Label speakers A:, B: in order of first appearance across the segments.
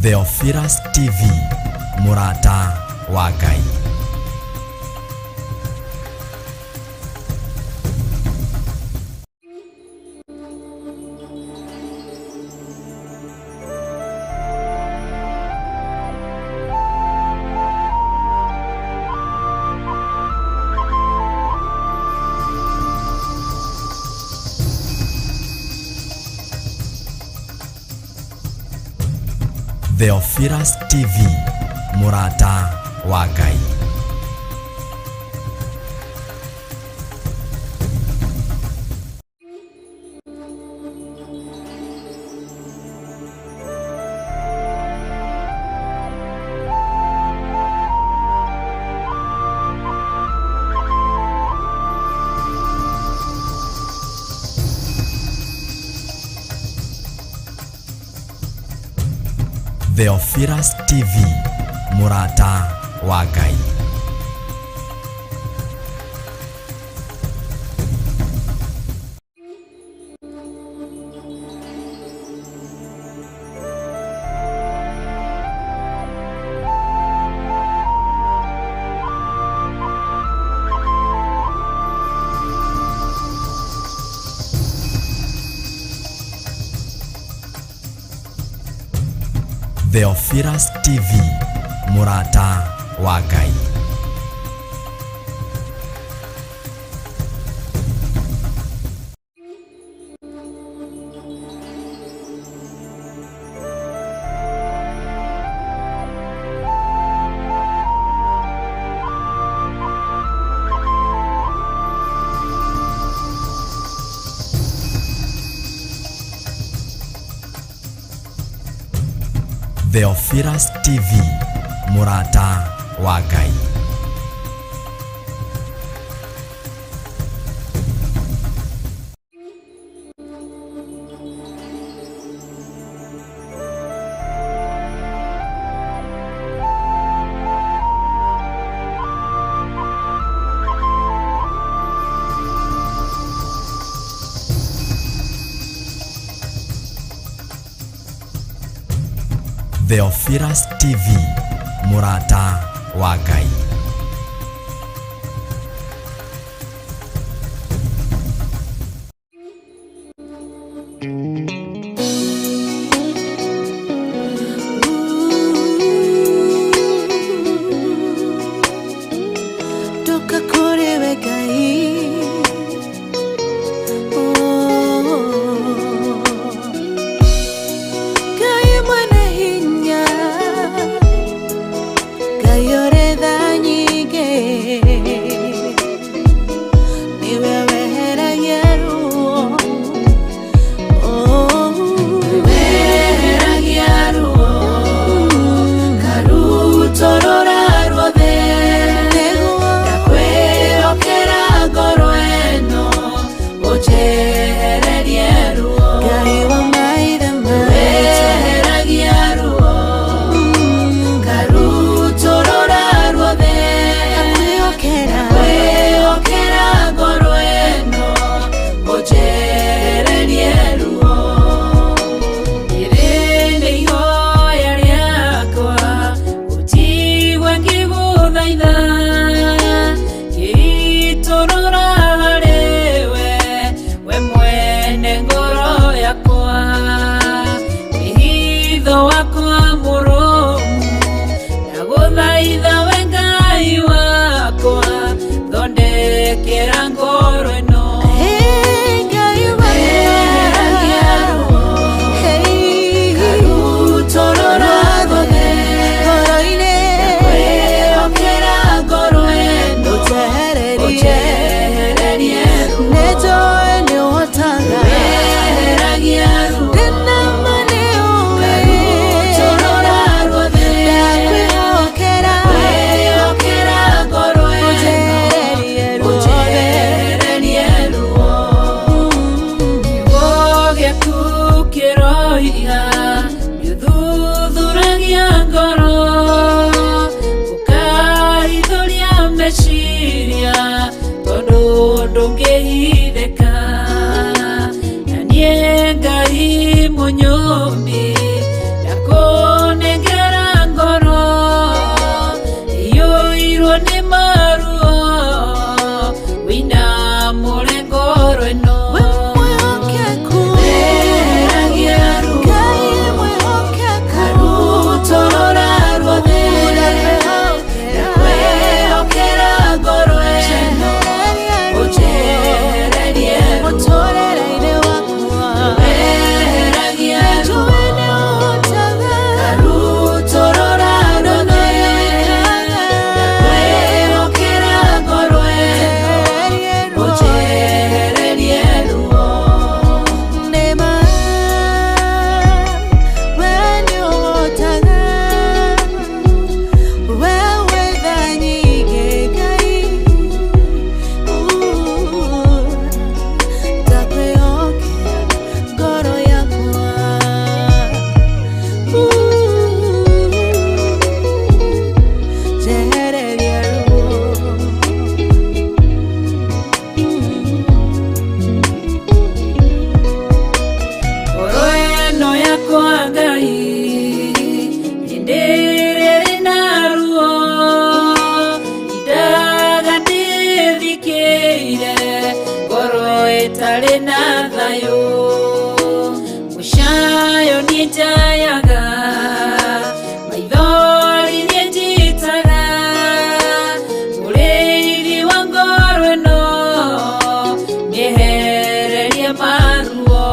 A: Theophilus TV, MURATA wa NGAI. Theophilus TV, MURATA wa NGAI. Theophilus TV, MURATA wa NGAI. Theophilus TV, MURATA wa NGAI. Theophilus TV, MURATA wa NGAI. Theophilus TV, MURATA wa NGAI.
B: Ngai munyomi, yakone rwa Ngai ndere na ruo idaga ndithikire ngoro itari na thayo mushayo ninjayaga maithori ninjitaga muriri wa ngoro ino niehererie maruo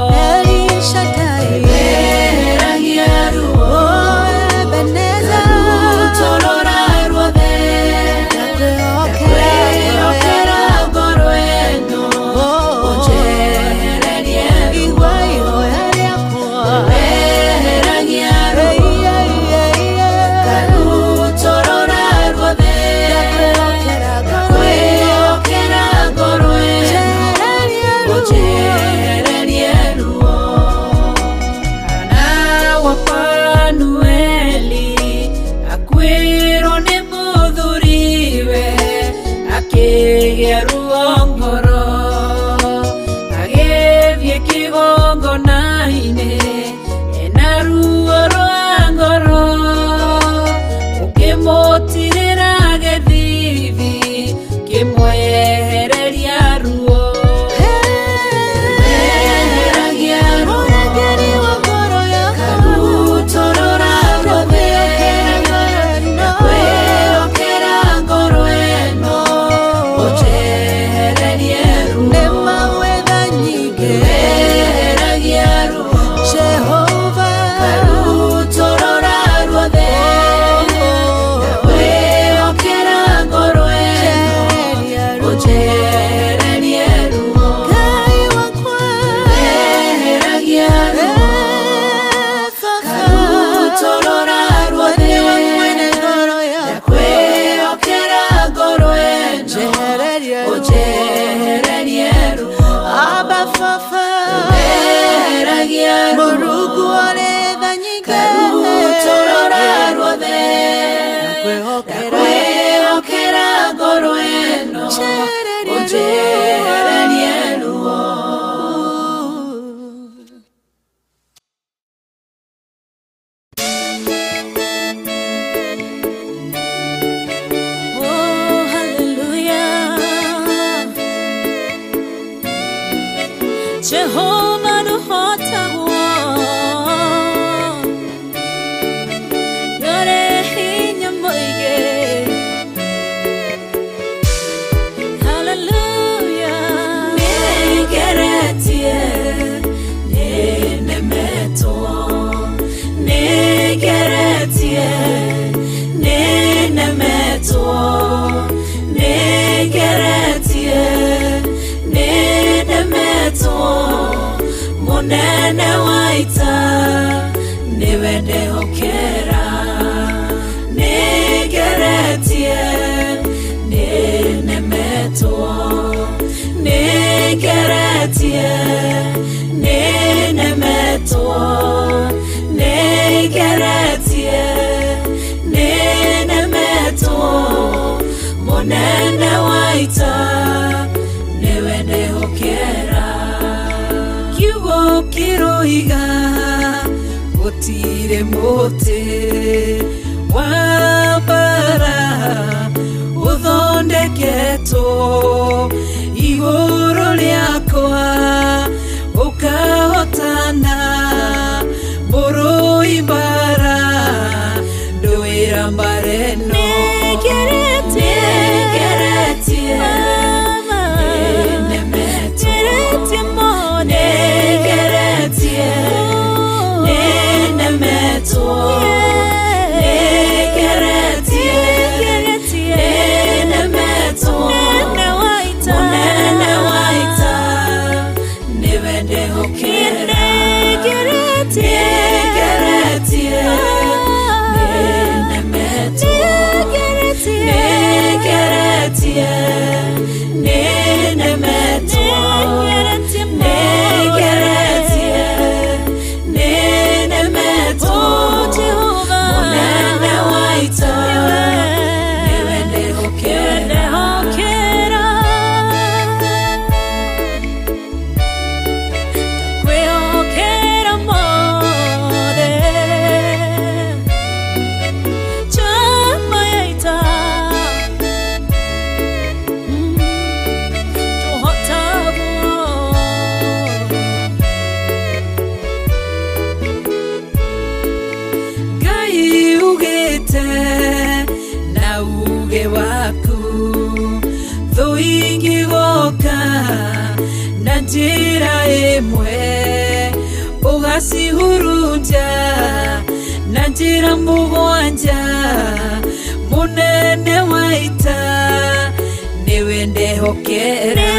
C: Jehovah no hota yore hinya moige. Hallelujah. Negeretie nenemeto negeretie nenemeto negeretie nenemeto munene waita niwende hokera negeretie nenemeto negeretie nenemeto negeretie nenemeto munene waita niwende hokera kiugo kiroiga gutire muti wa bara uthondeketwo iguru riakwa ukahotana murui bara nduira mbareno muge waku thu ingigoka na njira imwe ugacihurunja na njira mugwanja munene wa ita niwe ndehokera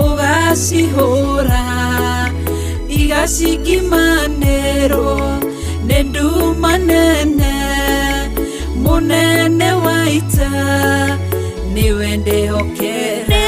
C: Ugacihura igacikimanero nendu manene munene wa ita niwe ndehokera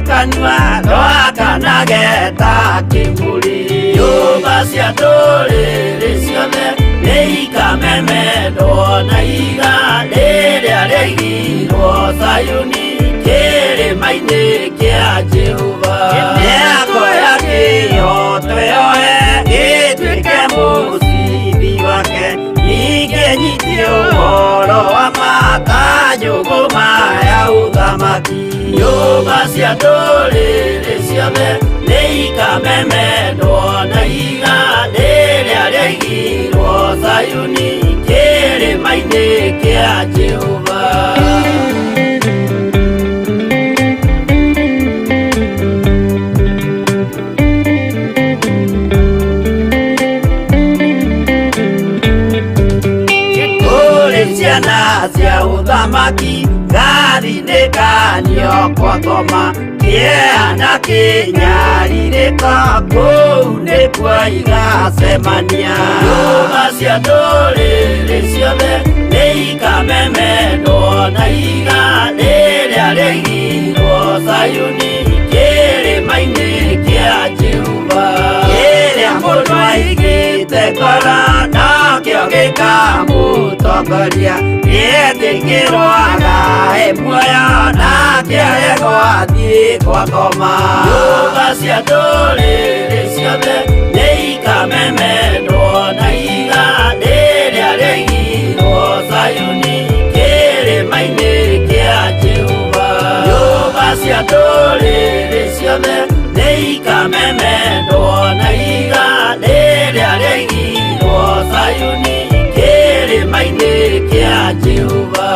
D: kanwa kanageta kimuri yoba cia ndũrĩrĩ ciothe nĩikameme ndona iga rĩrĩa rĩaigirwo Sayuni kĩrĩma-inĩ kĩa Jehova. uhoro wa makanjũgũma ya ũthamaki. Nyũmba cia ndũrĩrĩ ciothe nĩ ikamemendwo na igandĩ rĩrĩa rĩaigirwo Zayuni kĩrĩma-inĩ kĩa Jehova. Ciana cia ũthamaki gathinĩkanio kwa ngoma, kĩeha kĩnyarirĩka kũu nĩkuo igacemania. Nyũmba cia ndũrĩrĩ ciothe nĩ ikamemendwo na igandĩ rĩrĩa rĩaigirwo Zayuni kĩrĩma-inĩ kĩa Jehova. Kĩrĩa mũndũ aigĩte ngoro nakĩo gĩkamũtongoria, gĩetĩkĩrwaga muoyo nake arego athiĩ kwa ngoma. Nyũmba cia ndũrĩrĩ ciothe nĩ ikamemendwo na igandĩ rĩrĩa rĩaigirwo Zayuni kĩrĩma-inĩ kĩa Jehova. Nyũmba cia ndũrĩrĩ ciothe nĩ ikamemendwo na igandĩ rĩrĩa rĩaigirwo Zayuni kĩrĩma-inĩ kĩa Jehova.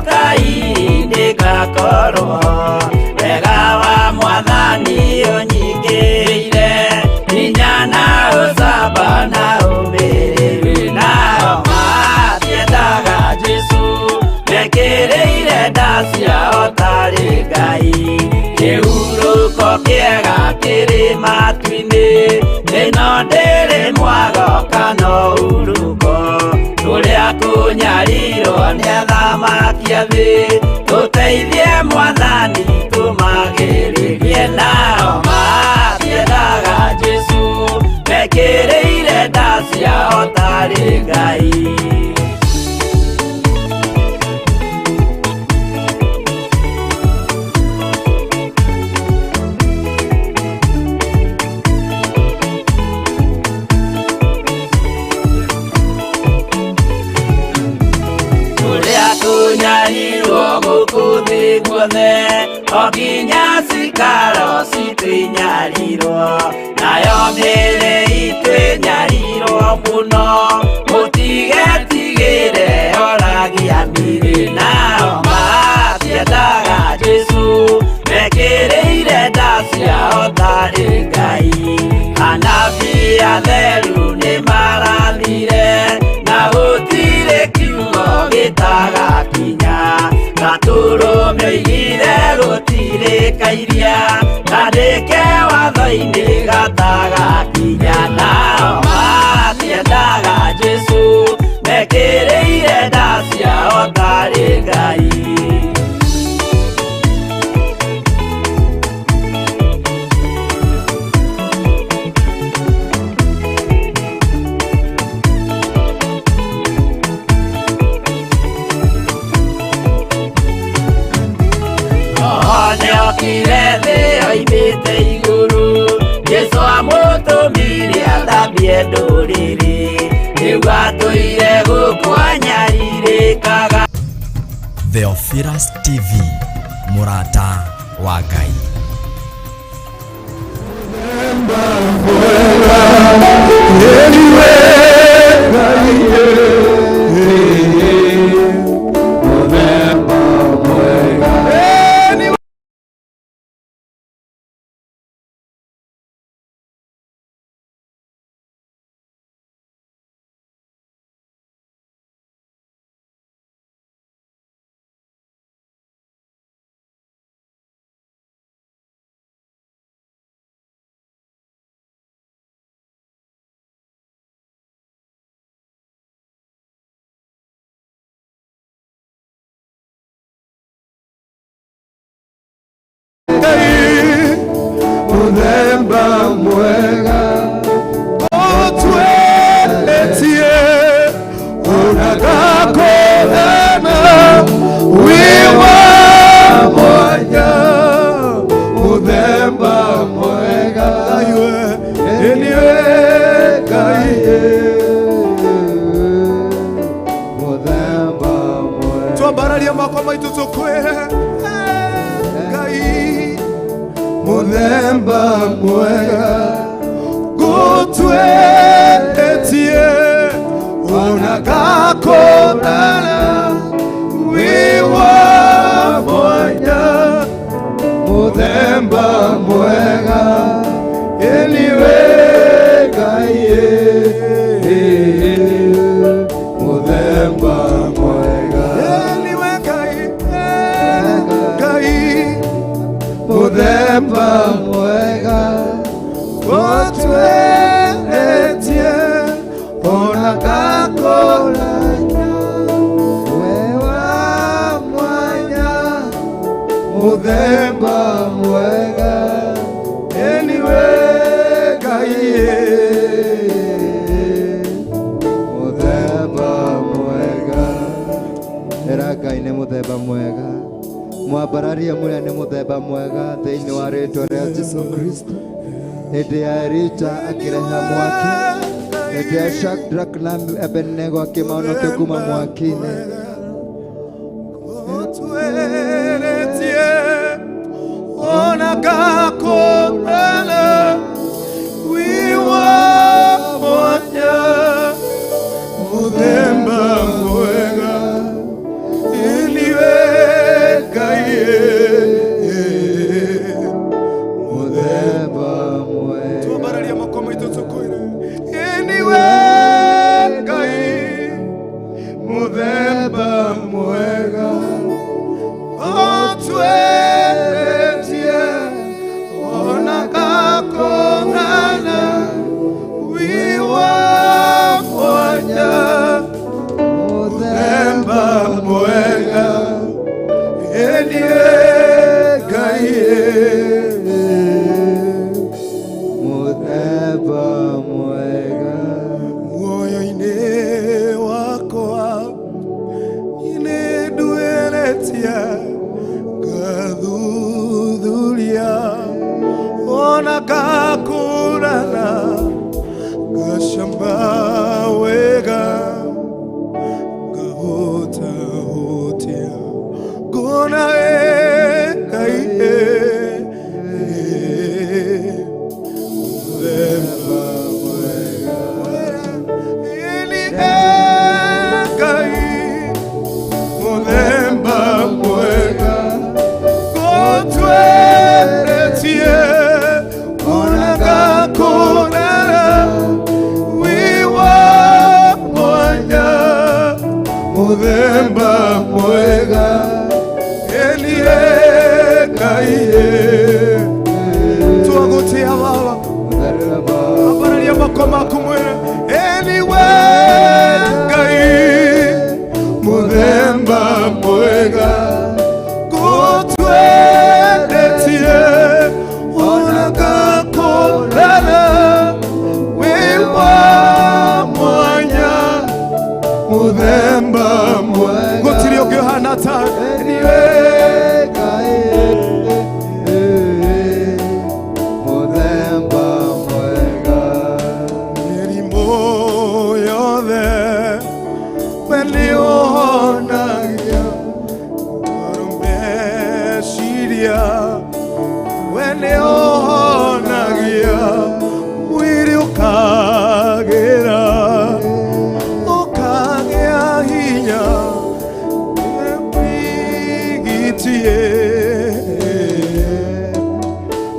D: NJATHAI-INI gakorwo wega wa Mwathani ũnyingĩrĩire, hinya na ũcamba na ũmĩrĩru, nao matiendaga Jesũ mekĩrĩire nda ciao tarĩ Ngai. Kĩhurũko kĩega kĩrĩ matu-inĩ, ĩno ndĩrĩ mwago kana ũrugo, tũrĩa kũnyarirwo nĩ athamaki a thĩ, tũteithie Mwathani tũmagĩrĩrie. Nao matiendaga Jesũ mekĩrĩire nda ciao tarĩ Ngai. Tunyarirwo gũkũ thĩ guothe, o nginya cikaro citwĩnyarirwo, nayo mĩĩrĩ itwĩnyarirwo mũno. Mũtigetigĩre oragia mĩĩrĩ, nao matiendaga Jesũ mekĩrĩire nda ciao tarĩ Ngai. Anabii atheru nĩ marathire na gũtirĩ kiugo gĩtagakinya, gatũrũme oigire gũtirĩ kairia, kandĩke watho-inĩ gatagakinya. Nao matiendaga Jesũ mekĩrĩire nda ciao tarĩ Ngai. Nĩokire thĩ oimĩte igũrũ, Jesũ amũtũmire athambie ndũrĩrĩ, rĩu atũire gũkũ anyarirĩkaga.
A: Theophilus TV, mũrata wa Ngai.
E: makoma itutukwire Ngai muthemba mwega gutwetie ona gakorana wiwa mwanya muthemba mwega eniwe Ngai muthemba mwega eniwe Ngai muthemba mwega gutwetie ona gakorana wiwa mwanya muthemba mwega eniwe Ngai muthemba mwega era Ngai nĩ muthemba mwega mwambararia mũrĩa nĩ muthemba mwega thĩinĩ wa rĩĩtwa rĩa Jesũ Kristo hĩndĩ ya Elija akĩreha mwaki hĩndĩ ya Shadrach na Abednego akĩmahonokia kuma mwaki-inĩ ona gakorana wiwa mwanya muthemba mwega eniwe Ngai muthemba mwega tuambararia makoma itutukwire eniwe Ngai muthemba mwega otwetie ona gakorana wiwa mwanya muthemba mwega eniwe Ngai muthemba mwega muoyo-inĩ wakwa nĩndweretia ngathuthuria ona ngakũrana ngacamba wega ngahũtahutia ngona Ngai muthemba mwega eni Ngai muthemba mwega gutweretie ona gakorana wiwa mwanya muthemba mwega eniwe Ngai twagutia baba abararia makoma kumwira eniwe Ngai muthemba mwega gutweretie ona gakorana wiwa mwanya muthemba mwega gutiri ungi uhana ta eniwe Ngai muthemba mwega mirimo yothe we nĩũhonagia meciria we nĩũhonagia mwĩrĩ ũkagĩra ũkagĩa hinya wĩgitie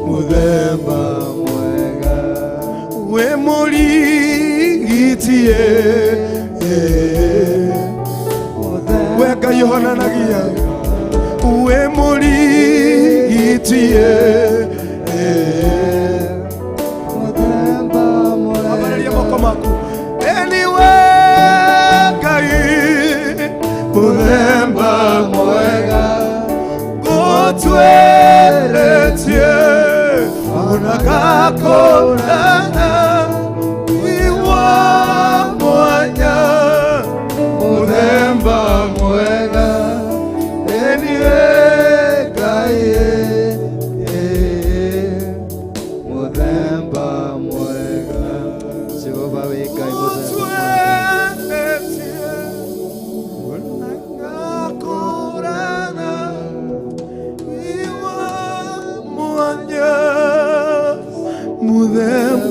E: muthemba mwega wĩ mũrigitie we Ngai ũhonanagia we mũrigitie muthemba mwega abararia moko maku eniwe Ngai muthemba mwega gutweretie ona gakorana wiwa mwanya muthemba mwega eniwe Ngai muthemba mwega Jehova we Ngai muthemba mwega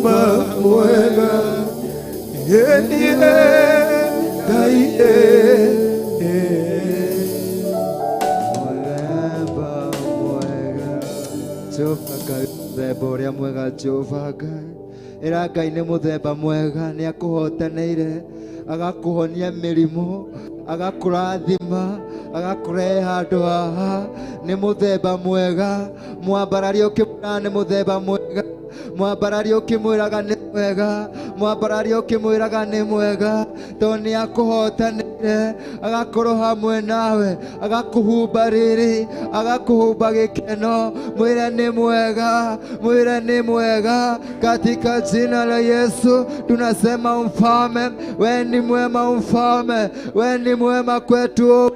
F: muthemba mwega yenie Ngai
E: muthemba mwega Jehova Ngai muthemba uria mwega Jehova Ngai ira Ngai nĩ muthemba mwega nĩ akũhotanĩire agakuhonia mĩrimũ agakũrathima agakũrehe handũ haha nĩ muthemba mwega mwambararia ũkĩmwĩra nĩ muthemba mwega mwambararia ũkĩmwĩraga nĩ mwega mwambararia ũkĩmwĩraga nĩ mwega tondũ nĩ akũhotanĩire agakorwo hamwe nawe agakũhumba rĩrĩ agakũhumba gĩkeno mwĩre nĩ mwega mwĩre nĩ mwega katika jina la Yesu tunasema mfalme wewe ni mwema mfalme wewe ni mwema kwetu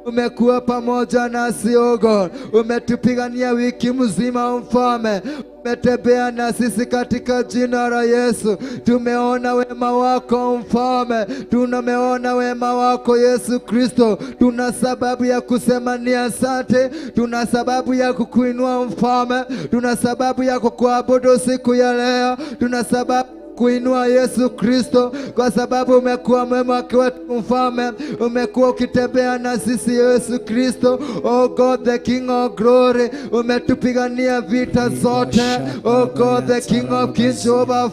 E: umekuwa pamoja nasi o God umetupigania wiki mzima mfalme umetembea na sisi katika jina la Yesu tumeona wema wako mfalme tumeona wema wako Yesu Kristo tuna sababu ya kusema ni asante tuna sababu ya kukuinua mfalme tuna sababu ya kukuabudu siku ya leo tuna sababu kuinua Yesu Kristo kwa sababu umekuwa mwema kwetu mfalme umekuwa ukitembea na sisi Yesu Kristo oh God the King of glory umetupigania vita zote oh God the King of kings Jehovah.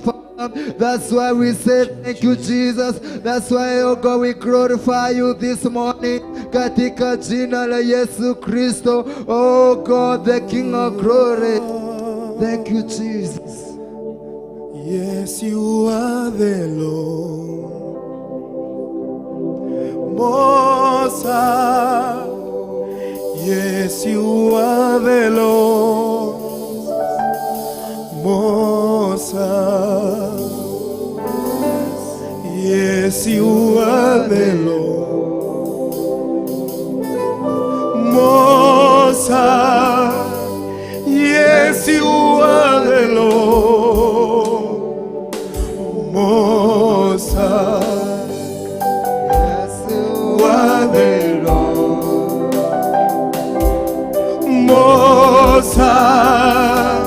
E: That's why we say thank you Jesus. That's why oh God we glorify you this morning katika jina la Yesu Kristo oh God the King of glory. Thank you Jesus.
F: Yes, you are the Lord, Most High. Yes, you are the Lord, Most High. Yes, you are the Lord, Most High. Yes, you are the Lord, Most High. Yes, you are the Lord, Most High.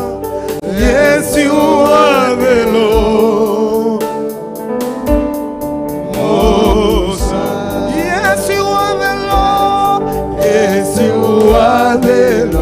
F: Yes, you are the Lord, Most High. Yes, you are the Lord. Yes, you are the Lord.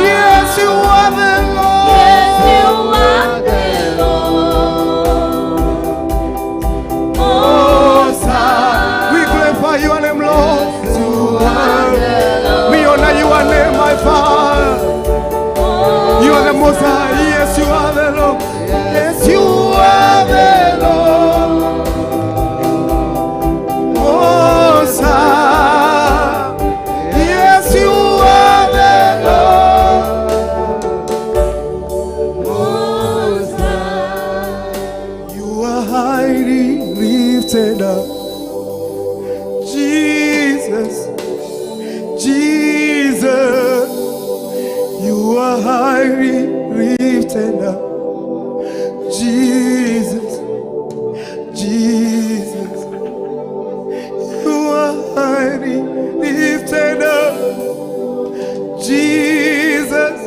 F: Yes, you are the Lord.
B: Yes, you are the Lord.
F: We glorify your name, Lord. We honor your name, my Father. You are the Most High. Yes, you are the Lord. Yes, you are the Lord. Most High. Yes, you are the Lord.
B: Most High.
F: You are highly lifted up. Jesus, Jesus, you are highly lifted up. Jesus, Jesus, you are highly lifted up. Jesus,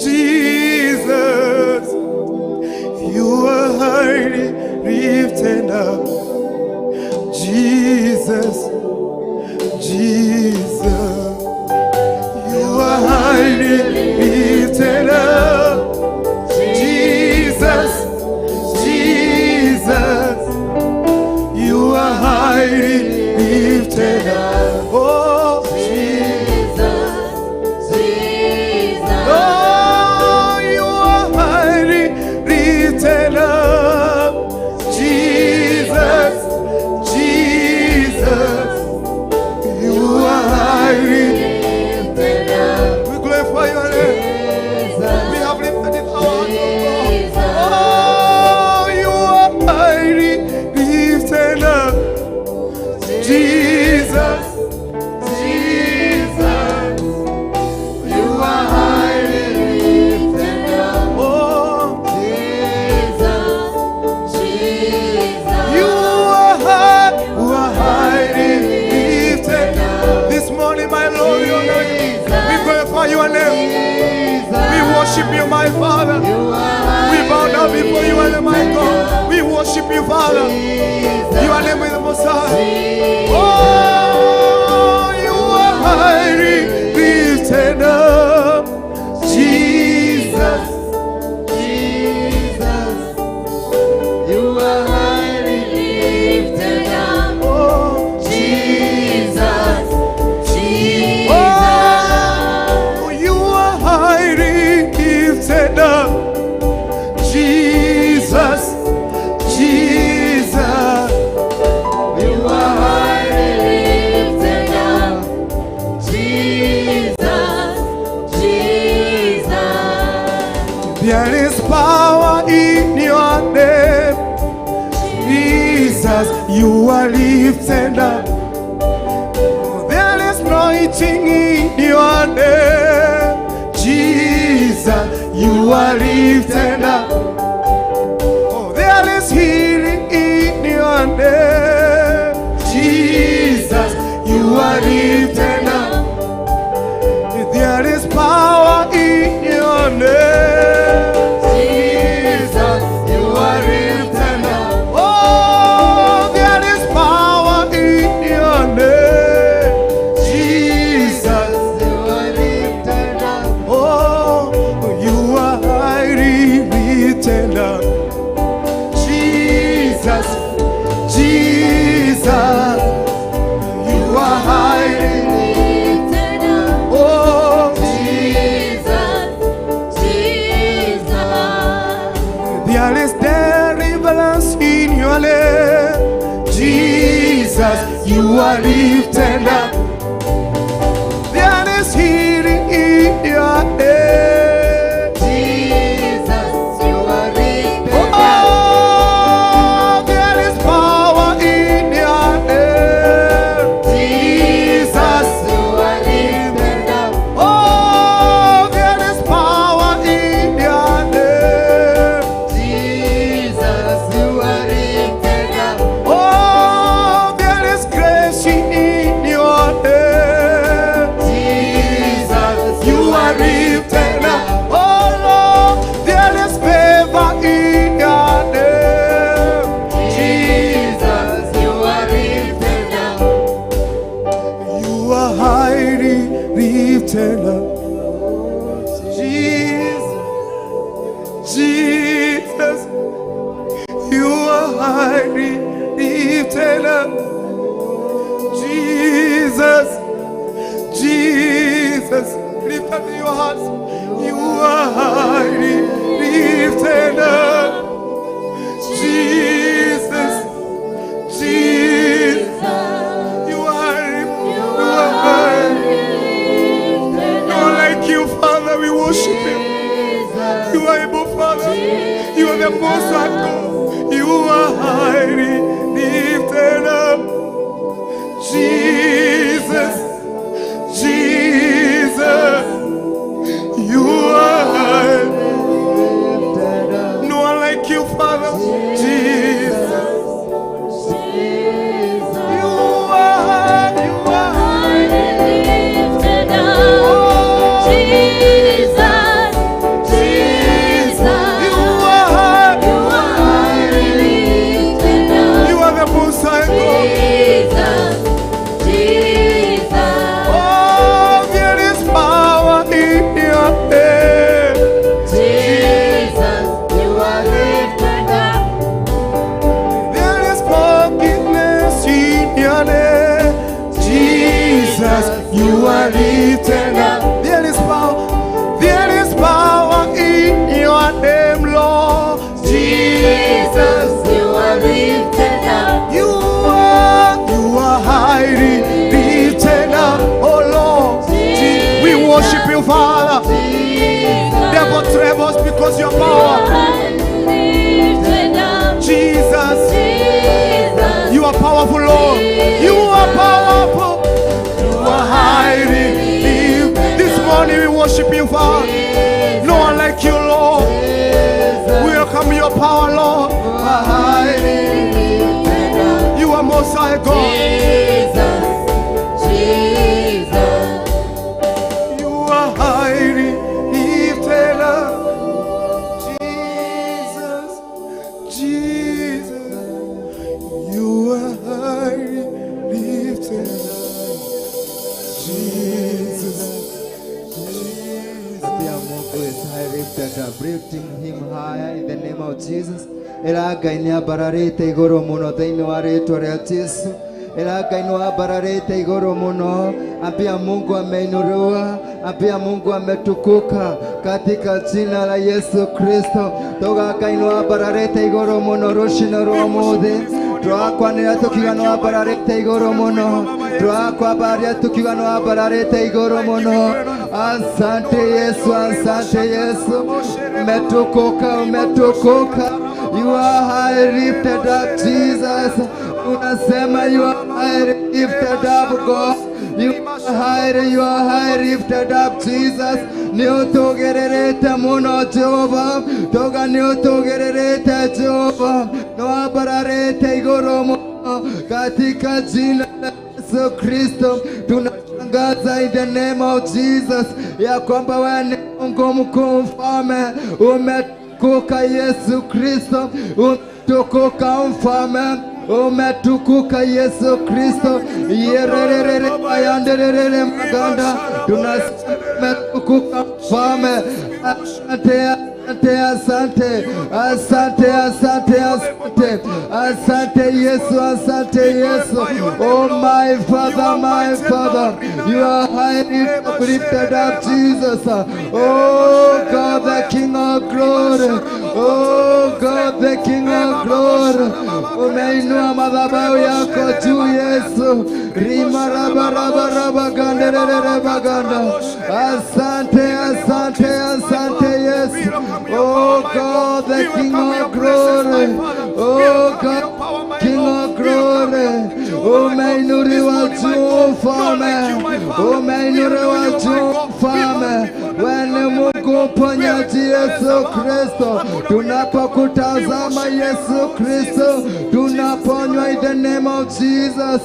F: Jesus, you are highly lifted up. Jesus, Jesus, you are highly lifted up. Jesus, Jesus, you are highly lifted up. Oh,
B: Jesus, Jesus.
F: oh, you are highly lifted up. Jesus, Jesus, you are highly
B: Lifted up.
F: We glorify your name. We have lifted it our hands, oh God. Oh, you are highly lifted up. Jesus, Jesus, you are highly lifted up. Oh,
B: Jesus, Jesus.
F: you are highly lifted up. This morning, my Lord, your name. We glorify your name. We worship you, my Father. We bow down before you, and my God. We worship you, Father. Your name is the Most High. Oh, you are highly lifted up. Jesus, Jesus, you are highly
B: Lifted up.
F: oh,
B: Jesus, Jesus.
F: oh, you are highly lifted up. Jesus, Jesus,
B: You are highly lifted up. Jesus, Jesus.
F: there is power in your name. Jesus, you are lifted up. There is anointing in your name. Jesus, you are lifted up. Oh, there is healing in your name. Jesus, you are lifted up. There is power in your name. Jesus, you are lifted up. Oh, there is power in your name. Jesus, you are lifted up. Oh, you are highly lifted up. Jesus, Jesus, you are highly
B: Lifted up.
F: oh,
B: Jesus, Jesus.
F: there is deliverance in your name. Jesus, you are lifted up. There is healing in your name.
B: Jesus, you are lifted up.
F: Oh, there is power in your name. Jesus,
B: You are lifted up.
F: oh, there is power in your name.
B: Jesus, you are lifted up.
F: Oh, there is grace in your lifted up. Jesus, Jesus, you are highly lifted up. Jesus, Jesus, lift up your hearts. You are highly lifted up. Jesus, Jesus, you are like you, Father. We worship you. You are able, Father. You are the most high God. You are highly lifted up. Jesus, Jesus, you are highly lifted up. No one like you, Father. Jesus, you are highly
C: lifted up. Jesus, Jesus,
F: you are highly
C: lifted up.
F: You are the most high God.
C: Jesus, Jesus,
F: Oh, there is power in your name.
C: Jesus, you are lifted up.
F: There is forgiveness in your name. Jesus, you are lifted up. There is power in your name, Lord. Jesus,
C: You are lifted up.
F: you are highly lifted up, oh Lord. We worship you, Father. Devil trembles because your power. Jesus, you are powerful, Lord. You are powerful. You are highly lifted. This morning we worship you, Father. No one like you, Lord. We welcome your power, Lord. You are highly lifted. You are most high God. You are highly lifted up. Jesus, Jesus, you are highly lifted up. Jesus,
E: Pia Mungu is high lifted up, lifting him higher in the name of Jesus. Ngai nĩ ambararĩte igũrũ mũno thĩinĩ wa rĩĩtwa rĩa Jesu. Ngai nĩ ambararĩte igũrũ mũno. Ambia Mungu ameinuliwa, ambia Mungu ametukuka katika jina la Yesu Kristo. Ngai nĩ ambararĩte igũrũ mũno rũciinĩ rwa ũmũthĩ. Tũrakwanĩra tukiuga nĩ ambararĩte igũrũ mũno. Tũrakwambaria tukiuga nĩ ambararĩte igũrũ mũno. Asante Yesu, asante Yesu. Umetukuka, umetukuka. You are high lifted up, Jesus. Unasema you are high lifted up, God. You are high lifted up, Jesus. Ni utugererete muno Jehova. Toga ni utugererete Jehova. No abararete igoro muno. Katika jina la Yesu Kristo. Tunatangaza in the name of Jesus. Ya kwamba wewe ni Mungu mkuu mfalme. Umetukuka Yesu Kristo. Umetukuka mfalme. Umetukuka Yesu Kristo. Yererere ayanderere maganda. Tunametukuka mfalme. Asante, asante, asante, asante, asante, asante Yesu, asante Yesu. Oh my Father, you are highly lifted up, Jesus. Oh God, the King of glory. Oh God, the King of glory. Umeinua madhabahu yako juu Yesu. Rima raba raba raba ganderere baganda. Asante, asante, asante Yesu. Oh God, the King of glory. Oh God, King of glory. Umeinuliwa juu mfalme. Umeinuliwa juu mfalme. Wewe ni Mungu mponyaji Yesu Kristo. Tunapokutazama Yesu Kristo, tunaponywa in the name of Jesus.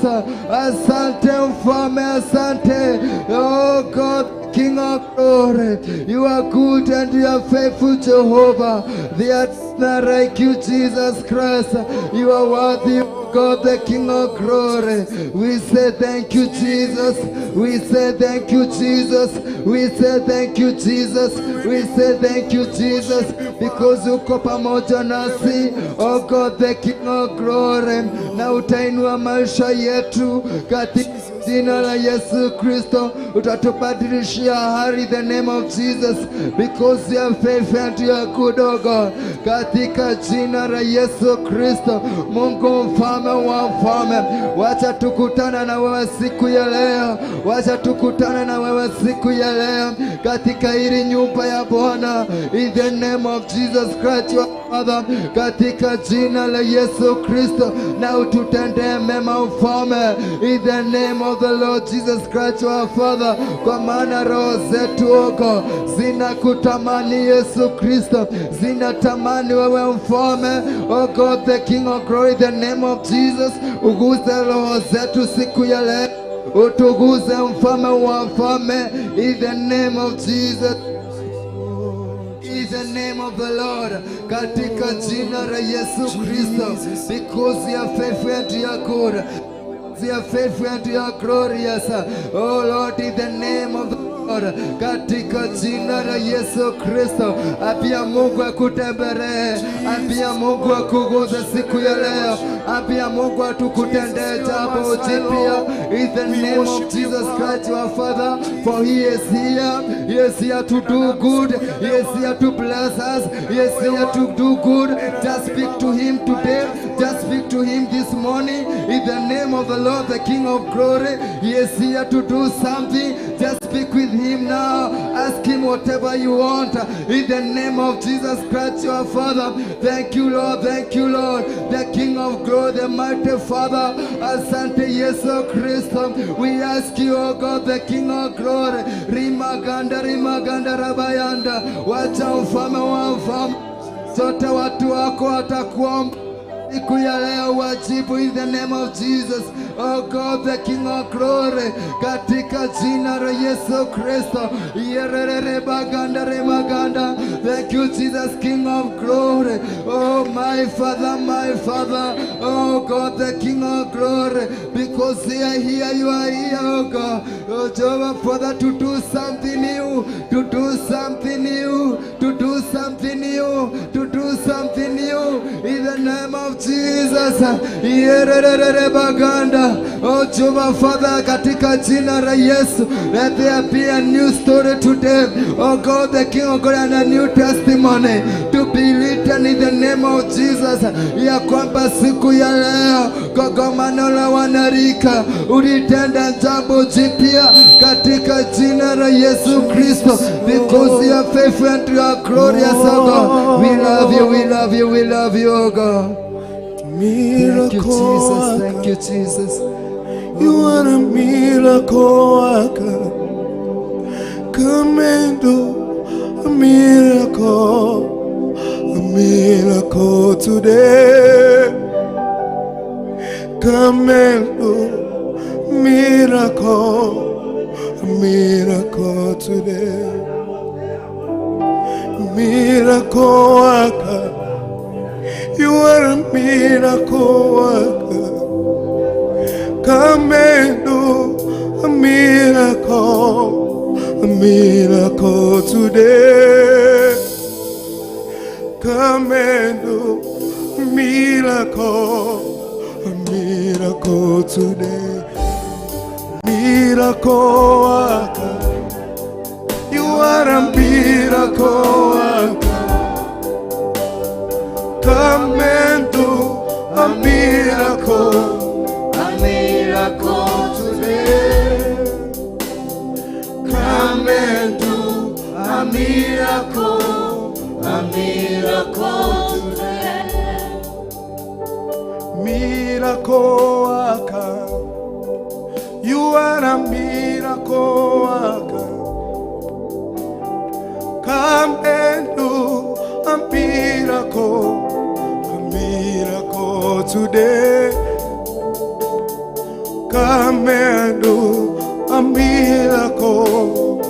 E: Asante mfalme, asante. Oh God, King of of glory. You are good and you are faithful, Jehovah. There is none like you, Jesus Christ. You are worthy, O God, the King of glory. We say thank you, Jesus. We say thank you, Jesus. We say thank you, Jesus. We say thank you, Jesus, because uko pamoja nasi, O God, the King of glory. Na utainua maisha yetu katika jina la Yesu Kristo. Utatubadilishia hali, the name of Jesus, because you are faithful and you are good, O God. Katika jina la Yesu Kristo, Mungu mfalme wa mfalme, wacha tukutana na wewe siku ya leo. Wacha tukutana na wewe siku ya leo katika hili nyumba ya Bwana, in the name of Jesus Christ your Father, katika jina la Yesu Kristo. Na ututendee mema mfalme, in the name of the Lord Jesus Christ our Father, kwa maana roho zetu oko zinakutamani Yesu Kristo, zinatamani wewe mfalme, O God the King of glory, the name of Jesus. Uguze roho zetu siku ya leo, utuguze mfalme wa mfalme, in the name of Jesus, in the name of the Lord, katika jina la Yesu Kristo, because you are faithful and you are good. You are faithful and you are glorious. Oh Lord, in the name of the Lord, katika jina la Yesu Kristo, apia Mungu akutembelee, apia Mungu akuguze siku ya leo, apia Mungu atukutendee jambo jipya, in the name of Jesus Christ our Father, for he is here. He is here to do good. He is here to bless us. He is here to do good. Just speak to him today. Just speak to him this morning, in the name of the Lord, the King of glory. He is here to do something. Just speak with him now. Ask him whatever you want, in the name of Jesus Christ your Father. Thank you, Lord. Thank you, Lord, the King of glory, the mighty Father. Asante Yesu Kristo. We ask you, O God, the King of glory, rimaganda rabayanda, wacha mfalme wa mfalme, sote watu wako watakuomba siku ya leo, wajibu, in the name of Jesus. Oh God, the King of glory, katika jina la Yesu Kristo. Yerere baganda remaganda. Thank you, Jesus, King of glory. Oh my Father, my Father. Oh God, the King of glory, because you are here, you are here, oh God. Oh Jehovah, Father, to do something new, to do something new, to do something new, to do something new, in the name of Jesus. Yerere baganda. Oh Jehovah, Father, katika jina la Yesu, let there be a new story today. Oh God, the King of God, and a new testimony to be written in the name of Jesus. Ya kwamba siku ya leo kongamano la wanarika ulitenda jambo jipya katika jina la Yesu Kristo, because you are faithful and you are glorious, oh God. We love you, we love you, we love you, oh God. Thank you, Jesus. Thank you, Jesus.
F: You are a miracle worker. Come and do a miracle today. Come and do a miracle today. Miracle worker. You are a miracle worker. Come and do a miracle today. Come and do a miracle today. Miracle worker. You are a miracle worker. Come and do a miracle today. Come and do a miracle today. Miracle worker. You are a miracle worker. Come and do a miracle today. Come and do a miracle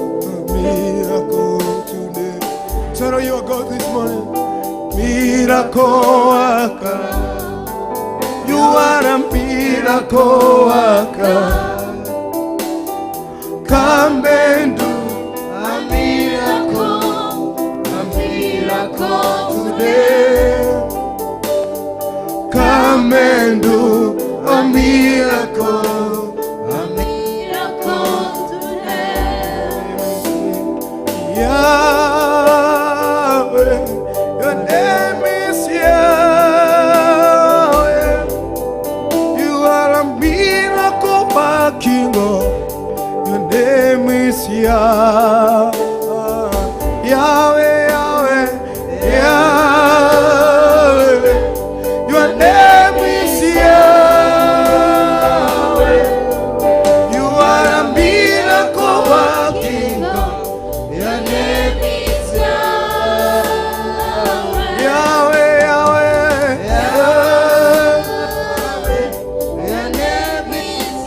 F: miracle worker. You are a miracle worker. Come and do
C: A miracle today.
F: come and do a miracle.
C: A miracle today.
F: Yahweh, your name is Yahweh. You are a miracle working God. Your name is Yahweh. Yahweh, Yahweh, Yahweh. Your name is Yahweh. You are a miracle working God.
C: Your name is Yahweh.
F: Yahweh, Yahweh, Yahweh.
C: Your name is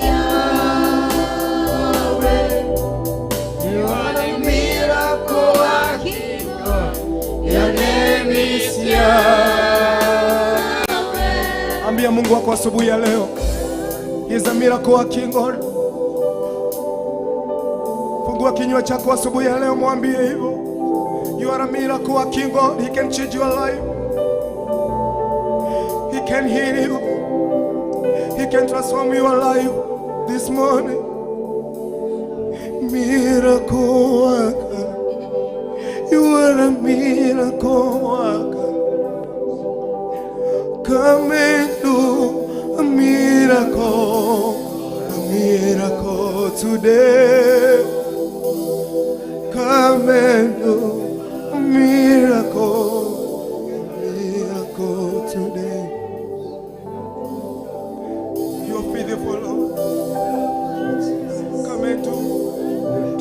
C: Yahweh. You are the miracle working God. Your name is Yahweh.
F: Ambia Mungu wako asubuhi ya leo, He is a miracle working God. Fungua kinywa chako asubuhi ya leo, mwambie hivyo. You are a miracle working God. He can change your life. He can heal you. He can transform your life this morning. Miracle worker. You are a miracle worker. Come and do a miracle today. Come and do a miracle today. You're faithful, Lord. Come and do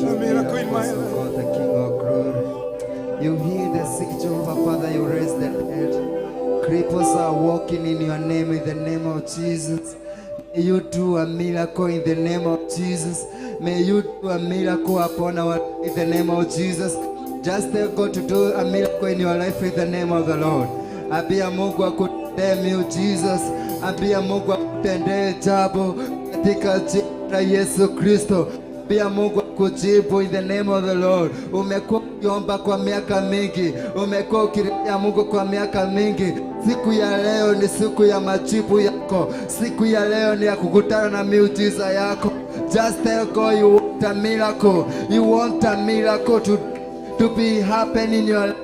F: a miracle in my life.
E: God, the King of glory. You heal the sick, Jehovah Father. You raise the dead. Cripples are walking in your name, in the name of Jesus. May you do a miracle in the name of Jesus. May you do a miracle upon our in the name of Jesus. Just tell God to do a miracle in your life in the name of the Lord. Ambia Mungu akutendee miujiza. Ambia Mungu akutendee jambo katika jina la Yesu Kristo. Ambia Mungu akujibu in the name of the Lord. Umekuwa ukiomba kwa miaka mingi. Umekuwa ukilia Mungu kwa miaka mingi. Siku ya leo ni siku ya majibu yako. Siku ya leo ni ya kukutana na miujiza yako. Just tell God you want a miracle. You want a miracle to be happening in your life.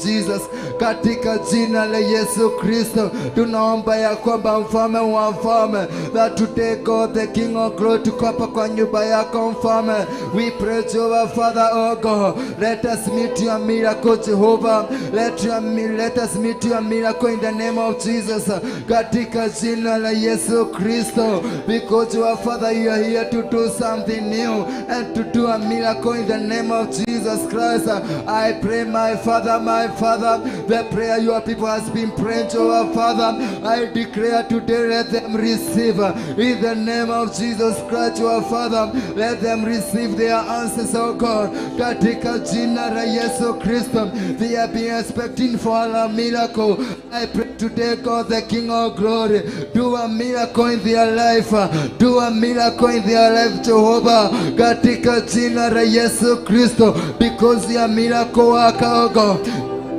E: Jesus, katika jina la Yesu Kristo tunaomba ya kwamba mfalme wa mfalme, that today God the King of glory tuko hapa kwa nyumba yako mfalme. We pray Jehovah Father, oh God, let us meet your miracle Jehovah. Let us meet your miracle in the name of Jesus, katika jina la Yesu Kristo, because Jehovah Father, you are here to do something new and to do a miracle in the name of Jesus Christ. I pray my Father, the prayer your people has been praying to our Father, I declare today, let them receive in the name of Jesus Christ, our Father. Let them receive their answers, oh God, katika jina la Yesu Kristo. They have been expecting for a miracle. I pray today, God the King of glory, do a miracle in their life, do a miracle in their life Jehovah, katika jina la Yesu Kristo, because you are miracle worker, oh God.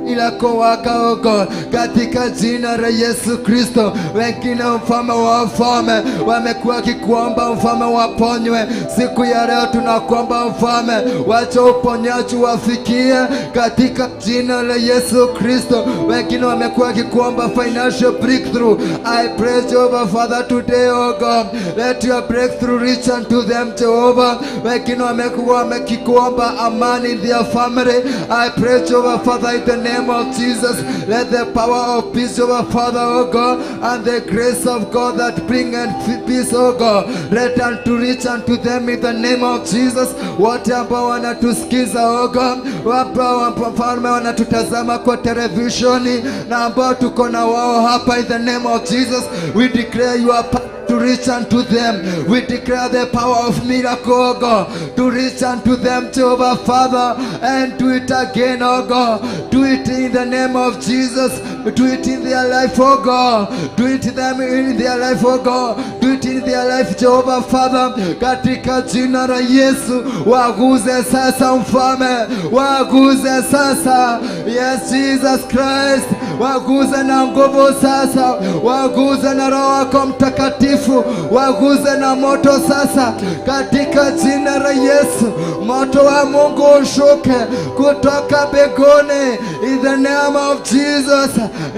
E: Miracle worker, oh God, katika jina la Yesu Kristo. Wengine mfalme wa wafalme wamekuwa kikuomba mfalme waponywe. Siku ya leo tunakuomba mfalme, wacha uponyaji wafikie katika jina la Yesu Kristo. Wengine wamekuwa kikuomba financial breakthrough. I pray Jehovah Father today, oh God, let your breakthrough reach unto them Jehovah. Wengine wamekuwa kikuomba amani in their family. I pray Jehovah Father, in the name of Jesus, let the power of peace of our Father, oh God, and the grace of God that bringeth peace, oh God, let unto reach unto them in the name of Jesus. Wote ambao wanatusikiza, oh God, ambao mfalme wanatutazama kwa televisheni na ambao tuko na wao hapa, in the name of Jesus, we declare you are to reach unto them. We declare the power of miracle, oh God, to reach unto them, Jehovah Father, and do it again, oh God. Do it in the name of Jesus. Do it in their life, oh God. Do it in their life, oh God. Do it in their life, Jehovah Father, katika jina la Yesu. Waguze sasa mfalme, waguze sasa. Yes, Jesus Christ, waguze na nguvu sasa, waguze na Roho wako Mtakatifu, waguze na moto sasa, katika jina la Yesu. Moto wa Mungu ushuke kutoka mbinguni in the name of Jesus,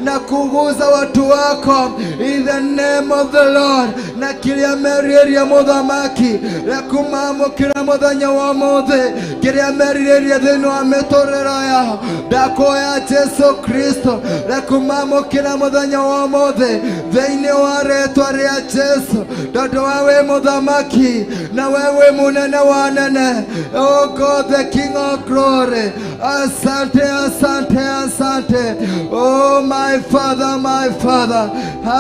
E: na kuguza watu wako in the name of the Lord. Na kiria meriria muthamaki na kumamukira muthenya wa mothe, kiria meriria thini wa miturire yao, ndakoya Jesu Kristo na kumamukira muthenya wa mothe thini wa ritwa ria Jesu, tondu wewe muthamaki na wewe munene wa anene. Oh God, the King of glory, asante, asante, asante. Oh my Father, my Father,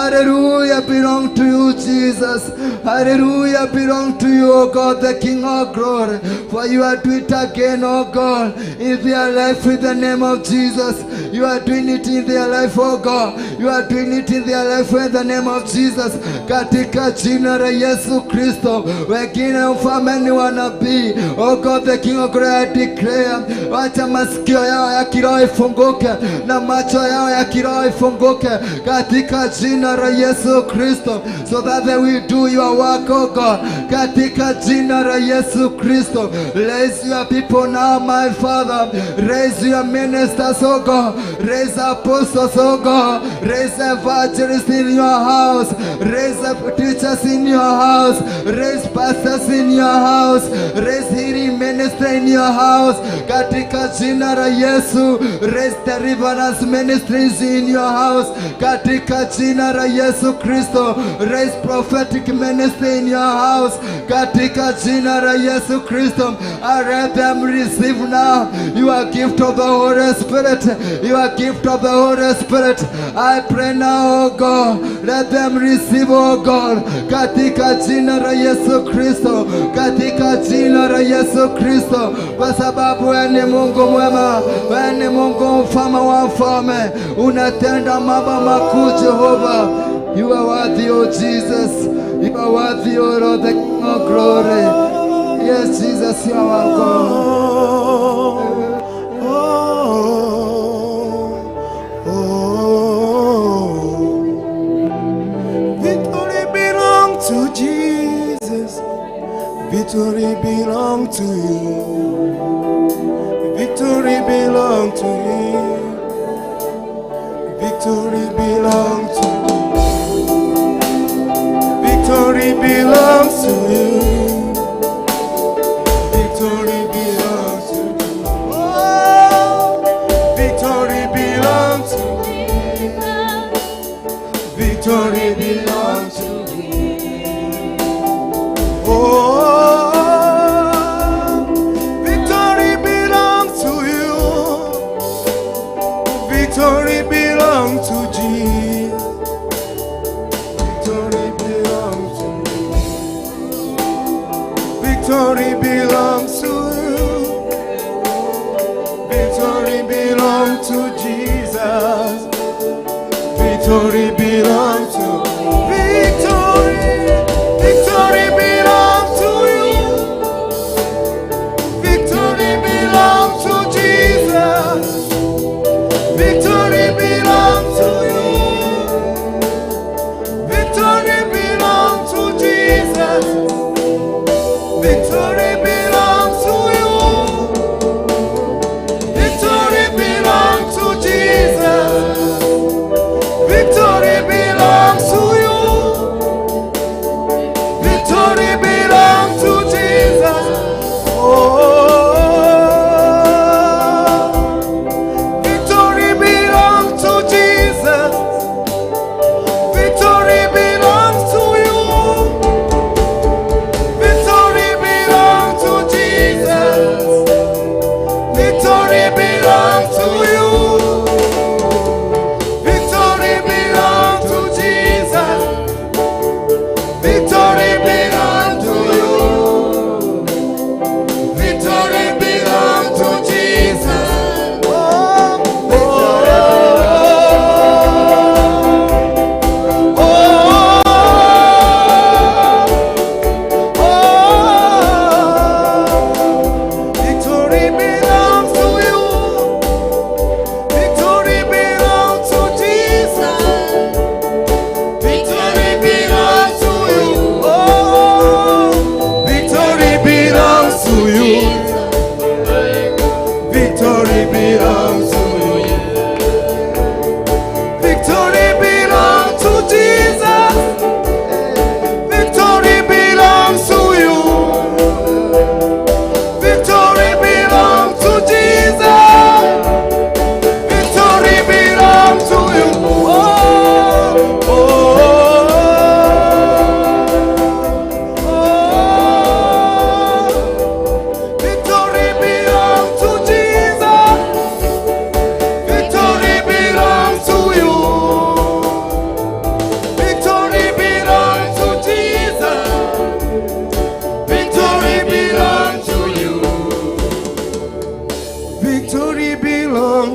E: hallelujah belong to you, Jesus. Hallelujah belong to you, oh God, the King of glory. For you are doing it again, oh God, in their life in the name of Jesus. You are doing it in their life, oh God. You are doing it in their life in the name of Jesus. Katika jina la Yesu Kristo. Wengine mfalme ni wanabii, oh God, the King of glory, I declare, wacha masikio yao ya kiroho ifunguke na macho yao ya kiroho ifunguke katika jina la Yesu Kristo, so that they will do your work, oh God, katika jina la Yesu Kristo. Raise your people now, my Father. Raise your ministers, oh God. Raise apostles, oh God. Raise evangelists in your house. Raise teachers in your house. Raise pastors in your house. Raise healing ministry in your house, katika jina la Yesu. Raise deliverance ministries in your house, katika jina la Yesu Kristo. Raise prophetic ministry in your house, katika jina la Yesu Kristo. I let them receive now your gift of the Holy Spirit, your gift of the Holy Spirit. I pray now, oh God, let them receive, oh God, katika jina la Yesu Kristo, katika jina la Yesu Kristo, kwa sababu wewe ni Mungu mwema, wewe ni Mungu mfalme wa wafalme, unatenda mambo makuu Jehova. You are worthy, oh Jesus. You are worthy, oh Lord, the King of glory. Yes, Jesus, you are our God.
F: Victory belongs to Jesus. Victory belongs to you. Victory belongs to him. Victory belongs to you. Victory belongs to you. Victory belongs to you. Oh, victory belongs to you. Victory belongs to you. Oh, victory belongs to you. Victory belongs to Jesus. Victory belongs to you. Victory belongs to you. Victory belongs to Jesus. Victory belongs to victory. Victory belongs to you. Victory belongs to Jesus. Victory belongs to you. Victory belongs to Jesus. Victory belongs to you. Victory belongs to Jesus. Victory belongs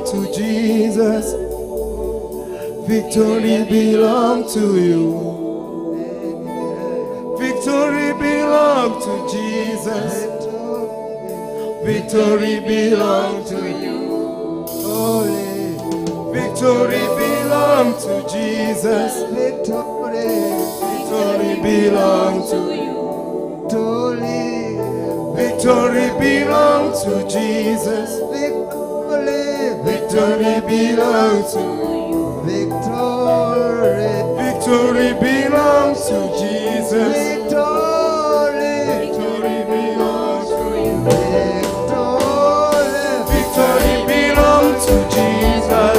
F: belongs to Jesus. Victory belongs to you. Victory belongs to Jesus. Victory belongs to you. Victory belongs to Jesus. Victory belongs to you. Victory belongs to Jesus. Victory belongs to you. Victory belongs to Jesus. Victory belongs to you. Victory belongs to Jesus.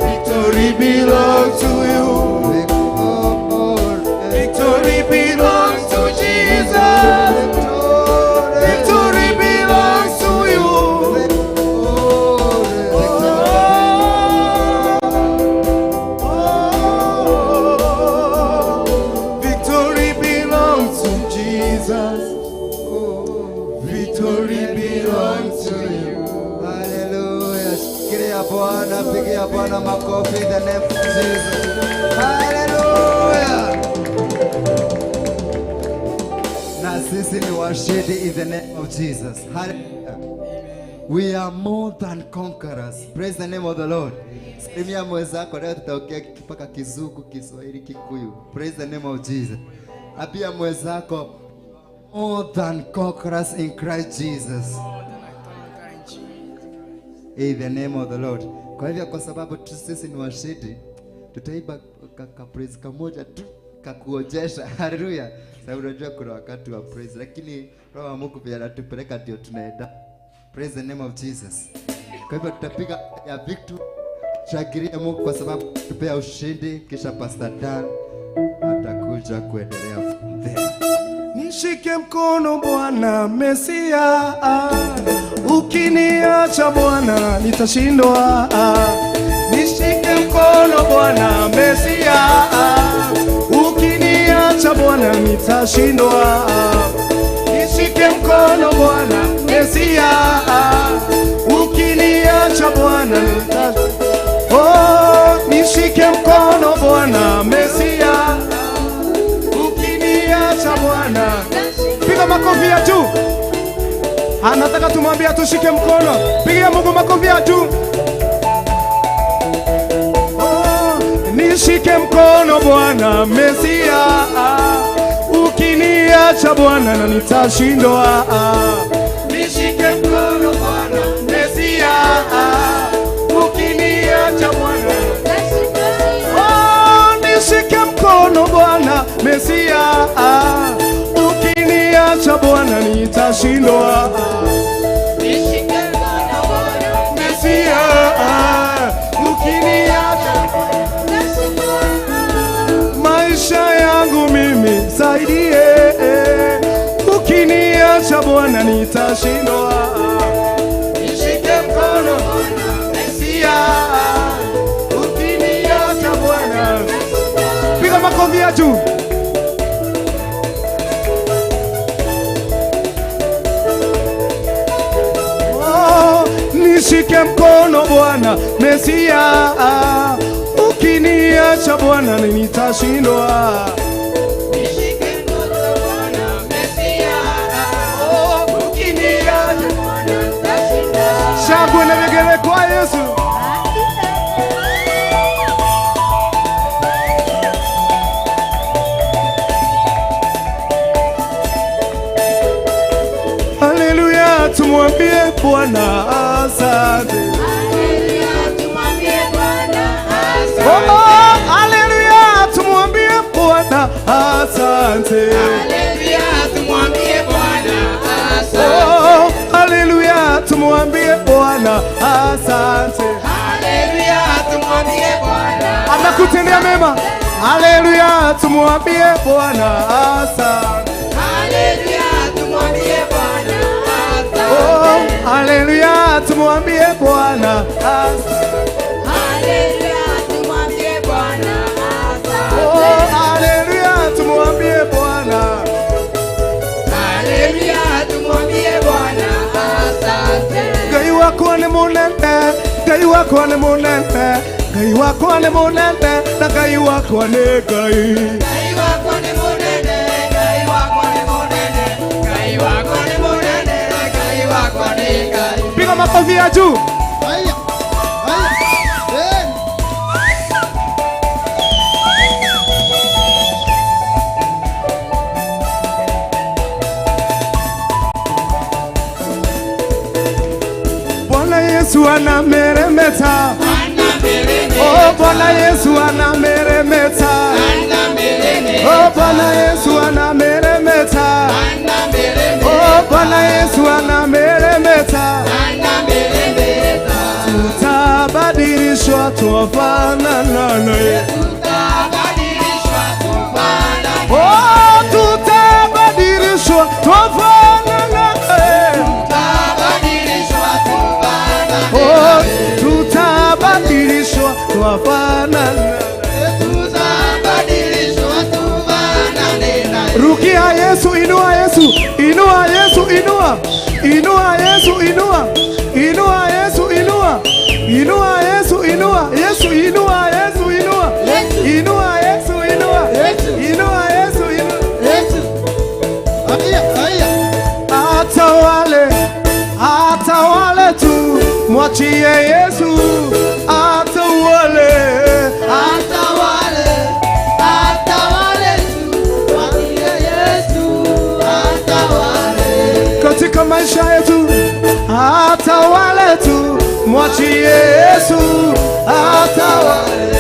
F: Victory belongs to you. Victory belongs to Jesus. Victory belongs to you. Victory belongs to Jesus. Victory belongs to you.
E: Hallelujah. Shikilia Bwana, pigia Bwana makofi in the name of Jesus. Hallelujah. Na sisi ni washindi in the name of Jesus. Hallelujah. We are more than conquerors. Praise the name of the Lord. Salimia mwenzako, leo tutaongea mpaka Kizungu, Kiswahili, Kikuyu. Praise the name of Jesus. Apia mwenzako, more than conquerors in Christ Jesus. In the name of the Lord. Kwa hivyo kwa sababu sisi ni washindi, tutaiba praise kamoja tu kakuojesha. Hallelujah. Sababu unajua kuna wakati wa praise, lakini Roho wa Mungu pia anatupeleka ndio tunaenda. Praise the name of Jesus. Kwa hivyo tutapiga ya victory. Shakiria Mungu kwa sababu tupea ushindi, kisha Pastor Dan atakuja kuendelea from there.
F: Nishike mkono Bwana Mesia, ukiniacha Bwana nitashindwa. Nishike mkono Bwana Mesia, ukiniacha Bwana nitashindwa. Nishike mkono Bwana Mesia, ukiniacha Bwana nitashindwa. Oh, nishike mkono Bwana Mesia, ukiniacha Bwana. Piga makofi ya juu. Anataka tumwambie tushike mkono. Piga Mungu makofi ya juu. Oh, nishike mkono Bwana Mesia, ukiniacha Bwana na nitashindwa. Nishike mkono Bwana Mesia, ukiniacha Bwana. Oh, nishike mkono Bwana Mesia, ukiniacha Bwana nitashindwa. Nishike mkono Bwana Mesia, ukiniacha maisha yangu mimi saidie. Ukiniacha Bwana nitashindwa. Nishike mkono Bwana Mesia, ukiniacha Bwana. Piga makofi ya juu. Nishike mkono Bwana Mesia, ukiniacha Bwana nitashindwa. Nishike mkono Bwana Mesia, ukiniacha Bwana nitashindwa. Shangwe na vigele kwa Yesu. Hallelujah, tumwambie Bwana asante.
C: Hallelujah, tumwambie Bwana asante.
F: Oh, hallelujah, tumwambie Bwana asante.
C: Hallelujah, tumwambie Bwana asante.
F: Oh, hallelujah, tumwambie Bwana asante.
C: Hallelujah, tumwambie Bwana.
F: Amekutendea mema. Hallelujah, tumwambie Bwana asante.
C: Hallelujah, tumwambie Bwana asante.
F: Oh, hallelujah, tumwambie Bwana asante.
C: Hallelujah, tumwambie Bwana asante.
F: Oh, hallelujah, tumwambie Bwana.
C: Hallelujah, tumwambie Bwana asante.
F: Ngai wako ni munene Ngai wakwa nĩ mũnene, Ngai wakwa nĩ mũnene, na Ngai wakwa nĩ Ngai.
C: Ngai wakwa nĩ mũnene, Ngai wakwa nĩ mũnene, Ngai wakwa nĩ mũnene, Ngai wakwa nĩ Ngai.
F: Piga makofi ya juu.
E: Haya. Haya.
F: Bwana Yesu anameremeta. Oh, Bwana Yesu anameremeta. Oh, Bwana Yesu anameremeta. Oh, Bwana Yesu anameremeta. Tutabadilishwa tufanane naye. Oh, tutabadilishwa tufanane naye. Oh, tutabadilishwa tufanane. Rukia Yesu, inua Yesu, inua Yesu, inua. Inua Yesu, inua. Inua Yesu, inua. Inua Yesu, inua. Yesu, inua Yesu, inua. Inua Yesu, inua. Inua Yesu, inua.
E: Haya, haya.
F: Atawale tu, mwachie Yesu. Atawale katika maisha yetu, atawale tu, mwachie Yesu. Atawale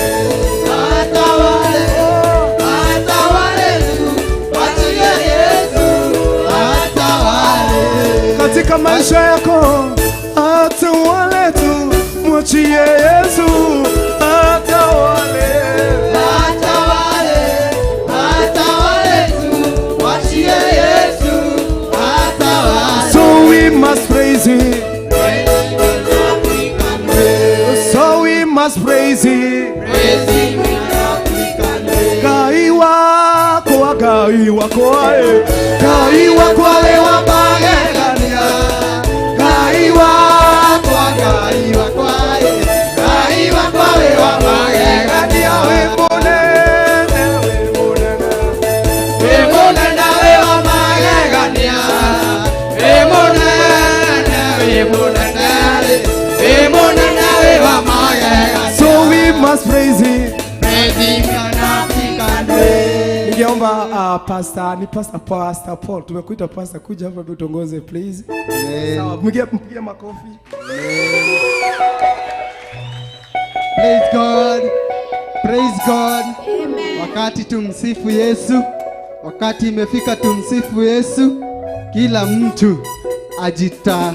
F: katika maisha yako, atawale tu, mwachie Yesu. Atawale. So we must praise Him. So we must praise Him. Ngai wakwa, Ngai wakwa, Ngai wakwa wa magegania. Ngai wakwa, Ngai wakwa, Ngai wakwa wa magegania. We munene, we munene we wa magegania. We munene we wa magegania. So we must praise Him. Ningeomba Pastor Paul, tumekuita Pastor, kuja hapa tutongoze please. Sawa, mpigie makofi.
E: Praise God. Praise God. Amen. Wakati tumsifu Yesu. Wakati imefika tumsifu Yesu. Kila mtu ajita.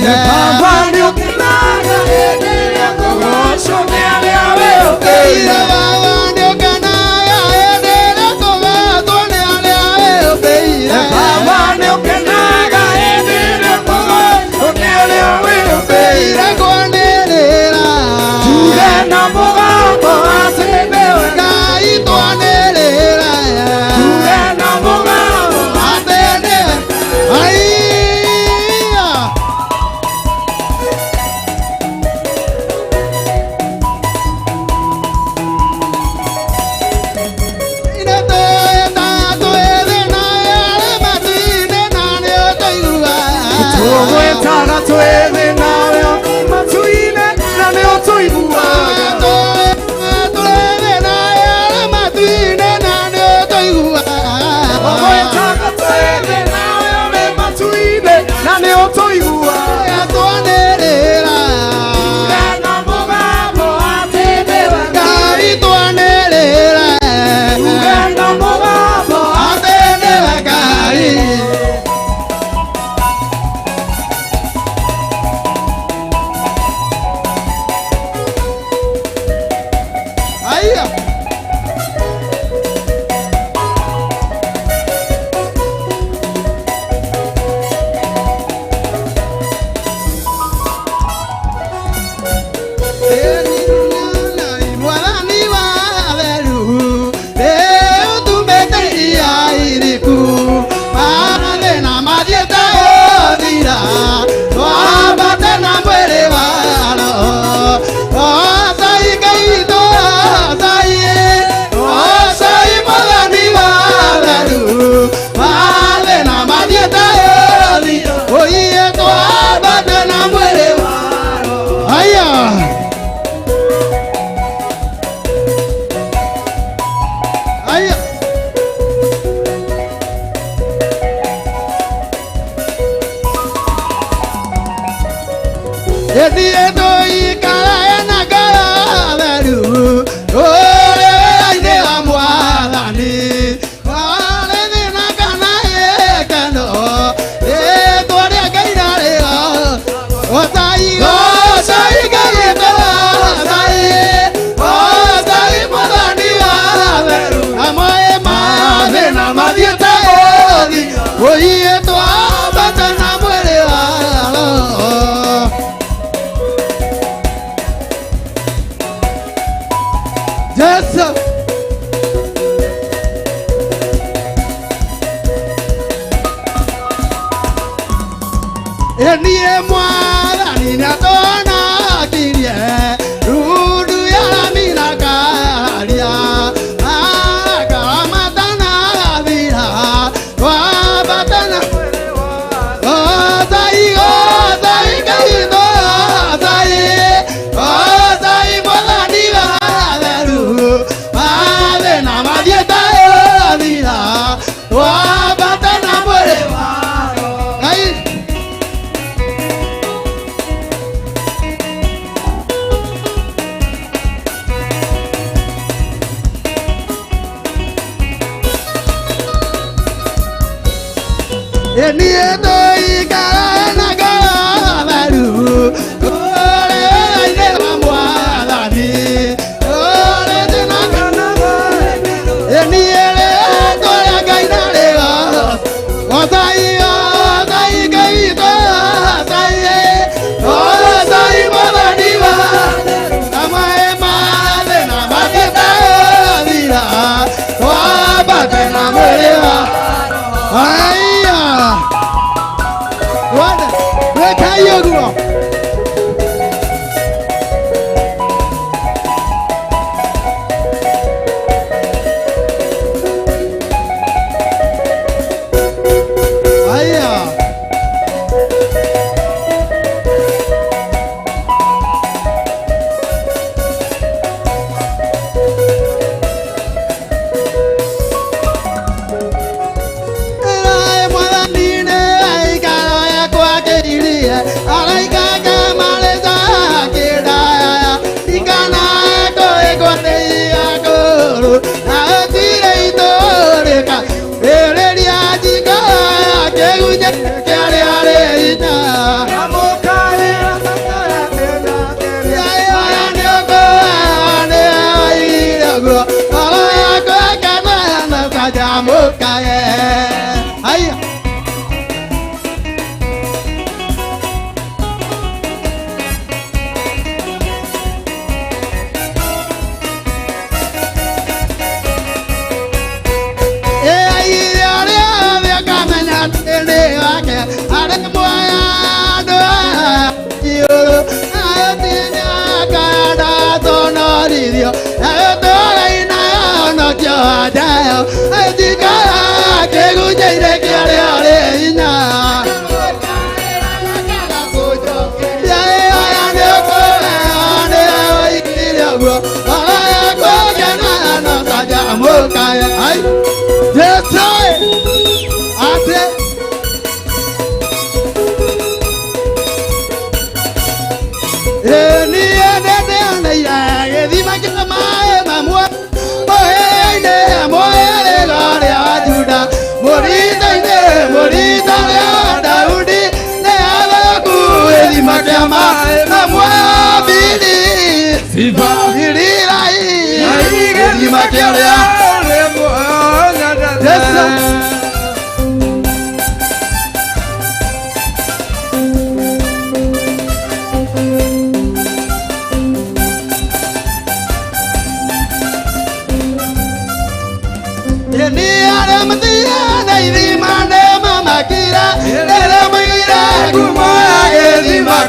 F: Yeah.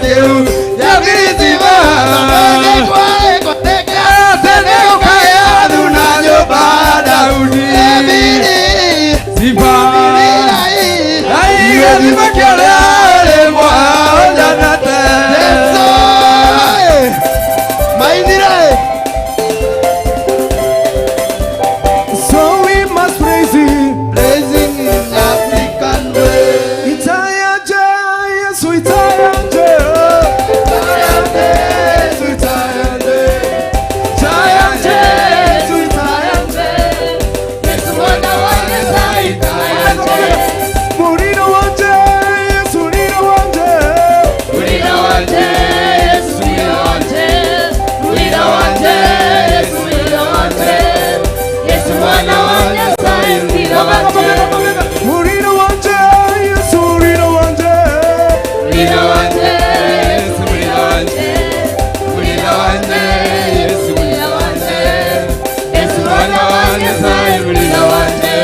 C: kĩu gĩagĩrĩtima tene ũkagĩa thuna nyũmba Daudi Sifa gĩthima kĩrĩa rĩmwe njanate
E: Mainire.
F: So we must praise Him.
E: Praising in African way.
F: Itayaje, Yesu itayaje.
E: Itayaje, Yesu itayaje. Itayaje, Yesu itayaje. Yesu mwana wa Nyasaye itayaje.
F: Murino wanje, Yesu murino wanje.
E: Murino wanje, Yesu murino wanje. Murino wanje, Yesu murino wanje. Yesu mwana wa Nyasaye murino wanje.
F: Murino wanje, Yesu murino wanje.
C: Murino wanje Yesu murino wanje Murino wanje Yesu murino wanje Yesu mwana wa Nyasaye murino wanje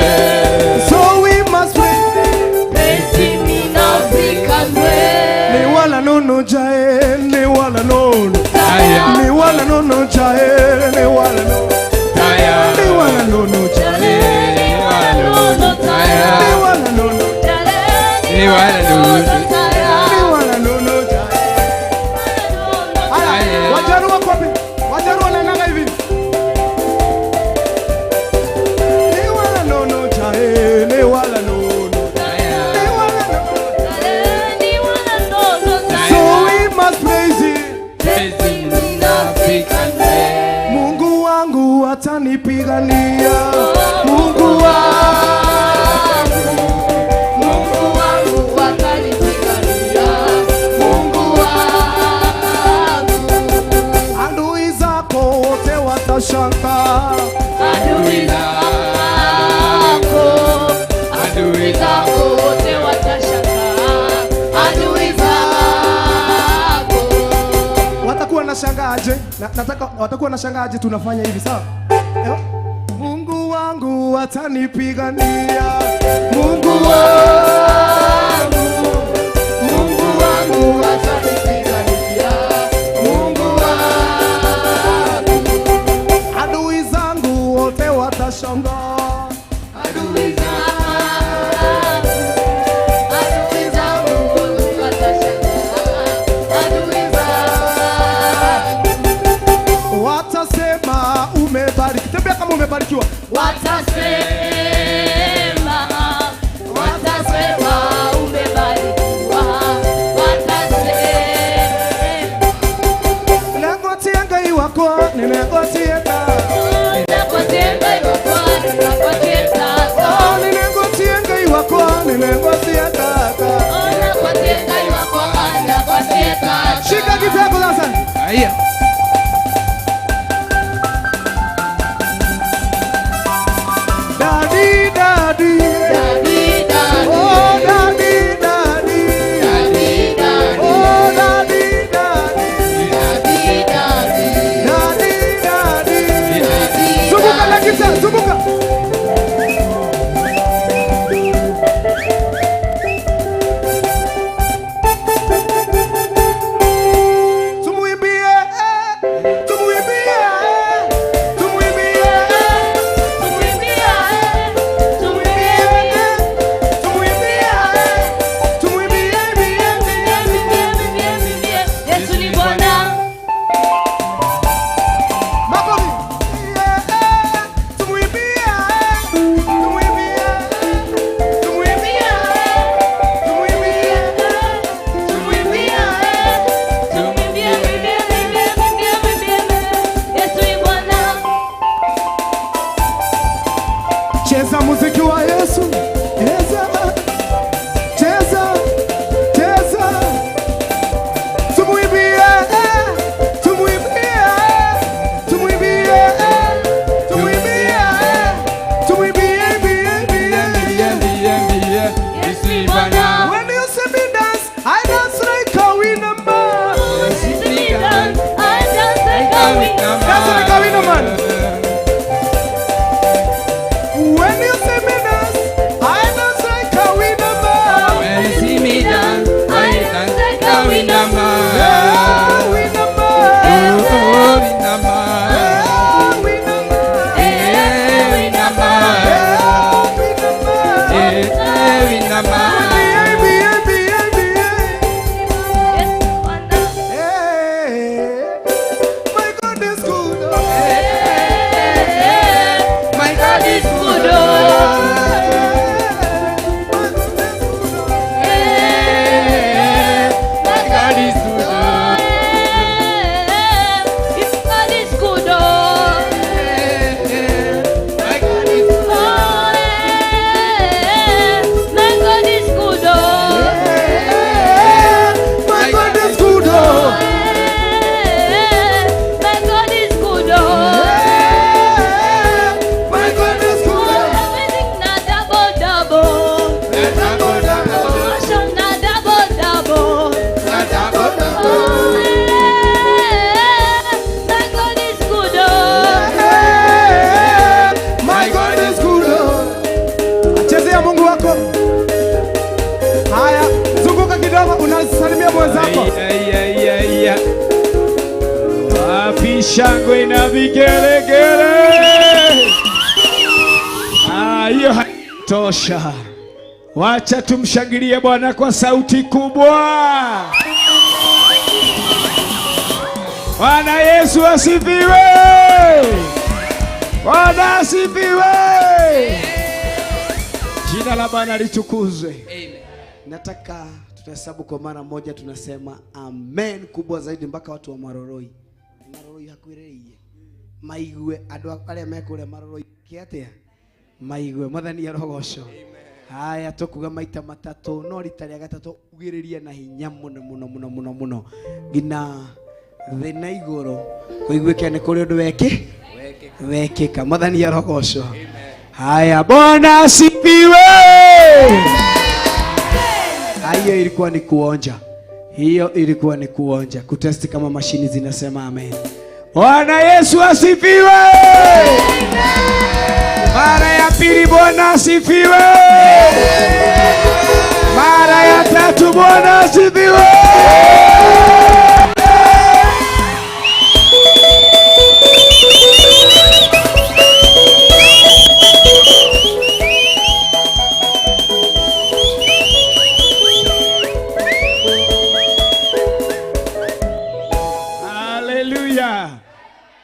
F: So we must praise
E: Him in African way.
F: ni wala nono jae, ni wala nono. Ni wala nono jae, ni wala nono. Ni wala nono jae, ni wala nono. Ni wala nono jae. Ni wala nono jae. Haya, wajaru wako wapi? Wajaru wanaendaga hivi. Ni wala nono jae, ni wala nono. Ni wala nono. So we must praise Him. Mungu wangu atanipigania. Mungu wangu.
E: Mungu wangu atanipigania. Mungu wangu.
F: Adui zako wote watashangaa.
E: Adui zako wote watashangaa. Adui zako
F: Watakuwa nashangaje? Nataka watakuwa nashangaje tunafanya hivi sawa? Mungu wangu atanipigania. Mungu wangu.
E: Mungu wangu atanipigania. Mungu wangu.
F: Adui zangu wote watashangaa.
E: Adui zangu wote watashangaa. Adui zangu
F: Watasema umebariki. Tembea kama umebarikiwa.
E: watasema umebarikiwa. Watasema
F: Negotia ngai wako, ninegotia ngai.
E: nakutenga iwakwa nakutenga
F: Ninegotia ngai wako, ninegotia ngai.
E: nakutenga iwakwa nakutenga.
F: Shika kitu yako sasa.
C: Haya
F: Daddy, daddy.
E: Daddy, daddy.
F: Oh, daddy, daddy.
E: Daddy, daddy.
F: Oh, daddy, daddy.
E: Daddy, daddy.
F: Daddy, daddy.
E: Daddy,
F: Zunguka na kita, zunguka.
G: Wapi shangwe na vigelegele? Hiyo haitosha. Wacha tumshangilie Bwana kwa sauti kubwa. Bwana Yesu asifiwe. Bwana asifiwe. Jina la Bwana litukuzwe. Amen.
H: Nataka tutahesabu kwa mara moja, tunasema amen kubwa zaidi mpaka watu wa Maroroi. Maroroi hakuireiye. Maigwe andũ arĩa mekũrĩa Maroroi kĩatia. Maigwe mwathani arogocwo. Haya tukuga maita matatu no rita rĩa gatatũ ugĩrĩrie na hinya mũno ngina thĩ na igũrũ kũiguĩke nĩ kũrĩ ũndũ wekĩka. Mwathani arogocwo. Haya Bwana asifiwe. Hiyo ilikuwa ni kuonja. Hiyo ilikuwa ni kuonja. Kutesti kama mashini zinasema amen. Bwana Yesu asifiwe. Mara ya pili Bwana asifiwe. Mara ya tatu Bwana asifiwe. Hallelujah.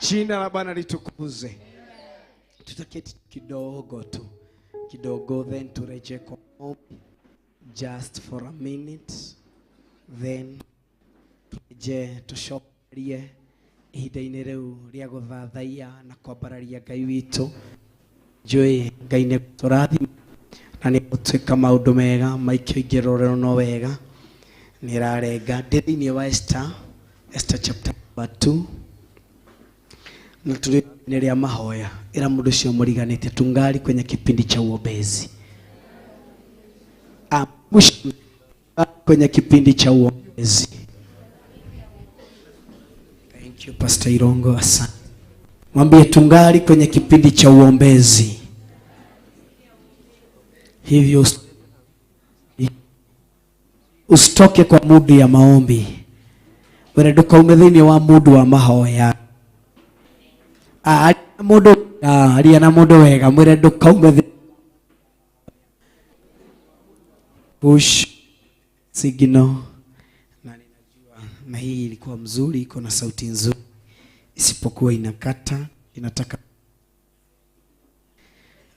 H: Jina la Bwana litukuzwe. Tutaketi kidogo tu. Kidogo then turejee kwa maombi. Just for a minute. Then turejee tushokerie ihinda-inĩ rĩu rĩa gũthathaiya na kwambararia Ngai witũ. Njũĩ Ngai nĩ tũrathima na nĩ gũtwĩka maũndũ mega maikio ingĩrorerwo no wega. Nĩrarenga thĩinĩ wa Esther chapter 2. Na tuliendelea mahoya ila muda sio mliganete tungali kwenye kipindi cha uombezi. Kwenye kipindi cha uombezi. Thank you Pastor Irongo, asante. Mwambie tungali kwenye kipindi cha uombezi. Hivyo usitoke kwa muda ya maombi. Wena duka umethini wa muda wa mahoya. Aliana mundu wega mwire ndukaume push signal. Na ninajua na hii ilikuwa mzuri, iko na sauti nzuri, isipokuwa inakata, inataka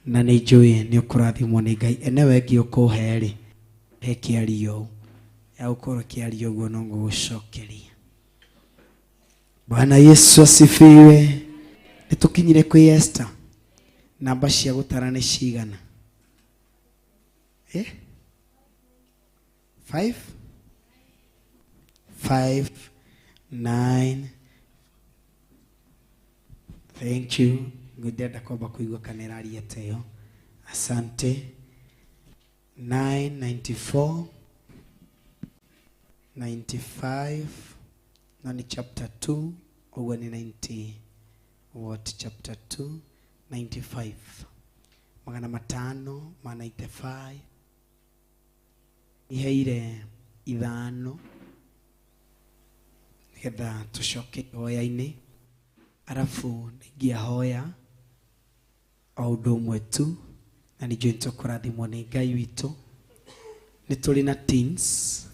H: na nijue ni ukurathimwo ni Ngai enewe ngĩũkũhe he kĩario ya gũkorwo kĩario guo no ngũgũcokeria. Bwana Yesu asifiwe. Nitukinyire kwa Esther. Namba cia gũtara nĩ cigana? 5 9. Thank you. Ngũdenda kwamba kũigua kana ĩraria teyo. Asante. 994 95 na ni chapter 2 au ni 90 what chapter 2 95 magana matano ma 95 iheire ithano getha tushoke hoya-ini arafu ngia hoya au ndomwe tu na ni joint okurathimwo ni Ngai witũ. Ni tuli na teens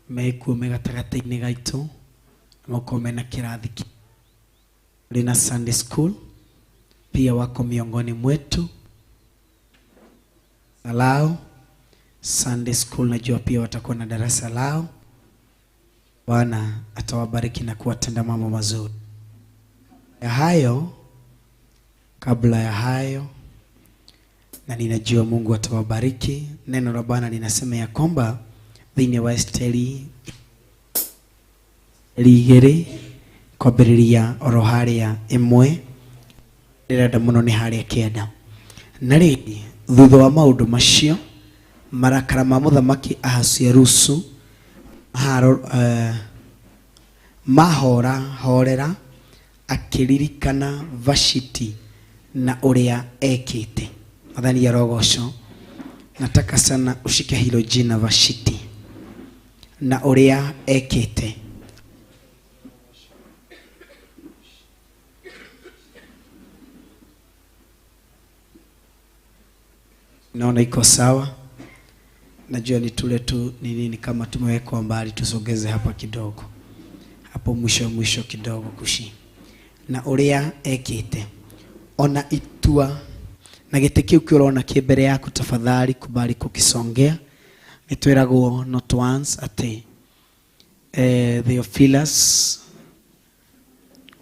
H: mekuo megatagata-ini gaitũ moko mena kirathi. Lina Sunday school pia wako miongoni mwetu. Alao Sunday school najua pia watakuwa na darasa lao. Bwana atawabariki na kuwatenda mambo mazuri. Kabla ya hayo na ninajua Mungu atawabariki. Neno la Bwana linasema ya kwamba thĩinĩ wa Esteri ligere kwambĩrĩria oro harĩa ĩmwe ndĩrenda mũno nĩ harĩa kenda. Na rĩngĩ thutha wa maũndũ macio marakara ma mũthamaki Ahasuerusu mahorera akĩririkana Vashiti na ũrĩa ekĩte. Mwathani arogocwo. Nataka sana ushike hilo jina Vashiti na ũrĩa ekĩte. Naona iko sawa. Najua ni tule tu nini kama tumewekwa mbali, tusogeze hapa kidogo. Hapo mwisho kidogo kushi. Na uria ekite. Ona itua na gite kiu kirona kimbere yaku tafadhali kubali kukisongea. Nitwiragwo not once ati Theophilus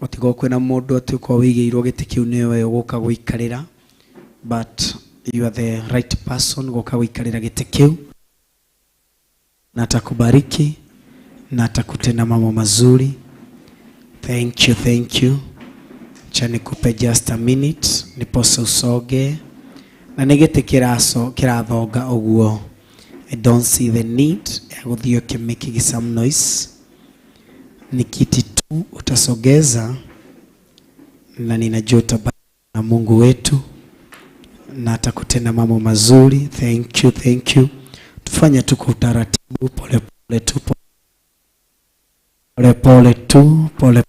H: otigo kwena mundu ati kwa wigiirwo gite kiu niwe uguka guikarira, but you are the right person guka guikarira gite kiu. Na atakubariki na atakutenda mambo mazuri. Thank you. Chani kupe just a minute nipose usoge na negete kirathonga uguo. I don't see the need ya guthio kimiki some noise. Nikiti tu utasogeza na ninajua utabaki na Mungu wetu na atakutenda mambo mazuri. Thank you. Tufanye tu kwa utaratibu, pole.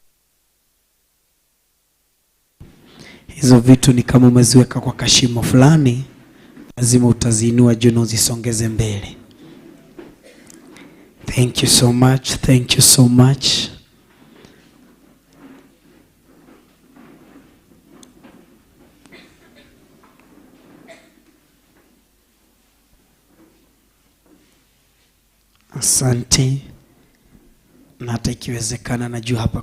H: Hizo vitu ni kama umeziweka kwa kashimo fulani, lazima utaziinua juu na uzisongeze mbele. Thank you so much. Asante. Na hata ikiwezekana najua hapa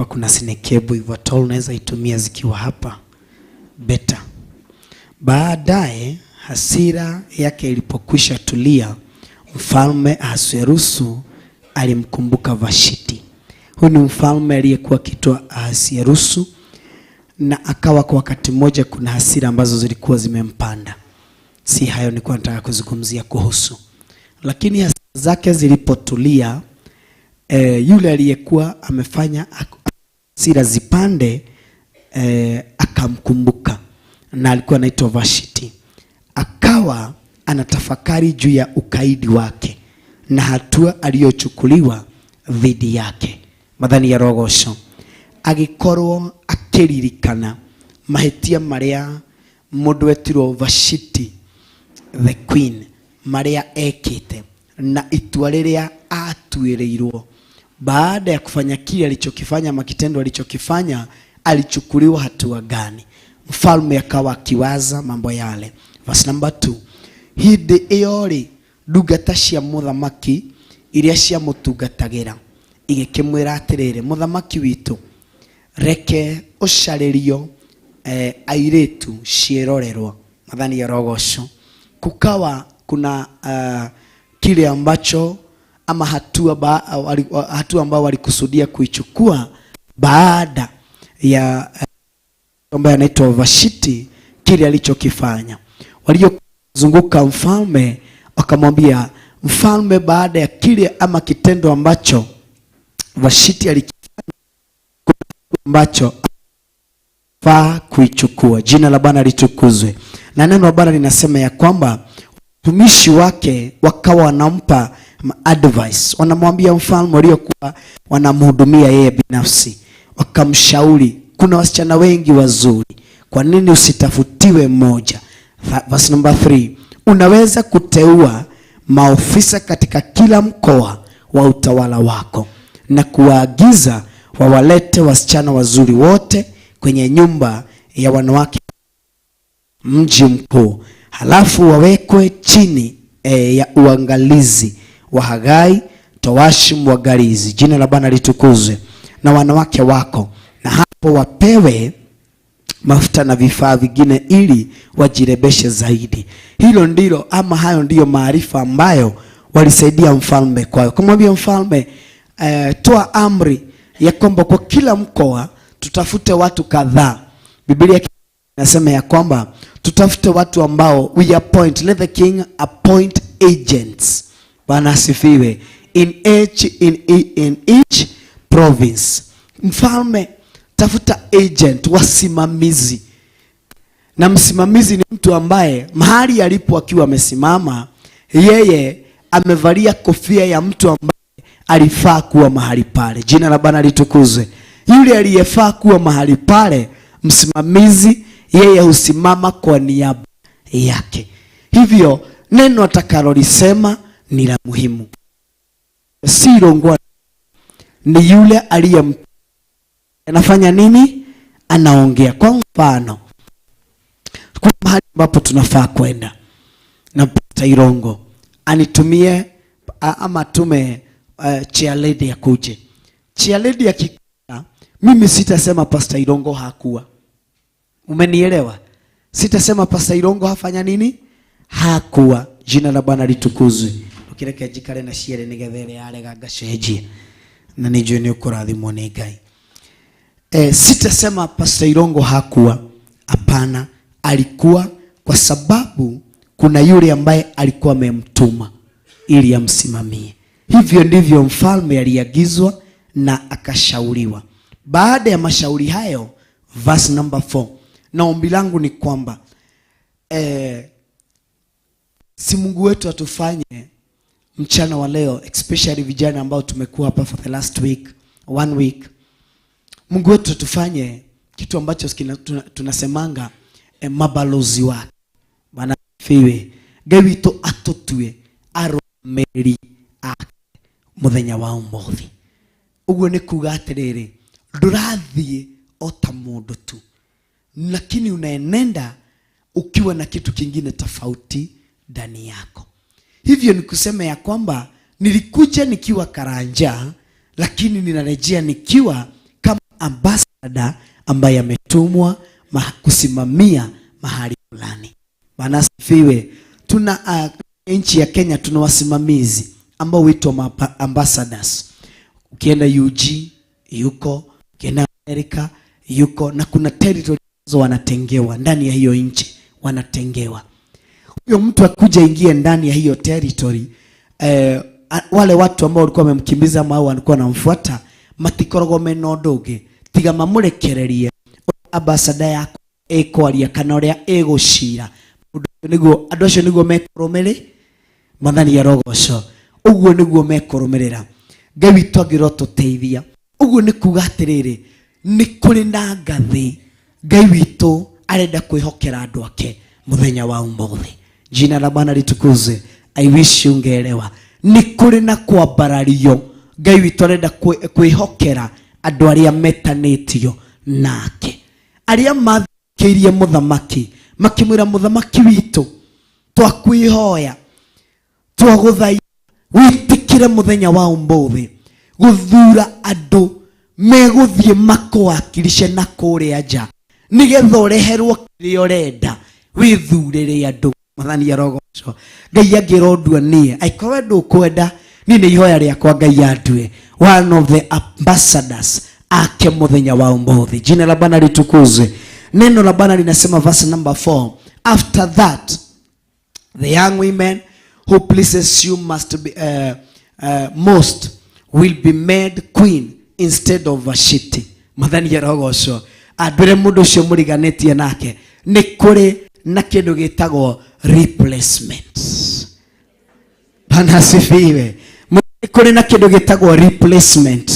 H: kuna sinekebu hivyo tol unaweza itumia zikiwa hapa better. Baadaye hasira yake ilipokwisha tulia, mfalme Ahasuerusu alimkumbuka Vashiti. Huyu ni mfalme aliyekuwa kitwa Ahasuerusu, na akawa kwa wakati mmoja kuna hasira ambazo zilikuwa zimempanda. Si hayo nilikuwa nataka kuzungumzia kuhusu. Lakini hasira zake zilipotulia, yule aliyekuwa amefanya hasira zipande akamkumbuka, na alikuwa anaitwa Vashiti. Akawa anatafakari juu ya ukaidi wake na hatua aliyochukuliwa dhidi yake. Madhani ya rogosho agikorwo akiririkana mahitia maria mundu wetirwo Vashiti the queen maria ekite na itua riria atuireirwo. Baada ya kufanya kile alichokifanya, makitendo alichokifanya, alichukuliwa hatua gani? Mfalme akawa akiwaza mambo yale. Verse number 2. Hindi iori ndungata cia muthamaki iria cia mutungatagira igikimwira atiriri, muthamaki witu, reke ucaririo airetu ciirorerwa. Madhani ya rogosho. Kukawa kuna kile ambacho ama hatua ambao walikusudia kuichukua baada ya ambaye anaitwa Vashiti kile alichokifanya. Waliozunguka mfalme wakamwambia mfalme, baada ya kile ama kitendo ambacho Vashiti alikifanya ambacho faa kuichukua. Jina la Bwana litukuzwe. Na neno la Bwana linasema ya kwamba watumishi wake wakawa wanampa advice, wanamwambia mfalme waliokuwa wanamhudumia yeye binafsi, wakamshauri, kuna wasichana wengi wazuri, kwa nini usitafutiwe mmoja? Verse number 3. Unaweza kuteua maofisa katika kila mkoa wa utawala wako na kuwaagiza wawalete wasichana wazuri wote kwenye nyumba ya wanawake mji mkuu, halafu wawekwe chini ya uangalizi wa Hagai towashi mwangalizi. Jina la Bwana litukuzwe. Na wanawake wako, na hapo wapewe mafuta na vifaa vingine ili wajirebeshe zaidi. Hilo ndilo ama hayo ndiyo maarifa ambayo walisaidia mfalme kwayo. Kumwambia mfalme, toa amri ya kwamba kwa kila mkoa tutafute watu kadhaa. Biblia inasema ya kwamba tutafute watu ambao we appoint, let the king appoint agents. Bwana asifiwe. In each province. Mfalme, tafuta agent, wasimamizi. Na msimamizi ni mtu ambaye mahali alipo akiwa amesimama, yeye amevalia kofia ya mtu ambaye alifaa kuwa mahali pale. Jina la Bwana litukuzwe. Yule aliyefaa kuwa mahali pale, msimamizi yeye husimama kwa niaba yake. Hivyo neno atakalolisema ni la muhimu. Si rongwa, ni yule aliye anafanya nini? Anaongea. Kwa mfano, kuna mahali ambapo tunafaa kwenda na Pastor Irongo anitumie ama tume cheerleader ya kuje. Cheerleader akikuja, mimi sitasema Pastor Irongo hakuwa. Umenielewa? Sitasema Pastor Irongo hafanya nini? Hakuwa. Jina la Bwana litukuzwe. Ukireke jikare na shiere nigethere yale gagasheje. Na nijue ni ukurathimwo ni Ngai. Sitasema Pastor Irongo hakuwa. Hapana, alikuwa, kwa sababu kuna yule ambaye alikuwa amemtuma ili amsimamie. Hivyo ndivyo mfalme aliagizwa na akashauriwa. Baada ya mashauri hayo, verse number 4. Na ombi langu ni kwamba si Mungu wetu atufanye mchana wa leo, especially vijana ambao tumekuwa hapa for the last week, 1 week. Mungu wetu atufanye kitu ambacho tunasemanga mabalozi wake. Bwana fiwe. Ngai witũ atũtue arũmĩrĩri ake mũthenya wa ũmũthĩ. Ũguo nĩ kuuga atĩrĩrĩ, ndũrathiĩ o ta mũndũ tu, lakini unaenenda ukiwa na kitu kingine tofauti ndani yako. Hivyo ni kusema ya kwamba nilikuja nikiwa karanja, lakini ninarejea nikiwa kama ambassador ambaye ametumwa kusimamia mahali fulani. Bwana asifiwe. Tuna nchi ya Kenya tuna wasimamizi ambao huitwa ambassadors. Ukienda UG yuko, ukienda Amerika yuko, na kuna territory wanatengewa ndani ya hiyo nchi, wanatengewa. Huyo mtu akuja ingie ndani ya hiyo territory, wale watu ambao walikuwa wamemkimbiza au walikuwa wanamfuata matikorogo menodoge tiga mamurekererie ambassador yako ekwaria kana uria egucira niguo andu acio niguo mekurumiri mathani ya rogoco. Uguo niguo mekurumirira. Ngai witũ angĩrotuteithia. Uguo nĩ kuuga atĩrĩrĩ, nĩ kũrĩ na ngathĩ Ngai witũ arenda kwĩhokera andũ ake mũthenya wa ũmũthĩ. Jina la Bwana litukuzwe. I wish ungeelewa. Nĩ kũrĩ na kwambarario Ngai witũ arenda kwĩhokera andũ arĩa metanĩtio nake, arĩa mathikĩirie mũthamaki makimwĩra mũthamaki witũ twakwĩhoya twagũthaitha wĩtĩkĩre mũthenya wa ũmũthĩ gũthura andũ megũthiĩ makũwakilishe na kũrĩa nja, nĩgetha ũreherwo kĩrĩa ũrenda wĩthurĩre andũ. Mathani ya rogoco. Ngai angĩrondua niĩ aikorwo ndũkwenda, niĩ nĩ ihoya rĩakwa Ngai andue one of the ambassadors ake mũthenya wa ũmũthĩ. Jina la Bwana litukuzwe. Neno la Bwana linasema verse number 4. After that, the young women who pleases you must be most will be made queen instead of Vashti. Mathani ya rogoco. Andure mũndũ ũcio mũriganĩtie nake, nĩ kũrĩ na kĩndũ gĩtagwo replacement. Bwana asifiwe. Nĩ kũrĩ na kĩndũ gĩtagwo replacement.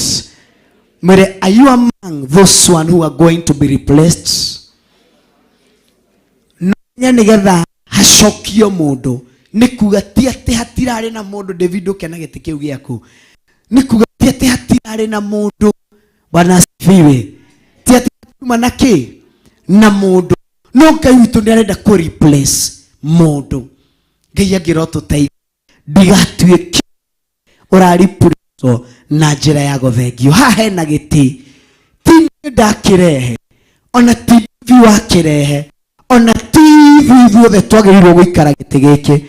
H: Are you among those one who are going to be replaced? Nĩgetha hacokio mũndũ, nĩ kuga ti atĩ hatirarĩ na mũndũ David ũkena gĩtĩ kĩu gĩaku, nĩ kuga ti atĩ hatirarĩ na mũndũ. Bwana asifiwe. Ti atĩ kuma na kĩ na mũndũ, no Ngai witũ nĩ arenda kũ replace mũndũ. Ngai angĩrotuteithia ndigatuĩke ũraripurĩtwo na njĩra ya gũthengio. Haha hena gĩtĩ, ti ndakĩrehe, ona ti wakĩrehe, ona ti ithuothe twagĩrĩirwo gũikara gĩtĩ gĩkĩ.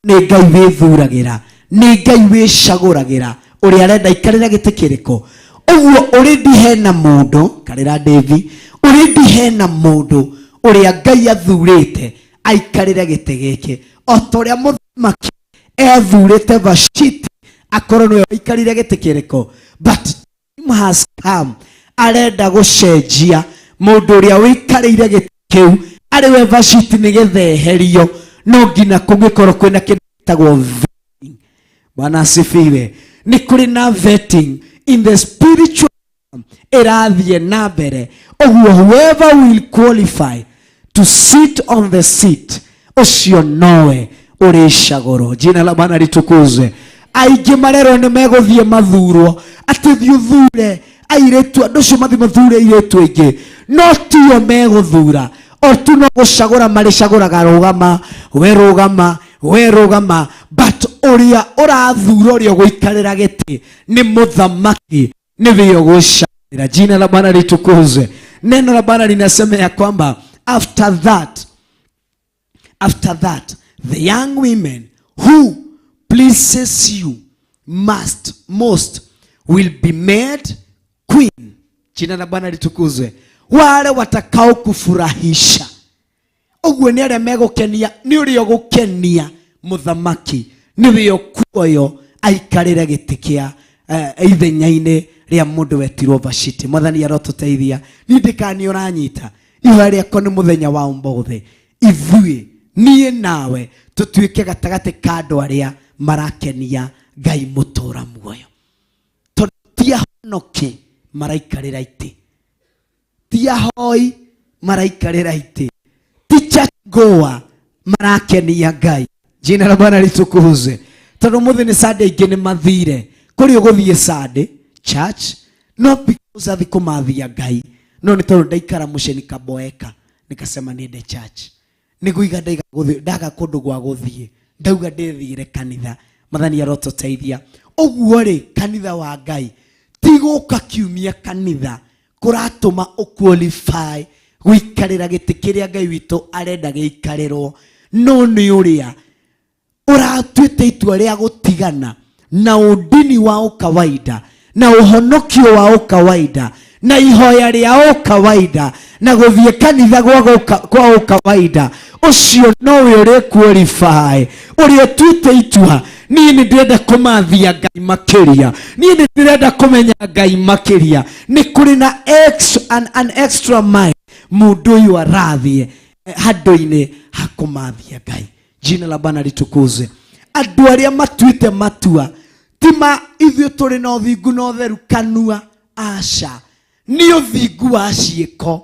H: Nĩ Ngai wĩthuragĩra, nĩ Ngai wĩcagũragĩra ũrĩa arenda ikarĩra gĩtĩ kĩrĩkũ. Ũguo already hena mũndũ, karĩra David, already hena mũndũ ũrĩa Ngai athurĩte aikarĩre gĩtĩ gĩkĩ, o ta ũrĩa mũthamaki ethurĩte Vashti akorwo nĩwe aikarĩre gĩtĩ kĩrĩkũ. But time has come, arenda gũcenjia mũndũ ũrĩa wĩikarĩire gĩtĩ kĩu arĩwe Vashti nĩgetha eherio. No nginya kũngĩkorwo kwĩna kĩndũ gĩtagwo vetting. Bwana asifiwe. Nĩ kũrĩ na vetting in the spiritual ĩrathiĩ na mbere. Ũguo whoever will qualify to sit on the seat, ucio nowe urishagoro. Jina la Bwana litukuzwe. Aingĩ marero nĩ megũthiĩ mathurwo, atĩ thiĩ ũthure airetu andũ acio mathi mathure airetu aingĩ, no tio megũthura, o tu no gũcagũra marĩcagũraga rũgama, but ũrĩa ũrathura ũrĩa ũgũikarĩra gĩtĩ nĩ mũthamaki, nĩwe ũgũcagũra. Jina la Bwana litukuzwe. Neno la Bwana linasema ya kwamba after that the young women who pleases you most will be made queen. Jina la Bwana litukuzwe. Wale watakao kufurahisha, ogwe ni arĩa megũkenia, ni ũrĩa ũgũkenia mũthamaki, niwe kuoyo aikarĩre gĩtĩ kĩa ithenya-inĩ rĩa mũndũ wetirwo Vashiti. Mwathani arotũteithia. Ni ndikani ũranyita ihoya rĩakwa nĩ mũthenya wa ũmũthĩ, ithuĩ niĩ nawe tũtuĩke gatagatĩ ka andũ arĩa marakenia Ngai mũtũra muoyo. Tondũ ti ahonoki maraikarĩra itĩ, ti ahoi maraikarĩra itĩ, ti chagoa marakenia Ngai. Jina la Bwana litukuzwe. Tondũ mũthĩ nĩ Sunday ingĩ nĩ mathire kũrĩ ũgũthiĩ Sunday church, no because athi kũmathia Ngai, no nĩ tondũ ndaikara mũciĩ nikaboeka nikasema niende church, nĩguiga ndaga kũndũ gwa gũthiĩ, ndauga ndĩthire kanitha. Mwathani arotũteithia. Ũguo rĩ, kanitha wa Ngai ti gũka kiumia kanitha kũratũma ũqualify gũikarĩra gĩtĩ kĩrĩa Ngai witũ arenda gĩikarĩrwo, no nĩ ũrĩa ũratuĩte itua rĩa gũtigana na ũndini wa ũkawaida, na ũhonokio wa ũkawaida, na ihoya rĩa ũkawaida, na gũthiĩ kanitha kwa ũkawaida. Ũcio nowe ũrĩ qualify, ũrĩa tuĩte itua niĩ nĩ ndĩrenda kũmathia Ngai makĩria, niĩ nĩ ndĩrenda kũmenya Ngai makĩria. Nĩ kũrĩ na an extra mile mũndũ ũyũ arathiĩ handũ-inĩ ha kũmathia Ngai. Jina la Bwana litukuzwe. Andũ arĩa matuĩte matua tima ithuĩ tũrĩ na ũthingu na ũtheru kanua, aca, nĩ ũthingu wa ciĩko.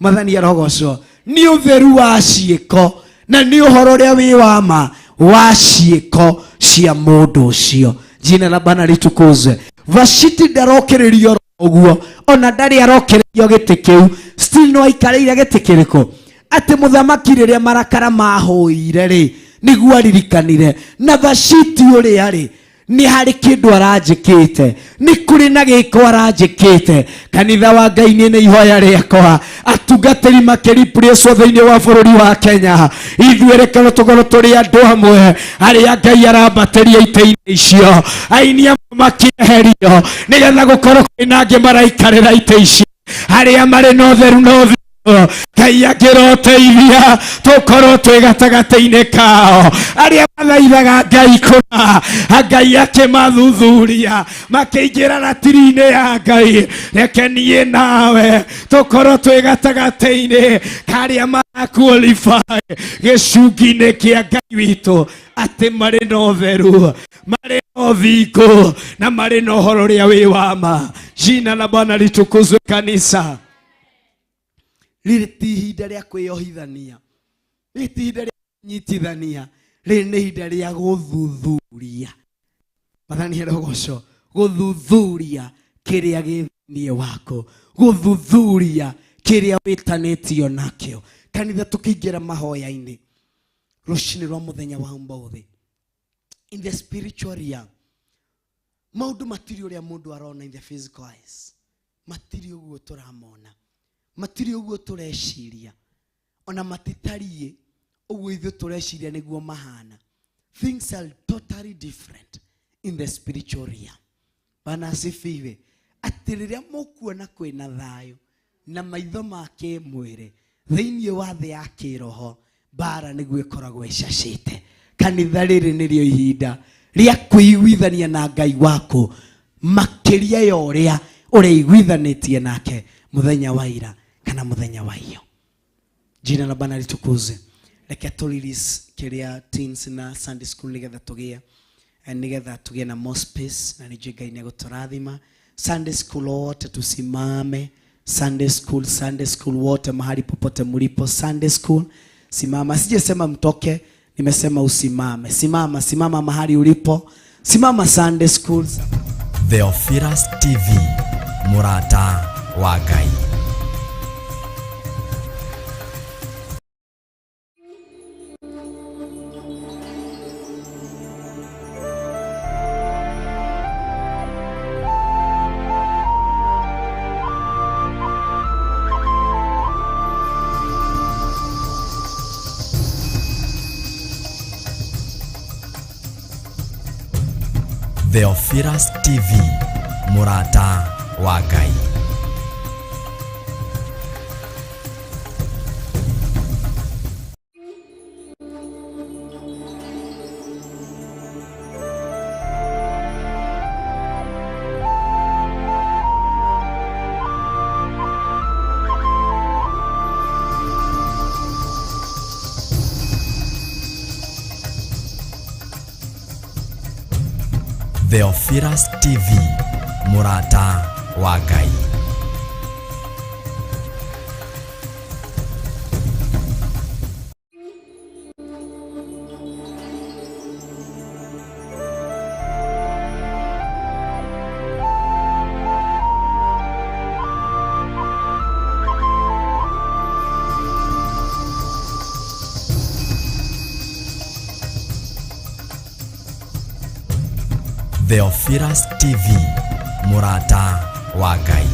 H: Mwathani arogocwo. Nĩ ũtheru wa ciĩko, na nĩ ũhoro ũrĩa wĩ wa ma wa ciĩko cia mũndũ ũcio. Jina la Bwana litukuzwe. Vashiti ndarokĩrĩrio ũguo, ona ndarĩ arokĩrĩrio gĩtĩ kĩu, still no aikarĩire gĩtĩ kĩrĩkũ, atĩ mũthamaki rĩrĩa marakara mahũire rĩ, nĩguo aririkanire. Na Vashiti ũrĩa rĩ, nĩ harĩ kĩndũ aranjĩkĩte, nĩ kũrĩ na gĩko aranjĩkĩte. Kanitha wa Ngai nĩ ihoya rĩakwa, atungatĩri makĩriprĩcwo thĩinĩ wa bũrũri wa Kenya, ithuĩ reke tũkorwo tũrĩ andũ amwe arĩa Ngai arambatĩria itĩ-inĩ icio, aini amwe makĩeherio nĩgetha gũkorwo kwĩna angĩ maraikarĩra itĩ icio, arĩa marĩ na ũtheru na ũtheru. Ngai angĩroteithia tũkorwo twĩ gatagatĩ-inĩ kao, arĩa mathaithaga Ngai kũna, Ngai akĩmathuthuria makĩingĩra ratiri-inĩ ya Ngai. Reke niĩ nawe tũkorwo twĩ gatagatĩ-inĩ karĩa maraqualify gĩcungi-inĩ kĩa Ngai witũ, atĩ marĩ na ũtheru, marĩ na ũthingu, na marĩ na ũhoro ũrĩa wĩ wa ma. Jina la Bwana litukuzwe kanisa. Rĩrĩ ti ihinda rĩa kwĩyohithania, rĩrĩ ti ihinda rĩa nyitithania, rĩrĩ nĩ ihinda rĩa gũthuthuria. Mwathani arogocwo. Gũthuthuria kĩrĩa gĩ thĩinĩ wako, gũthuthuria kĩrĩa wĩtanĩtio nakĩo. Kanitha tũkĩingĩra mahoya-inĩ rũcinĩ rwa mũthenya wa ũmũthĩ, in the spiritual realm, maũndũ matirĩ ũrĩa mũndũ arona in the physical eyes, matirĩ ũguo tũramona, matirĩ ũguo tũreciria, ona matitariĩ ũguo ithuĩ tũreciria nĩguo mahana. Things are totally different in the spiritual realm. Bwana asifiwe. Atĩ rĩrĩa mũkuona kwĩna thayũ na maitho ma kĩmwĩrĩ thĩinĩ wa thĩ ya kĩroho, bara nĩguo ĩkoragwo ĩcacĩte. Kanitha rĩrĩ nĩrĩo ihinda rĩa kwĩiguithania na Ngai waku makĩria ya ũrĩa ũreiguithanĩtie nake mũthenya wa ira kana mũthenya wa iyo. Jina la Bwana litukuzwe. Reke tũrelease kĩrĩa teens na Sunday school nĩgetha tũgĩe na more space, na nĩnjue Ngai nĩegũtũrathima. Sunday school wote tusimame Sunday school wote mahali popote mlipo. Sunday school, simama. Sijasema mtoke, nimesema usimame. Simama mahali ulipo. Simama Sunday school.
A: Theophilus TV, Murata wa Ngai. Theophilus TV, Murata wa Ngai. Theophilus TV, Murata wa Ngai. Theophilus TV, Murata wa Ngai.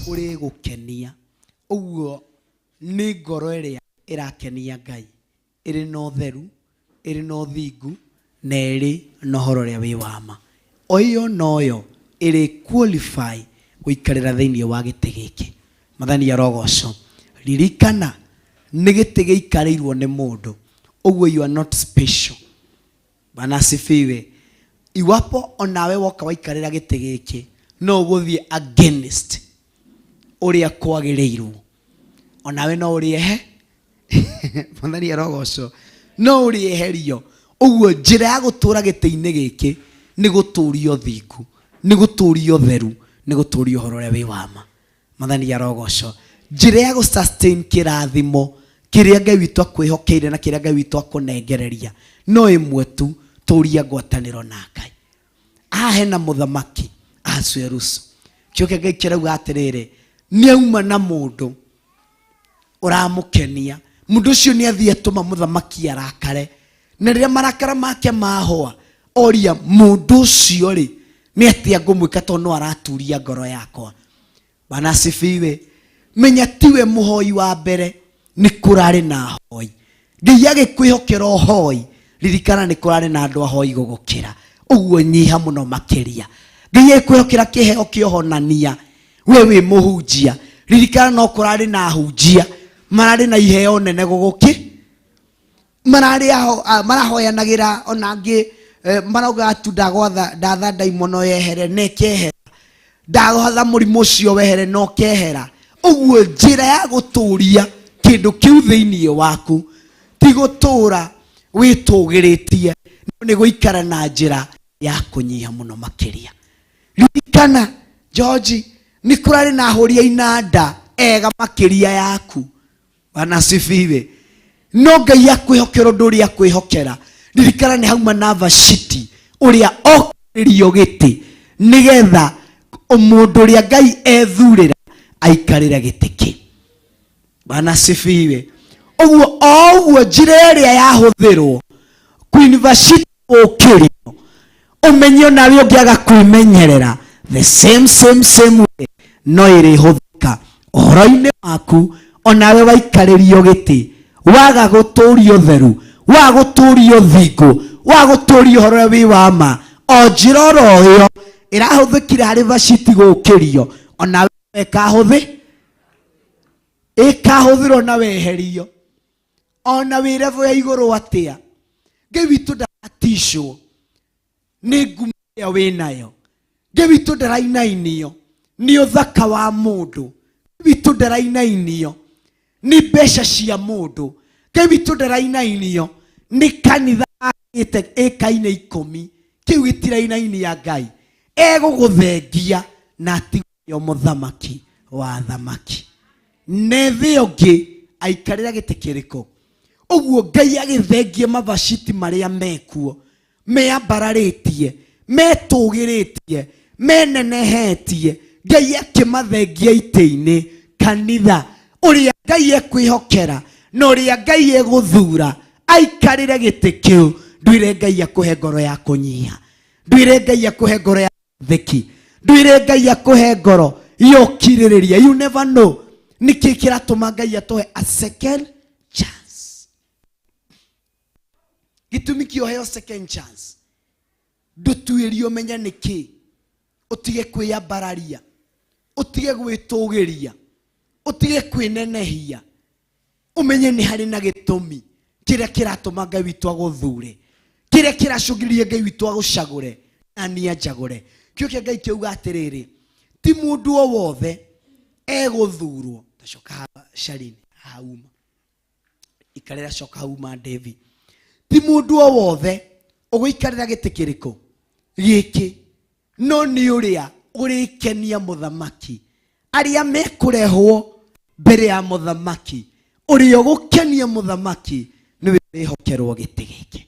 H: Uri gukenia uguo ni ngoro iria irakenia Ngai, iri no theru, iri no thingu, na iri no horo ria wi wama. Oyo noyo iri qualify guikarira thiini wa giti giki. Mathani ya rogoco ririkana ni giti giikarirwo ni mundu, uguo you are not special. Bana sifiwe. Iwapo onawe woka waikarira giti giki no guthie against uria kwagiriirwo, onawe no uriehe Mathani ya rogoco no urieherio. Uguo njira ya gutura giti-ini giki ni guturio thingu, ni guturio theru, ni guturio horo ria wi wama. Mathani ya rogoco njira ya sustain kirathimo kiria Ngai witu akwihokeire na kiria Ngai witu akunengereria no imwe tu, turia ngwataniro na Ngai. Hena muthamaki Ahasuerusu kioke Ngai kirauga atiriri ni auma na mundu uramukenia, mundu ucio ni athie tuma muthamaki arakare, na riria marakara make mahwa oria mundu ucio ri ni atia ngumwika to no araturia ngoro yakwa. Bana sifiwe. Menya tiwe muhoi wa mbere, ni kurari na hoi. Ngai agikwihokera hoi, ririkana ni kurari na andu ahoi gugukira. Uguo nyiha muno makiria. Ngai agikwihokera kiheo kiohonania, we wi muhunjia, ririkana no kurari na hunjia marari na iheo nene guguki. marahoyanagira onangi marauga tu ndagwatha ndatha daimono yehere nekehera ndagwatha murimu ucio wehere no kehera. Uguo njira ya guturia kindu kiu thiini waku ti gutura witugiritie ni guikara na njira ya kunyiha muno makiria. Ririkana George, ni kurari na horia inanda ega makiria yaku. Bwana sifiwe. No Ngai akwihokera undu uria akwihokera. Ririkana ni hauma na vashiti uria okiririo giti nigetha umundu uria Ngai ethurira aikarira giti ki. Bwana sifiwe. Uguo njira iria yahuthirwo ku university ukirio umenyo nawe ungiaga kwimenyerera the same way no iri huthika uhoro-ini waku onawe waikaririo giti waga guturio theru wa guturio thingo wa guturio horo wi wama o njira oro irahuthikire hari vashiti gukirio onawe ikahuthirwo na weherio ona wirevo ya iguru atia. Ngai witu ndaratishwo ni ngumo ya winayo. Ngai witu ndarainainio ni uthaka wa mundu. Ngai witu ndarainainio ni mbeca cia mundu. Ngai witu ndarainainio ni kanitha ite ekaine 10 kiu gitirainainia Ngai eguguthengia na tiyo muthamaki wa thamaki nethi ungi aikarira giti kiriko. Uguo Ngai agithengie mavashiti maria mekuo meambararitie metugiritie menenehetie. Ngai akimathengia ite-ini kanitha uria Ngai ekwihokera no uria Ngai eguthura aikarire giti kiu. Ndwire Ngai akuhe ngoro ya kunyiha, ndwire Ngai akuhe ngoro ya theki, ndwire Ngai akuhe ngoro yokiririria. You never know niki kiratuma Ngai atoe a second chance. Gitumi kioheo second chance ndutuirio menya niki utige kwiyambararia utige gwitugiria utige kwinenehia umenye ni hari na gitumi kiria kiratuma Ngai witu aguthure kiria kiracungirie Ngai witu agucagure na ni ajagure. Kio kia Ngai kiuga atiriri ti mundu o wothe eguthurwo. Tacoka Sharini hauma ikarira coka hauma David. Ti mundu o wothe uguikarira giti kiriko giki no ni uria urikenia muthamaki aria mekurehwo mbere ya muthamaki uria gukenia muthamaki ni wihokerwo giti giki.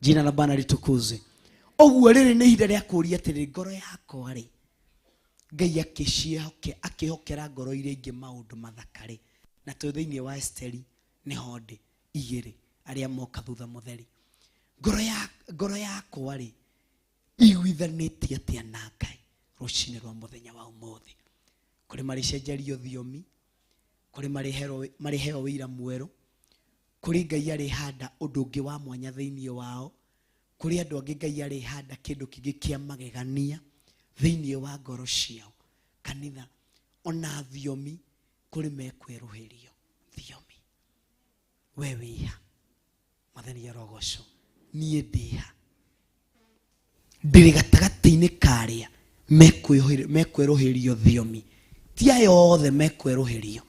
H: Jina la Bwana litukuze. Oguo riri ni ihinda ria kuria atiri ngoro yakwa ri Ngai akihokera ngoro iria ingi maundu mathakari na tu thiini wa Esteri ni honde igiri aria moka thutha mutheri. Ngoro yakwa ri iguithanitie atia na Ngai rucini rwa muthenya wa umuthi. Kuri maricenjerio thiomi, kuri mariheo wira mweru, kuri Ngai ari handa undu ungi wa mwanya thiini wao, kuri andu angi Ngai ari handa kindu kingi kia magegania thiini wa ngoro ciao. Kanitha ona thiomi kuri mekweruhirio thiomi. We wiha mathani ya rogoco nie ndiha ndiri gatagati-ini karia mekweruhirio thiomi. Ti ayo othe mekweruhirio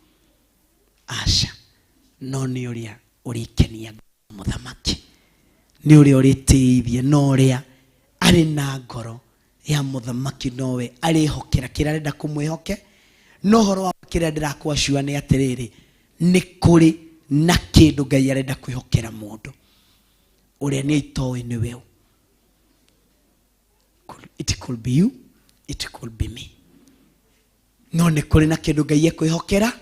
H: aca no ni uria urikenia muthamaki ni uria uritiithie no uria ari na ngoro ya muthamaki nowe arihokera kira arenda kumwihoke. No horo wa kira ndirakwacua ni atiriri ni kuri na kindu Ngai arenda kwihokera mundu uria ni itowe ni wewe. It could be you, it could be me. No ni kuri na kindu Ngai ekwihokera.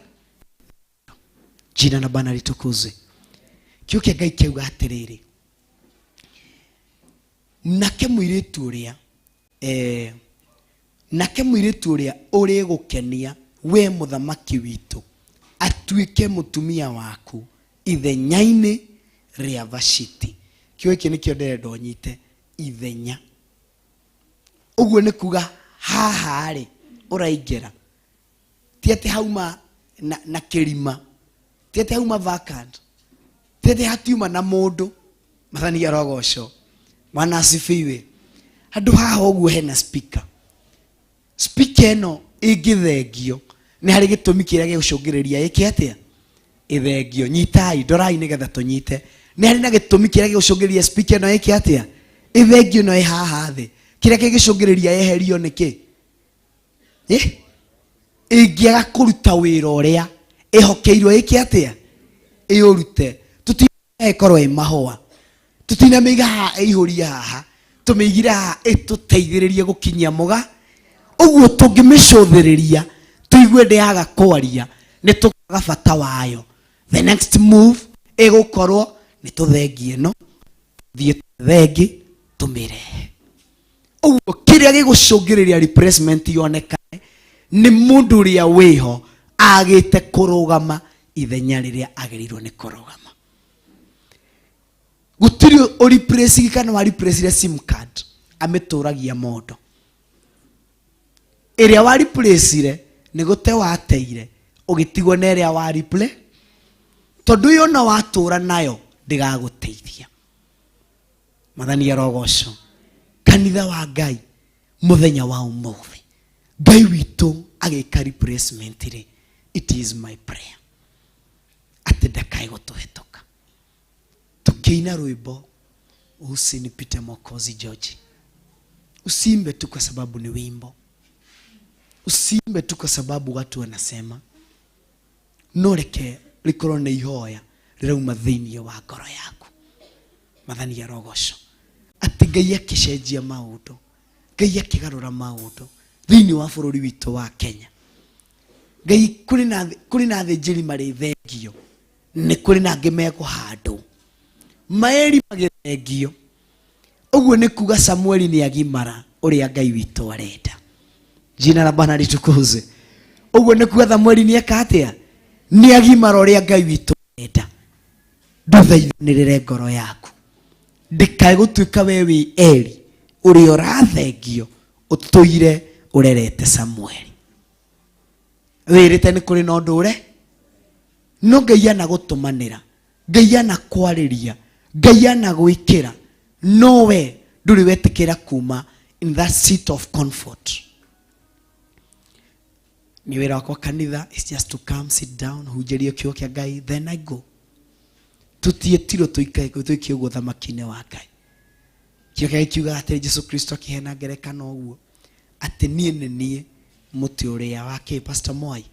H: Jina la Bwana litukuze. Kio kia Ngai kiuga atiriri nake muiritu uria uri gukenia we muthamaki witu atuike mutumia waku ithenya-ini ria Vashiti. Kio iki nikio ndirenda unyite ithenya. Uguo ni kuga haha ri uraingira ti ati hauma na kirima ti ati hauma vacant tete hatiuma na mundu mathani ya rogoco mwana asifiwe handu haha uguo hena speaker eno ingithengio ni hari gitumi kiria gigucungiriria iki atia ithengio nyitai ndorai nigetha tunyite ni hari na gitumi kiria gigucungiriria speaker eno iki atia ithengio no haha thi kiria gigucungiriria yeherio niki ingiaga kuruta wira uria ihokeirwo iki atia iurute tutikorwo imahwa tutina miga ihuria haha tumigira haha ituteithiririe gukinyia muga uguo tungimicũthĩrĩria tuigue ndiaga kwaria ni tukaga bata wayo the next move igukorwo ni tuthengie no thie thengi tumirehe uguo kiria gigucũngĩrĩria replacement yonekane ni mundu uria wiho agite kurugama ithenya riria agerirwo ni kurugama gutiri replace kana wa replace sim card ameturagia modo iria wa replace ni gute wateire ugitigwo na iria wa replace tondu yo na watura nayo ndigaguteithia mathani ya rogoco kanitha wa Ngai muthenya wa umuthi Ngai witu agika replacement ri it is my prayer ati ndakai gutuhituka tukiina rwimbo usinipite Mwokozi George usimbe tu kwa sababu ni wimbo usimbe tu kwa sababu watu wanasema noreke likorwo ni ihoya rirauma thiini wa ngoro yaku mathani ya rogoco ati Ngai akicenjia maundu Ngai akigarura maundu thiini wa bururi witu wa Kenya Ngai kuri na thinjiri mari thengio ni kuri na ngimego handu maeri magithengio uguo ni kuga Samueli ni agimara uria Ngai witu arenda jina la Bwana litukuzwe uguo ni kuga Samueli ni akatia ni agimara uria Ngai witu arenda nduthaithanirire ngoro yaku ndikae gutuika wewe Eli uri urathengio utuire urerete Samueli wirite ni kuri no ndure no Ngai ana gutumanira Ngai ana kwariria Ngai ana gwikira nowe nduri wetikira kuma in that seat of comfort ni wira kwa kanitha is just to come sit down hujerio kio kia Ngai then I go tutie tiro tuikae tuikio gutha makine wa Ngai kio kia kiuga ati Jesu Kristo akihena ngerekano uguo ati nie muti uria wake Pastor Moi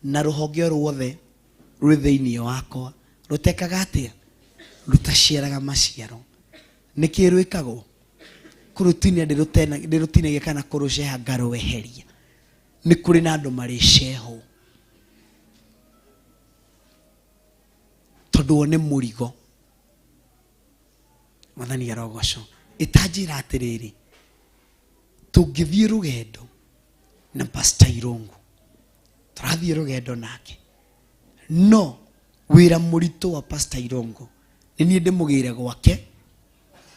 H: na ruhonge ruothe rwithiini wakwa rutekaga atia rutaciaraga maciaro niki rwikagwo kurutinia ndirutine kana kuruceha ngaruweheria ni kuri na andu mari ceho tondu one murigo mathani ya rogoco itanjira atiriri tungithie rugendo na Pastor Irungu turathie rugendo nake no wira murito wa Pastor Irungu ni ndimugire gwake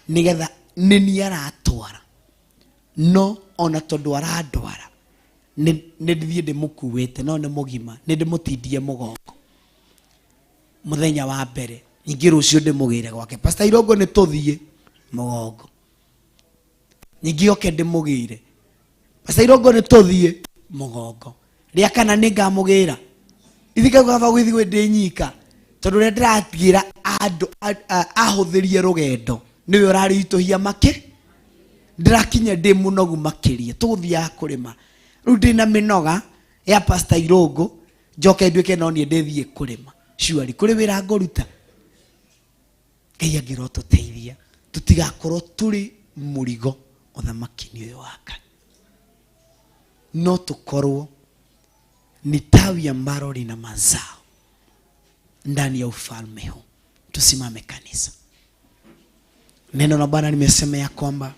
H: nigetha ni aratwara no ona tondu aradwara ni ndithie ndimukuwete no ni mugima ni ndimutindie mugongo muthenya wa mbere nyingi rucio ndimugire gwake Pastor Irungu ni tuthie mugongo nyingi oke ndimugire Pastor Irungu ni tuthie mugongo ria kana ningamugira ithika gava gwithigwe ndinyika tondu ria ndiragira andu ahuthirie rugendo niwe urarituhia make ndirakinya ndi munogu makiria tuthia kurima riu ndina minoga ya Pastor Irungu njoke nduike no nie ndithie kurima shuari kuri wira ngoruta Ngai agiro tuteithia tutigakorwo turi murigo uthamakini uyu wake no tukorwo ni tawi ambalo lina mazao ndani ya ufalme huu. Tusimame kanisa. Neno la Bwana limesema ya kwamba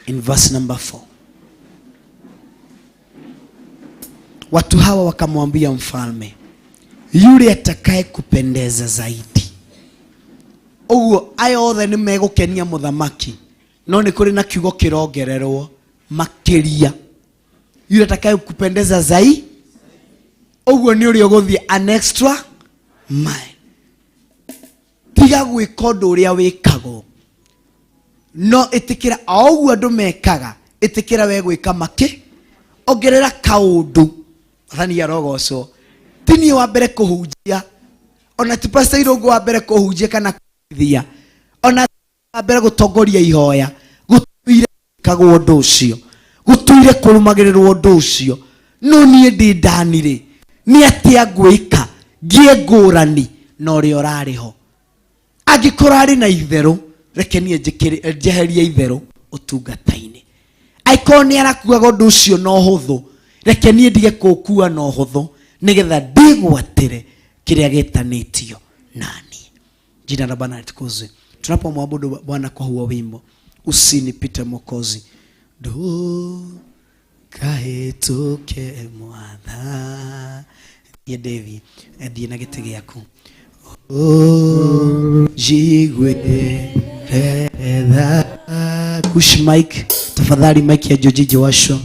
H: in verse number 4 watu hawa wakamwambia mfalme, yule atakaye kupendeza zaidi. Uguo ayo othe ni megukenia muthamaki, no ni kuri na kiugo kirongererwo makiria. Yule atakaye kupendeza zaidi, uguo ni uri uguthie an extra mile. tiga gwika undu uria wikagwo no itikira augu andu mekaga itikira we gwika maki ongerera kaundu athani arogocwo tini wa mbere kuhunjia ona ti pastor irongo wa mbere kuhunjia kana kuthia ona wa mbere gutongoria ihoya gutuire kagwo undu ucio gutuire kurumagirirwo undu ucio no nie ndi ndanire ni atia gwika ngie ngurani no ri orariho agikorari na itheru reke nie njeherie itheru utungata-ini aiko ni arakuaga undu ucio no huthu reke nie ndige kukua no huthu nigetha ndigwatire kiria gitanitio nani. Jina la Bwana litukuzwe. Tunapomwabudu Bwana kwa huo wimbo usinipite Mwokozi, do kahituke mwana yedevi edi na gite giaku jigwe redha kush mic tafadhali, mic ya Joji Joshua.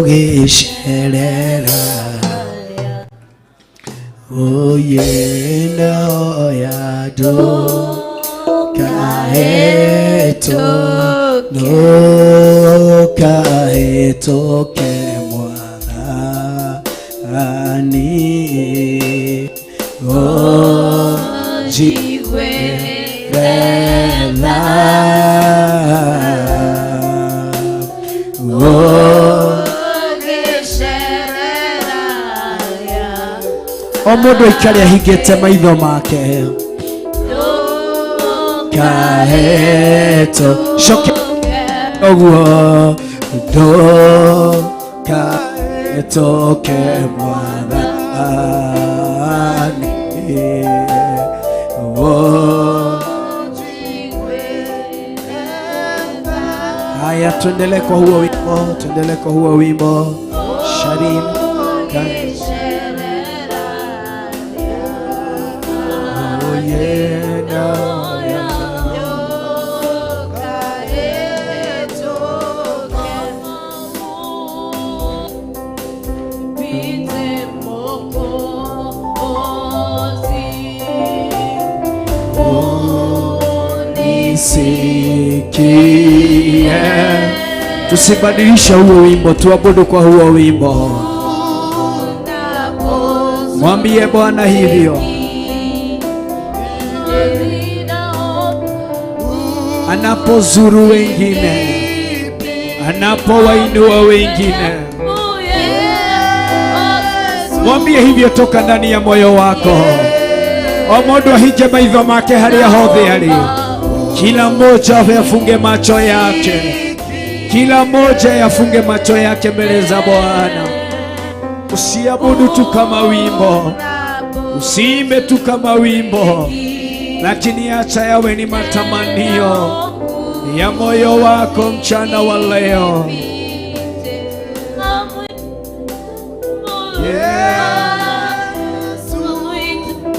H: Gesherera oyenda ya do kaeto no kaeto ke mwana ani o jigwe rela omundu ikaria hingite maitho make kaeto shoke oguo do kaeto ke mwathani haya tuendelee kwa huo wimbo, tuendelee kwa huo wimbo. Sharim tusibadilisha huo wimbo, tuabudu kwa huo wimbo. Mwambie Bwana hivyo anapozuru wengine, anapowainua wengine. Mwambie hivyo toka ndani ya moyo wako. Omundu ahije maitho make haria hothe ari. Kila mmoja afunge macho yake, kila mmoja yafunge macho yake mbele za Bwana. Usiabudu tu kama wimbo, usiimbe tu kama wimbo, lakini acha yawe ni matamanio ya moyo wako mchana wa leo.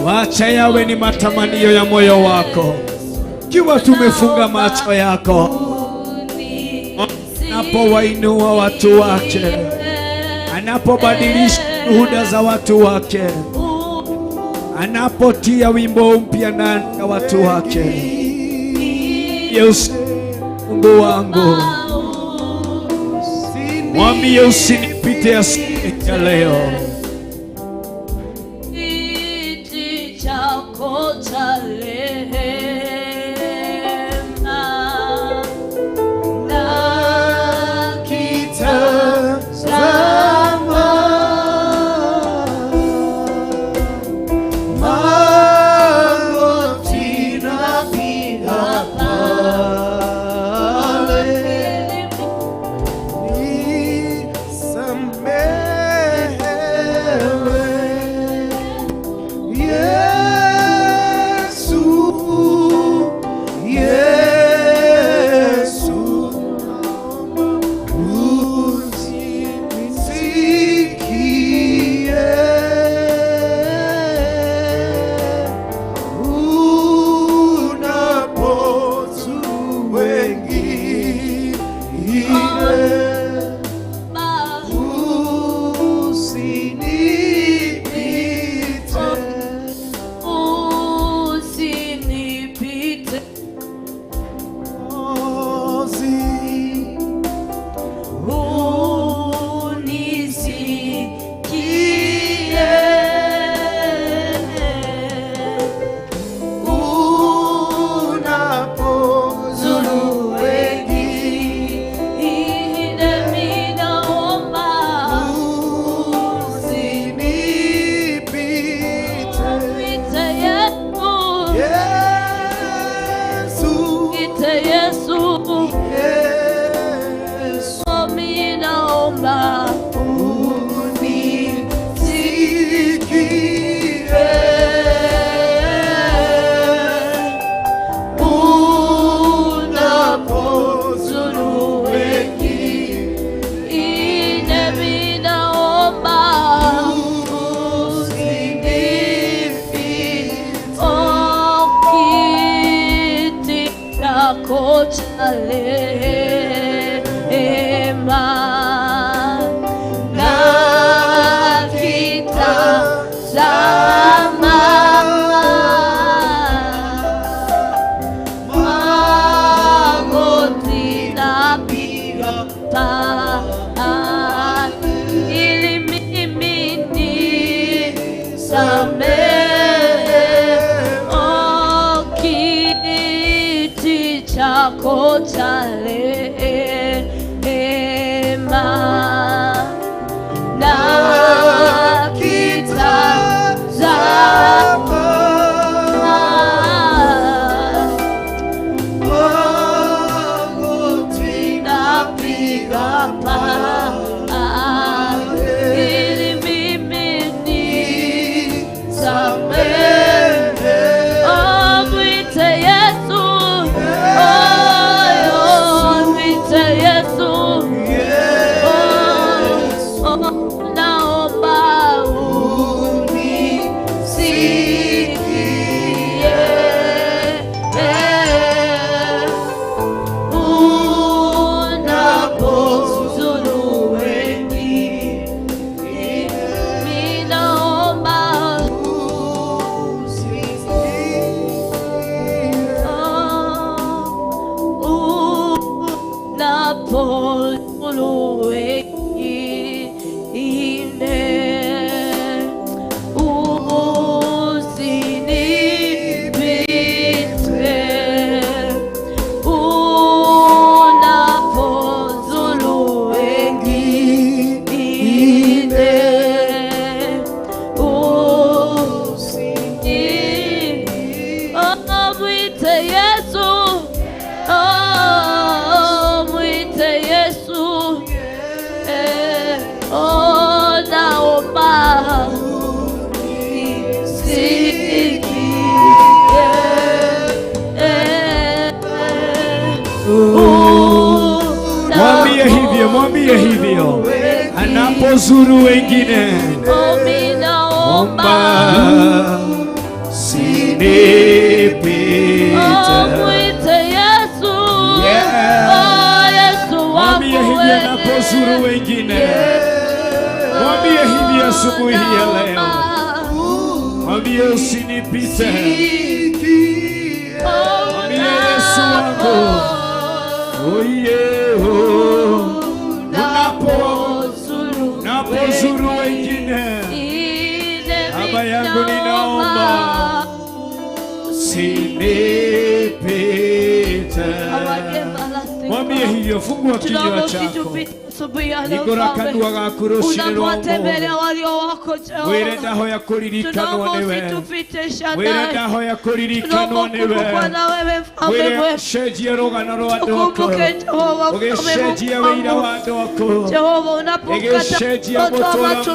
H: Wacha yawe ni matamanio ya moyo wako. Kiwa tumefunga macho yako, anapowainua watu wake, anapobadilisha shuhuda za watu wake, anapotia wimbo mpya ndani ya watu wake. Yesu Mungu wangu, mwambie usinipite asubuhi ya leo.
I: chako cha rehema na kitazama magoti napiga ili mimi nisamehe kiti chako cha rehema na kitazama magoti napiga ili mimi nisamehe. Mwite Yesu, mwite Yesu, naomba unisikie. Unapozuru wengine, mimi naomba unapozuru wengine, usinipite. Unapozuru wengine, mwite Yesu, mwite Yesu, naomba
G: Mwambie hivyo, mwambie hivyo. Anapozuru wengine, omba sinipite.
I: mwite Yesu, Yesu
G: Mwambie hivyo anapozuru wengine. Mwambie hivyo asubuhi ya leo. Mwambie usinipite. Mwambie Yesu wangu, unapozuru wengine, Baba yangu ninaomba usinipite. Mwambie hivyo, fungua kinywa chako. Igora kanua gaku ruci-ini rwa ũmũthĩ. Wĩre ndahoya kũririkanwo nĩwe. Wĩre ndahoya kũririkanwo nĩwe. Wĩre cenjia rũgano rwa andũ aku. Ũgĩcenjia wĩira wa andũ aku. Ũgĩcenjia mũtũũra muoyo.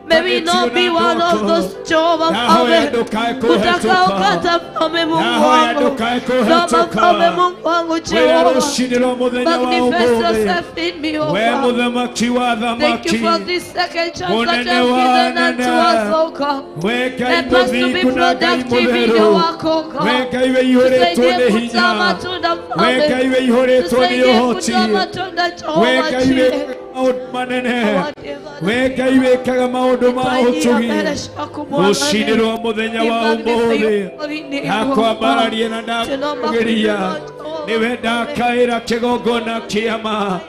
I: May we not be one of those Jehovah utakaokata mfalme Mungu wangu. Naomba mfalme Mungu wangu Jehova, manifest yourself in me, oh God. Thank you for this second chance that you have given unto us, oh God. Help us to be productive in your work, oh God. Tusaidie kuzaa matunda mfalme. Tusaidie kuzaa matunda Jehova chini.
G: Weka iwekaga maundu ma utugi ruci-ini rwa muthenya wa umuthi ndakwambararia na ndakugeria niwe ndakaira kigongona kiama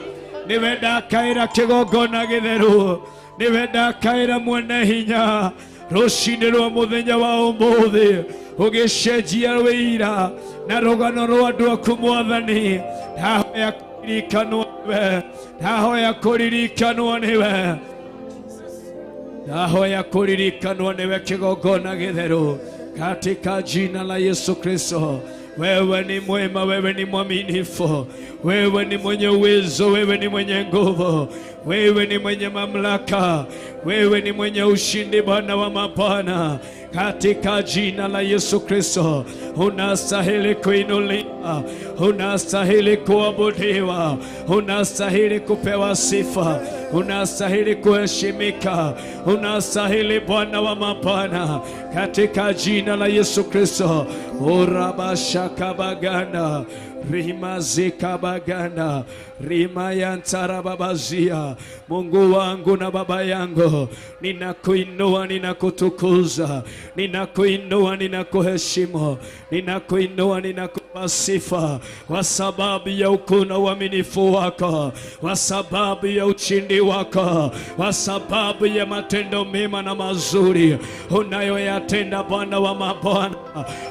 G: niwe ndakaira kigongona githeru niwe ndakaira mwene hinya ruci-ini rwa muthenya wa umuthi ugicenjia wĩira na rũgano rwa andũ aku Mwathani ndahoya kũririkanwo niwe ndahoya kũririkanwo niwe ndahoya kũririkanwo niwe kigongona githeru katika jina la Yesu Kristo. Wewe ni mwema, wewe ni mwaminifu, wewe ni mwenye uwezo, wewe ni mwenye nguvu, wewe ni mwenye mamlaka, wewe ni mwenye ushindi, Bwana wa mabwana. Katika jina la Yesu Kristo, unastahili kuinuliwa, unastahili kuabudiwa, unastahili kupewa sifa. unastahili kuheshimika, unastahili Bwana wa mabwana, katika jina la Yesu Kristo. Urabashakabaganda rimazikabaganda rimayantarababazia. Mungu wangu na Baba yangu, ninakuinua, ninakutukuza, ninakuinua, ninakuheshimu, ninakuinua, ninakupa sifa kwa sababu ya ukuu na uaminifu wako, kwa sababu ya ushindi wako, kwa sababu ya matendo mema na mazuri unayoyatenda Bwana wa mabwana.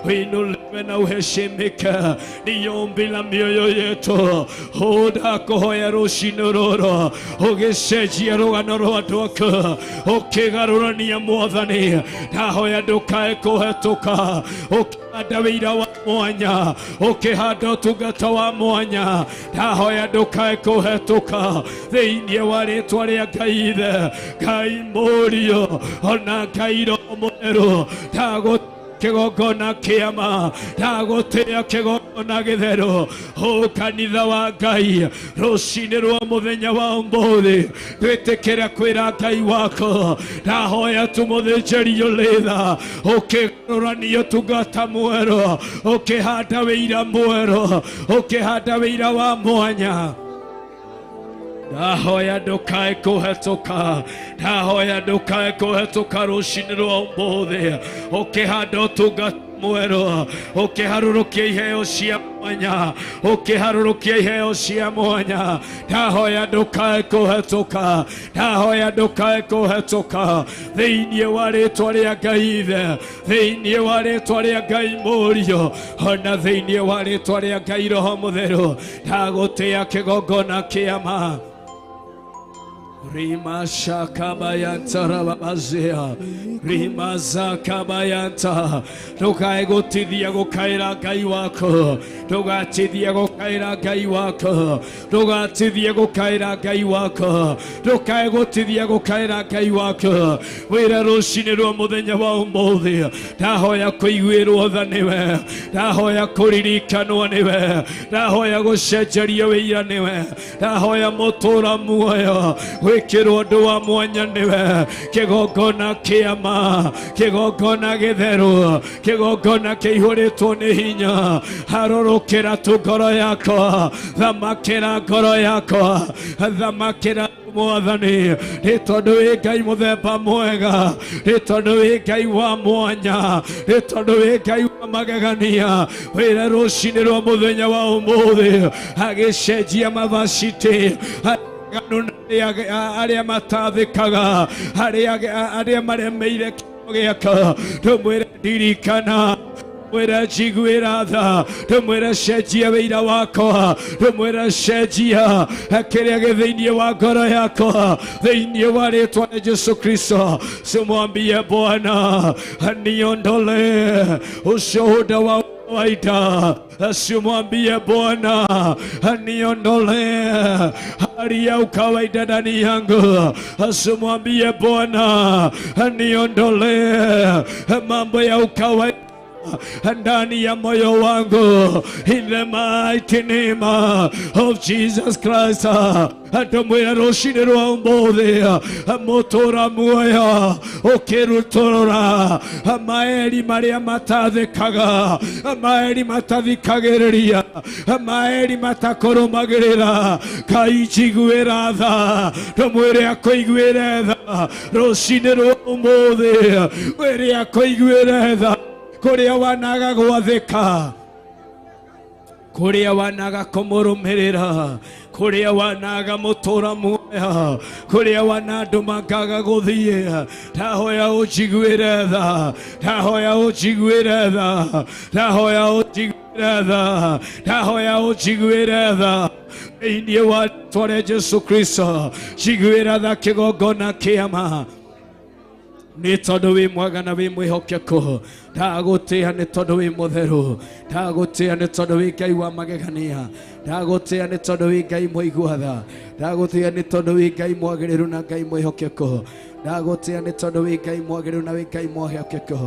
G: Uinuliwe na uheshimike, ni ombi la mioyo yetu. Ndakuhoya ruci-ini ruru ugicenjia rugano rwa andu aku, ukigarurania Mwathani. Ndahoya ndukae kuhetuka, ukihanda wĩira wa mwanya, ukihanda ũtungata wa mwanya. Ndahoya ndukae kuhetuka thĩinĩ wa rĩtwa rĩa Ngai Ithe, Ngai Mũriũ, ona Ngai Roho Mũtheru. Kigogona kiama, ndagutia kigogona githeru. Kanitha wa Ngai, ruci-ini rwa muthenya wa umuthi, twitikira kwira Ngai wako. Ndahoya tumuthinjĩri ũrĩtha, ũkĩgarũrania ũtungata mwerũ, ũkĩhanda wĩira mwerũ, ũkĩhanda wĩira wa mwanya. Ndahoya ndukae kuhetuka, ndahoya ndukae kuhetuka ruci-ini rwa umuthi, ukihanda ũtungata mwerũ, ukiharurukia iheo cia mwanya, ukiharurukia iheo cia mwanya. Ndahoya ndukae kuhetuka, ndahoya ndukae kuhetuka thĩinĩ wa rĩtwa rĩa Ngai Ithe, thĩinĩ wa rĩtwa rĩa Ngai Mũriũ, ona thĩinĩ wa rĩtwa rĩa Ngai Roho Mũtheru. Ndagũtĩa kĩgongona kĩama. Rima shakabayanta rabazia, rima zakabayanta. Ndukae gũtithia gũkaĩra Ngai wako, ndugatithia gũkaĩra Ngai wako, ndugatithia gũkaĩra Ngai wako, ndukae gũtithia gũkaĩra Ngai wako. Wĩra ruci-ini rwa mũthenya wa ũmũthĩ, ndahoya kũiguĩrwo tha nĩwe, ndahoya kũririkanwo nĩwe, ndahoya gũcenjerio wĩira nĩwe, ndahoya mũtũũra muoyo gwĩkĩrwo ũndũ wa mwanya nĩwe. Kĩgongona kĩama, kĩgongona gĩtheru, kĩgongona kĩihũrĩtwo nĩ hinya. Harũrũkĩra tu ngoro yakwa, thamakĩra ngoro yakwa, thamakĩra Mwathani. Nĩ tondũ wĩ Ngai mũthemba mwega, nĩ tondũ wĩ Ngai wa mwanya, nĩ tondũ wĩ Ngai wa magegania. Wĩra ruci-ini rwa mũthenya wa ũmũthĩ, agĩcenjia mavaciti arĩa matathĩkaga, arĩa maremeire kĩo gĩaka. Tũmwĩre ndirikana, tũmwĩre njiguĩra tha, tũmwĩre cenjia wĩira wakwa, tũmwĩre cenjia kĩrĩa gĩ thĩinĩ wa ngoro yakwa, thĩinĩ wa rĩtwa rĩa Yesu Kristo. Tumwambie Bwana niondole ushuhuda wa kawaida. Simwambie Bwana niondole hali ya ukawaida ndani yangu. Simwambie Bwana niondole mambo ya ukawaida ndani ya moyo wangu, in the mighty name of Jesus Christ. Atomwira ruci-ini rwa ũmũthĩ, mũtũũra muoyo ũkĩrutũrũra maeri marĩa matathĩkaga, maeri matathikagĩrĩria, maeri matakũrũmagĩrĩra. Ngai njiguĩra tha, tũmwĩre akũiguĩre tha ruci-ini rwa ũmũthĩ, wĩre akũiguĩre tha kũrĩa wanaga gwathĩka, kũrĩa wanaga kũmũrũmĩrĩra, kũrĩa wanaga mũtũũra muoyo, kũrĩa wanandũ mangaga gũthiĩ. Ndahoya ũnjiguĩre tha, ndahoya ũnjiguĩre tha, ndahoya ũnjiguĩre tha, ndahoya ũnjiguĩre tha thĩinĩ wa rĩtwa rĩa Jesu Kristo. Njiguĩra tha kĩgongona kĩama, nĩ tondũ wĩ mwega na wĩ mwĩhokeku. Ndagũtĩa nĩ tondũ wĩ mũtheru, ndagũtĩa nĩ tondũ wĩ Ngai wa magegania, ndagũtĩa nĩ tondũ wĩ Ngai mũigua tha, ndagũtĩa nĩ tondũ wĩ Ngai mwagĩrĩru na Ngai mwĩhokeku, ndagũtĩa nĩ tondũ wĩ Ngai mwagĩrĩru na wĩ Ngai mwĩhokeku,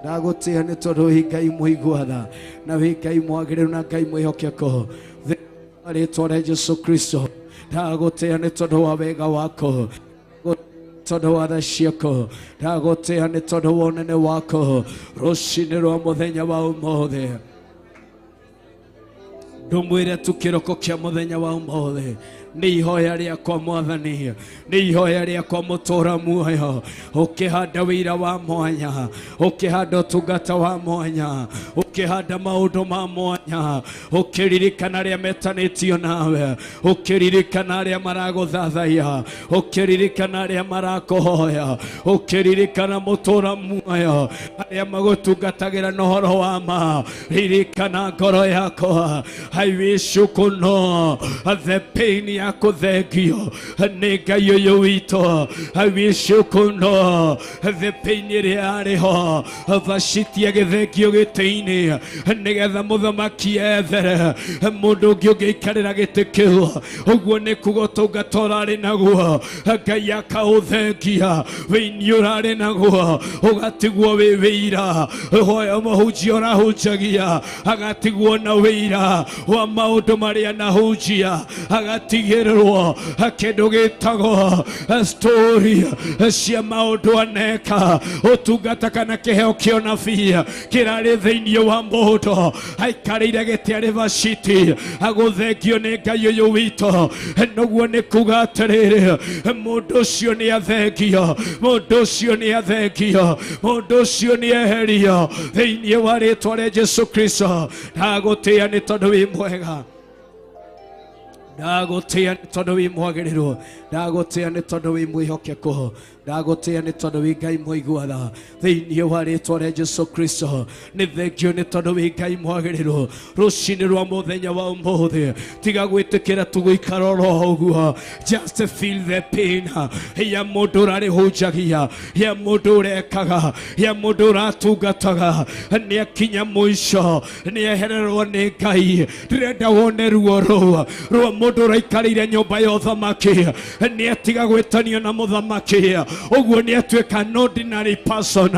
G: ndagũtĩa nĩ tondũ wĩ Ngai mũigua tha na wĩ Ngai mwagĩrĩru na Ngai mwĩhokeku. Rĩtwa rĩa Jesu Kristo ndagotea nĩ tondũ wa wega wako, tondũ wa tha ciako, ndagotea nĩ tondũ wa ũnene wako rũcinĩ rwa mũthenya wa ũmũthĩ. Ndũmwĩre tu kĩroko kĩa mũthenya wa ũmũthĩ nĩ ihoya rĩakwa Mwathani, nĩ ihoya rĩakwa mũtũũra muoyo, ũkĩhanda wĩra wa mwanya, ũkĩhanda ũtungata wa mwanya, ũkĩhanda maũndũ ma mwanya, ũkĩririkana arĩa metanĩtio nawe, ũkĩririkana arĩa maragũthathaiya, ũkĩririkana arĩa marakũhoya, ũkĩririkana mũtũũra muoyo arĩa magũtungatagĩra na ũhoro wa ma. Ririkana ngoro yakwa. I wish you could know the pain yako thengio nĩ Ngai ũyũ witũ. I wish you could know the pain ĩrĩa arĩ ho vacitie gĩthengio gĩtĩ-inĩ nĩgetha mũthamaki ethere mũndũ ũngĩ ũngĩikarĩra gĩtĩ kĩu. Ũguo nĩ kuga ũtungata ũrarĩ naguo Ngai akaũthengia, wĩini ũrarĩ naguo ũgatigwo wĩ wĩira, hoya mũhunjia ũrahunjagia agatigwo na wĩira wa maũndũ marĩa nahunjia, agatigĩrĩrwo kĩndũ gĩtagwo story cia maũndũ aneka, ũtungata kana kĩheo kĩa ũnabii kĩrarĩ thĩinĩ wa mũndũ aikarĩire gĩtĩ arĩ vaciti agũthengio nĩ Ngai ũyũ witũ. Noguo nĩ kuga atĩrĩrĩ, mũndũ ũcio nĩ athengio, mũndũ ũcio nĩ athengio, mũndũ ũcio nĩ eherio thĩinĩ wa rĩĩtwa rĩa Jesũ Kristo. Ndagũtĩĩa nĩ tondũ wĩ mwega, ndagũtĩĩa nĩ tondũ wĩ mwagĩrĩru, ndagũtĩĩa nĩ tondũ wĩ mwĩhokeku, ndagũtĩĩa nĩ tondũ wĩ Ngai mũigua-tha thĩinĩ wa rĩĩtwa rĩa Jesũ Kristo. Nĩ thengio nĩ tondũ wĩ Ngai mwagĩrĩru rũcinĩ rwa mũthenya wa ũmũthĩ. Tiga gwĩtĩkĩra tu gũikara oro ũguo, just feel the pain ya mũndũ ũrarĩhunjagia, ya mũndũ ũrekaga, ya mũndũ ũratungataga nĩ akinya mũico, nĩ ehererwo nĩ Ngai. Ndĩrenda wone ruo rũu rwa mũndũ ũraikarĩire nyũmba ya ũthamaki, nĩ atiga gwĩtanio na mũthamaki. Ũguo nĩ atuĩka an ordinary person,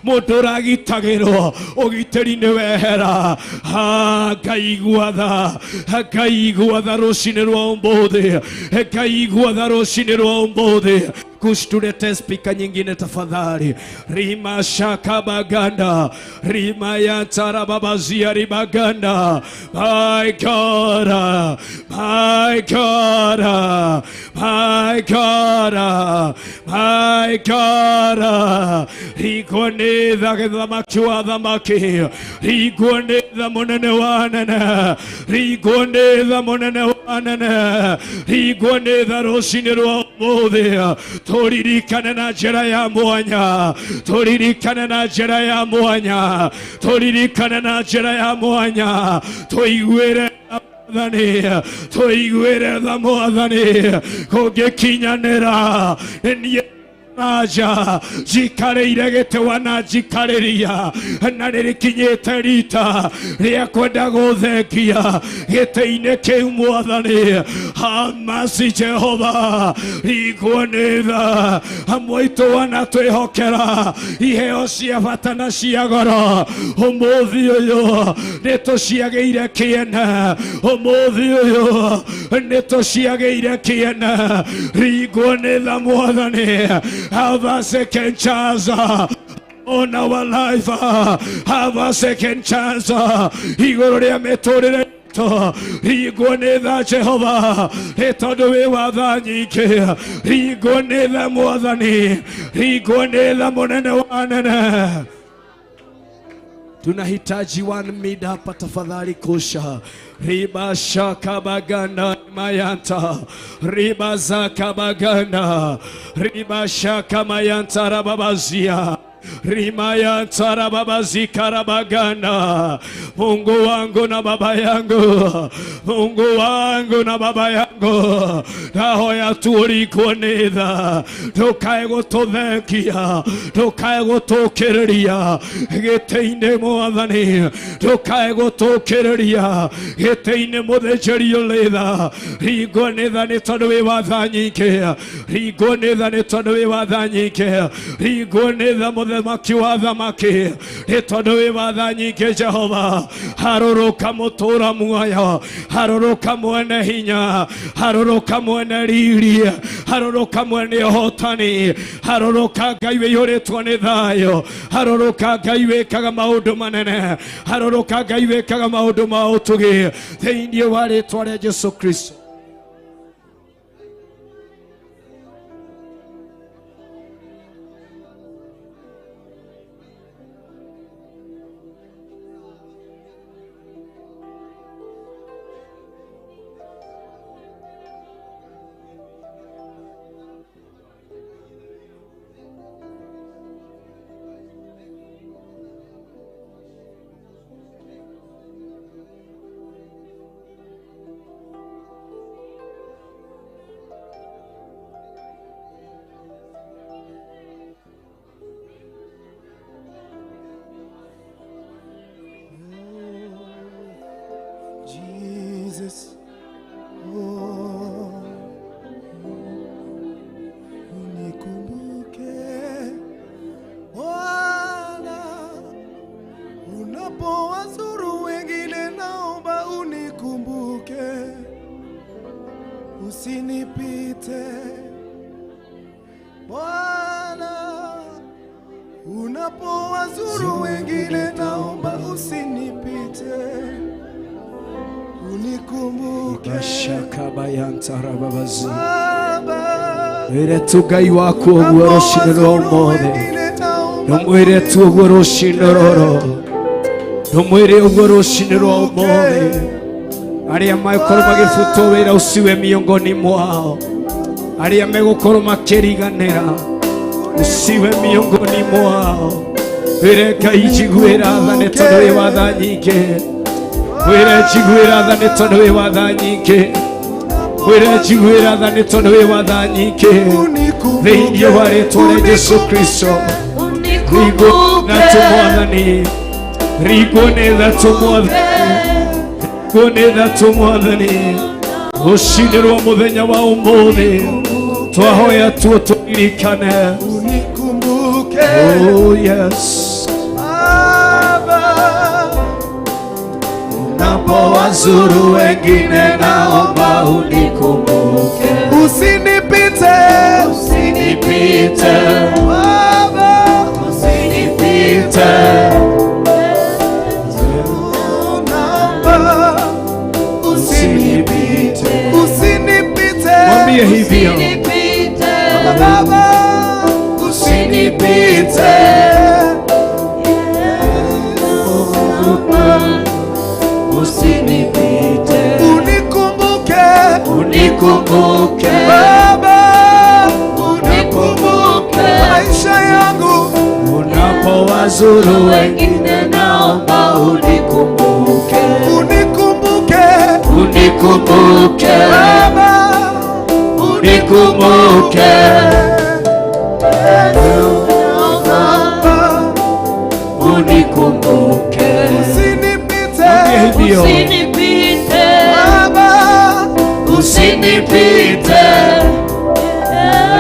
G: mũndũ ũragitagĩrwo, ũgitĩri nĩ wehera. Ngai igua-tha, Ngai igua-tha rũcinĩ rwa ũmũthĩ, Ngai igua-tha rũcinĩ rwa ũmũthĩ. Kushtulete spika nyingine tafadhali. Rima shaka baganda, rima ya tarababazia ribaganda. My God, my God, my God, my God. Rigoneza gedhamaki wa dhamaki, rigoneza monene wanene, rigoneza monene wanene, rigoneza rũcinĩ rwa ũmũthĩ. Turirikane na njĩra ya mwanya, turirikane na njĩra ya mwanya, turirikane na njĩra ya mwanya, tuiguĩre Mwathani, tuiguĩre tha Mwathani kũngĩkinyanĩra niĩ naja jikarĩire gĩtĩ wananjikarĩria na nĩrĩkinyĩte rita rĩa kwenda gũthengia gĩtĩ-inĩ kĩu Mwathani. Hamasi Jehova, rigwo nĩ tha mwaitu wanatwĩhokera iheo cia bata na cia goro. Ũmũthĩ ũyũ nĩtũciagĩire kĩene, ũmũthĩ ũyũ nĩtũciagĩire kĩene. Rigwo nĩ tha Mwathani, have a second chance on our life, have a second chance. Igũrũ rĩa mĩtũrĩre rigwo nĩ tha Jehova nĩ tondũ wĩ wa tha nyingĩ. Rigwo nĩ tha Mwathani, rigwo nĩ tha mũnene wa anene. Tunahitaji one mid hapa tafadhali kusha. Riba shaka baganda mayanta, riba zaka baganda, riba shaka mayanta rababazia, rimaya tarababazi karabaganda. Mungu wangu na baba yangu, Mungu wangu na baba yangu, nahoya turikuonitha ndukae gũtũthengia, ndukae gũtũkĩrĩria gĩtĩ-inĩ Mwathani, ndukae gũtũkĩrĩria gĩtĩ-inĩ mũthĩnjĩri ũrĩ-tha. Ringwo nĩ tha nĩ tondũ wĩ wa tha nyingĩ, ringwo nĩ tha nĩ tondũ wĩ wa tha nyingĩ, ringwo nĩ tha mũthamaki wa thamaki, nĩ tondũ wĩ watha nyingĩ Jehova. Harũrũka mũtũra muoyo, harũrũka mwene hinya, harũrũka mwene riri, harũrũka mwene ũhotani, harũrũka Ngai wĩihũrĩtwo nĩ thayũ, harũrũka Ngai wĩkaga maũndũ manene, harũrũka Ngai wĩkaga maũndũ ma ũtugi thĩinĩ wa rĩĩtwa rĩa Jesũ Kristo.
F: Jesus, oh, unikumbuke Bwana, unapowazuru wengine, naomba unikumbuke, usinipite Bwana, unapowazuru wengine, naomba usinipite, unikumbuke
G: Mwire tu Ngai waku ũguo rũciinĩ rwa ũmũthĩ, ndũmwĩre tu ũguo rũciinĩ rũrũ, ndũmwĩre ũguo rũciinĩ rwa ũmũthĩ. Arĩa magũkorwo magĩbutwo wĩra ũciwe miongoni mwao, arĩa megũkorwo makĩriganĩra ũciwe miongoni mwao, wĩre Ngai njiguĩra tha nĩ tondũ wĩ watha nyingĩ, wĩre njiguĩra tha nĩ tondũ wĩ watha nyingĩ, wĩre njiguĩra tha nĩ tondũ wĩ watha nyingĩ thĩinĩ wa rĩĩtwa rĩa Jesũ Kristo. Ringwo na tũmwathani, ringwo nĩ tha tũmwathani, ringwo nĩ tha tũmwathani. Rũciinĩ rwa mũthenya wa ũmũthĩ twahoya tuo tũririkane. Oh yes, unapowazuru wengine, naomba unikumbuke,
F: usinipite,
G: usinipite
F: Baba,
G: usinipite,
F: naomba usinipite, usinipite,
G: mwambie hivyo
F: Baba, usinipite,
G: usinipite,
F: unikumbuke,
G: unikumbuke
F: Baba, unikumbuke maisha yangu,
G: unapowazuru wengine, naomba unikumbuke,
F: unikumbuke,
G: unikumbuke
F: Baba,
G: unikumbuke, unikumbuke,
F: usinipite,
G: usinipite
F: Baba,
G: usinipite,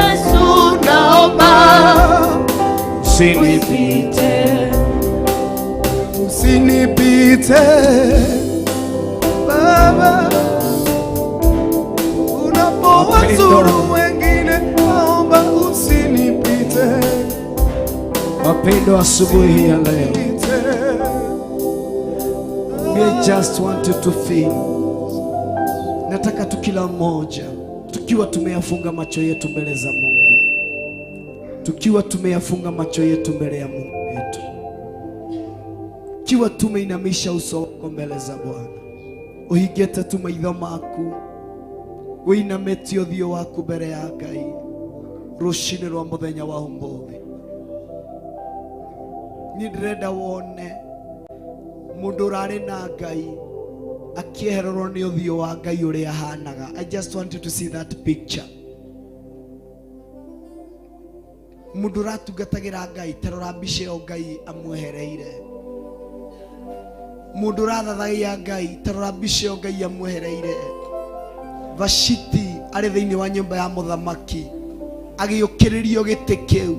F: Yesu naomba,
G: usinipite,
F: usinipite Baba, unapowazuru wengine, naomba usinipite,
G: wapendwa, asubuhi ya leo we just wanted to feel, nataka tu kila mmoja tukiwa tumeyafunga macho yetu mbele za Mungu, tukiwa tumeyafunga macho yetu mbele ya Mungu wetu, tukiwa tumeinamisha uso wako mbele za Bwana, uhingĩte tu maitho maku, ũinamĩtie ũthiũ waku mbere ya Ngai rũciinĩ rwa mũthenya wa ũmũthĩ. Niĩ ndĩrenda wone mũndũ ũrarĩ na Ngai akĩehererwo nĩ ũthiũ wa Ngai ũrĩa ahanaga. I just want you to see that picture. Mũndũ ũratungatagĩra Ngai, tarora mbica ĩyo Ngai amwehereire. Mũndũ ũrathathagia Ngai, tarora mbica ĩyo Ngai amwehereire. Vashiti arĩ thĩinĩ wa nyũmba ya mũthamaki, agĩũkĩrĩrio gĩtĩ kĩu,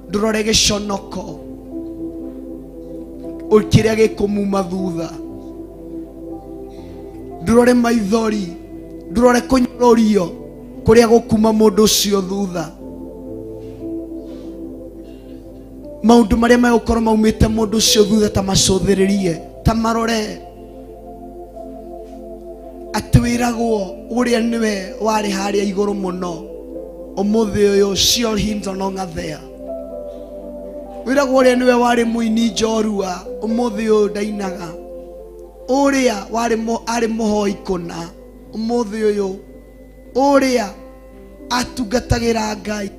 H: ndurore giconoko ukiria gikumuma thutha, ndurore maithori, ndurore kunyororio kuria gukuma mundu ucio thutha. Maundu maria megukoro maumite mundu ucio thutha ta macuthiririe, ta marore ati wiragwo uria niwe wari haria iguru muno umuthi uyu cio hinto no ngathea. Wiragwo uria niwe wari muini njorua umuthi uyu ndainaga. Uria wari ari muhoi kuna umuthi uyu uria atungatagira Ngai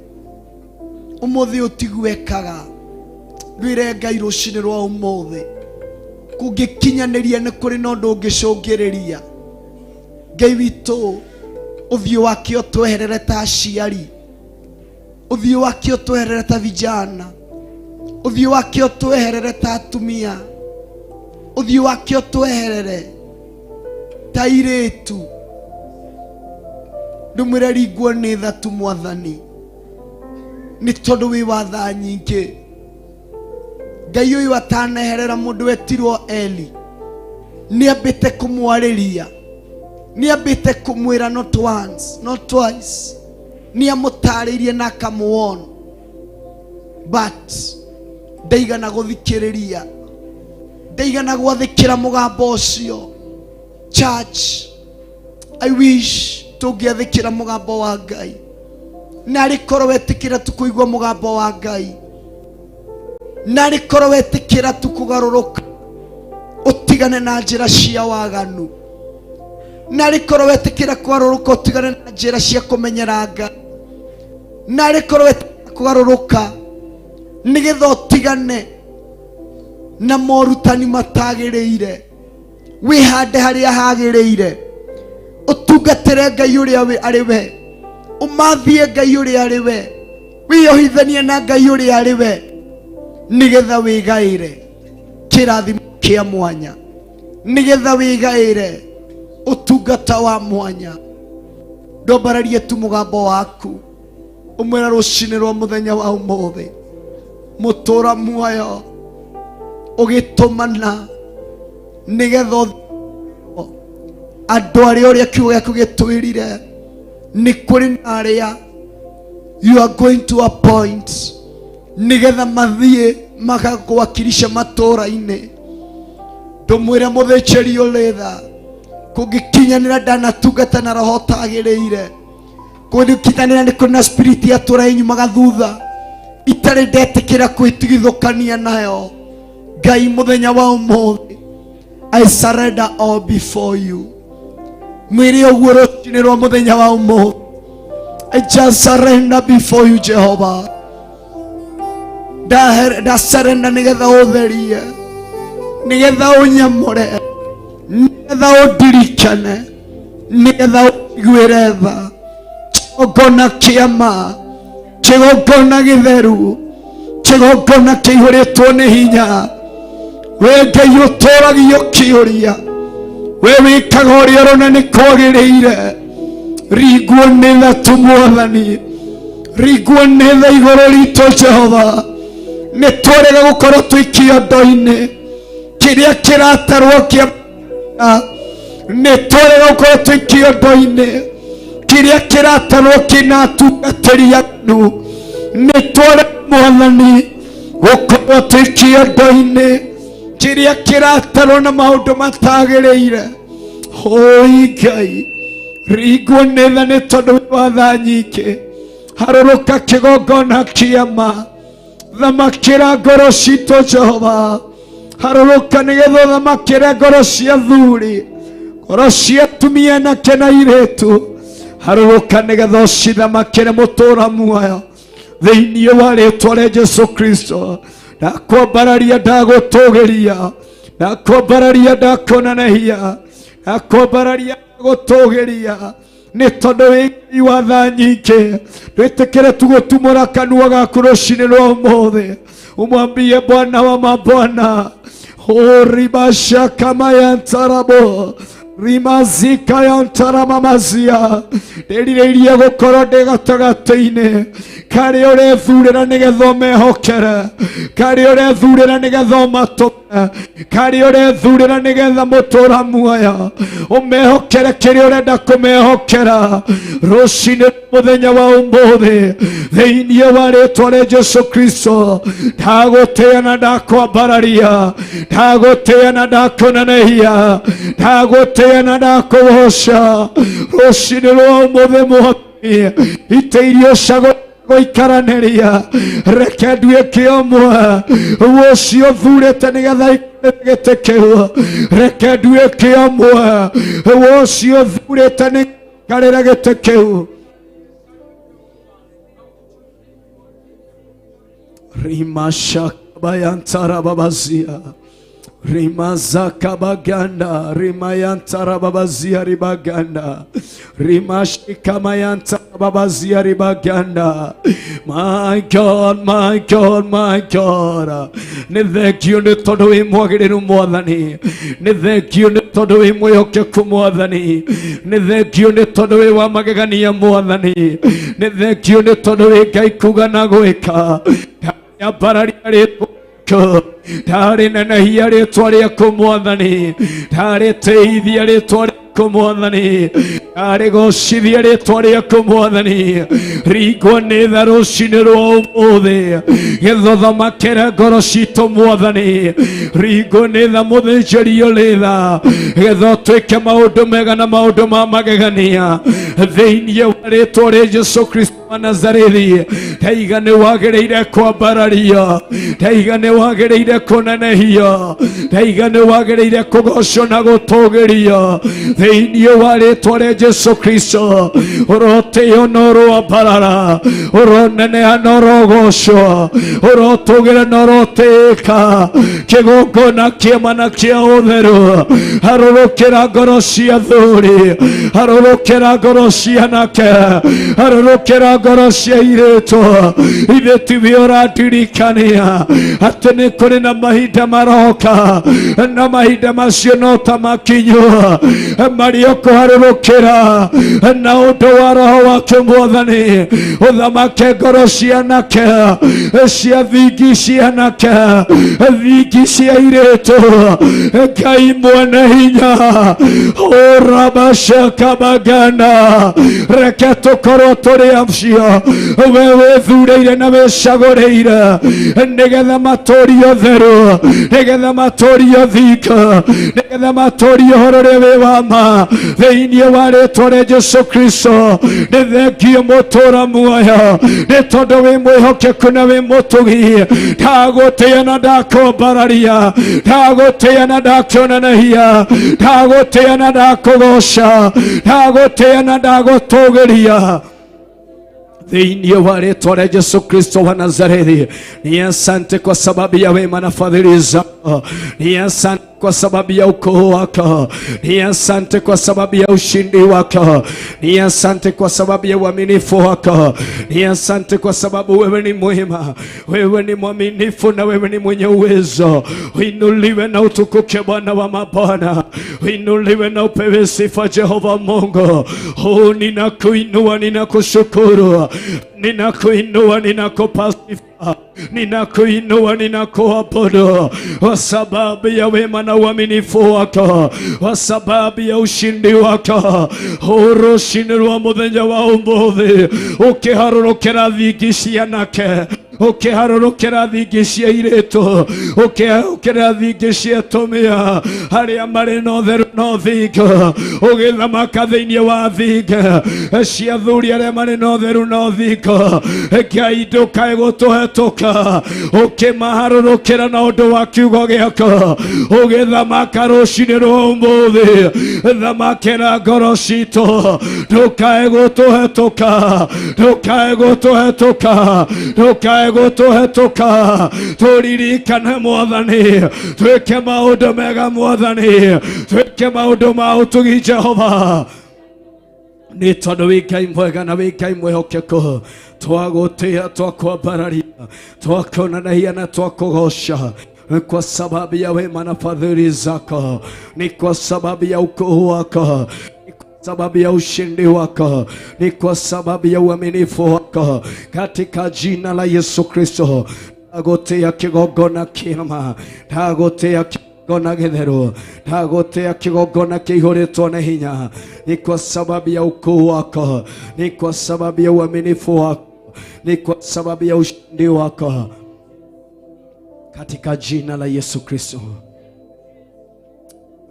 H: umuthi utigwekaga. Ndwire Ngai rucini rwa umuthi kungikinyaniria ni kuri no ndungicungiriria. Ngai witu uthio wake utweherere ta aciari, uthio wake utweherere ta vijana, uthio wake utweherere ta atumia, uthio wake utweherere ta iritu. Ndumwire ringwo ni thatu Mwathani ni tondu wi watha nyingi. Ngai uyu ataneherera mundu wetirwo Eli ni ambite kumwariria, ni ambite kumwira not once not twice, ni amutaririe na akamuona, but ndaigana guthikiriria, ndaigana gwathikira mugambo ucio. Church, I wish tungiathikira mugambo wa Ngai, nari korwo wetikira tukuigwa mugambo wa Ngai, nari korwo wetikira tukugaruruka utigane na njira cia waganu, nari korwo wetikira kugaruruka utigane na njira cia kumenyera Ngai, nari korwo wetikira kugaruruka nigetha utigane na morutani matagiriire, wihande haria hagiriire, utungatire Ngai uria ari we, umathie Ngai uria ari we, wiyohithanie na Ngai uria ari we, nigetha wigaire kirathimo kia mwanya, nigetha wigaire utungata wa mwanya. Ndombararie tu mugambo waku umwira rucini rwa muthenya wa umuthi mutura muoyo ugitumana nigetha andu aria uria kiugo giaku gitwirire ni kuri na aria you are going to appoint nigetha mathie magagwakirisha matura-ini. Ndumwire muthĩnjĩri ũrĩtha kungikinyanira ndanatungata na roho tagiriire, kungikinyanira ni kuna spirit ya tura inyumaga thutha itari ndetikira kwitigithukania nayo. Ngai muthenya wa umuthi I surrender all before you. Mwiri uguo rucini rwa muthenya wa umuthi I just surrender before you Jehovah. Da surrender nigetha utherie, nigetha unyamure, nigetha undirikane, nigetha uiguire tha. Kigongona kiama, kigongona githeru, kigongona kiihũrĩtwo nĩ hinya. We Ngai ũtũũragio kĩũria, we wĩkaga ũrĩa ũrona nĩ kwagĩrĩire. Ringwo nĩ tha tu Mwathani, ringwo nĩ tha igũrũ ritũ Jehova. Nĩ tũrega gũkorwo twĩ kĩondo-inĩ kĩrĩa kĩratarwo kĩa, nĩ tũrega gũkorwo twĩ kĩondo-inĩ kĩrĩa kĩratarwo kĩna atungatĩri anu. Nĩ tũrega Mwathani gũkorwo twĩ kĩondo-inĩ kĩrĩa kĩratarwo na maũndũ matagĩrĩire. Hoi Ngai, ringwo nĩ tha nĩ tondũ wĩ watha nyingĩ. Harũrũka kĩgongona kĩama, thamakĩra ngoro citũ Jehova. Harũrũka nĩgetha thamakĩre ngoro cia athuri, ngoro cia atumia anake na airĩtu. Harũrũka nĩgetha ũcithamakĩre mũtũũra muoyo thĩinĩ wa rĩĩtwa rĩa Jesũ Kristo. Ndakwambararia ndagũtũgĩria, ndakwambararia ndakuonanahia, ndakwambararia ndagũtũgĩria nĩ tondũ wĩ Ngai wa tha nyingĩ. Twĩtĩkĩre tũgũtumũra kanua gaku rũcinĩ rwa ũmũthĩ, umwambie Bwana wa mabwana, ribasha kama ya ntarabo,
G: rimazika ya ntaramamazia ndirireirie gukoro ndi gatagati-ini kari urethurira nigetha umehokere kari urethurira nigetha umatume kari urethurira nigetha mutura muoyo umehokere kiria urenda kumehokera ruci-ini muthenya wa umuthi thiini wa ritwa ria Jesu Kristo ndagutia na ndakwambararia ndagutia na ndakunenehia ndagutia na ndakugoca ruci-ini rwa umuthi Mwathani ite irio cia goikaraneria reke nduike umwe ucio thurite nigetha gite kiu reke nduike umwe ucio thurite nikarira gite kiu rimashakabayantara babazia rimazaka baganda rimayantara babazia ribaganda rimashikamayantara babazia ribaganda. My God, my God, my God, ni thengio ni tondu wi mwagiriru Mwathani, ni thengio ni tondu wi mwihokeku Mwathani, ni thengio ni tondu wi wa magegania Mwathani, ni thengio ni tondu wi Ngai kuga na gwika ambararia ritwa ndari nenehia ritwa riaku Mwathani, ndari teithia ritwa riaku Mwathani, ndari gocithia ritwa riaku Mwathani, ringwo ni tha ruci-ini rwa umuthi githothomakere ngoro citu Mwathani, ringwo ni tha muthinjiri uri tha getha twike maundu mega na maundu ma magegania thiini wa ritwa ria Jesu Kristo wa Nazarethi. Taiga ni wagiriire kwambararia, taiga ni wagiriire kunenehia, taiga ni wagiriire kugocwo na gutugiria thiini wa ritwa ria Jesu Kristo. Urotio no rwambarara, uroneneha no rogocwo, urotugira no roteka kigongona kiamana kia utheru harurukira ngoro cia thuri, harurukira ngoro cia anake, harurukira ngoro cia iritu. Ithe tiwe uradirikania ati ni kuri na mahinda maroka na mahinda macio no ta makinyu mari ukuharurukira na undu wa roho wake Mwathani uthamake ngoro cia anake, cia thingi cia anake, thingi cia iritu. Ngai mwene hinya urabashaka bagana reke tukorwo turi amcio wewe thureire na wicaguriire nigetha maturio theru, nigetha maturio thika, nigetha maturio horo ria wi wama thiini wa ritwa ria Jesu Kristo. Ni thengio mutura muoyo ni tondu wi mwihokeku na wi mutugi, ndagutia na ndakwambararia, ndagutia na ndakunenehia, ndagutia na ndakugoca, ndagutia na ndagutugiria thiini wa ritwa ria Jesu Kristo wa Nazarethi. Ni asante kwa sababu ya wema na fadhili zako, ni asante kwa sababu ya ukuu wako, ni asante kwa sababu ya ushindi wako, ni asante kwa sababu ya uaminifu wako, ni asante kwa sababu wewe ni mwema, wewe ni mwaminifu na wewe ni mwenye uwezo. Uinuliwe na utukuke Bwana wa mabwana, uinuliwe na upewe sifa Jehova Mungu. Ninakuinua, ninakushukuru, ninakuinua, ninakupa sifa, ninakuinua, ninakuabudu kwa sababu ya wema na uaminifu wako, kwa sababu ya ushindi wako. Ruci-ini rwa muthenya wa umuthi ukiharurukira thingi cia anake, ukiharurukira thingi cia iritu, ukiharurukira thingi cia atumia aria mari na utheru na uthingu, ugithamaka thiini wa thingi cia athuri aria mari na utheru na uthingu. Ngai ndukae gutuhetuka, ukimaharurukira na undu wa kiugo giako, ugithamaka ruci-ini rwa umuthi thamakira ngoro citu, ndukae gutuhetuka, ndukae gutuhetuka, ndukae gutuhetuka. Turirikane Mwathani, twike maundu mega Mwathani, twike maundu ma utugi Jehova. Ni tondu wi Ngai mwega na wi Ngai mwihokeku, twagutia, twakwambararia, twakunenehia na twakugoca. kwa sababu ya wema na fadhili zako, ni kwa sababu ya ukuu wako, ni kwa sababu ya ushindi wako, ni kwa sababu ya uaminifu wako, katika jina la Yesu Kristo. Tagotea kigogona kirama, tagotea kigogona githero, tagotea kigogona kihoretwo na hinya, ni kwa sababu ya ukuu wako, ni kwa sababu ya uaminifu wako, ni kwa sababu ya ushindi wako, katika jina la Yesu Kristo.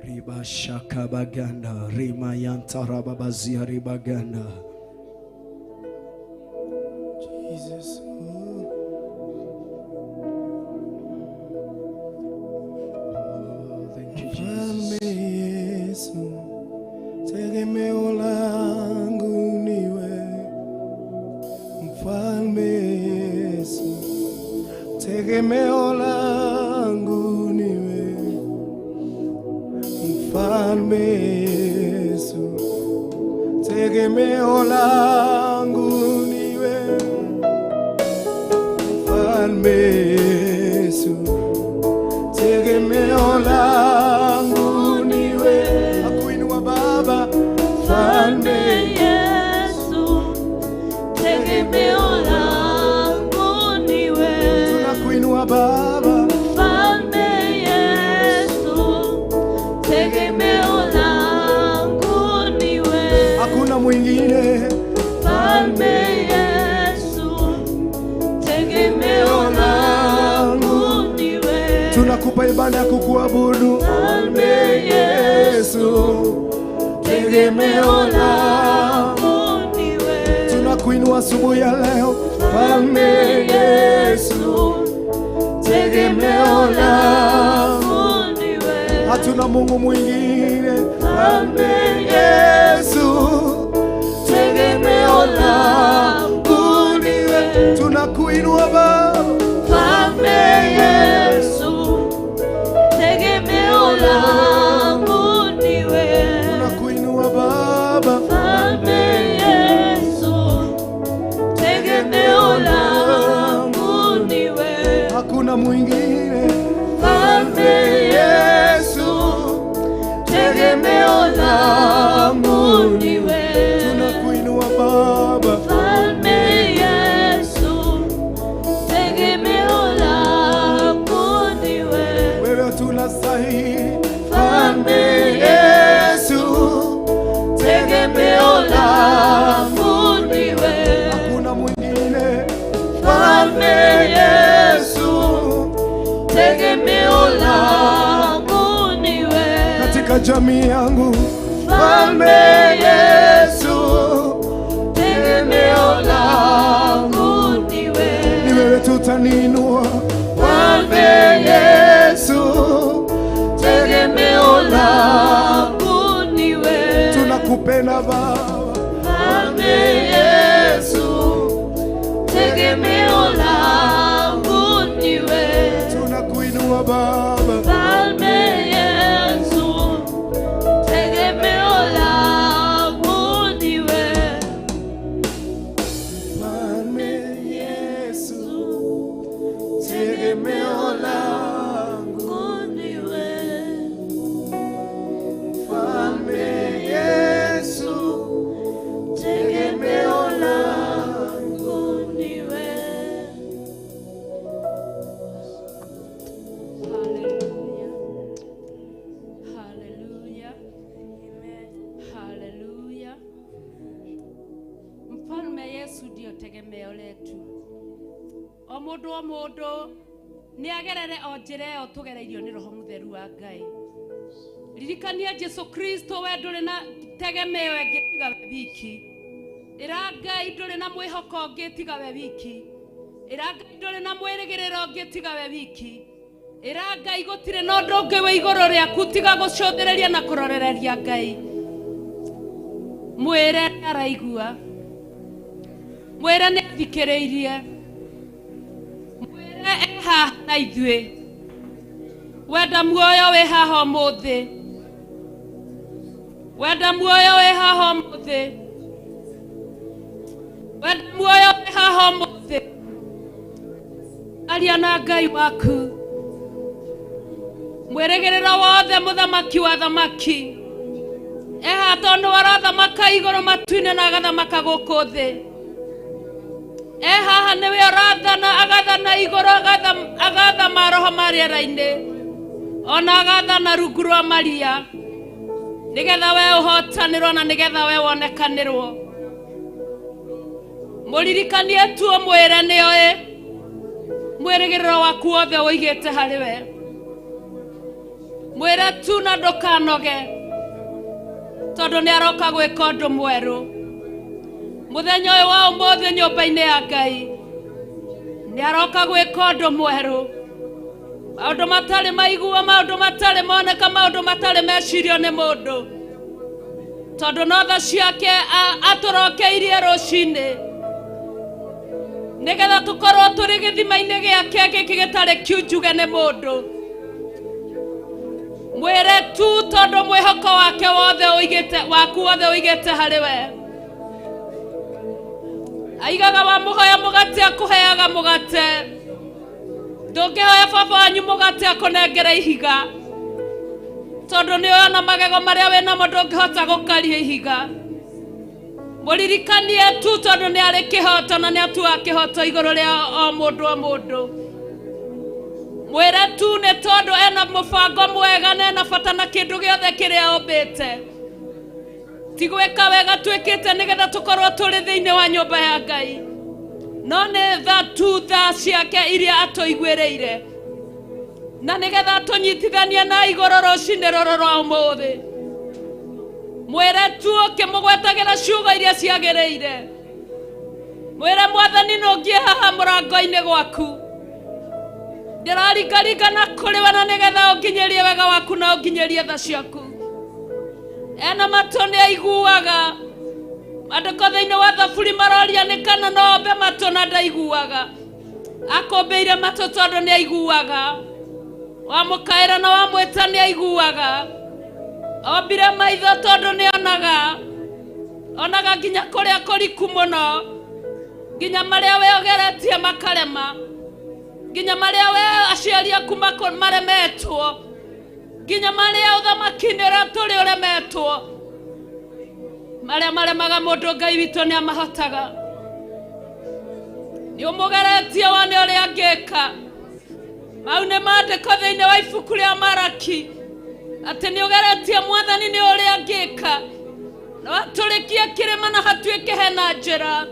G: Riba shaka baganda, rima yantara babazia ribaganda.
F: Jesus. Tegemeo langu niwe, Mfalme Yesu. Tegemeo langu niwe, Mfalme Yesu. Tegemeo langu niwe, Mfalme Yesu. Tegemeo langu niwe, akuinua Baba, Mfalme
I: Yesu. Tegemeo langu niwe,
F: tunakuinua Baba,
I: Mfalme Yesu. Tegemeo langu niwe,
F: hakuna mwingine,
I: Mfalme Yesu. Tegemeo langu niwe,
F: tunakupa ibada ya kukuabudu
I: Mfalme Yesu.
F: tegemeo langu,
I: niwe,
F: tunakuinua asubuhi ya leo, Mfalme Yesu. Tegemeo langu
I: niwe,
F: hatuna Mungu mwingine, Mfalme Yesu. Tegemeo langu niwe, tunakuinua Baba,
I: Mfalme Yesu. Tegemeo langu niwe,
F: tunakuinua Baba,
I: Mfalme Yesu. Tegemeo langu niwe,
F: hakuna mwingine,
I: Mfalme Yesu. Tegemeo langu niwe,
F: tunakuinua Baba,
I: Mfalme Yesu. Tegemeo langu niwe,
F: wewe tunastahili,
I: Mfalme Yesu. Tegemeo langu niwe,
F: hakuna mwingine,
I: Mfalme Yesu. Tegemeo langu niwe,
F: katika jamii yangu,
I: Mfalme Yesu. Tegemeo langu niwe,
F: ni wewe tutaninua,
I: Mfalme Yesu. Tegemeo langu niwe,
F: tunakupenda Baba,
I: Mfalme Yesu. Tegemeo langu niwe,
F: tunakuinua Baba,
I: Mfalme Yesu. Tegemeo langu niwe,
F: Mfalme Yesu. Tegemeo langu
I: niwe,
F: Mfalme Yesu.
I: tegemeo langu niwe. Hallelujah. Hallelujah. Amen. Hallelujah. Mfalme Yesu ndio tegemeo letu. O mundu ni agerere o njira ĩyo tugereirio ni Roho Mutheru wa Ngai. Ririkania Jesu Kristo, we ndũrĩ na tegemeo ĩngĩ tiga we wiki. Ĩra Ngai ndũrĩ na mwĩhoko ũngĩ tiga we wiki. Ĩra Ngai ndũrĩ na mwĩrĩgĩrĩro ũngĩ tiga we wiki. Ĩra Ngai gũtirĩ na ũndũ ũngĩ wĩ igũrũ rĩaku tiga gũcũthĩrĩria na kũrorereria Ngai. Mwĩre nĩ araigua, mwĩre nĩ athikĩrĩirie, mwĩre e haha na ithuĩ. Wenda muoyo wĩ haha ũmũthĩ, wenda muoyo wĩ haha ũmũthĩ, wenda muoyo wĩ haha ũmũthĩ. Aria na Ngai waku, mweregerera wothe muthamaki wa thamaki eha tondu warathamaka iguru matu-ini na agathamaka guku thi eha niwe arathana agathana iguru agathama roho mariera-ini ona agathana rungu rwa maria nigetha we uhotanirwo na nigetha we wonekanirwo muririkanie tuo mwire nioe mwirigiriro waku wothe uigite hari we mwire tu na ndukanoge tondu ni aroka gwika undu mweru muthenya uyu wa umuthi nyumba-ini ya Ngai ni aroka gwika undu mweru maundu matari maigua maundu matari moneka maundu matari mecirio ni mundu tondu no tha ciake aturokeirie ruci-ini nigetha tukorwo turi githima-ini giake giki gitari kiunjuge ni mundu mwire tu tondu mwihoko wake wothe uigite waku wothe uigite hari we aigaga wa muhoya mugate akuheaga mugate ndungihoya baba wanyu mugate akunengera ihiga tondu ni ona magego maria winamo ndungihota gukaria ihiga muririkanie tu tondu ni ari kihoto na ni atua kihoto iguru ria o mundu mwire tu ni tondu ena mubango mwega na ena bata na kindu giothe kiria umbite ti gwika wega twikite nigetha tukorwo turi thiini wa nyumba ya Ngai no ni tha ciake iria atuiguireire na nigetha tunyitithanie na iguru ruci-ini ruru rwa umuthi mwire tu ukimugwetagira ciugo iria ciagiriire mwire Mwathani nungie haha murango-ini gwaku ndiraringaringa na kuri we na nigetha unginyirie wega waku na unginyirie tha ciaku ena matu ni aiguaga andiko thiini wa thaburi maroria ni kana no ombe matu na ndaiguaga akombeire matu tondu ni aiguaga wamukaira na wamwita ni aiguaga ombire maitho tondu ni onaga nginya kuria kuriku muno nginya maria we ogeretie makarema nginya maria we aciari aku maremetwo nginya maria uthamaki-ini uria turi uremetwo maria maremaga mundu Ngai witu ni amahotaga ni umugeretie wone uria angika mau ni mandiko thiini wa ibuku ria Maraki ati ni ugeretie Mwathani ni uria angika no aturikie kirima na hatuike hena njira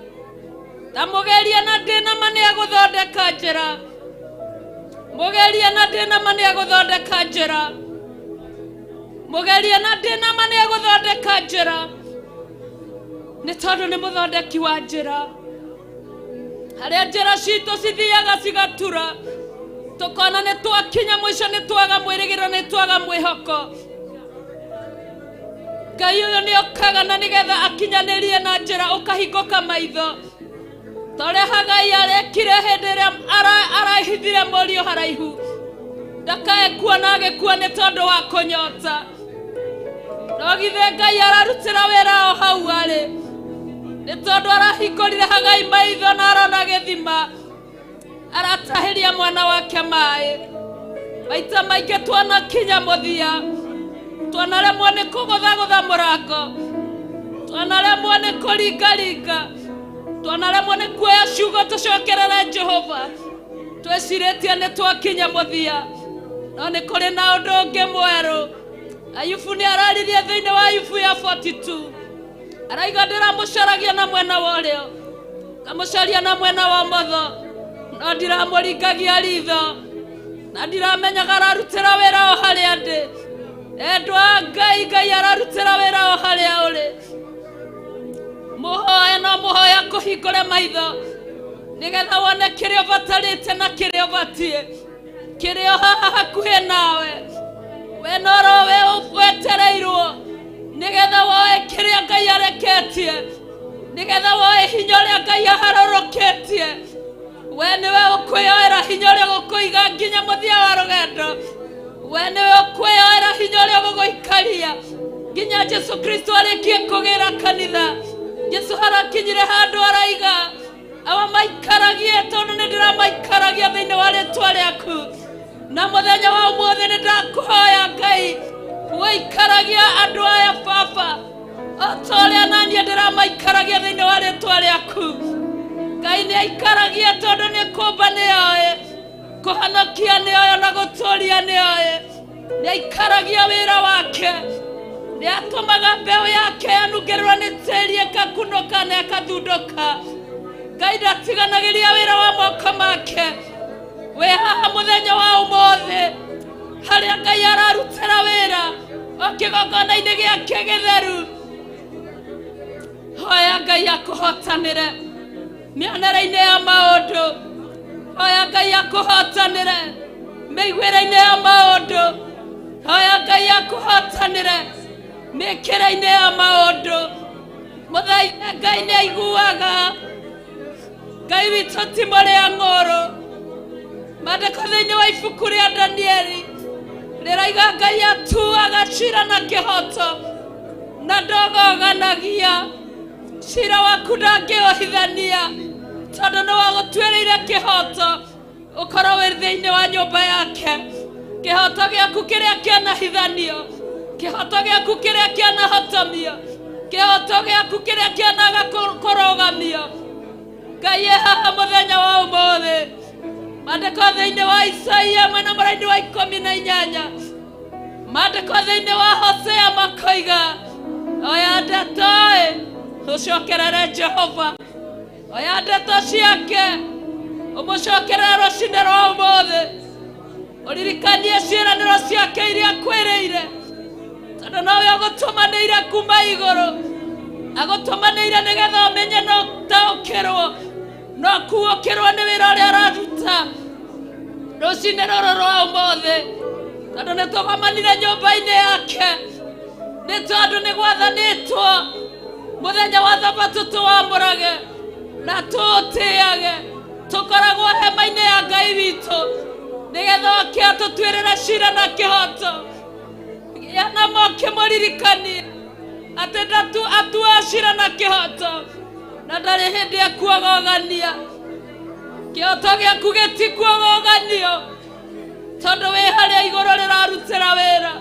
I: tamugerie na ndinama ni aguthondeka njira mugerie na ndinama ni aguthondeka njira mugerie na ndinama ni aguthondeka njira ni tondu ni muthondeki wa njira haria njira citu cithiaga cigatura tukona ni twakinya mwisho ni twaga mwirigiro ni twaga mwihoko Ngai uyu ni okaga na nigetha akinyanirie na njira ukahinguka maitho toria Hagai arekire hindi iria arahithire morio haraihu ndakae kuona agikua ni tondu wa kunyota no githe Ngai ararutira wira o hau ari ni tondu arahingurire Hagai maitho na arona githima aratahiria mwana wake mai maita maingi twana kinya muthia twanaremwo ni kuguthagutha murango twanaremwo ni kuringaringa twanaremwo ni kuoya ciugo tucokerere Jehova tweciritie ni twakinya muthia no ni kuri na undu ungi mweru Ayubu ni araririe thiini wa Ayubu ya 42 araiga ndiramucaragia na mwena wa urio ngamucaria na mwena wa motho no ndiramuringagia ritho na ndiramenyaga ararutira wira o haria ndi endwa Ngai ararutira wira o haria uri muhoya no muhoya kuhingure maitho nigetha wone kiria ubatarite na kiria ubatie kiria haha hakuhi nawe we noro we wetereirwo nigetha woe kiria Ngai areketie nigetha woe hinya uria Ngai aharoroketie we niwe ukwiyoera hinya uria gukuiga nginya muthia wa rugendo we niwe ukwiyoera hinya uria guguikaria nginya Jesu Kristo arikie kugira kanitha Jesu harakinyire handu araiga awa maikaragie tondu ni ndiramaikaragia thiini wa ritwa riaku na muthenya wa umuthi ni ndakuhoya Ngai wiikaragia andu aya Baba otoria nanie ndiramaikaragia thiini wa ritwa riaku Ngai ni aikaragia tondu ni kumba ni oe kuhanokia ni oe na guturia ni oe ni aikaragia wira wake ni atumaga mbeu yake yanungirirwo ni tiri ikakunuka na ikathunduka Ngai ndatiganagiria wira wa moko make we haha muthenya wa umuthi haria Ngai ararutira wira okigongona-ini giake githeru hoya Ngai akuhotanire mionere-ini ya maundu hoya Ngai akuhotanire miguire-ini ya maundu hoya Ngai akuhotanire mikire-ini ya maundu muthaithe Ngai ni aiguaga Ngai witũ ti mũrĩa ng'ũrũ maandĩko thĩinĩ wa ibuku rĩa Danieli rĩrauga Ngai atuaga cira na kĩhoto na ndogoganagia cira waku ndangĩũhithania tondũ nĩ wagũtuĩrĩire kĩhoto ũkorwo wĩ thĩinĩ wa nyũmba yake kĩhoto gĩaku kĩrĩa kĩanahithanio kĩhoto gĩaku kĩrĩa kĩanahotomio kĩhoto gĩaku kĩrĩa kĩanaga kũrũgamio Ngai haha muthenya wa umuthi maandĩko thĩinĩ wa Isaia mwena mũraini wa 18 maandĩko thĩinĩ wa Hosea makoiga oya ndeto ũcokerere Jehova oya ndeto ciake ũmũcokerere rũcinĩ rwa umuthi ũririkanie ciĩranĩro ciake iria akwĩrĩire tondũ nowe agũtũmanĩire kuma igũrũ agũtũmanĩire nĩgetha ũmenye no ũtaũkĩrwo no kuũkĩrwo nĩ wĩra ũrĩa araruta rũcinĩ rũrũ rwa umuthi tondũ nĩ tũgomanire nyũmba-inĩ yake nĩ tondũ nĩ gwathanĩtwo mũthenya wa Thabatũ tũwamũrage na tũũtĩage tũkoragwo hema-inĩ ya Ngai witũ nĩgetha oke atũtuĩrĩre cira na kĩhoto na moke mũririkanie atĩ ndatua cira na kĩhoto na ndarĩ hĩndĩ ekuogogania kĩhoto gĩaku gĩtikuogoganio tondũ wĩ harĩa igũrũ rĩrarutĩra wĩra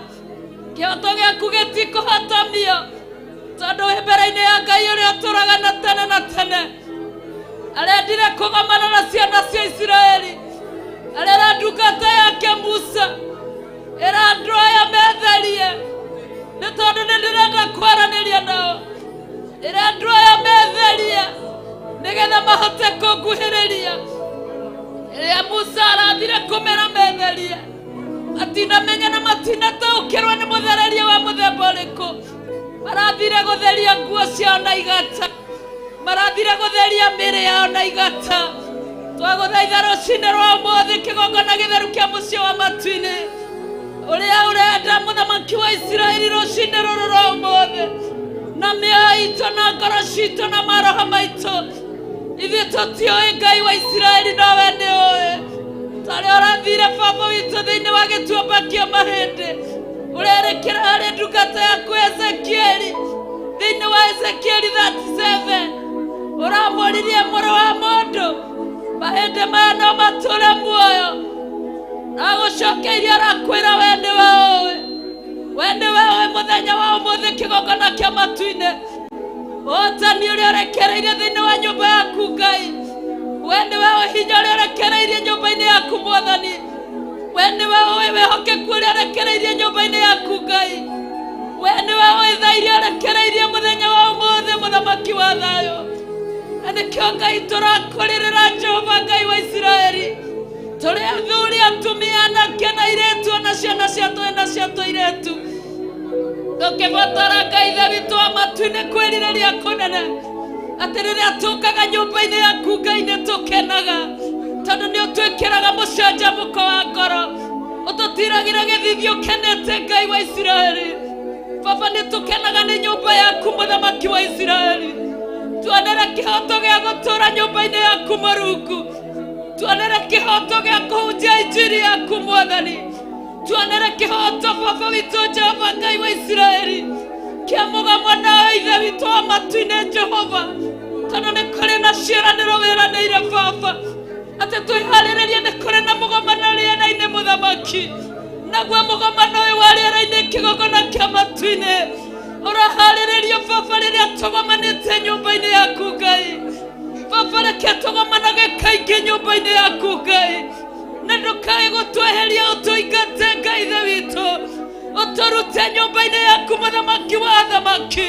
I: kĩhoto gĩaku gĩtikũhotomio tondũ wĩ mbere-inĩ ya Ngai ũrĩa ũtũũraga na tene na tene arendire kũgomana na ciana cia Isiraeli arera ndungata yake Musa ĩra andũ aya metherie nĩ tondũ nĩ ndĩrenda kwaranĩria nao ĩra andũ aya metherie nĩgetha mahote kũnguhĩrĩria ĩrĩa Musa arathire kũmera metherie matinamenya na matinataũkĩrwo nĩ mũthererie wa mũthemba ũrĩkũ marathire gũtheria nguo ciao na igata marathire gũtheria mĩĩrĩ yao na igata twagũthaitha rũcinĩ rwa ũmũthĩ kĩgongona gĩtheru kĩa mũciĩ wa matu-inĩ ũrĩa ũrenda mũthamaki wa Isiraeli rũcinĩ rũrũ rwa ũmũthĩ na mĩoyo itũ na ngoro citũ na maroho maitũ ithuĩ tũtiũĩ Ngai wa Isiraeli nowe nĩũĩ tarĩa ũrathire Baba witũ thĩinĩ wa gĩtuamba kĩa mahĩndĩ ũrerekera harĩ ndungata yaku Ezekieli thĩinĩ wa Ezekieli 37 ũramũririe mũrũ wa mũndũ mahĩndĩ maya no matũre muoyo na gũcokeirie arakwĩra we nĩwe ũĩ mũthenya wa ũmũthĩ kĩgongona kĩa matu-inĩ ũhotani ũrĩa ũrekereirie thĩinĩ wa nyũmba yaku Ngai we nĩwe ũĩ hinya ũrĩa ũrekereirie nyũmba-inĩ yaku Mwathani we nĩwe ũĩ wĩhokeku ũrĩa ũrekereirie nyũmba-inĩ yaku Ngai we nĩwe ũĩ tha iria ũrekereirie mũthenya wa ũmũthĩ mũthamaki wa thayũ na nĩkĩo Ngai tũrakũrĩrĩra Jehova Ngai wa Isiraeli tũrĩ athuri atumia anake na airĩtu na ciana cia tũhĩĩ na cia tũirĩtu tũkĩbatara Ngai ithe witũ wa matu-inĩ kwĩrirĩria kũnene atĩ rĩrĩa tũkaga nyũmba-inĩ yaku Ngai nĩ tũkenaga tondũ nĩ ũtwĩkĩraga mũcanjamũko wa ngoro ũtũtiragĩra gĩthithi ũkenete Ngai wa Isiraeli Baba nĩ tũkenaga nĩ nyũmba yaku mũthamaki wa Isiraeli tuonere kĩhoto gĩa gũtũũra nyũmba-inĩ yaku Mũrungu tuonere kĩhoto gĩa kũhunjia injiri yaku Mwathani tuonere kĩhoto Baba witũ Jehova Ngai wa Isiraeli kĩa mũgamo na ithe witũ wa matu-inĩ Jehova tondũ nĩ kũrĩ na ciĩranĩro wĩranĩire Baba ate twiharirerie ni kuri na mugomano riera-ini muthamaki naguo mugomano uyu wa riera-ini kigogona kia matu-ini uraharirerio Baba riria tugomanite nyumba-ini yaku Ngai Baba reke tugomanage kaingĩ nyumba-ini yaku Ngai na ndukae gũtweheria ũtũingate Ngai ithe witũ ũtũrute nyumba-ini yaku muthamaki wa athamaki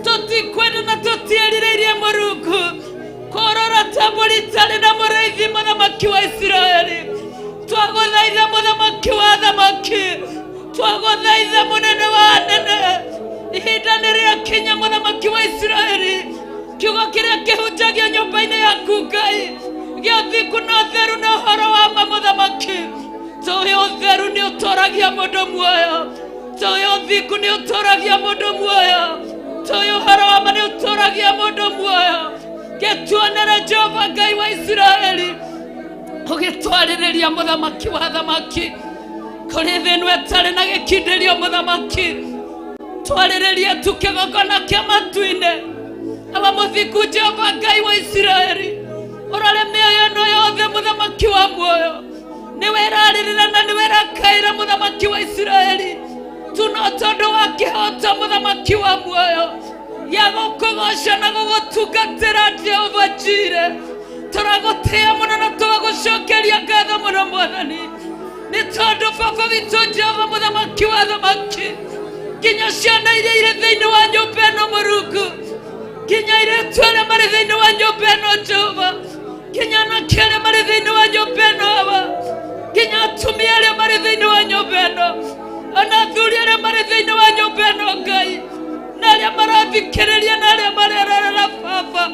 I: tũtikwenda na tũtierirĩirie Mũrungu kũrora ta mbũri itarĩ na mũrĩithi muthamaki wa Isiraeli twagũthaitha muthamaki wa athamaki twagũthaitha mũnene wa anene ihinda nĩ rĩakinya muthamaki wa Isiraeli kiugo kĩrĩa kĩhunjagio nyũmba-inĩ yaku Ngai gĩa ũthingu na ũtheru na ũhoro wa ma muthamaki tũĩ ũtheru nĩ ũtũragia mũndũ muoyo tũĩ ũthingu nĩ ũtũragia mũndũ muoyo tũĩ ũhoro wa ma nĩ ũtũragia mũndũ muoyo gĩtuonere Jehova Ngai wa Isiraeli ũgĩtwarĩrĩria muthamaki wa athamaki kũrĩ thĩ ĩno ĩtarĩ na gĩkindĩrio muthamaki twarĩrĩrie tu kĩgongona kĩa matu-inĩ aba mũthingu Jehova Ngai wa Isiraeli ũrore mĩoyo ĩno yothe muthamaki wa muoyo nĩwe ĩrarĩrĩra na nĩwe ĩrakaĩra muthamaki wa Isiraeli tuno tondũ wa kĩhoto muthamaki wa muoyo ya gũkũgoca na gũgũtungatĩra Jehova Jireh tũragũtĩĩa mũno na tũgagũcokeria ngatho mũno Mwathani nĩ tondũ Baba witũ Jehova muthamaki wa athamaki nginya ciana iria irĩ thĩinĩ wa nyũmba ĩno Mũrungu nginya airĩtu arĩa marĩ thĩinĩ wa nyũmba ĩno Jehova nginya anake arĩa marĩ thĩinĩ wa nyũmba ĩno Baba nginya atumia arĩa marĩ thĩinĩ wa nyũmba ĩno ona athuri arĩa marĩ thĩinĩ wa nyũmba ĩno Ngai na arĩa marathikĩrĩria na arĩa marerorera Baba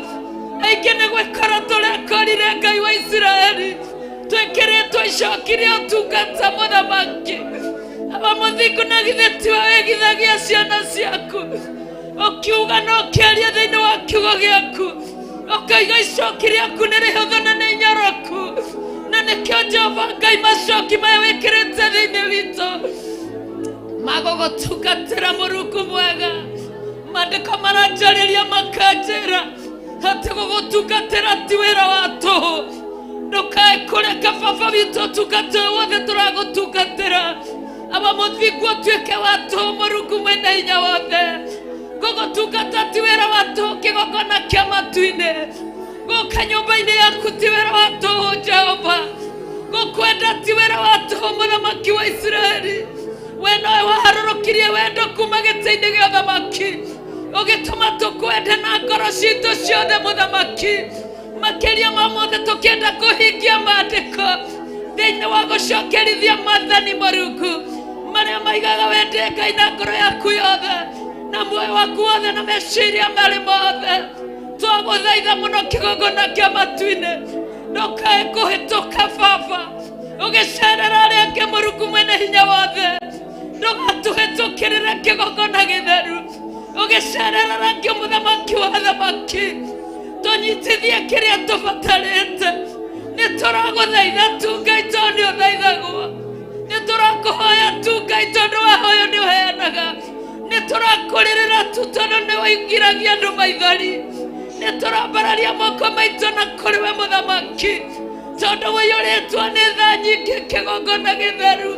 I: aingĩ nĩ gwĩkora tũrekorire Ngai wa Isiraeli twĩkĩrĩtwo icokire ũtungata muthamaki aba mũthingu na githĩ tiwe wĩgithagia ciana ciaku ũkiuga na ũkĩaria thĩinĩ wa kiugo gĩaku ũkaiga icoki rĩaku nĩ rĩhũthũ na nĩ inyoroku na nĩkĩo Jehova Ngai macoki maya wĩkĩrĩte thĩinĩ witũ magũgũtungatĩra Mũrungu mwega maandĩko maranjarĩria makanjĩra atĩ gũgũtungatĩra ti wĩra wa tũhũ ndũkae kũreka Baba witũ ũtungata ũyũ wothe tũragũtungatĩra aba mũthingu ũtuĩke wa tũhũ Mũrungu mwene hinya wothe gũgũtungata ti wĩra wa tũhũ kĩgongona kĩa matu-inĩ gũka nyũmba-inĩ yaku ti wĩra wa tũhũ Jehova gũkwenda ti wĩra wa tũhũ muthamaki wa Isiraeli we nowe waharũrũkirie wendo kuma gĩtĩ-inĩ gĩa ũthamaki ũgĩtũma tũkwende na ngoro citũ ciothe muthamaki makĩria ma mothe tũkĩenda kũhingia maandĩko thĩinĩ wa gũcokerithia maathani Mũrungu marĩa maigaga wende Ngai na ngoro yaku yothe na muoyo waku wothe na meciria marĩ mothe twagũthaitha mũno kĩgongona kĩa matu-inĩ ndũkae kũhĩtũka Baba ũgĩcerera arĩa angĩ Mũrungu mwene hinya wothe ndũgatũhĩtũkĩrĩre kĩgongona gĩtheru ũgĩcerera angĩ muthamaki wa athamaki tũnyitithie kĩrĩa tũbatarĩte nĩ tũragũthaitha tu Ngai tondũ nĩ ũthaithagwo nĩ tũrakũhoya tu Ngai tondũ wahoyo nĩ ũheanaga nĩ tũrakũrĩrĩra tu tondũ nĩ ũingĩragia andũ maithori nĩ tũrambararia moko maitũ na kũrĩ we muthamaki tondũ ũiyũrĩtwo nĩ tha nyingĩ kĩgongona gĩtheru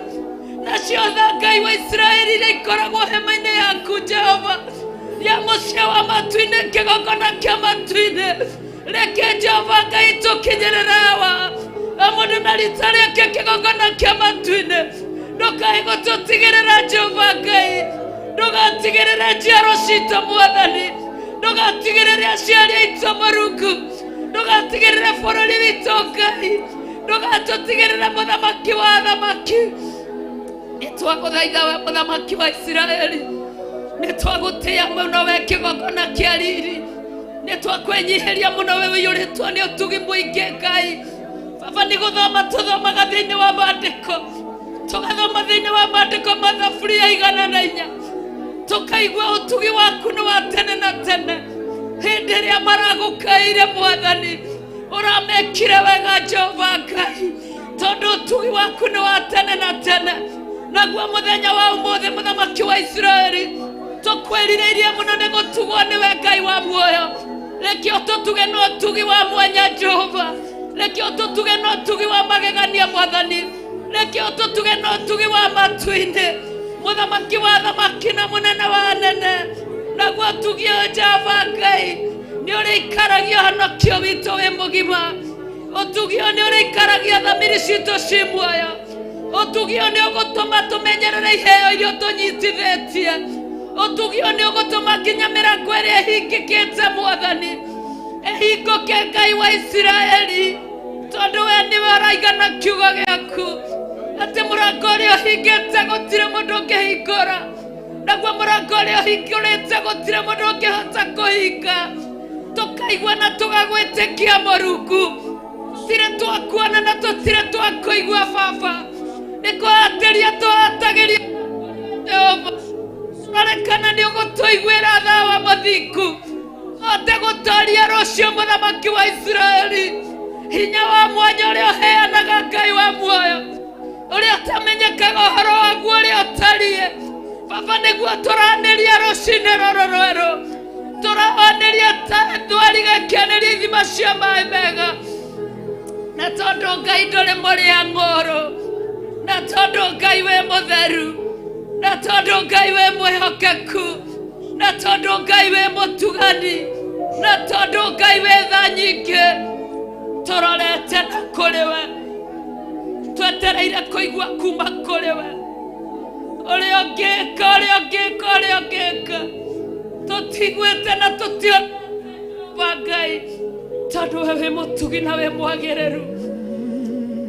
I: nacio tha Ngai wa Isiraeli iria ikoragwo hema-inĩ yaku Jehova ya mũciĩ wa matu-inĩ kĩgongona kĩa matu-inĩ reke Jehova Ngai tũkinyĩrĩre wa mũndũ na rita rĩake kĩgongona kĩa matu-inĩ ndũkae gũtũtigĩrĩra Jehova Ngai ndũgatigĩrĩre njiaro citũ Mwathani ndũgatigĩrĩre aciari aitũ Mũrungu ndũgatigĩrĩre bũrũri witũ Ngai ndũgatũtigĩrĩre muthamaki wa athamaki nĩ twagũthaitha we muthamaki wa Isiraeli nĩ twagũtĩĩa mũno we kĩgongona kĩa riri nĩ twakwĩnyihĩria mũno we ũiyũrĩtwo nĩ ũtugi mũingĩ Ngai Baba nĩ gũthoma tũthomaga thĩinĩ wa maandĩko tũgathoma thĩinĩ wa maandĩko mathaburia 104 tũkaigua ũtugi waku nĩ wa tene na tene hĩndĩ ĩrĩa maragũkaĩire Mwathani ũramekire wega Jehova Ngai tondũ ũtugi waku nĩ wa tene na tene naguo mũthenya wa ũmũthĩ muthamaki wa Isiraeli tũkwĩrirĩirie mũno nĩ gũtugwo nĩwe Ngai wa muoyo reke tũtuge no ũtugi wa mwanya Jehova reke ũtũtuge na ũtugi wa magegania Mwathani, reke ũtũtuge na ũtugi wa matu-inĩ, mũthamaki wa thamaki na mũnene wa anene, naguo ũtugi ũyũ Jehova Ngai nĩ ũrĩikaragia ũhonokio witũ wĩ mũgima, ũtugi ũyũ nĩ ũrĩikaragia thamiri citũ ci muoyo, ũtugi ũyũ nĩ ũgũtũma tũmenyerere iheo iria tũnyitithĩtie, ũtugi ũyũ nĩ ũgũtũma nginya mĩrango ĩrĩa ĩhingĩkĩte Mwathani ĩhingũke Ngai wa Isiraeli, tondũ we nĩwe ũraigana kiugo gĩaku atĩ mũrango ũrĩa ũhingĩte gũtirĩ mũndũ ũngĩhingũra, naguo mũrango ũrĩa ũhingũrĩte gũtirĩ mũndũ ũngĩhota kũhinga. Tũkaigua na tũgagwĩtĩkia Mũrungu, tũtirĩ twakuona na tũtirĩ twakũigua Baba, nĩ kũhatĩria tũhatagĩria Jehova, tũrarekana nĩ ũgũtũiguĩra tha wa mũthingu, hote gũtooria rũciũ mũthamaki wa Isiraeli, hinya wa mwanya ũrĩa ũheanaga Ngai wa muoyo, ũrĩa ũtamenyekaga ũhoro waguo ũrĩa ũtariĩ. Baba nĩguo tũranĩria rũcinĩ rũrũ rwerũ, tũrahanĩria thwari gĩkĩanĩria ithima cia maĩ mega, na tondũ Ngai ndũrĩ mũrĩa ng'ũrũ, na tondũ Ngai wĩ mũtheru, na tondũ Ngai wĩ mwĩhokeku, na tondũ Ngai wĩ mũtugani, na tondũ Ngai wĩ tha nyingĩ, tũrorete na kũrĩ we, twetereire kũigua kuma kũrĩ we, ũrĩa ũngĩka ũrĩa ũngĩka ũrĩa ũngĩka, tũtiguĩte na tũtiona Ngai, tondũ we wĩ mũtugi na wĩ mwagĩrĩru.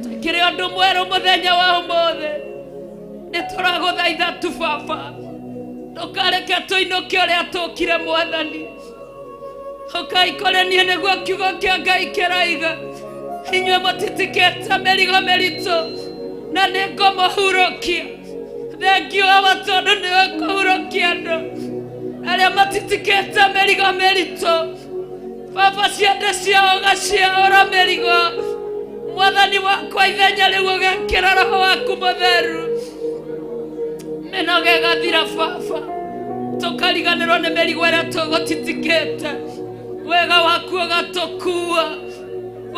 I: Twĩkĩre ũndũ mwerũ mũthenya wa ũmũthĩ, nĩ tũragũthaitha tu Baba, ndũkareke tũinũke ũrĩa tũkire Mwathani, ũkaikore niĩ nĩguo kiugo kĩa Ngai kĩraiga, inyuĩ mũtitikĩte mĩrigo mĩritũ na nĩ ngũmũhurũkia. Thengiũ Baba tondũ nĩwe ũkũhurũkia andũ arĩa matitikĩte mĩrigo mĩritũ. Baba ciande ciao ũgaciahũra mĩrigo, Mwathani wakwa ithenya rĩu ũgekĩra Roho waku Mũtheru, mĩnoga ĩgathira Baba, tũkariganĩrwo nĩ mĩrigo ĩrĩa tũgũtitikĩte, wega waku ũgatũkua,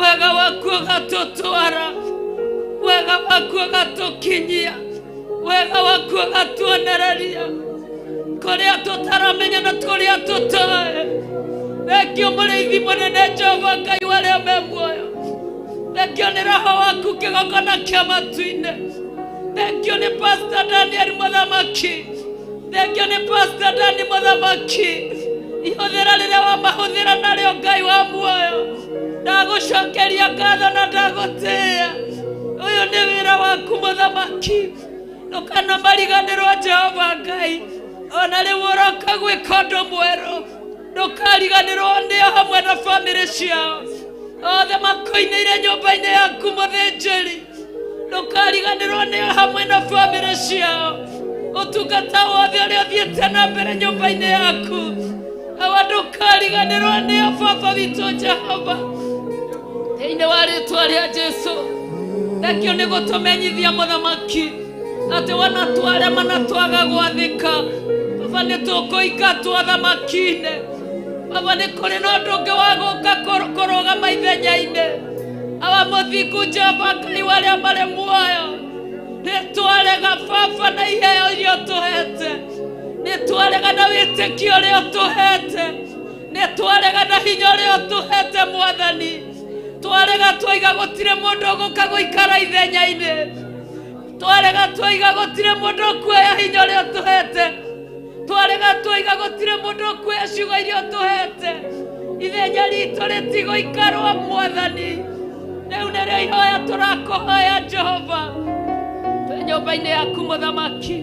I: wega waku ũgatũtwara, wega waku ũgatũkinyia, wega waku ũgatuonereria kũrĩa tũtaramenya na kũrĩa tũtoĩ. Thengio mũrĩithi mũnene Jehova Ngai wa arĩa me muoyo, thengio nĩ Roho waku kĩgongona kĩa matu-inĩ, thengio nĩ Pastor Daniel mũthamaki, thengio nĩ Pastor Dani mũthamaki, ihũthĩra rĩrĩa wamahũthĩra narĩo Ngai wa muoyo, ndagũcokeria ngatho na ndagũtĩĩa. Ũyũ nĩ wĩra waku mũthamaki, ndũkanamariganĩrwo Jehova Ngai, ona rĩu ũroka gwĩka ũndũ mwerũ, ndũkariganĩrwo nĩo hamwe na bamĩrĩ ciao othe makoinĩire nyũmba-inĩ yaku mũthĩnjĩri, ndũkariganĩrwo nĩo hamwe na bamĩrĩ ciao, ũtungata wothe ũrĩa ũthiĩte na mbere nyũmba-inĩ yaku, awa ndũkariganĩrwo nĩo Baba witũ Jehova, thĩinĩ wa rĩĩtwa rĩa Jesũ. Thengio nĩ gũtũmenyithia mũthamaki atĩ wana twarema na twaga gwathĩka, Baba nĩ tũkũingatwo thamaki-inĩ. Baba nĩ kũrĩ na ũndũ ũngĩ wa gũka kũrũgama ithenya-inĩ, awa mũthingu Jehova Ngai wa arĩa marĩ muoyo, nĩ twarega Baba na iheo iria ũtũhete, nĩ twarega na wĩtĩkio ũrĩa ũtũhete, nĩ twarega na hinya ũrĩa ũtũhete Mwathani, twarega twaiga gũtirĩ mũndũ ũgũka gũikara ithenya-inĩ, twarega twaiga gũtirĩ mũndũ ũkuoya hinya ũrĩa ũtũhete, twarega twaiga gũtirĩ mũndũ ũkuoya ciugo iria ũtũhete, ithenya ritũ rĩtigũikarwo Mwathani. Rĩu nĩrĩo ihoya tũrakũhoya Jehova, twĩ nyũmba-inĩ yaku mũthamaki,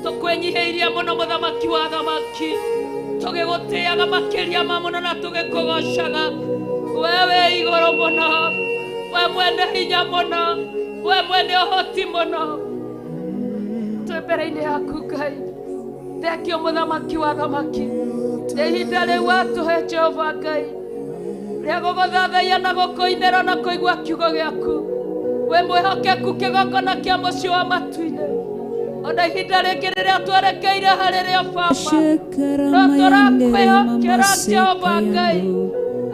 I: tũkwĩnyihĩirie mũno mũthamaki wa thamaki, tũgĩgũtĩaga makĩria ma mũno na tũgĩkũgocaga. Wewe igũrũ mũno, we mwene hinya mũno, we mwene ũhoti mũno, twĩ mbere-inĩ yaku Ngai. Thengio mũthamaki wa thamaki, nĩ ihinda rĩu watũhe Jehova Ngai rĩa gũgũthathaiya na gũkũinĩra na kũigua kiugo gĩaku. We mwĩhokeku kĩgongona kĩa mũciĩ wa matu-inĩ, ona ihinda rĩngĩ rĩrĩa twerekeire harĩ rĩo Baba, no tũrakwĩhokera Jehova Ngai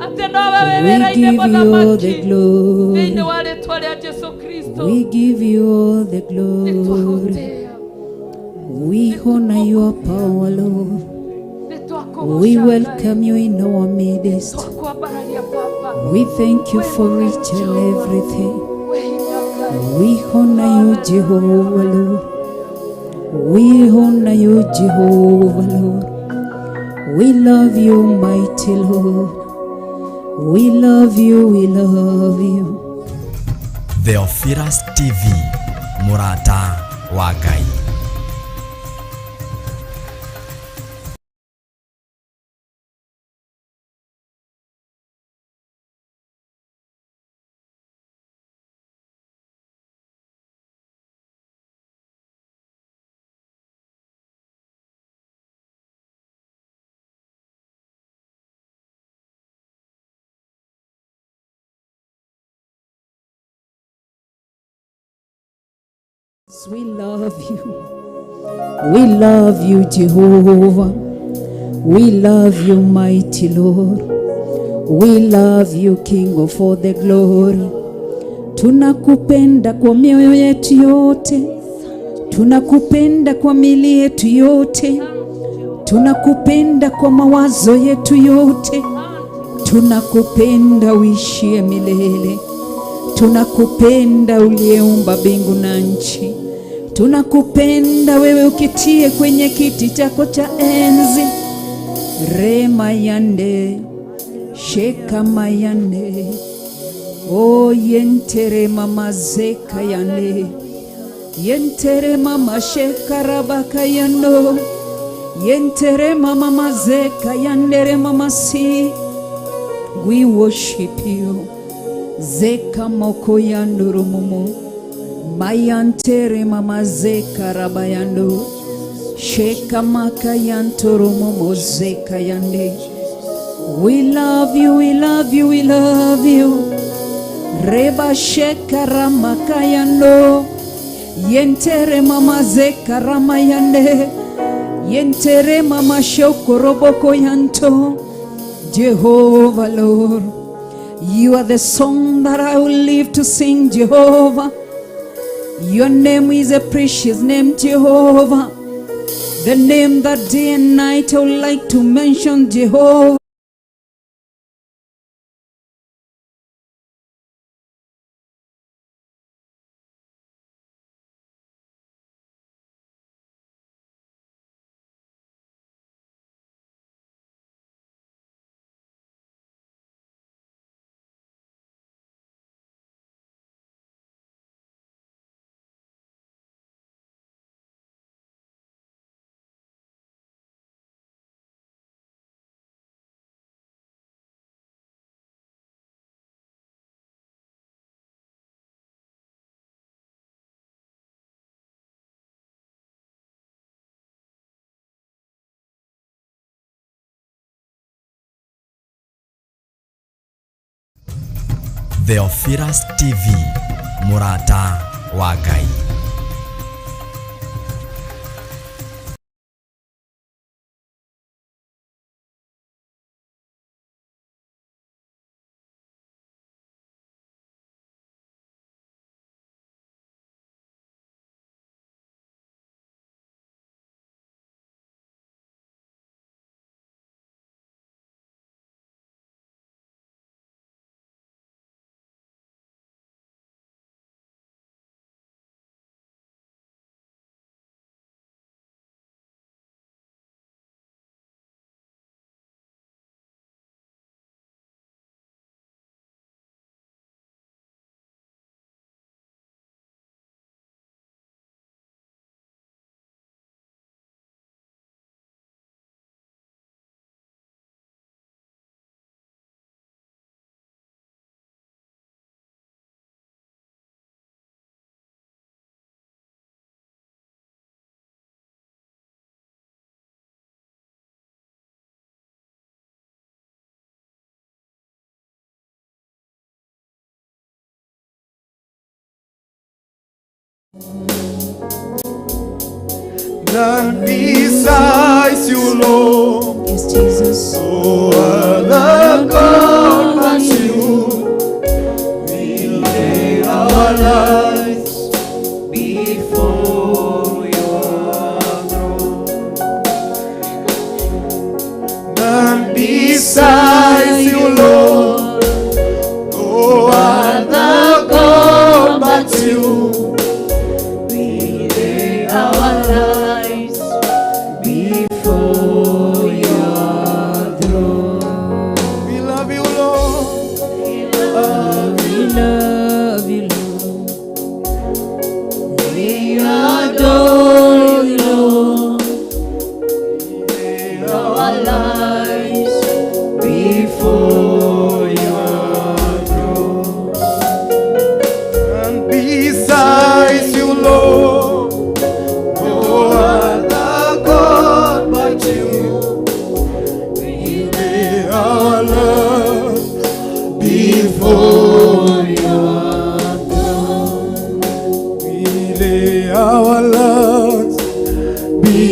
I: We give you all the glory. We give you all the glory. We honor your power, Lord. We welcome you in our midst. We thank you for each and everything. We honor you, Jehovah, Lord. We honor you, Jehovah, Lord. We love you, mighty Lord. We love you, we love you.
A: Theophilus TV, Murata wa Ngai.
I: We love you. We love you, Jehovah. We love you, mighty Lord. We love you, King of all the glory. Tunakupenda kwa mioyo yetu yote. Tunakupenda kwa mili yetu yote. Tunakupenda kwa mawazo yetu yote. Tunakupenda uishie milele. Tunakupenda uliyeumba mbingu na nchi. Tunakupenda wewe ukitie kwenye kiti chako cha enzi. Rema yande, sheka mayande. O yentere mama zeka yande. Yentere mama sheka rabaka yando. Yentere mama mazeka yandere mama si. We worship you. Zeka moko yanduru mumu. Mayantere mama zeka rabayando. Sheka maka yantoro mumu zeka yande. We love you, we love you, we love you. Reba sheka ramaka yando. Yentere mama zeka ramayande. Yentere mama shoko roboko yanto. Jehovah Lord, you are the song that I will live to sing, Jehovah. Your name is a precious name, Jehovah. The name that day and night I would like to mention, Jehovah.
A: Theophilus TV, Murata wa Ngai.
F: None besides you, Lord.
I: Yes, Jesus.
F: No other God.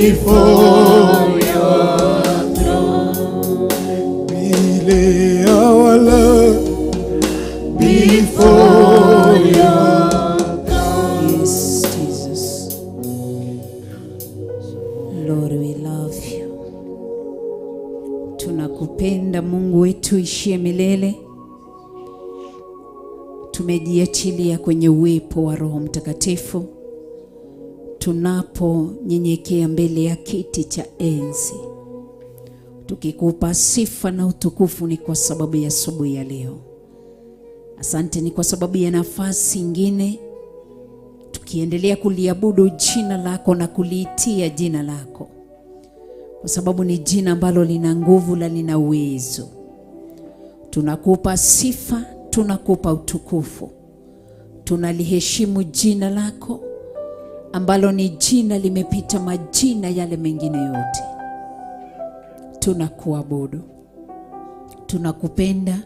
F: before your throne. We lay our love before your throne.
J: Yes, Jesus. Lord, we love you. Tunakupenda Mungu wetu ishie milele. Tumejiachilia kwenye uwepo wa Roho Mtakatifu. Tunaponyenyekea mbele ya kiti cha enzi, tukikupa sifa na utukufu, ni kwa sababu ya asubuhi ya leo. Asante ni kwa sababu ya nafasi nyingine tukiendelea kuliabudu jina lako na kuliitia jina lako, kwa sababu ni jina ambalo lina nguvu na lina uwezo. Tunakupa sifa, tunakupa utukufu, tunaliheshimu jina lako ambalo ni jina limepita majina yale mengine yote. Tunakuabudu, tunakupenda.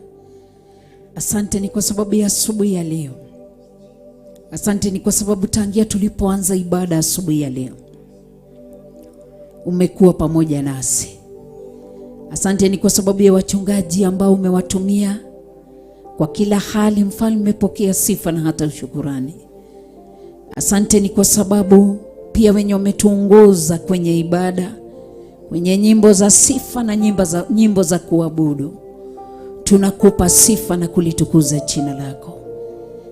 J: Asante ni kwa sababu ya asubuhi ya leo. Asante ni kwa sababu tangia tulipoanza ibada asubuhi ya leo umekuwa pamoja nasi. Asante ni kwa sababu ya wachungaji ambao umewatumia kwa kila hali. Mfalme, pokea sifa na hata shukrani. Asante ni kwa sababu pia wenye umetuongoza kwenye ibada, kwenye nyimbo za sifa na nyimbo za kuabudu. Tunakupa sifa na kulitukuza jina lako.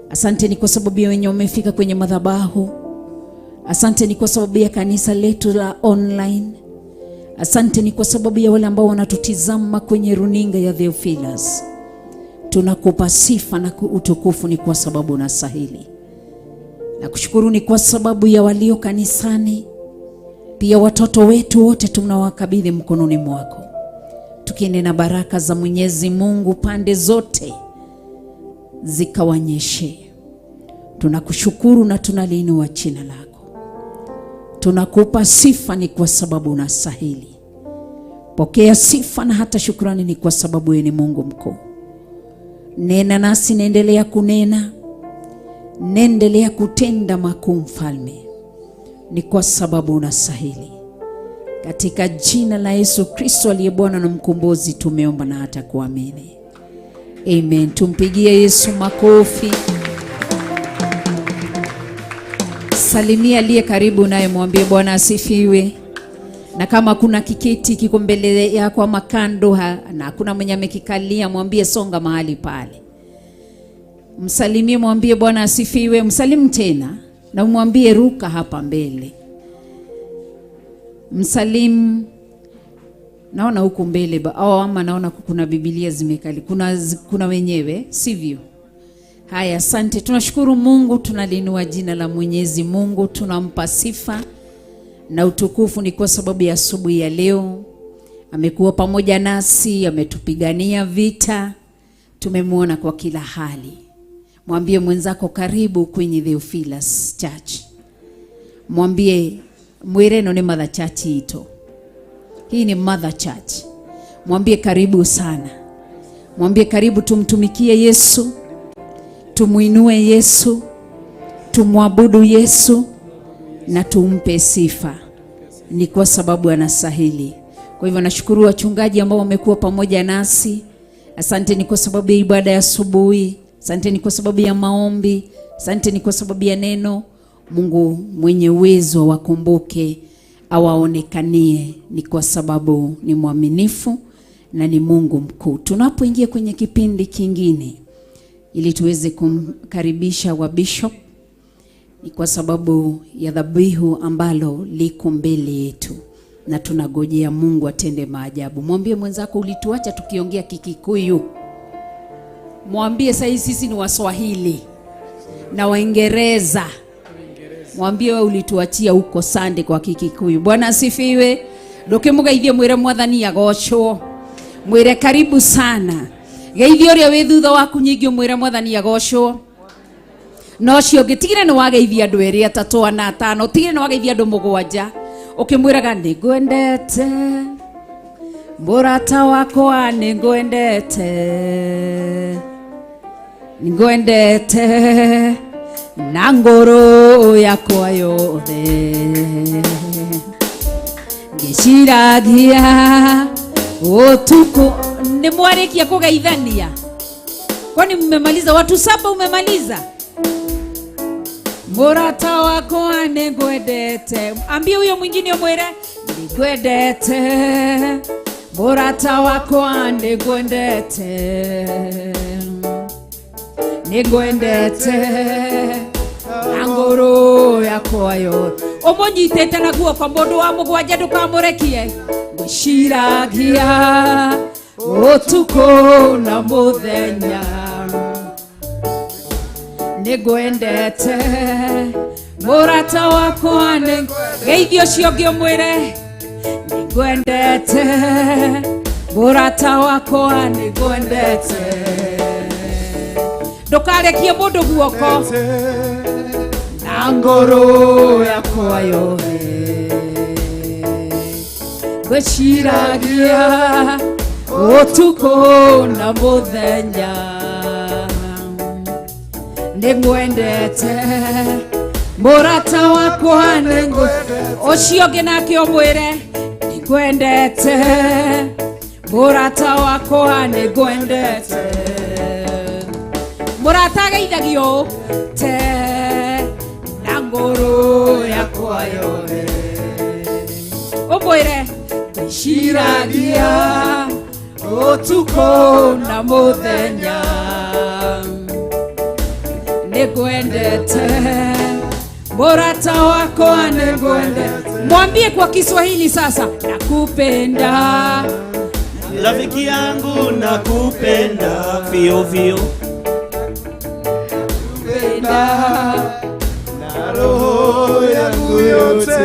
J: Asante ni kwa sababu ya wenye umefika kwenye madhabahu. Asante ni kwa sababu ya kanisa letu la online. Asante ni kwa sababu ya wale ambao wanatutizama kwenye runinga ya Theophilus. Tunakupa sifa na utukufu, ni kwa sababu unastahili. Na kushukuru ni kwa sababu ya walio kanisani. Pia watoto wetu wote tunawakabidhi mkononi mwako, tukiende na baraka za Mwenyezi Mungu pande zote zikawanyeshe. Tunakushukuru na tunaliinua jina lako. Tunakupa sifa ni kwa sababu unastahili. Pokea sifa na hata shukrani, ni kwa sababu wewe ni Mungu mkuu. Nena nasi, naendelea kunena, naendelea kutenda makuu Mfalme, ni kwa sababu unastahili. Katika jina la Yesu Kristo aliye Bwana na mkombozi tumeomba na hata kuamini. Amen. Tumpigie Yesu makofi. Salimia aliye karibu naye, mwambie Bwana asifiwe. Na kama kuna kiketi kiko mbele yako ama kando na kuna mwenye amekikalia, mwambie songa mahali pale. Msalimie, mwambie Bwana asifiwe. Msalimu tena na mwambie ruka hapa mbele. Msalimu. Naona huku mbele ama naona kuna Biblia zimekali. Kuna wenyewe, sivyo? Haya, asante. Tunashukuru Mungu, tunalinua jina la Mwenyezi Mungu, tunampa sifa na utukufu, ni kwa sababu ya asubuhi ya leo. Amekuwa pamoja nasi, ametupigania vita, tumemwona kwa kila hali. Mwambie mwenzako karibu kwenye Theophilus Church. Mwambie mwireno ni Mother Church ito. Hii ni Mother Church. Mwambie karibu sana. Mwambie karibu, tumtumikie Yesu, tumuinue Yesu, tumwabudu Yesu na tumpe sifa, ni kwa sababu anastahili. Kwa hivyo nashukuru wachungaji ambao wamekuwa pamoja nasi. Asante ni kwa sababu ya ibada ya asubuhi. Asante ni kwa sababu ya maombi. Asante ni kwa sababu ya neno. Mungu mwenye uwezo wakumbuke, awaonekanie, ni kwa sababu ni mwaminifu na ni Mungu mkuu. Tunapoingia kwenye kipindi kingine ili tuweze kumkaribisha wa bishop, ni kwa sababu ya dhabihu ambalo liko mbele yetu na tunagojea Mungu atende maajabu. Mwambie mwenzako, ulituacha tukiongea Kikikuyu. Mwambie sasa sisi ni Waswahili na Waingereza. Mwambie wewe ulituachia huko Sunday kwa Kikikuyu. Bwana asifiwe. Ndokemugeithie mwire mwathani agocwo. Mwire karibu sana. Geithio ria wi thutha waku nyingi mwire mwathani agocwo. No cio gitigire ni wageithia andu eri atatu ana atano, tigire ni wageithia andu mugwanja. Ukimwiraga ni ngwendete murata wakwa, ni ngwendete, ni ngwendete na ngoro yakwa yothe. ngĩciragia ũtukũ. Nĩ mwarĩkia kũgeithania? Kwani mmemaliza? Watu 7 umemaliza? Mũrata wakwa nĩngwendete. Ambie huyo mwingine umwĩre nĩngwendete. Mũrata wakwa nĩngwendete. Nĩngwendete na ngoro yakwa yothe. Ũmũnyitĩte na guoko mũndũ wa mũgwanja ndũkamũrekie. Ngĩciragia ũtukũ na mũthenya nĩngwendete. Mũrata wakwa nĩgeithio ũcio ũngĩ ũmwĩre nĩngwendete. Mũrata wakwa nĩngwendete. Ndũkarekie mũndũ guoko. Na ngoro yakwa yothe ngĩciragia ũtukũ na mũthenya nĩngwendete. Mũrata wakwa nĩngwendete. Ũcio ũngĩ nake ũmwĩre nĩngwendete. Mũrata wakwa nĩngwendete. Mũrata ageithagio te na ngoro yakwa yothe. Ũmwĩre ngĩciragia ũtukũ na mũthenya nĩngwendete. Mũrata wakwa nĩngwendete. Mwambie kwa Kiswahili sasa. Nakupenda
D: rafiki yangu, nakupenda fio fio.
F: Na roho yangu yote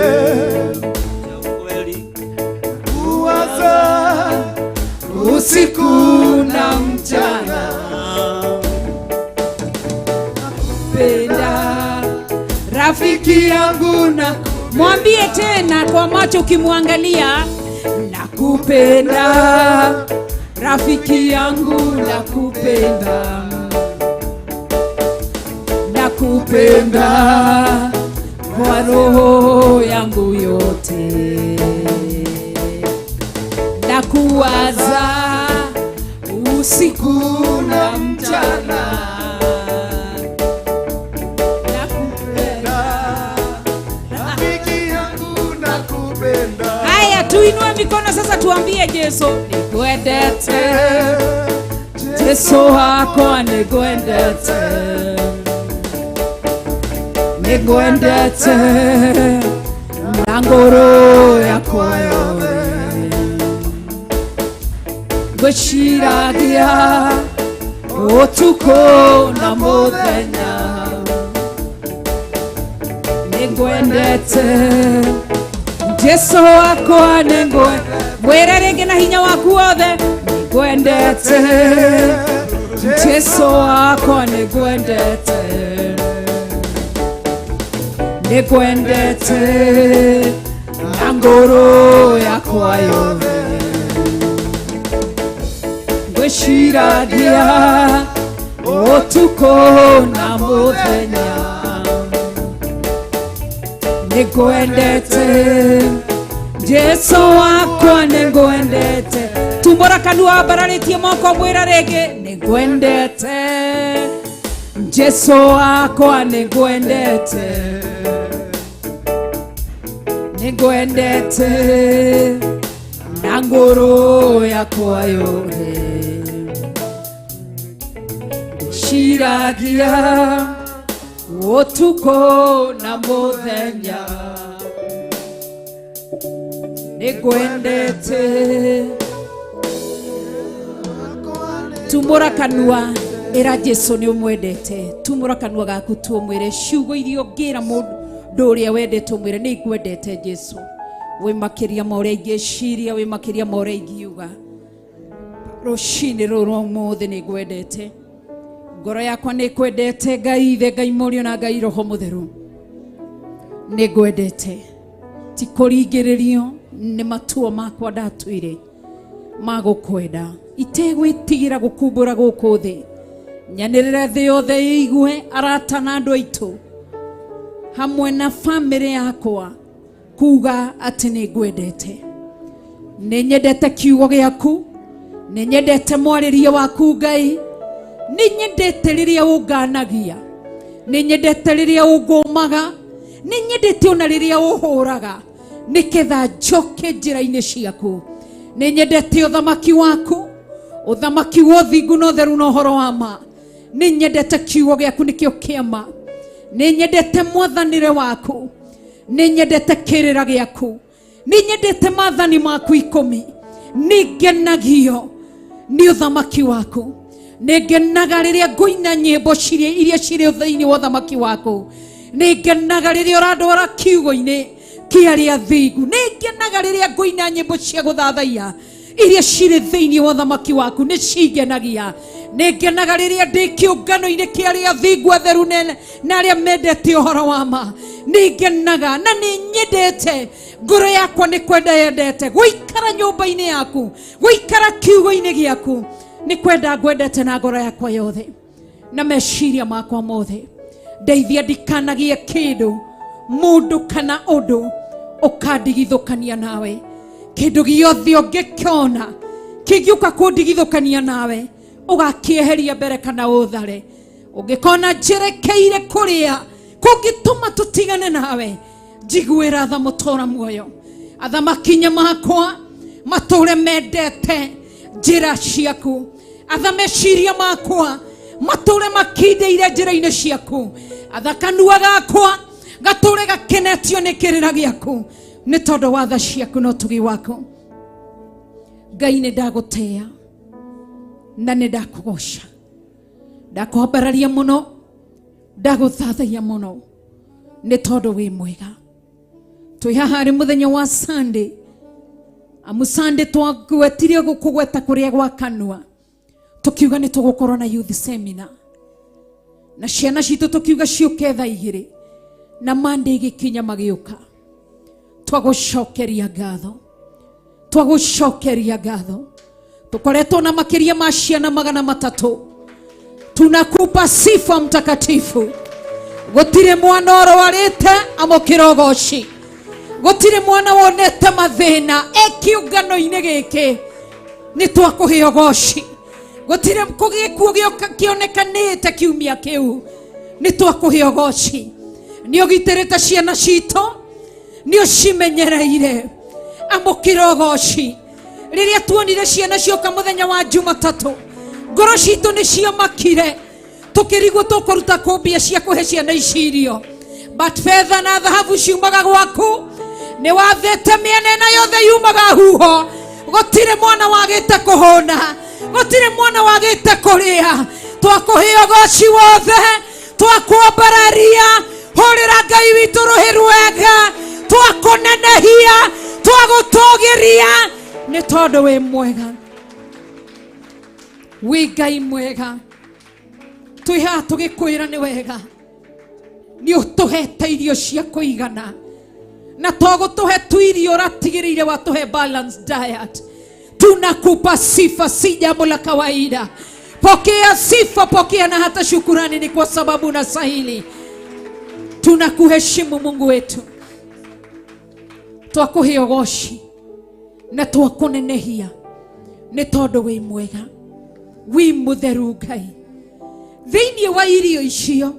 F: kuwaza
J: usiku na mchana. Nakupenda rafiki yangu. Na mwambie tena kwa macho ukimwangalia. Nakupenda rafiki yangu, nakupenda. Nakupenda kwa roho yangu yote. Nakuwaza usiku na mchana. Nakupenda
F: rafiki yangu, nakupenda.
J: Haya, tuinue mikono sasa tuambie Yesu nĩngwendete. Yesu wakwa nĩngwendete. Nĩngwendete na ngoro yakwa yothe. Ngĩciragia ũtukũ na mũthenya nĩngwendete. Yesu wakwa nĩngwendete. Mwĩre rĩngĩ na hinya waku wothe nĩngwendete. Yesu wakwa nĩngwendete. Nĩngwendete na ngoro yakwa yothe. Ngĩciragia ũtukũ na mũthenya nĩngwendete. Jesu wakwa nĩngwendete. Tumbũra kanua mbararĩtie moko mwĩra rĩngĩ nĩngwendete. Jesu wakwa nĩngwendete. Nĩngwendete na ngoro yakwa yothe. Ngĩciragia ũtukũ na mũthenya nĩngwendete. Tumbũra kanua ĩra Jesu nĩ ũmwendete. Tumbũra kanua gaku tuomwĩre ciugo iria ũngĩra mũndũ ũrĩa wendete ũmwĩre nĩngwendete Jesu. Wĩ makĩria ma ũrĩa ingĩciria, wĩ makĩria ma ũrĩa ingiuga. Rũcinĩ rũrũ ũmũthĩ nĩngwendete. Ngoro yakwa nĩkwendete Ngai Ithe, Ngai Mũriũ na Ngai Roho Mũtheru. Nĩngwendete. Ti kũringĩrĩrio nĩ matua makwa ndatuire magũkwenda. Itegwĩtigĩra gũkumbũra gũkũ thĩ. Nyanĩrĩra thĩ yothe ĩigue arata na andũ aitũ hamwe na family yakwa kuga ati nĩ ngwendete. Nĩ nyendete kiugo gĩaku, nĩ nyendete mwarĩrie waku Ngai, nĩ nyendete rĩrĩa ũnganagia, nĩ nyendete rĩrĩa ũngũmaga, nĩ nyendete ona rĩrĩa ũhũraga nĩgetha njoke njĩra-inĩ ciaku. Nĩ nyendete ũthamaki waku, ũthamaki wa ũthingu na ũtheru na ũhoro wa ma. Nĩ nyendete kiugo gĩaku nĩkĩo kĩama. Nĩ nyendete mwathanĩre waku, nĩ nyendete kĩrĩra gĩaku, nĩ nyendete maathani maku 10. Nĩ ngenagio nĩ ũthamaki waku, nĩ ngenaga rĩrĩa ngũina nyĩmbo iria cirĩ thĩinĩ wa ũthamaki waku. Nĩ ngenaga rĩrĩa ũrandwara kiugo-inĩ kĩa rĩa thingu. Nĩ ngenaga rĩrĩa ngũina nyĩmbo cia gũthathaiya iria cirĩ thĩinĩ wa ũthamaki waku, nĩ cingenagia. Nĩ ngenaga rĩrĩa ndĩ kĩũngano-inĩ kĩa rĩa thingu atheru na arĩa mendete ũhoro wa ma. Nĩ ngenaga na nĩ nyendete, ngoro yakwa nĩ kwenda yendete gũikara nyũmba-inĩ yaku, gũikara kiugo-inĩ gĩaku. Nĩ kwenda ngwendete na ngoro yakwa yothe na meciria makwa mothe. Ndeithia ndikanagie kĩndũ, mũndũ kana ũndũ ũkandigithũkania nawe. Kĩndũ gĩothe ũngĩkĩona kĩngĩũka kũndigithũkania nawe, ũgakĩeheria mbere kana ũthare. Ũngĩkona njerekeire kũrĩa kũngĩtũma tũtigane nawe, njiguĩra tha mũtũũra muoyo. Athamaki makwa matũũre mendete njĩra ciaku. Atha meciria makwa matũũre makindĩire njĩra-inĩ ciaku. Atha kanua gakwa gatũũre gakenetio nĩ kĩrĩra gĩaku, nĩ tondũ wa tha ciaku na ũtugi waku. Ngai nĩ ndagũtĩĩa na nĩ ndakũgoca, ndakwambararia mũno, ndagũthathaiya mũno, nĩ tondũ wĩ mwega. Twĩ haha harĩ mũthenya wa Sunday, amu Sunday twagwetirie gũkũgweta kũrĩa gwa kanua, tũkiuga nĩ tũgũkorwo na youth seminar, na ciana citũ tũkiuga ciũke thaa 2 na Monday gĩkinya magĩũka. Twagũcokeria ngatho, twagũcokeria ngatho. Tukoretwo na makĩria ma ciana 300. Tunakupa sifa mtakatifu. Gũtirĩ mwana ũrwarĩte amũkĩra ũgooci, gũtirĩ mwana wonete mathĩna kĩũngano-inĩ gĩkĩ, nĩ twakũhe ũgooci. Gũtirĩ gĩkuũ kĩonekanĩte kiumia kĩu, nĩ twakũhe ũgooci. Nĩ ũgitĩrĩte ciana citũ, nĩ ũcimenyereire, amũkĩra ũgooci. Rĩrĩa tuonire ciana cioka mũthenya wa Jumatatũ, ngoro citũ nĩ ciamakire, tũkĩrigwo tũkũruta kũ mbia cia kũhe ciana ici irio. But fedha na thahabu ciumaga gwaku, nĩ wathĩte mĩena ĩno yothe yumaga huho. Gũtirĩ mwana wagĩte kũhũna, gũtirĩ mwana wagĩte kũrĩa. Twakũhe ũgooci wothe, twakwambararia. Hũrĩra Ngai witũ rũhĩ rwega, twakũnenehia, twagũtũgĩria, nĩ tondũ wĩ mwega, wĩ Ngai mwega. Twĩ haha tũgĩkwĩra nĩ wega, nĩ ũtũhete irio cia kũigana, na togũtũhe tu irio ũratigĩrĩire watũhe balanced diet. Tunakupa sifa, si jambo la kawaida. Pokea sifa, pokea na hata shukurani, ni kwa sababu unastahili. Tunakuheshimu Mungu wetu, twakuhe ũgooci na twakũnenehia, nĩ tondũ wĩ mwega, wĩ mũtheru Ngai. Thĩinĩ wa irio icio,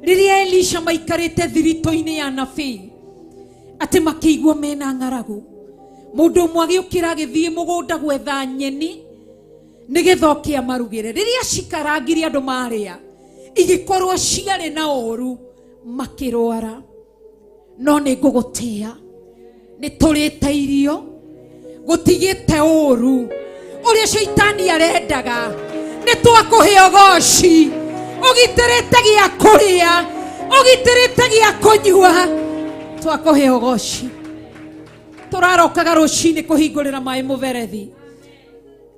J: rĩrĩa Elisha maikarĩte thiritũ-inĩ ya nabii, atĩ makĩigua mena ng'aragu, mũndũ ũmwe agĩũkĩra agĩthiĩ mũgũnda gwetha nyeni nĩgetha oke amarugĩre. Rĩrĩa cikarangire andũ marĩa, igĩkorwo ciarĩ na ũru, makĩrwara. No nĩ ngũgũtĩĩa, nĩ tũrĩte irio, gũtigĩte ũru ũrĩa Shaitani arendaga. Nĩ twakũhe ũgooci, ũgitĩrĩte gĩa kũrĩa, ũgitĩrĩte gĩa kũnyua, twakũhe ũgooci. Tũrarokaga rũci-inĩ kũhingũrĩra maĩ mũberethi.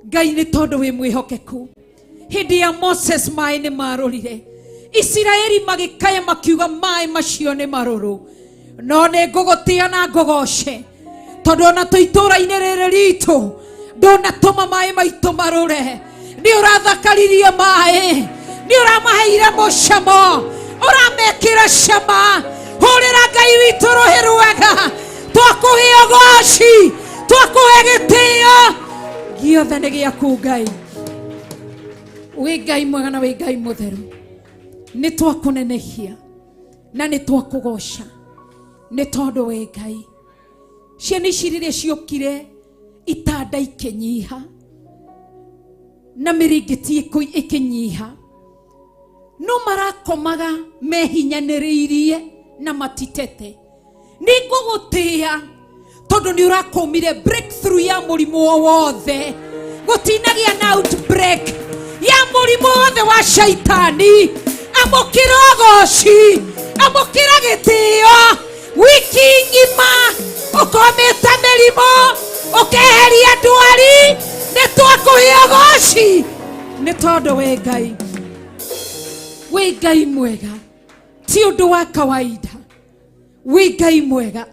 J: Ngai nĩ tondũ wĩ mwĩhokeku. Hĩndĩ ya Moses maĩ nĩ marũrire, Isiraeli magĩkaya makiuga maĩ macio nĩ marũrũ. No nĩ ngũgũtĩĩa na ngũgoce, tondũ ona tũitũra-inĩ rĩrĩ ritũ ndũnatũma maĩ maitũ marũre. Nĩ ũrathakaririe maĩ, nĩ ũramaheire mũcamo, ũramekĩra cama. Hũrĩra Ngai witũ rũhĩ rwega, twakuhe ugoci, twakuhe gĩtĩo gĩothe nĩ gĩaku Ngai. Wĩ Ngai mwega na wĩ Ngai mũtheru, nĩ twakũnenehia na nĩ twakũgoca nĩ tondũ wĩ Ngai. Ciana ici rĩrĩa ciokire itanda ikĩnyiha na mĩrĩngĩti ĩkĩnyiha, no marakomaga mehinyanĩrĩirie na matitete. Nĩ ngũgũtĩĩa tondũ nĩ ũrakomire breakthrough ya mũrimũ wothe, gũtinagia na outbreak ya mũrimũ wothe wa shaitani. Amũkĩra ũgoci, amũkĩra gĩtĩo wiki ng'ima, ũkomete mĩrimũ, ũkeheria ndwari. Nĩ twakũhe ũgoci nĩ tondũ wĩ Ngai. Wĩ Ngai mwega, ti ũndũ wa kawaida. Wĩ Ngai mwega.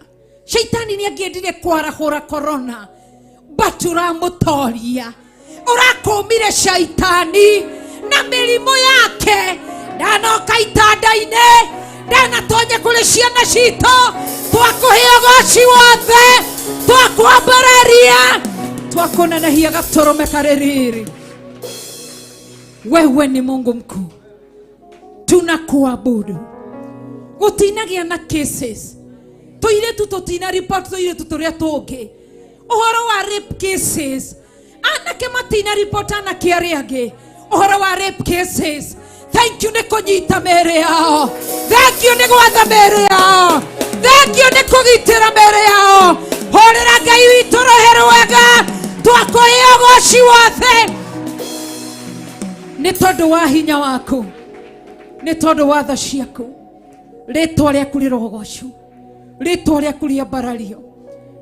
J: Shaitani nĩ angĩendire kwarahũra corona, but ũramũtoria. Ũrakomire shaitani na mĩrimũ yake, ndanoka itanda-inĩ, ndanatonya kũrĩ ciana citũ. Twakũhe ũgoci wothe, twakwambararia, twakũnenehia gatũrũme karĩ rĩrĩ. Wewe ni Mungu mkuu, tunakuabudu. Gũtinagia na cases, tũirĩtu tũtina report tũirĩtu tũrĩa tũngĩ. Ũhoro wa rape cases, anake matina report anake arĩa angĩ. Ũhoro wa rape cases, thank you nĩ kũnyita mĩĩrĩ yao, thank you nĩ gwatha mĩĩrĩ yao, thank you nĩ kũgitĩra mĩĩrĩ yao. Hũrĩra Ngai witũ rũhĩ rwega, twakũhe ũgoci wothe nĩ tondũ wa hinya waku, nĩ tondũ wa tha ciaku. Rĩtwa rĩaku rĩrogocwo, rĩtwa rĩaku rĩambarario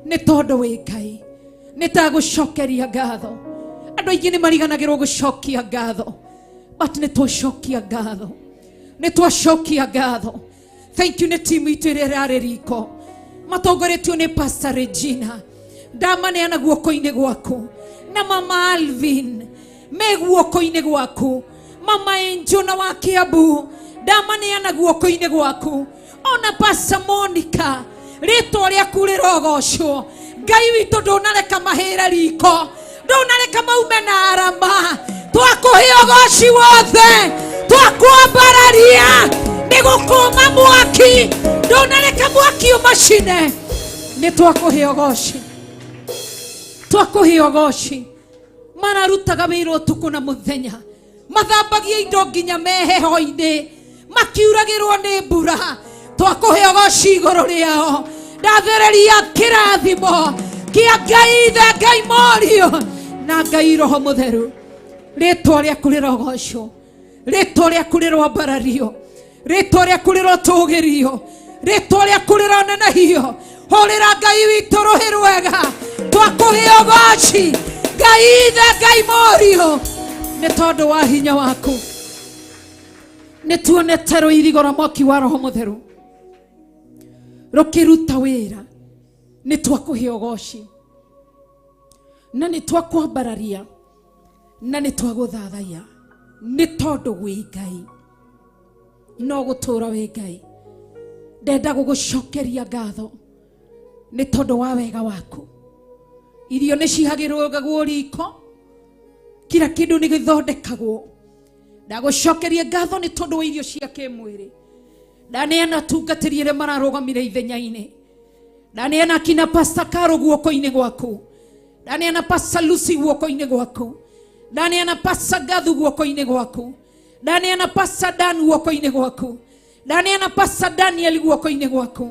J: nĩ tondũ wĩ Ngai. Nĩ tagũcokeria ngatho. Andũ aingĩ nĩ mariganagĩrwo gũcokia ngatho, but nĩ twacokia ngatho, nĩ twacokia ngatho. Thank you nĩ timu itũ ĩrĩa ĩrarĩ riko, matongoretio nĩ Pastor Regina. Ndamaneana guoko-inĩ gwaku, na Mama Alvin me guoko-inĩ gwaku, Mama Angel na wa Kiambu ndamaneana guoko-inĩ gwaku, ona Pastor Monica rĩtwa rĩaku rĩrogocwo. Ngai witũ ndũnareka mahĩre riko, ndũnareka maume na arama. Twakũhe ũgoci wothe, twakwambararia, nĩ gũkũma mwaki, ndũnareka mwaki ũmacine. Nĩ twakũhe ũgoci, twakũhe ũgoci. Mararutaga wĩra ũtukũ na mũthenya, mathambagia indo nginya meheho-inĩ, makiuragĩrwo nĩ mbura. Twakũhe ũgoci igũrũ rĩao. Ndathereria kĩrathimo kĩa Ngai Ithe, Ngai Morio na Ngai Roho Mũtheru. Rĩtwa rĩaku rĩrogocwo, rĩtwa rĩaku rĩrwambarario, rĩtwa rĩaku rĩrotũgĩrio, rĩtwa rĩaku rĩronenehio. Hũrĩra Ngai witũ rũhĩ rwega, twakũhe ũgoci Ngai Ithe, Ngai Morio nĩ tondũ wa hinya waku. Nĩ tuonete rũirigo rwa mwaki wa Roho Mũtheru rũkĩruta wĩra. Nĩ twakũhe ũgoci na nĩ twakwambararia na nĩ twagũthathaiya nĩ tondũ wĩ Ngai. No gũtũũra wĩ Ngai, ndenda gũgũcokeria ngatho nĩ tondũ wa wega waku. Irio nĩ cihagĩrwo riko, kila kĩndũ nĩ gĩthondekagwo. Ndagũcokeria ngatho nĩ tondũ wa irio cia kĩmwĩrĩ. Ndaneana tungatĩri arĩa mararũgamire ithenya-inĩ. Ndaneana kina Pastor Karo guoko-inĩ gwaku, ndaneana Pastor Lucy guoko-inĩ gwaku, ndaneana Pastor Gathu guoko-inĩ gwaku, ndaneana Pastor Dan guoko-inĩ gwaku, ndaneana Pastor Daniel guoko-inĩ gwaku,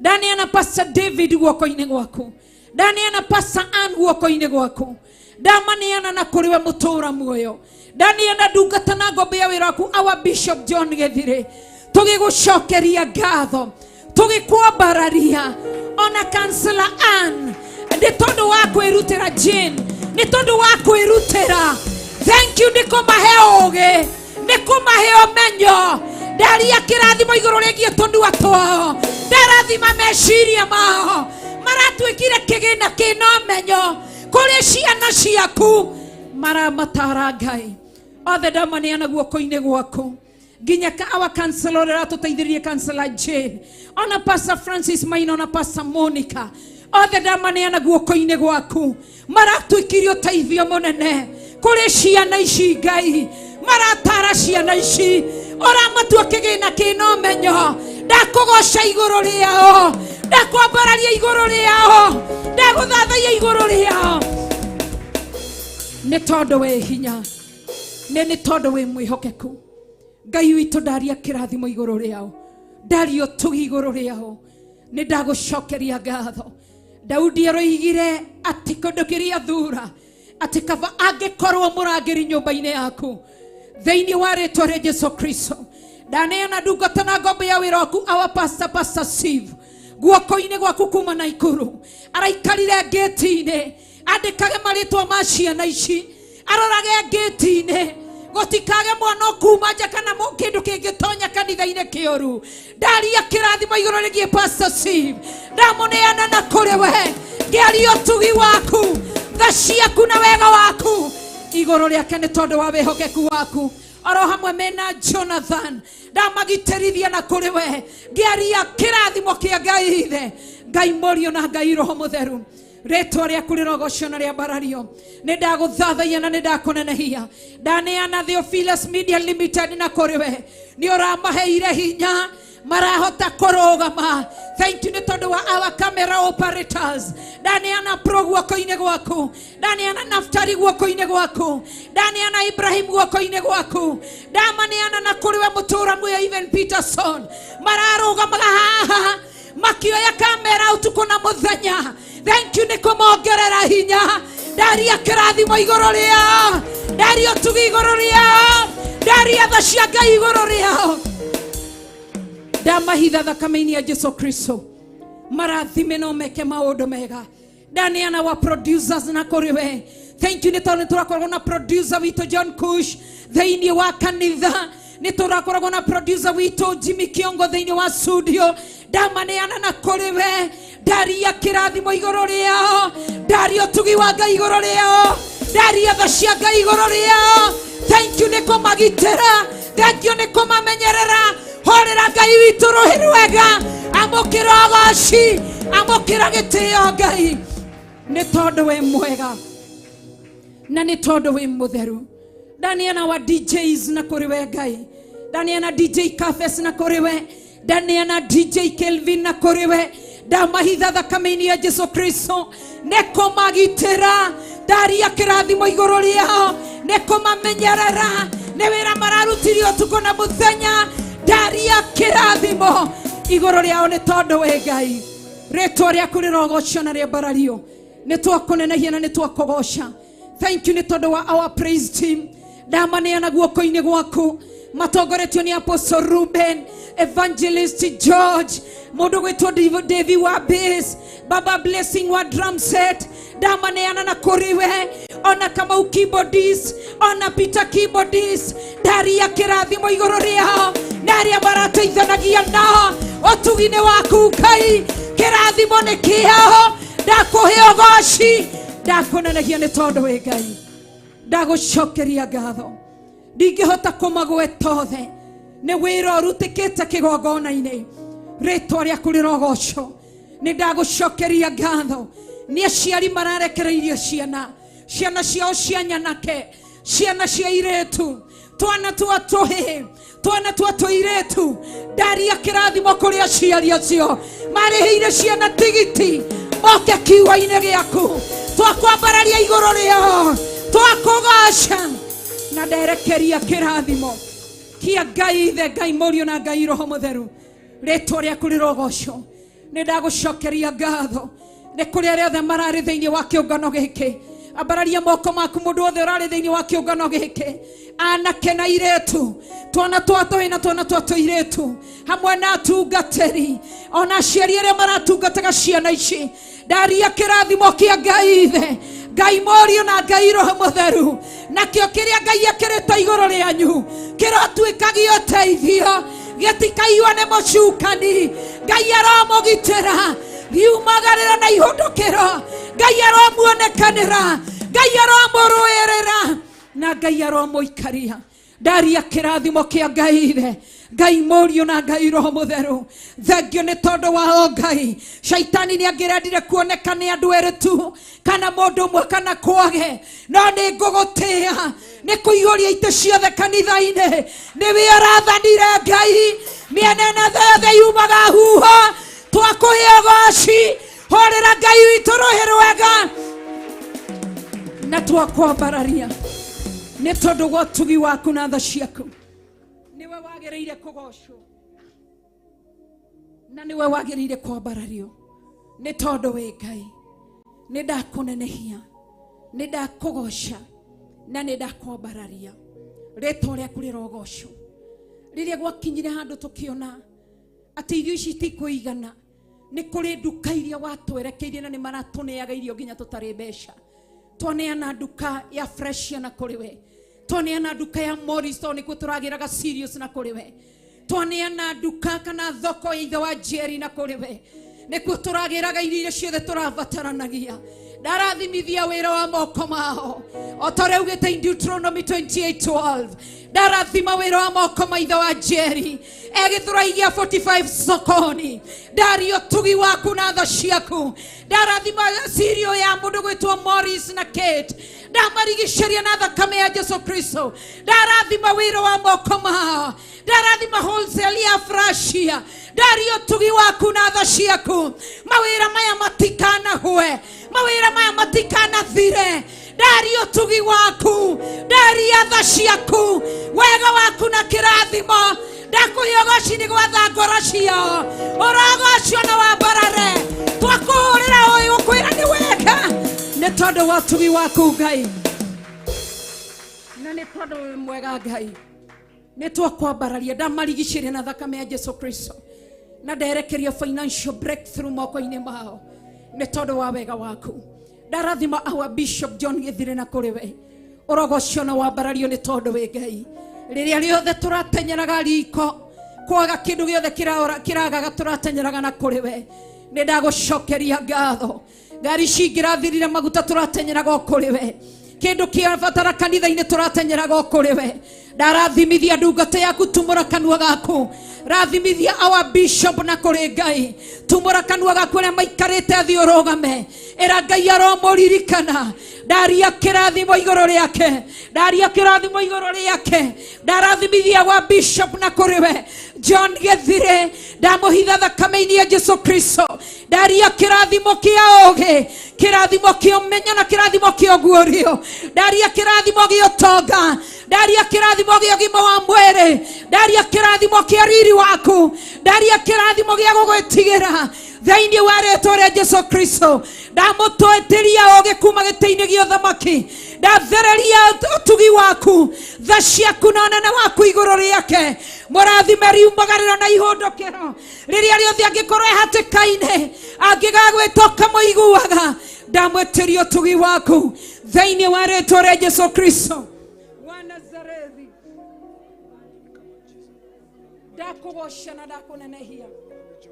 J: ndaneana Pastor David guoko-inĩ gwaku, ndaneana Pastor Ann guoko-inĩ gwaku. Ndamaneana na kũrĩ we mũtũũra muoyo. Ndaneana ndungata na ngombe ya wĩra waku our Bishop John Gethire. Tũgĩgũcokeria ngatho, tũgĩkwambararia ona Councillor Ann nĩ tondũ wa kwĩrutĩra Jane, nĩ tondũ wa kwĩrutĩra. Thank you nĩ kũmahe ũũgĩ, nĩ kũmahe ũmenyo. Ndaria kĩrathimo igũrũ rĩgiĩ tũnua twao, ndarathima meciria mao, maratuĩkire kĩgĩna kĩna ũmenyo kũrĩ ciana ciaku, maramatara Ngai. Othe ndamaneana guoko-inĩ gwaku, Ginyaka our counselor rato taidhirie counselor Jane. Ona Pastor Francis Maina, ona Pastor Monica. Othe ndamaneana guoko-inĩ gwaku. Maratwĩkirio teithio mũnene. Kũrĩ ciana ici Ngai. Maratara ciana ici. Oramatua kĩgĩna kĩna ũmenyo. Ndakũgoca igũrũ rĩao. Ndakwambararia igũrũ rĩao. Ndagũthathaiya igũrũ rĩao. Nĩ tondũ wĩ hinya. Nĩ tondũ wĩ mwĩhokeku. Ngai witũ ndaria kĩrathimo igũrũ rĩao. Ndaria ũtugi igũrũ rĩao. Nĩ ndagũcokeria ngatho. Daudi aroigire ati kũndũ kĩrĩa thura ati kaba angĩkorwo mũrangĩri nyũmba-inĩ yaku thĩinĩ wa rĩtwa rĩa Jesu Kristo. Ndaneana ndungata na ngombo ya wĩra waku our Pastor Steve guoko-inĩ gwaku kuma na ikuru. Araikarire ngĩti-inĩ andĩkage marĩtwa ma ciana ici. Arorage ngĩti-inĩ gũtikage mwana kuma nja kana kĩndũ kĩngĩtonya kanitha-inĩ kĩũru. Ndaria kĩrathimo igũrũ rĩgiĩ Pastor Steve. Ndamuneana na kũrĩ we. Ngĩaria ũtugi waku, tha ciaku na wega waku igũrũ rĩake nĩ tondũ wa wĩhokeku waku. Oro hamwe mena Jonathan. Ndamagitĩrithia na kũrĩ we. Ngĩaria kĩrathimo kĩa Ngai Ithe, Ngai Mũriũ na Ngai Roho Mũtheru. Rĩtwa rĩaku rĩrogocio na rĩambarario. Nĩ ndagũthathaiya na nĩ ndakũnenehia. Ndaneana Theophilus Media Limited na kũrĩ we. Nĩ ũramaheire hinya marahota kũrũgama. Thank you nĩ tondũ wa our camera operators. Ndaneana Pro guoko-inĩ gwaku. Ndaneana Naftali guoko-inĩ gwaku. Ndaneana Ibrahim guoko-inĩ gwaku. Ndamaneana na kũrĩ we mũtũra muoyo Even Peterson. Mararũgamaga haha makioya kamera utuko na mũthenya. Thank you nĩ kũmongerera hinya. Ndaria kĩrathimo igũrũ rĩao. Ndaria ũtugi igũrũ rĩao. Ndaria tha cia Ngai igũrũ rĩao. Ndamahitha thakame-inĩ ya Jesu Kristo. Marathime no meke maũndũ mega. Ndaneana wa producers na kũrĩ we. Thank you nĩ tondũ tũrakorwo na producer witũ John Kush thĩinĩ wa kanitha. Nĩ tũrakorwo na producer witũ Jimmy Kiongo thĩinĩ wa studio. Ndamaneana na kũrĩ we. Ndaria kĩrathimo igũrũ rĩao. Ndaria ũtugi wa Ngai igũrũ rĩao. Ndaria tha cia Ngai igũrũ rĩao. Thank you nĩ kũmagitĩra. Thank you nĩ kũmamenyerera. Horera Ngai witũ rũhi rwega. Amũkĩra ũgooci. Amũkĩra gĩtĩo Ngai. Nĩ tondũ wĩ mwega na nĩ tondũ wĩ mũtheru. Ndaneana wa DJs na kũrĩ we Ngai. Ndaneana DJ Cafes na kũrĩ we. Ndaneana DJ Kelvin na kũrĩ we. Ndamahitha thakame-inĩ ya Jesu Kristo. Nĩ kũmagitĩra. Ndaria kĩrathimo igũrũ rĩao. Nĩ kũmamenyerera. Nĩ wĩra mararutirio ũtukũ na mũthenya. Ndaria kĩrathimo igũrũ rĩao nĩ tondũ wĩ Ngai. Rĩtwa rĩaku rĩrogocio na rĩambarario. Nĩ twakũnenehia na nĩ twakũgoca. Thank you nĩ tondũ wa our praise team. Ndamaneana guoko-inĩ gwaku. Matongoretio ni Apostle Ruben, Evangelist George, mũndũ gwĩtwo David wa bass, Baba Blessing wa drum set. Ndamaneana na kũrĩ we. Ona Kamau keyboardist, ona Peter keyboardist. Ndaria kĩrathimo igũrũ rĩao. Ndaria marateithanagia nao. Ũtugi-inĩ waku Ngai. Kĩrathimo nĩ kĩao. Ndakũhe ũgooci. Ndakũnenehia nĩ tondũ wĩ Ngai. Ndagũcokeria ngatho. Ndingĩhota kũmagweta othe. Nĩ wĩra ũrutĩkĩte kĩgongona-inĩ. Rĩtwa rĩaku rĩrogoco. Nĩ ndagũcokeria ngatho. Nĩ aciari mararekereirio ciana. Ciana ciao cia nyanake. Ciana cia airĩtu. Twana twa tũhĩ. Twana twa tũirĩtu. Ndaria kĩrathimo kũrĩ aciari acio. Marĩhĩire ciana tigiti. Moke kiugo-inĩ gĩaku. Twakwambararia igũrũ rĩao. Twakũgoca. Na nderekeria kĩrathimo kia Ngai Ithe, Ngai Mũriũ na Ngai Roho Mũtheru. Rĩtwa rĩaku rĩrogoco. Nĩ ndagũcokeria ngatho. Nĩ kũrĩ arĩa othe mararĩ thĩinĩ wa kĩũngano gĩkĩ. Ambararia moko maku mũndũ wothe ũrarĩ thĩinĩ wa kĩũngano gĩkĩ. Anake na airĩtu. Twana twa tũhĩ na twana twa tũirĩtu. Hamwe na atungatĩri. Ona aciari arĩa maratungataga ciana ici. Ndaria kĩrathimo kia Ngai Ithe, Ngai Mũriũ na Ngai Roho Mũtheru. Nakĩo kĩrĩa Ngai ekĩrĩte igũrũ rĩanyu kĩrotuĩkagia ũteithio. Gĩtikaiywo nĩ mũcukani. Ngai aromũgitĩra. Riumagarĩra na ihũndũkĩro. Ngai aromuonekanĩra. Ngai aromũrũĩrĩra. Na Ngai aromũikaria. ndaria kĩrathimo kĩa Ngai Ithe, Ngai Mũriũ na Ngai Roho Mũtheru. Thengio nĩ tondũ wa Ngai. Shaitani nĩ angĩrendire kuoneka nĩ andũ erĩ tu kana mũndũ ũmwe kana kwage, no nĩ ngũgũtĩĩa nĩ kũihũria itĩ ciothe kanitha-inĩ. Nĩwe ũrathanire Ngai mĩena yothe yumaga huho. Twakũhe ũgooci, horera Ngai witũ rũhĩ rwega na twakwambararia nĩ tondũ wa ũtugi waku na tha ciaku. Niwe wagĩrĩire kũgocwo na niwe wagĩrĩire kwambarario nĩ tondũ wĩ Ngai. Nĩ ndakũnenehia, nĩ ndakũgoca na nĩ ndakwambararia. Rĩĩtwa rĩaku rĩrogocwo. Rĩrĩa gwakinyire handũ tũkĩona atĩ irio ici itikũigana, nĩ kũrĩ nduka iria watwerekeirie na nĩ maratũneaga irio nginya tũtarĩ mbeca. Twaneana nduka ya Fresh na kũrĩ we, twaneana nduka ya Morris tondũ nĩkuo tũragĩraga Serious na kũrĩ we, twaneana nduka kana thoko ya ithe wa Jerry na kũrĩ we, nĩkuo tũragĩraga irio ciothe tũrabataranagia. Ndarathimithia wĩra wa moko mao o ta ũrĩa augĩte in Deuteronomy 28:12. Ndarathima wĩra wa moko ma ithe wa Jerry egĩthũraigia 45 sokoni. Ndaria ũtugi waku na tha ciaku. Ndarathima cirio ya mũndũ gwĩtwo Morris na Kate, ndamarigicĩria na thakame ya Jesu Kristo. Ndarathima wĩra wa moko mao, ndarathima wholesale ya Frashia. Ndaria ũtugi waku na tha ciaku. Mawĩra maya matikanahwe, mawĩra maya matikanathire. Ndaria ũtugi waku, ndaria tha ciaku, wega waku na kĩrathimo. Ndakũhe ũgooci nĩ gwatha ngoro ciao, ũrogocwo na wambarare. Twakũhũrĩra ũyũ ũkwĩra nĩ wega nĩ tondũ wa ũtugi waku Ngai, na nĩ tondũ wĩ mwega Ngai. Nĩ twakwambararia, ndamarigicĩria na thakame ya Jesu Kristo, na nderekeria financial breakthrough moko-inĩ mao nĩ tondũ wa wega waku. Ndarathima our Bishop John Gĩthire na kũrĩ we, ũrogocwo na wambarario nĩ tondũ wĩ Ngai. Rĩrĩa rĩothe tũratenyeraga riko, kwaga kĩndũ gĩothe kĩragaga tũratenyeraga na kũrĩ we, nĩ ndagũcokeria ngatho. Ngari cingĩrathirire maguta tũratenyeraga o kũrĩ we, kĩndũ kĩabatara kanitha-inĩ tũratenyeraga o kũrĩ we. Ndarathimithia ndungata yaku, tumũra kanua gaku. Rathimithia our Bishop na kũrĩ Ngai, tumũra kanua gaku arĩa maikarĩte thĩ ũrũgame, ĩra Ngai aromũririkana. Ndaria kĩrathimo igũrũ rĩake, ndaria kĩrathimo igũrũ rĩake. Ndarathimithia wa Bishop na kũrĩ we John Gĩthire, ndamũhitha thakame-inĩ ya Jesu Kristo. Ndaria kĩrathimo kĩa ũgĩ, kĩrathimo kĩa ũmenyo na kĩrathimo kĩa ũguũrio. Ndaria kĩrathimo gĩa ũtonga, ndaria kĩrathimo gĩa ũgima wa mwĩrĩ, ndaria kĩrathimo kĩa riri waku, ndaria kĩrathimo gĩa gũgwĩtigĩra thĩinĩ wa rĩĩtwa rĩa Jesu Kristo. Ndamũtweteria ũgĩ kuma gĩtĩ-inĩ gĩa ũthamaki, ndathereria ũtugi waku, tha ciaku na ũnene waku igũrũ rĩake. Mũrathime riumagarĩro na ihũndũkĩro, rĩrĩa rĩothe angĩkorwo ehatĩka-inĩ, angĩgagwĩtwo kamũiguaga. Ndamweteria ũtugi waku thĩinĩ wa rĩĩtwa rĩa Jesu Kristo wa Nazarethi. Ndakũgoca na ndakũnenehia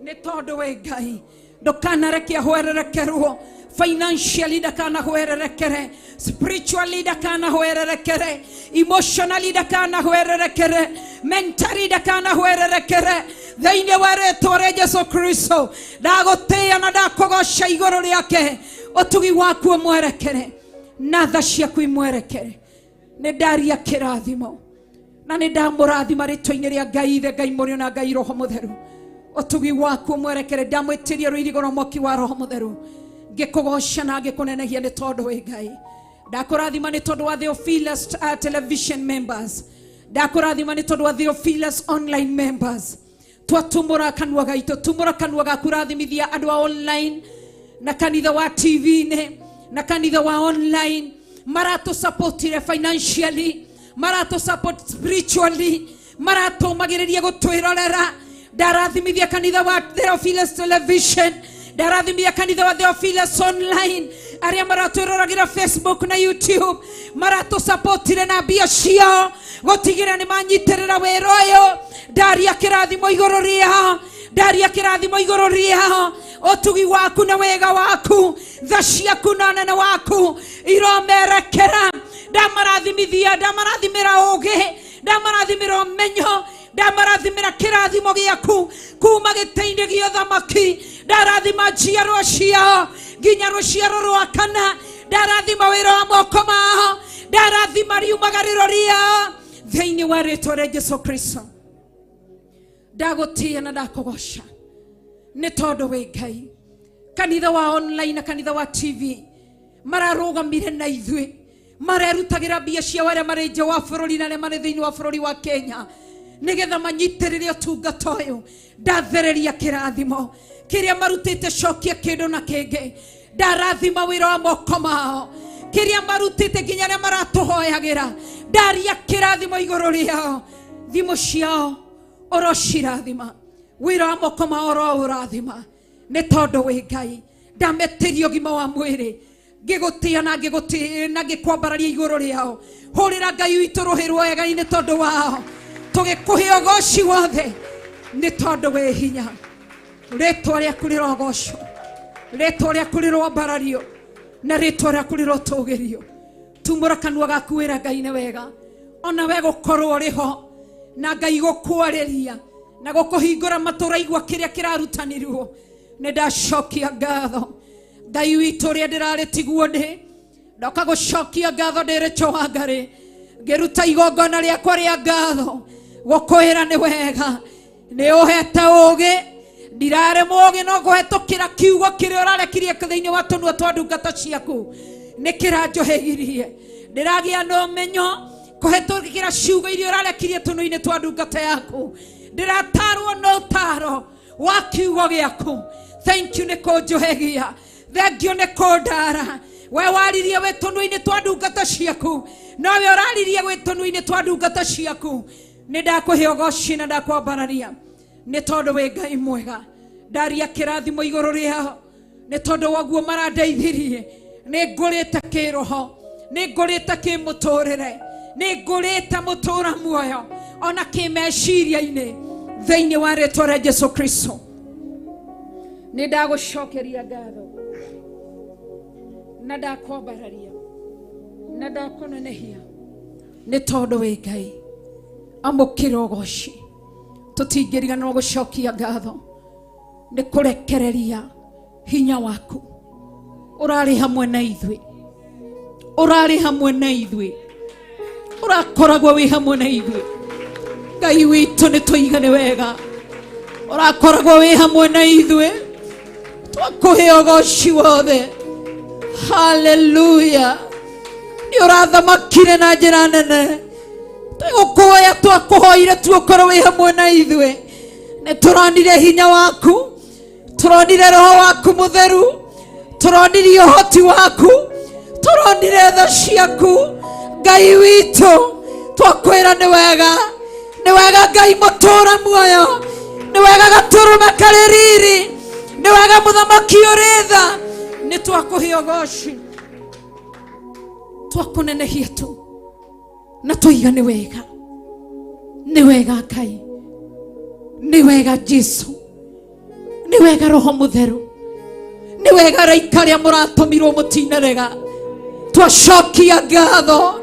J: nĩ tondũ wĩ Ngai. Ndũkanareke ahwererekerwo financially, ndakanahwererekere spiritually, ndakanahwererekere emotionally, ndakanahwererekere mentally, ndakanahwererekere thĩinĩ wa rĩĩtwa rĩa Jesu Kristo. Ndagũtĩĩa na ndakũgoca igũrũ rĩake. Ũtugi waku ũmwerekere na tha ciaku imwerekere. Nĩ ndaria kĩrathimo na nĩ ndamũrathima rĩĩtwa-inĩ rĩa Ngai Ithe, Ngai Mũriũ na Ngai Roho Mũtheru. Ũtugi waku ũmwerekere. Ndamwĩtĩria rũirigo rwa mwaki wa Roho Mũtheru, ngĩkũgoca na ngĩkũnenehia nĩ tondũ wĩ Ngai. Ndakũrathima nĩ tondũ wa Theophilus television members, ndakũrathima nĩ tondũ wa Theophilus online members. Twatumũra kanua gaitũ, tumũra kanua gaku rathimithia andũ a online na kanitha wa TV-inĩ na kanitha wa online. Maratũ supportire financially, maratũ support spiritually, maratũmagĩrĩria gũtwĩrorera. Ndarathimithia kanitha wa Theophilus television, ndarathimithia kanitha wa Theophilus online, arĩa maratwĩroragĩra Facebook na YouTube. Maratũ supportire na mbia ciao gũtigĩrĩra nĩ manyitĩrĩra wĩra ũyũ. Ndaria kĩrathimo igũrũ rĩao, ndaria kĩrathimo igũrũ rĩao. Ũtugi waku na wega waku, tha ciaku na ũnene waku iromerekera. Ndamarathimithia, ndamarathimĩra ũgĩ, ndamarathimira umenyo, ndamarathimira kirathimo giaku kuma gite-ini gia uthamaki, ndarathima njiarwa ciao nginya ruciaro rwa kana, ndarathima wira wa moko mao, ndarathima riumagariro riao thiini wa ritwa ria Jesu Kristo. Ndagutia na ndakugoca ni tondu wi Ngai. Kanitha wa online na kanitha wa TV mararugamire na ithui, marerutagira mbia cia wale mari nja wa bururi na mari thiini wa bururi wa Kenya nigetha manyitirire utungata uyu. Ndathereria kirathimo kiria marutite cokia kindu na kingi, ndarathima wira wa moko mao kiria marutite nginya ria maratuhoyagira, ndaria kirathimo iguru riao, thimo ciao orocirathima, wira wa moko mao urathima ni tondu wi Ngai. Ndametirio gima wa mwiri ngigutia na ngikwambararia iguru riao. Hurira Ngai witu ruhi rwega ni tondu wao, tugikuhe ugoci wothe ni tondu wi hinya. Ritwa riaku rirogocwo, ritwa riaku rirwambarario, na ritwa riaku rirotugirio. Tumura kanua gaku wira Ngai ni wega, ona we gukorwo riho na Ngai gukwariria na gukuhingura matura igwa kiria kirarutanirwo. Nindashokia ngatho Ngai witu ria ndirarĩtigwo ndi, ndoka gucokia ngatho ndiricho wa Ngai, ngiruta igongona riakwa ria ngatho gukwira ni wega, ni uhete ugi, ndirare mugi no guhetukira kiugo kiria urarekirie thiini wa tunua twa ndungata ciaku ni kiranjohegirie. Ndiragia no menyo kuhetukira ciugo iria urarekirie tunua-ini twa ndungata yaku, ndiratarwo no taro wa kiugo giaku. Thank you nikunjohegia, thank you nikundara. We waririe we tunua-ini twa ndungata ciaku, nowe uraririe we tunua-ini twa ndungata ciaku. Nindakuhe ugoci na ndakwambararia ni tondu wi Ngai mwega. Ndaria kirathimo iguru riao ni tondu waguo marandeithirie. Ni ngurite kiroho, ni ngurite kimuturire, ni ngurite mutura muoyo ona kimeciria-ini thiini wa ritwa ria Jesu Kristo. Ni ndagucokeria ngatho na ndakwambararia na ndakunenehia ni tondu wi Ngai. Amukira ugoci, tutingiriganwo gucokia ngatho ni kurekereria hinya waku. Urari hamwe na ithui, urari hamwe na ithui, urakoragwo wi hamwe na ithui. Ngai witu ni tuigane wega, urakoragwo wi hamwe na ithui, twakuhe ugoci wothe. Hallelujah. Ni urathamakire na njira nene, tugukuhoya twakuhoire tukorwo wi hamwe na ithui. Ni turonire hinya waku, turonire roho waku mutheru, turonire uhoti waku, turonire tha ciaku. Ngai witu twakwira ni wega, ni wega Ngai mutura muoyo, ni wega gaturume kaririri, ni wega muthamaki uritha. Ni twakuhe ugoci, twakunenehia tu na tuiga ni wega, ni wega Ngai, ni wega Jesu, ni wega roho mutheru, ni wega raika ria muratumirwo mutinarega. Twacokia ngatho,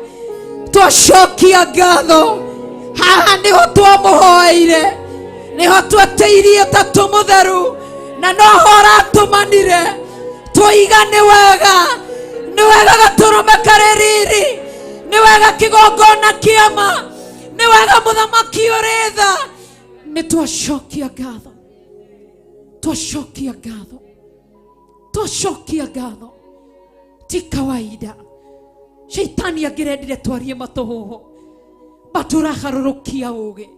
J: twacokia ngatho. Haha niho twamuhoeire, niho twateirie tatu mutheru, na noho aratumanire. Tuiga ni wega, ni wega gaturume kaririri, ni wega kigongona kiama, ni wega muthamaki uritha. Ni twacokia ngatho, twacokia ngatho, twacokia ngatho. Ti kawaida shaitani agirendire twarie matuhuho, baturaharurukia ugi.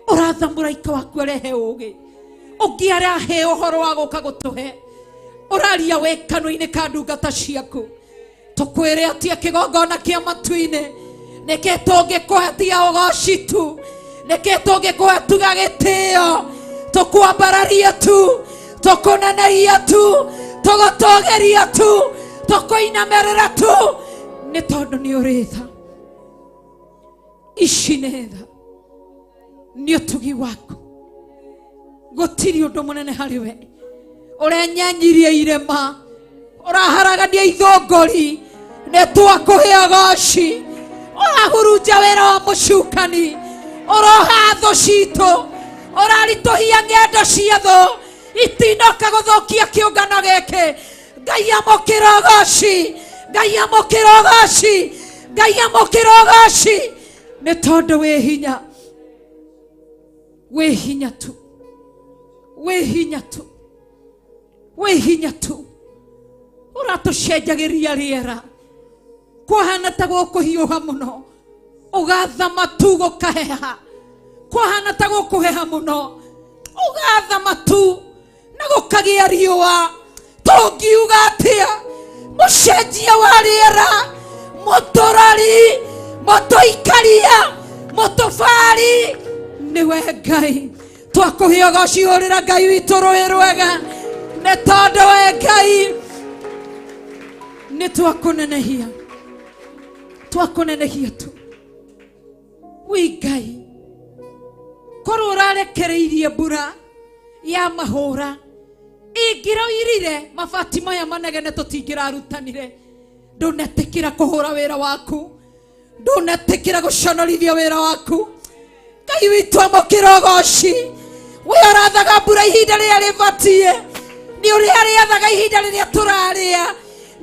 J: Uratha muraika waku arehe ugi, ungiarahe uhoro wa guka gutuhe. Uraria we kanua-ini ka ndungata ciaku, tukwire atia kigongona kia matu-ini niki tungikuhetia ugoci tu, niki tungikuhe tuga gitio, tukwambararia tu, tukunenehia tu, tugutugeria tu, tukuinamerera tu, ni tondu ni uritha. Ici nĩ tha, nĩ ũtugi waku. Gũtirĩ ũndũ mũnene harĩ we. Ũrenyenyirie irema, ũraharagania ithũngũri, nĩ twakũhe ugoci. Ũrahurunja wĩra wa mũcukani. Ũroha thũ citũ. Ũraritohia ng'endo cia thũ. Itinoka gũthũkia kĩũngano gĩkĩ. Ngai amũkĩra ũgooci. Ngai amũkĩra ũgooci. Ngai amũkĩra ũgooci. Nĩ tondũ wĩ hinya. Wĩ hinya tu. Wĩ hinya tu. Wĩ hinya tu. Ũratũcenjagĩria rĩera. Kwahana ta gũkũhiũha mũno. Ũgathama tu gũkaheha. Kwahana ta gũkũheha mũno. Ũgathama tu na gũkagĩa riũa. Tũngiuga atĩa? Mũcenjia wa rĩera. Mũtũrori. Mũtũikaria. Mũtũbari. Nĩwe Ngai. Twakũhe ũgooci hũrĩra Ngai witũ rũĩ rwega. Nĩ tondũ we Ngai nĩ twakũnenehia. Twakũnenehia tu. Wĩ Ngai. Korwo ũrarekereirie mbura ya mahũra. Ingĩroirire mabati maya manegene tũtingĩrarutanire. Ndũnetĩkĩra kũhũra wĩra waku. Ndũnetĩkĩra gũconorithia wĩra waku. Ngai witũ amũkĩra ũgooci. We ũrathaga mbura ihinda rĩrĩa rĩbatiĩ. Nĩ ũrĩa rĩathaga ihinda rĩrĩa tũrarĩa.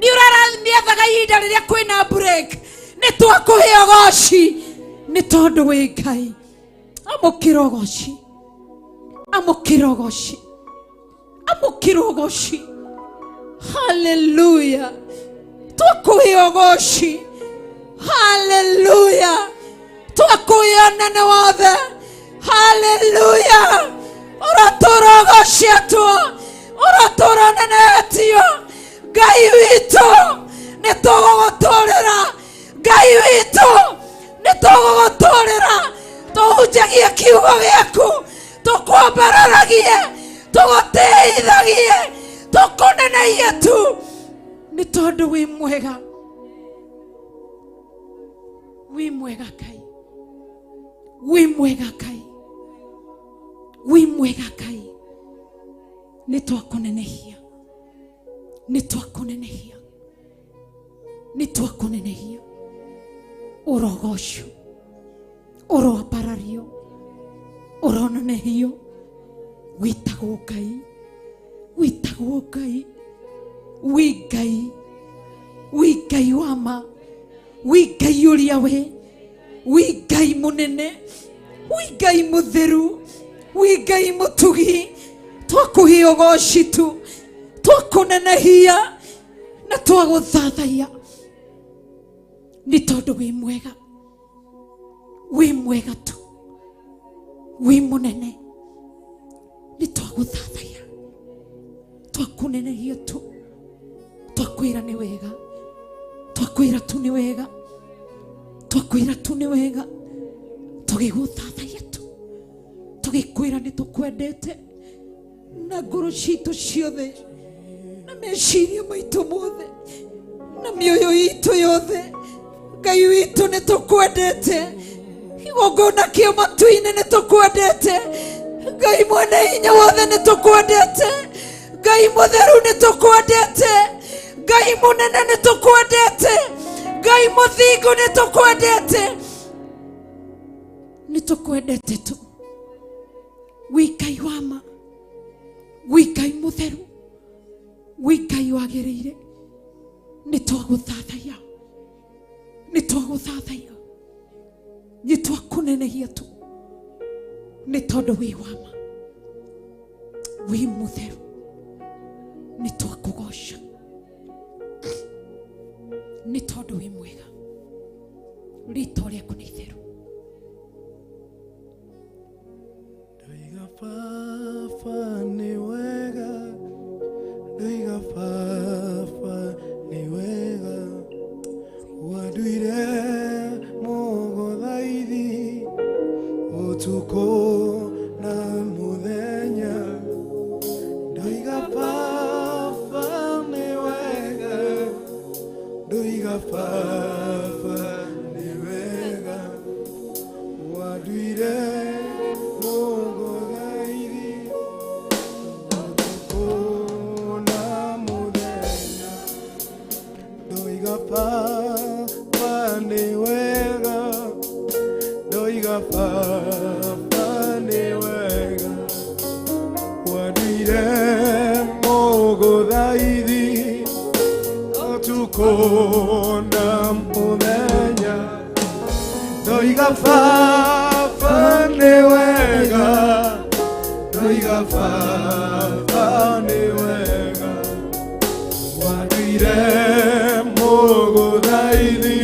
J: Nĩ ũrarĩathaga ihinda rĩrĩa kwĩna break. Nĩ twakũhe ũgooci. Nĩ tondũ wĩ Ngai. Amũkĩra ũgooci. Amũkĩra ũgooci. Amũkĩra ũgooci. Hallelujah. Twakũhe ũgooci. Hallelujah. Twakũhe ũnene wothe. Hallelujah. Ũratũra ũgoocia tu. Ũratũra ũnenetio. Ngai witũ nĩ tũgũgũtũrĩra. Ngai witũ nĩ tũgũgũtũrĩra. Tũhunjagie kiugo gĩaku. Tũkwambararagie. Tũgũteithagie. Tũkũneneie tu. Nĩ tondũ wĩ mwega. Wĩ mwega Ngai. Wĩ mwega Ngai. Wĩ mwega Ngai. Nĩ twakũnenehia. Nĩ twakũnenehia. Nĩ twakũnenehia. Ũrogocio. Ũroambarario. Ũronenehio. Wĩtagwo Ngai. Wĩtagwo Ngai. Wĩ Ngai. Wĩ Ngai wa ma. Wĩ Ngai ũrĩa we. Wĩ Ngai mũnene. Wĩ Ngai mũtheru. Wĩ Ngai mũtugi. Twakũhe ũgooci tu. Twakũnenehia na twagũthathaiya. Nĩ tondũ wĩ mwega. Wĩ mwega tu. Wĩ mũnene. Nĩ twagũthathaiya. Twakũnenehia tu. Twakwĩra nĩ wega. Twakwĩra tu nĩ wega. Twakwĩra tu nĩ wega. Tũgĩgũthathaiya tu. Tũgĩkwĩra nĩ tũkwendete. Na ngoro citũ ciothe. Na meciria maitũ mothe. Na mĩoyo itũ yothe. Ngai witũ nĩ tũkwendete. Igongona kĩa matu-inĩ nĩ tũkwendete. Ngai mwene hinya wothe nĩ tũkwendete. Ngai mũtheru nĩ tũkwendete. Ngai mũnene nĩ tũkwendete. Ngai mũthingu nĩ tũkwendete. Nĩ tũkwendete tu. Wĩ Ngai wa ma. Wĩ Ngai mũtheru. Wĩ Ngai wagĩrĩire. Nĩ twagũthathaiya. Nĩ twagũthathaiya. Nĩ twakũnenehia tu. Nĩ tondũ wĩ wa ma. Wĩ mũtheru. Nĩ twakũgoca. Nĩ tondũ wĩ mwega. Rĩĩtwa rĩaku nĩ itheru.
F: Ndoiga baba nĩ wega. Ndoiga baba nĩ wega. Wanduire mũgũthaithi ũtukũ na mũthenya. Ndoiga baba nĩ wega. Ndoiga baba nĩ wega. Wanduire mũgũthaithi ũtukũ na mũthenya. Ndoiga baba nĩ wega. muthenya ndoiga baba nĩ wega ndoiga baba nĩ wega wanduire mũgũthaithĩ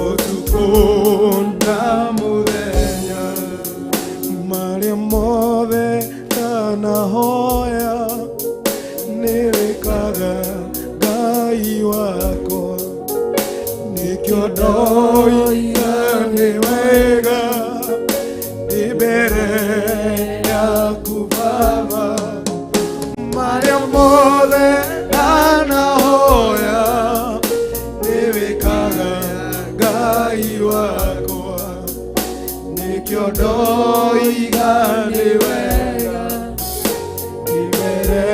F: ũtukũ na mũthenya marĩa mothe ndanahoya nĩ wĩkaga Ngai wakwa nĩkĩo ndoiga nĩ wega mbere yaku Baba marĩa mothe ndanahoya nĩ wĩkaga Ngai wakwa nĩkĩo ndoiga nĩ wega mbere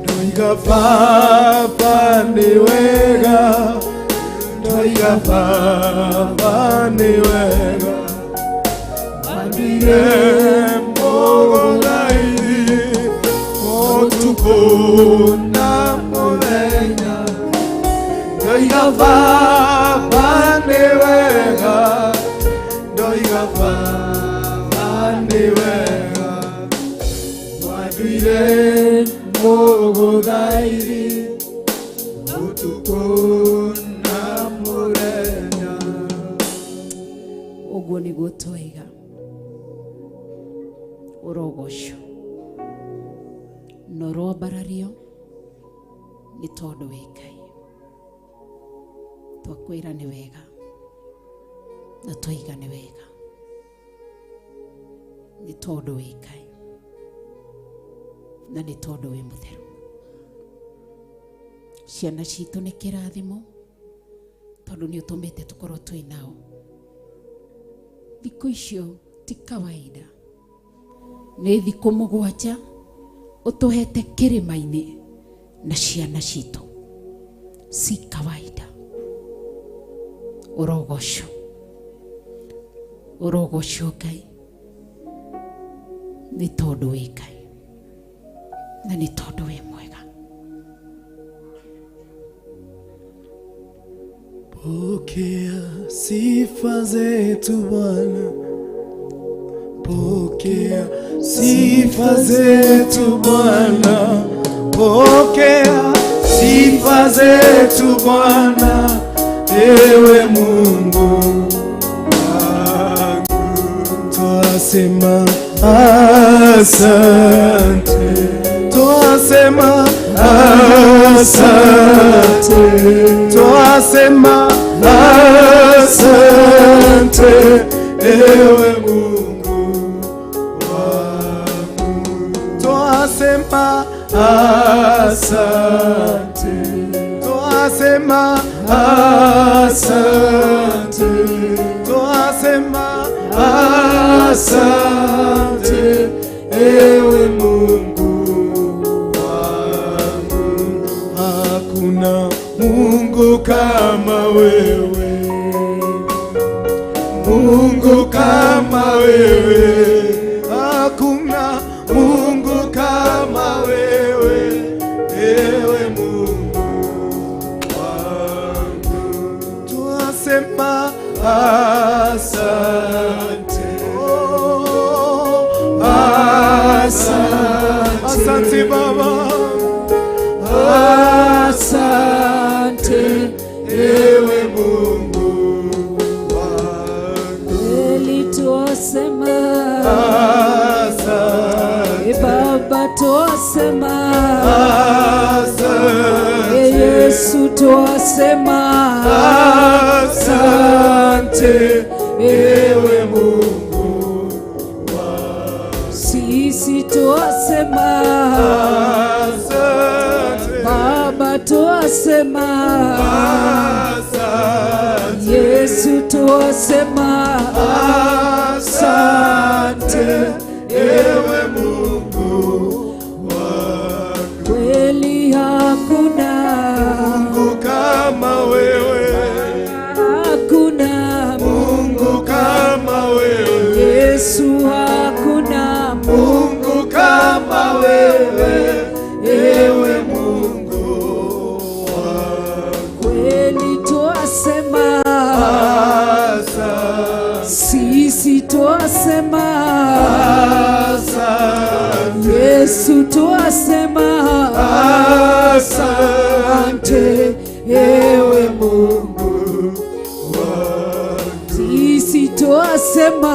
F: ndoiga Baba nĩ wega ndoiga Baba nĩ wega wanduire mũgũthaithĩ ũtukũ na mũthenya ndoiga Baba nĩ wega ndoiga Baba nĩ wega wanduire mũgũthaithĩ ũtukũ na mũthenya.
J: Ũguo nĩguo twoiga ũrogoco na ũrwambarario nĩ tondũ wĩ Ngai. Twakwĩra nĩ wega na twoiga nĩ wega nĩ tondũ wĩ Ngai na nĩ tondũ wĩ mũtheru. Ciana citũ nĩ kĩrathimo tondũ nĩ ũtũmĩte tũkorwo twĩ nao. Thikũ icio ti kawaida, nĩ thikũ mũgwanja ũtũhete kĩrĩma-inĩ na ciana citũ, si kawaida. Ũrogoco Ngai nĩ tondũ wĩ Ngai na nĩ tondũ wĩ mwega.
F: Pokea sifa zetu Bwana, pokea sifa zetu Bwana, pokea sifa zetu Bwana, ewe Mungu wangu. Twasema asante, twasema asante, twasema asante, ewe Mungu wangu. Twasema asante, twasema asante, twasema asante, ewe Mungu wangu. Hakuna Mungu kama wewe, Mungu kama wewe, hakuna Mungu kama wewe, ewe Mungu wangu. Twasema asante, oh, asante, asante Baba, asante ewe Mungu wangu.
J: Eli twasema
F: Asante
J: Baba, twasema
F: asante
J: Yesu, twasema
F: asante ewe Mungu wangu.
J: sisi twasema
F: Asante
J: Baba, twasema
F: asante
J: Yesu, twasema
F: asante ewe Mungu wangu.
J: kweli hakuna
F: Mungu kama wewe,
J: hakuna
F: Mungu kama wewe,
J: Yesu, hakuna
F: Mungu kama wewe, ewe Mungu
J: ewe Mungu sisi twasema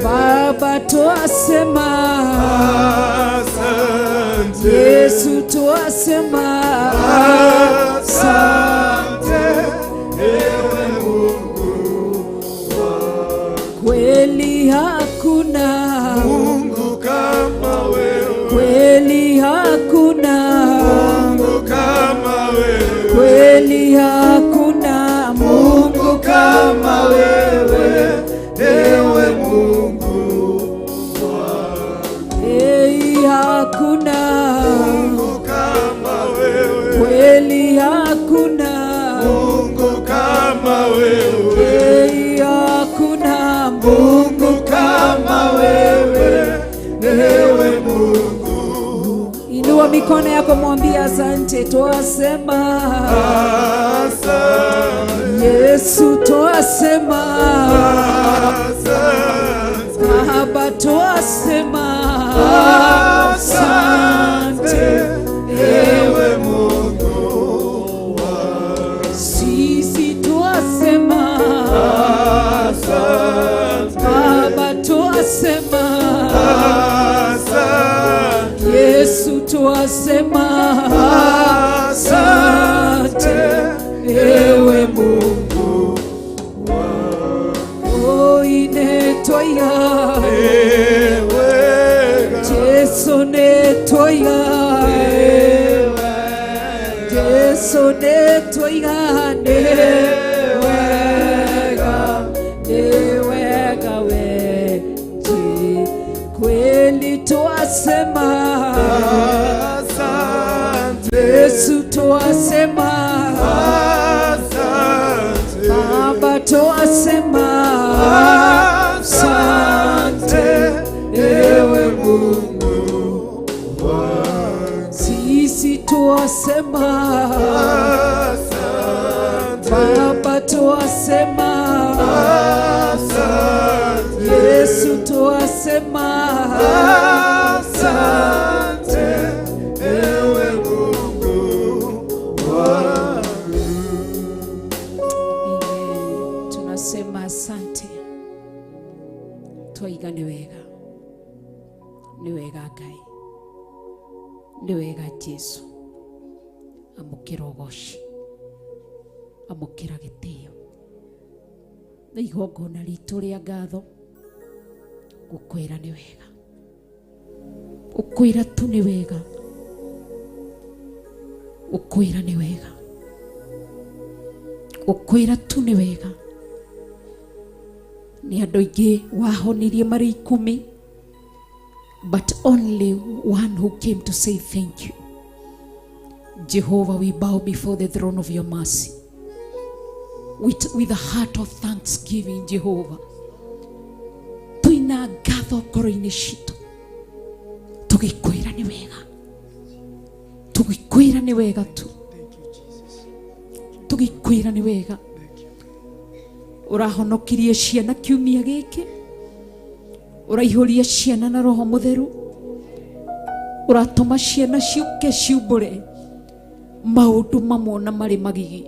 J: Baba, twasema Yesu, twasema asante ewe Mungu kweli hakuna
F: Mungu kama wewe,
J: kweli hakuna
F: Mungu kama wewe,
J: kweli hakuna Mungu kama wewe,
F: ewe Mungu
J: hakuna
F: Mungu kama wewe,
J: kweli hakuna
F: Mungu kama wewe,
J: hakuna Mungu kama wewe,
F: ewe Mungu.
J: Inua mikono yako, mwambie asante. Twasema
F: asante
J: Yesu, twasema
F: asante
J: Baba, twasema asante
F: ewe Mungu
J: sisi twasema
F: asante
J: Baba, twasema
F: asante
J: Yesu, twasema asante ewe Mungu hwa-ini toya Jesu ne toya Jesu ne toya newega weji kweli twasema
F: asante
J: Yesu, twasema
F: asante
J: Baba, twasema asante ewe Mungu sisi twasema
F: asante
J: Baba, twasema
F: asante
J: Yesu, twasema
F: asante ewe Mungu
J: Amen. Tunasema asante. Twaiga ni wega Ngai, ni wega Jesu. Amukira ugoci, amukira gitio na igongona ritu ria ngatho gukwira ni wega, ukwira tu ni wega, ukwira ni wega, ukwira tu ni wega. Ni andu aingi wahonirie mari 10, but only one who came to say thank you. Jehovah, we bow before the throne of your mercy with a heart of thanksgiving. Jehovah, tuina ngatho ngoro-ini citu, tugikwira ni wega, tugikwira ni wega tu, tugikwira ni wega. Urahonokirie ciana kiumia giki, uraihuria ciana na Roho Mutheru, uratuma ciana ciuke ciumbure maundu mamwe na mari magigi,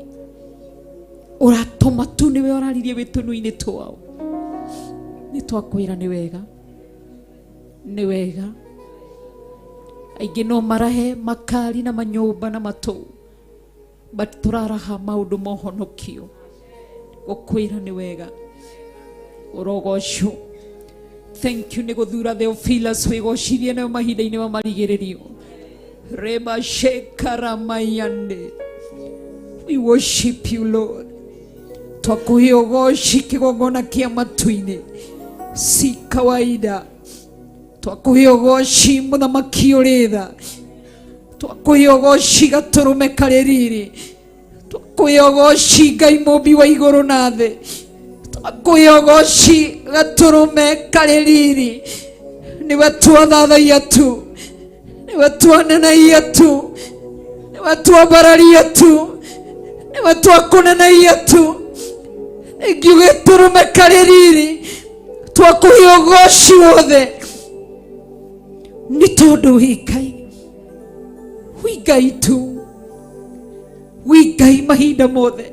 J: uratuma tu niwe uraririe witunu-ini twao. Ni twakwira ni wega, ni wega. Aingi no marahe makari na manyumba na matou, but turaraha maundu mohonokio. Ukwira ni wega, urogocwo. Thank you ni guthura Theophilus wigocirie nayo mahinda-ini ma marigiririo. Reba shekara mayande. We worship you, Lord. Twakuhe ugoci kigongona kia matu-ini si kawaida. Twakuhe ugoci muthamaki uritha, twakuhe ugoci gaturume kareriri, twakuhe ugoci Ngai mumbi wa iguru na thi, twakuhe ugoci gaturume kareriri. Niwe twathathaia tu, niwe twanenaia tu, niwe twambararia tu, niwe twakunenaia tu. Ngiuge turume kareriri, twakuhe ugoci wothe ni tondu wi Ngai tu. wi Ngai mahinda mothe,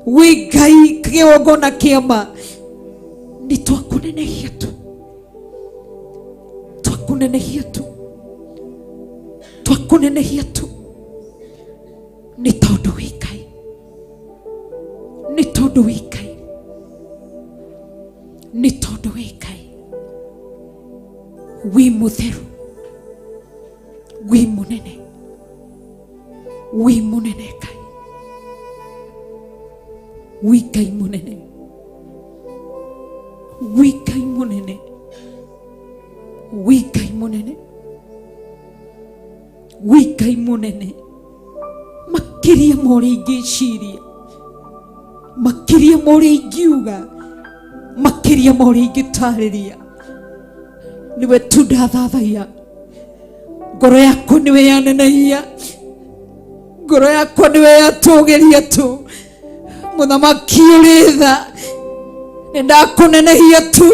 J: wi Ngai kĩgongona kĩama, nĩ twakũnenehia tu, twakũnenehia tu, twakũnenehia tu, nĩ tondũ wi Ngai, nĩ tondũ wi Ngai, nĩ tondũ wi Ngai, wi mũtheru, wi mũnene, wi mũnene Ngai, wi Ngai mũnene, wi Ngai mũnene, wi Ngai mũnene, wi Ngai mũnene, makĩria ma ũrĩa ingĩciria, makĩria ma ũrĩa ingiuga, makĩria ma ũrĩa ingĩtarĩria. Niwe tu ndathathaiya, ngoro yakwa niwe yanenagia, ngoro yakwa niwe yatũgĩria tu, mũthamaki ũrĩ tha, nĩndakũnenehia tu,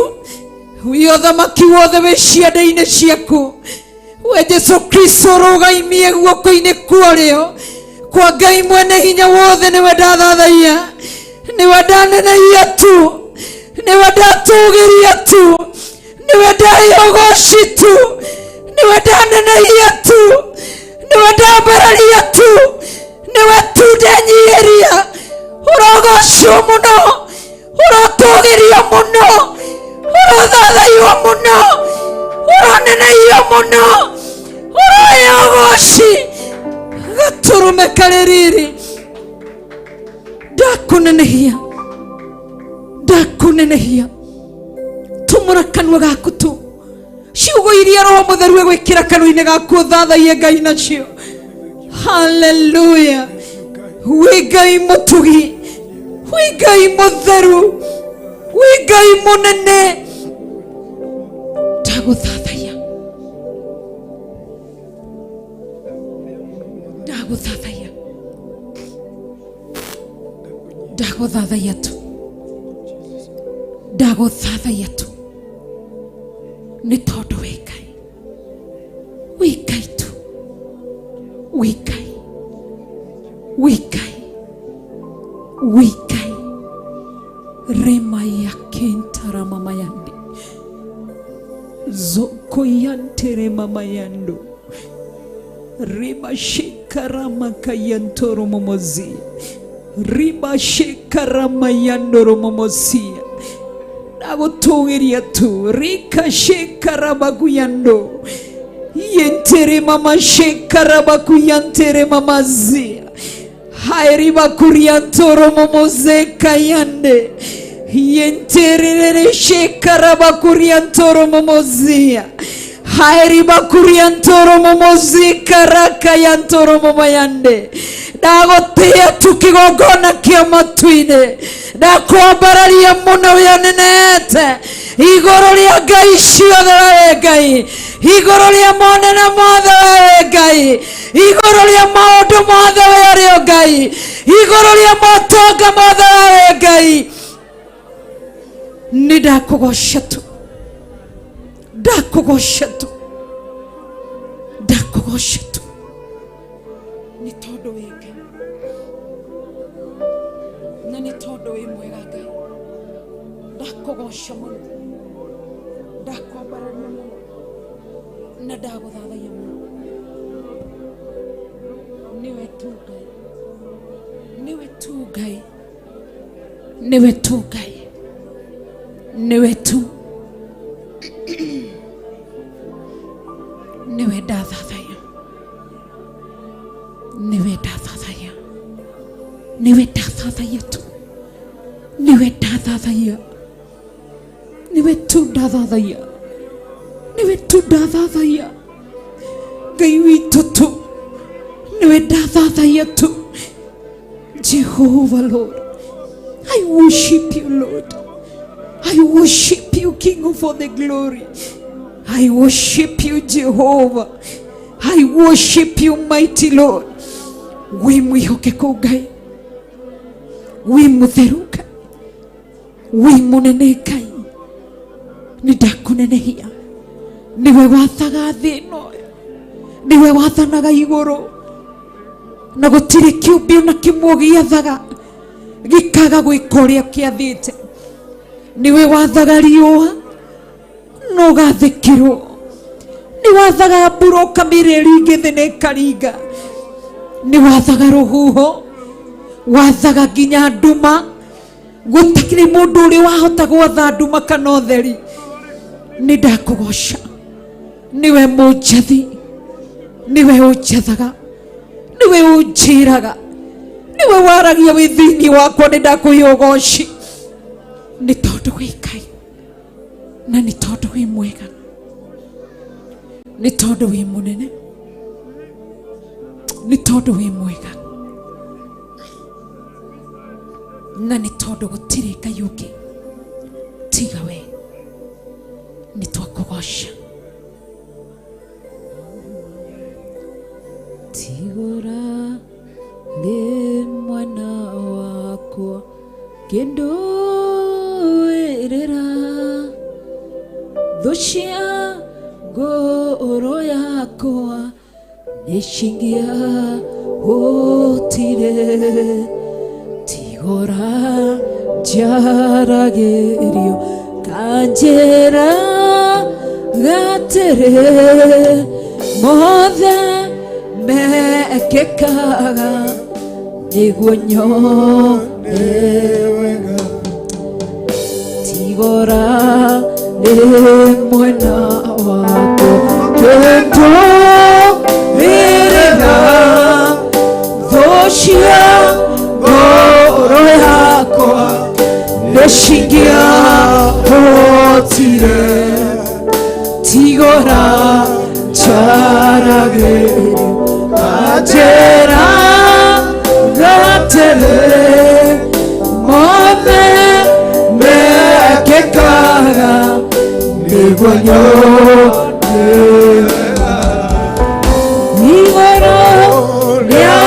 J: wi ũthamaki wothe wĩ ciande-inĩ ciaku, we Jesu Kristo ũrũgaimie guoko-inĩ kwarĩo kwa Ngai mwene hinya wothe, niwe ndathathaiya, niwe ndanenehia tu, niwe ndatũgĩria tu, niwe ndayogoci tu, niwe ndanenehia tu, niwe ndambararia tu, niwe tu ndenyiĩria, ũrogocwo mũno, ũrotũgĩrio mũno, ũrothathaiyo mũno, ũronenehio mũno, ũroyogoci gatũrũme karĩ riri. Ndakũnenehia, ndakũnenehia, tumũra kanua gaku tu, ciugo iria Roho Mũtheru egwĩkĩra kanua-inĩ gaku ũthathaiye Ngai nacio. Hallelujah. Wi Ngai mũtugi, wi Ngai mũtheru, wi Ngai mũnene, ndagũthathaiya, ndagũthathaiya, ndagũthathaiya tu, ndagũthathaiya tu, nĩ tondũ wi Ngai, wi Ngai tu, wi Ngai, wi Ngai, wi Ngai. Rema ya kentara mama yandi, zoko yantere mama yando, riba shekarama kayantoro momozi, riba shekarama yandoro momosia, nagotogeria tu, rika shekaraba kuyando, yentere mama shekaraba kuyantere mama zia, hairiba kuriantoro momoze kayande, yentere shekaraba kuriantoro momozia, hairiba kuriantoro momozi karaka yantoro momayande. Ndagotea tukigogona kia matu-inĩ, ndakwambararia mũno yanenete, igũrũ rĩa Ngai ciothe we Ngai, igũrũ rĩa monene mothe we Ngai, igũrũ rĩa maũndũ mothe we ũrĩ Ngai, igũrũ rĩa motonga mothe we Ngai, nĩ ndakũgoca tu, ndakũgoca tu, ndakũgoca tu, nĩ tondũ wĩ Ngai, na nĩ tondũ wĩ mwega Ngai, ndakũgoca mũno, ndakwambararia mũno, na ndagũthathaiya mũno. Niwe tu Ngai, niwe tu Ngai, niwe tu Ngai, niwe tu, niwe ndathathaiya, niwe ndathathaiya, niwe ndathathaiya tu, niwe ndathathaiya, niwe tu ndathathaiya, niwe tu ndathathaiya, Ngai witũ tu, niwe ndathathaiya tu. Jehovah Lord, I worship you Lord, I worship you King of all the glory, I worship you Jehovah, I worship you mighty Lord. Wi mwihokeku Ngai, wi mutheru Ngai, wi munene Ngai, nĩndakũnenehia, niwe wathaga thĩ ĩno, niwe wathanaga igũrũ, na gutiri kiumbe na kimwe giathaga gikaga gwika uria kiathite. Niwe wathaga riua no gathikirwo, ni wathaga mbura ukamirĩria ingĩ thĩ ĩkaringa, ni wathaga rũhuho, wathaga nginya nduma. Gutakiri mundu uri wahota gwatha nduma kana ũtheri. Ni ndakũgoca, niwe mũnjathi, niwe ũnjathaga, niwe ũnjĩraga, niwe waragia wĩ thĩinĩ wakwa. Ni ndakũhe ũgoci nĩ tondũ wĩ Ngai, na nĩ tondũ wĩ mwega, nĩ tondũ wĩ mũnene, nĩ tondũ wĩ mwega, na nĩ tondũ gũtirĩ Ngai ũngĩ tiga we. Nĩ twakũgoca. Tigora nĩ mwana wakwa kĩndũĩrĩra, thũ cia ngoro yakwa nĩcingĩahũtire. Tigora njaragĩrio kanjĩra gatĩrĩ mothe mekĩkaga nĩguo nyone wega. Tigora nĩ mwena wakwa kĩndũĩrĩra, thũ cia ngoro yakwa nĩcingĩahũtire. Tigora njaragĩrio kanjĩra gatĩrĩ mothe mekĩkaga nĩguo nyone wega. Igũrũ rĩa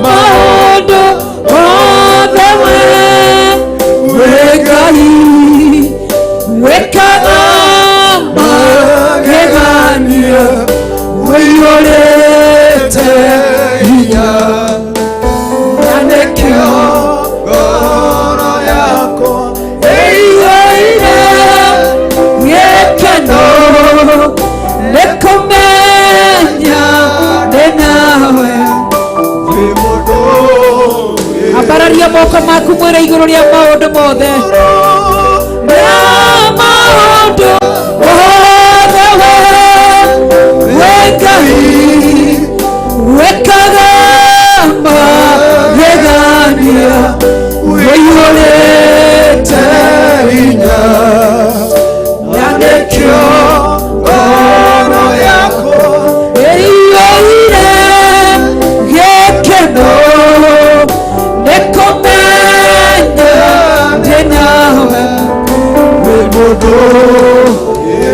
J: maũndũ mothe we Ngai wĩkaga magegania, wĩiyũrĩte hinya, na nĩkĩo ngoro yakwa ĩiyũire gĩkeno nĩ kũmenya ndĩ nawe. Ambararia moko maku mwĩre igũrũ rĩa maũndũ mothe, rĩa maũndũ mothe we Ngai wĩkaga magegania, wĩiyũrĩte hinya, na nĩkĩo ngoro yakwa ĩiyũire gĩkeno nĩ kũmenya ndĩ nawe. Wĩ mũndũ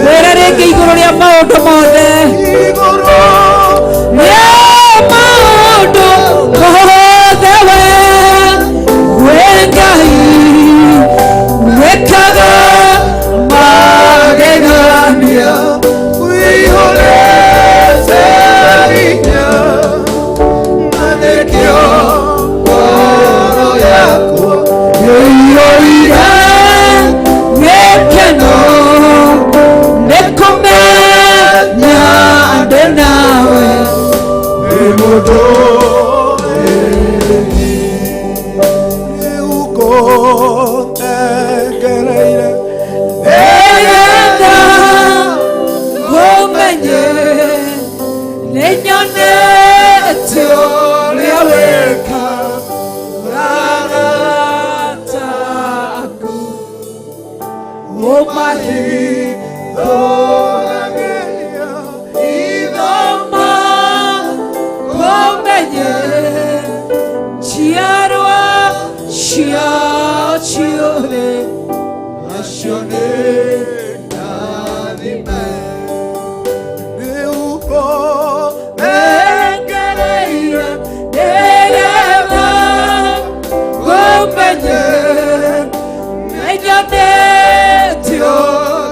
J: wĩra rĩngĩ igũrũ rĩa maũndũ mothe, igũrũ rĩa maũndũ mothe we Ngai wĩkaga magegania, wĩiyũrĩte hinya, na nĩkĩo ngoro yakwa ĩiyũire gĩkeno nĩ kũmenya ndĩ nawe. Wĩ mũndũ ũkũnengereire nĩgetha ngũmenye, nĩnyonete ũrĩa wĩkaga gataku ũmahithũragĩria ithoma ngũmenye njiarwa ciao ciothe nacio nĩ ndathime. Nĩũkũnengereire nĩgetha ngũmenye, nĩnyonete ũrĩa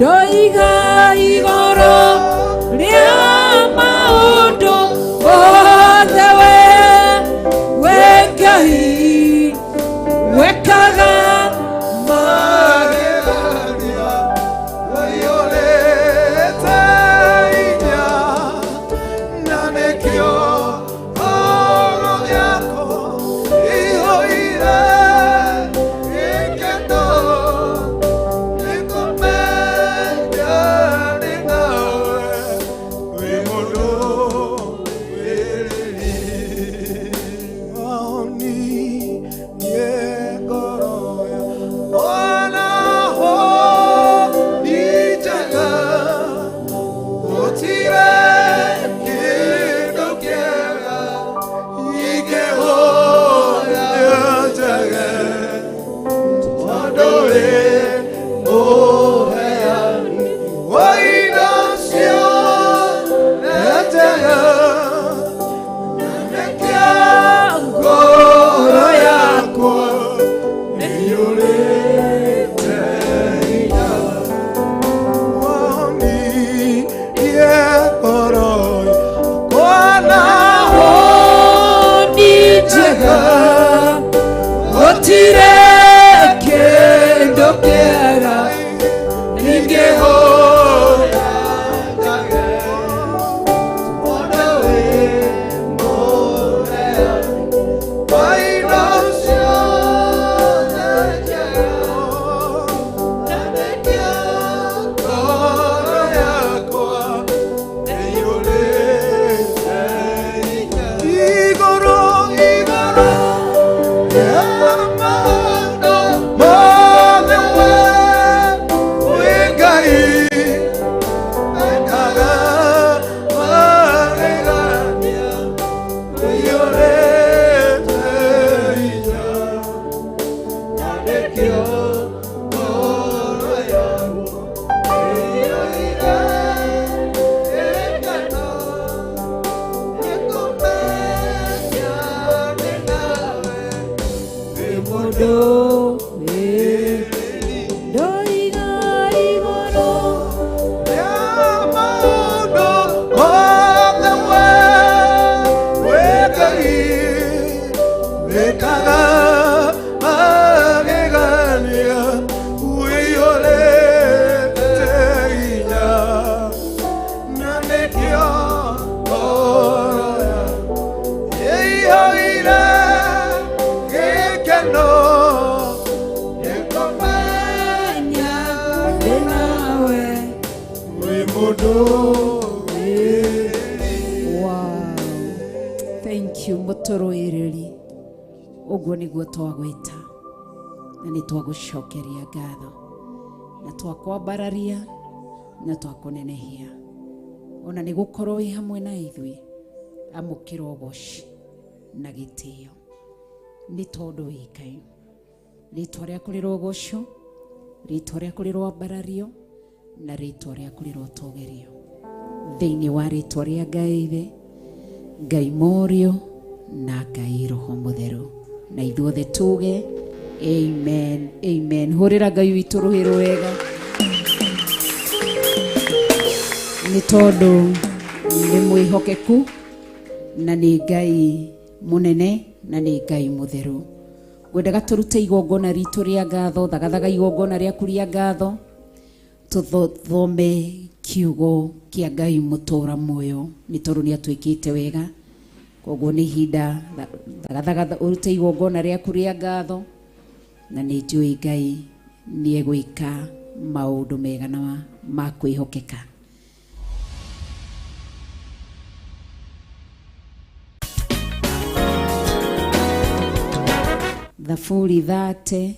J: Doiga igoro ria maundu othe we Ngai wekaga
F: magegania waiolete inya na nikio oro yako ihoire ikendo nikumenya ninawe wimondo wiriri waoni yegoroya ona ho nijaga otire kido kiega igehoya jaga wadoe oheyani waidasio nejaga namekia ngoro yako eyolete inya wani yekoroy kwana
J: Onijega otire kendo kiega
F: ningehoya jaga wadoe oheyani waidasio nejaga namekia ngoro yako eyolete inya igoro yamando modewe wengai akaga magegania eyolete inya nabekio ngoro yako eyoire ekano nikumenya ninawe wimondo
J: Doiga igoro
F: yamando modewe wengai wekaga magegania wiyolete inya nanekio ngoro yako eihoire gikeno nikumenya
J: nawe.
F: wimondo
J: Wow. Thank you mutoroereri. Uguo niguo twagwita na ni twagucokeria ngatho na twakwambararia na twakunenehia ona ni gukorwo wi hamwe na ithui amukira ugoci na gitio ni tondu wi Ngai ritwa riaku rirogocwo ritwa riaku rirwambarario na ritwa riaku rirotogerio thiini wa ritwa ria Ngai ithe Ngai morio na Ngai roho mutheru na ithuothe tuge amen amen. Hurira Ngai witu ruhiro wega ni tondu ni mwihokeku na ni Ngai munene na ni Ngai mutheru. Ngwendaga turute igongona ritu ria ngatho thagathaga igongona riaku ria ngatho tuthome kiugo kia Ngai mutura muoyo ni tondu ni atwikite wega koguo ni hinda thagathaga urute igongona riaku ria ngatho na ni njui Ngai ni egwika maundu mega na ma kwihokeka. Thaburi 30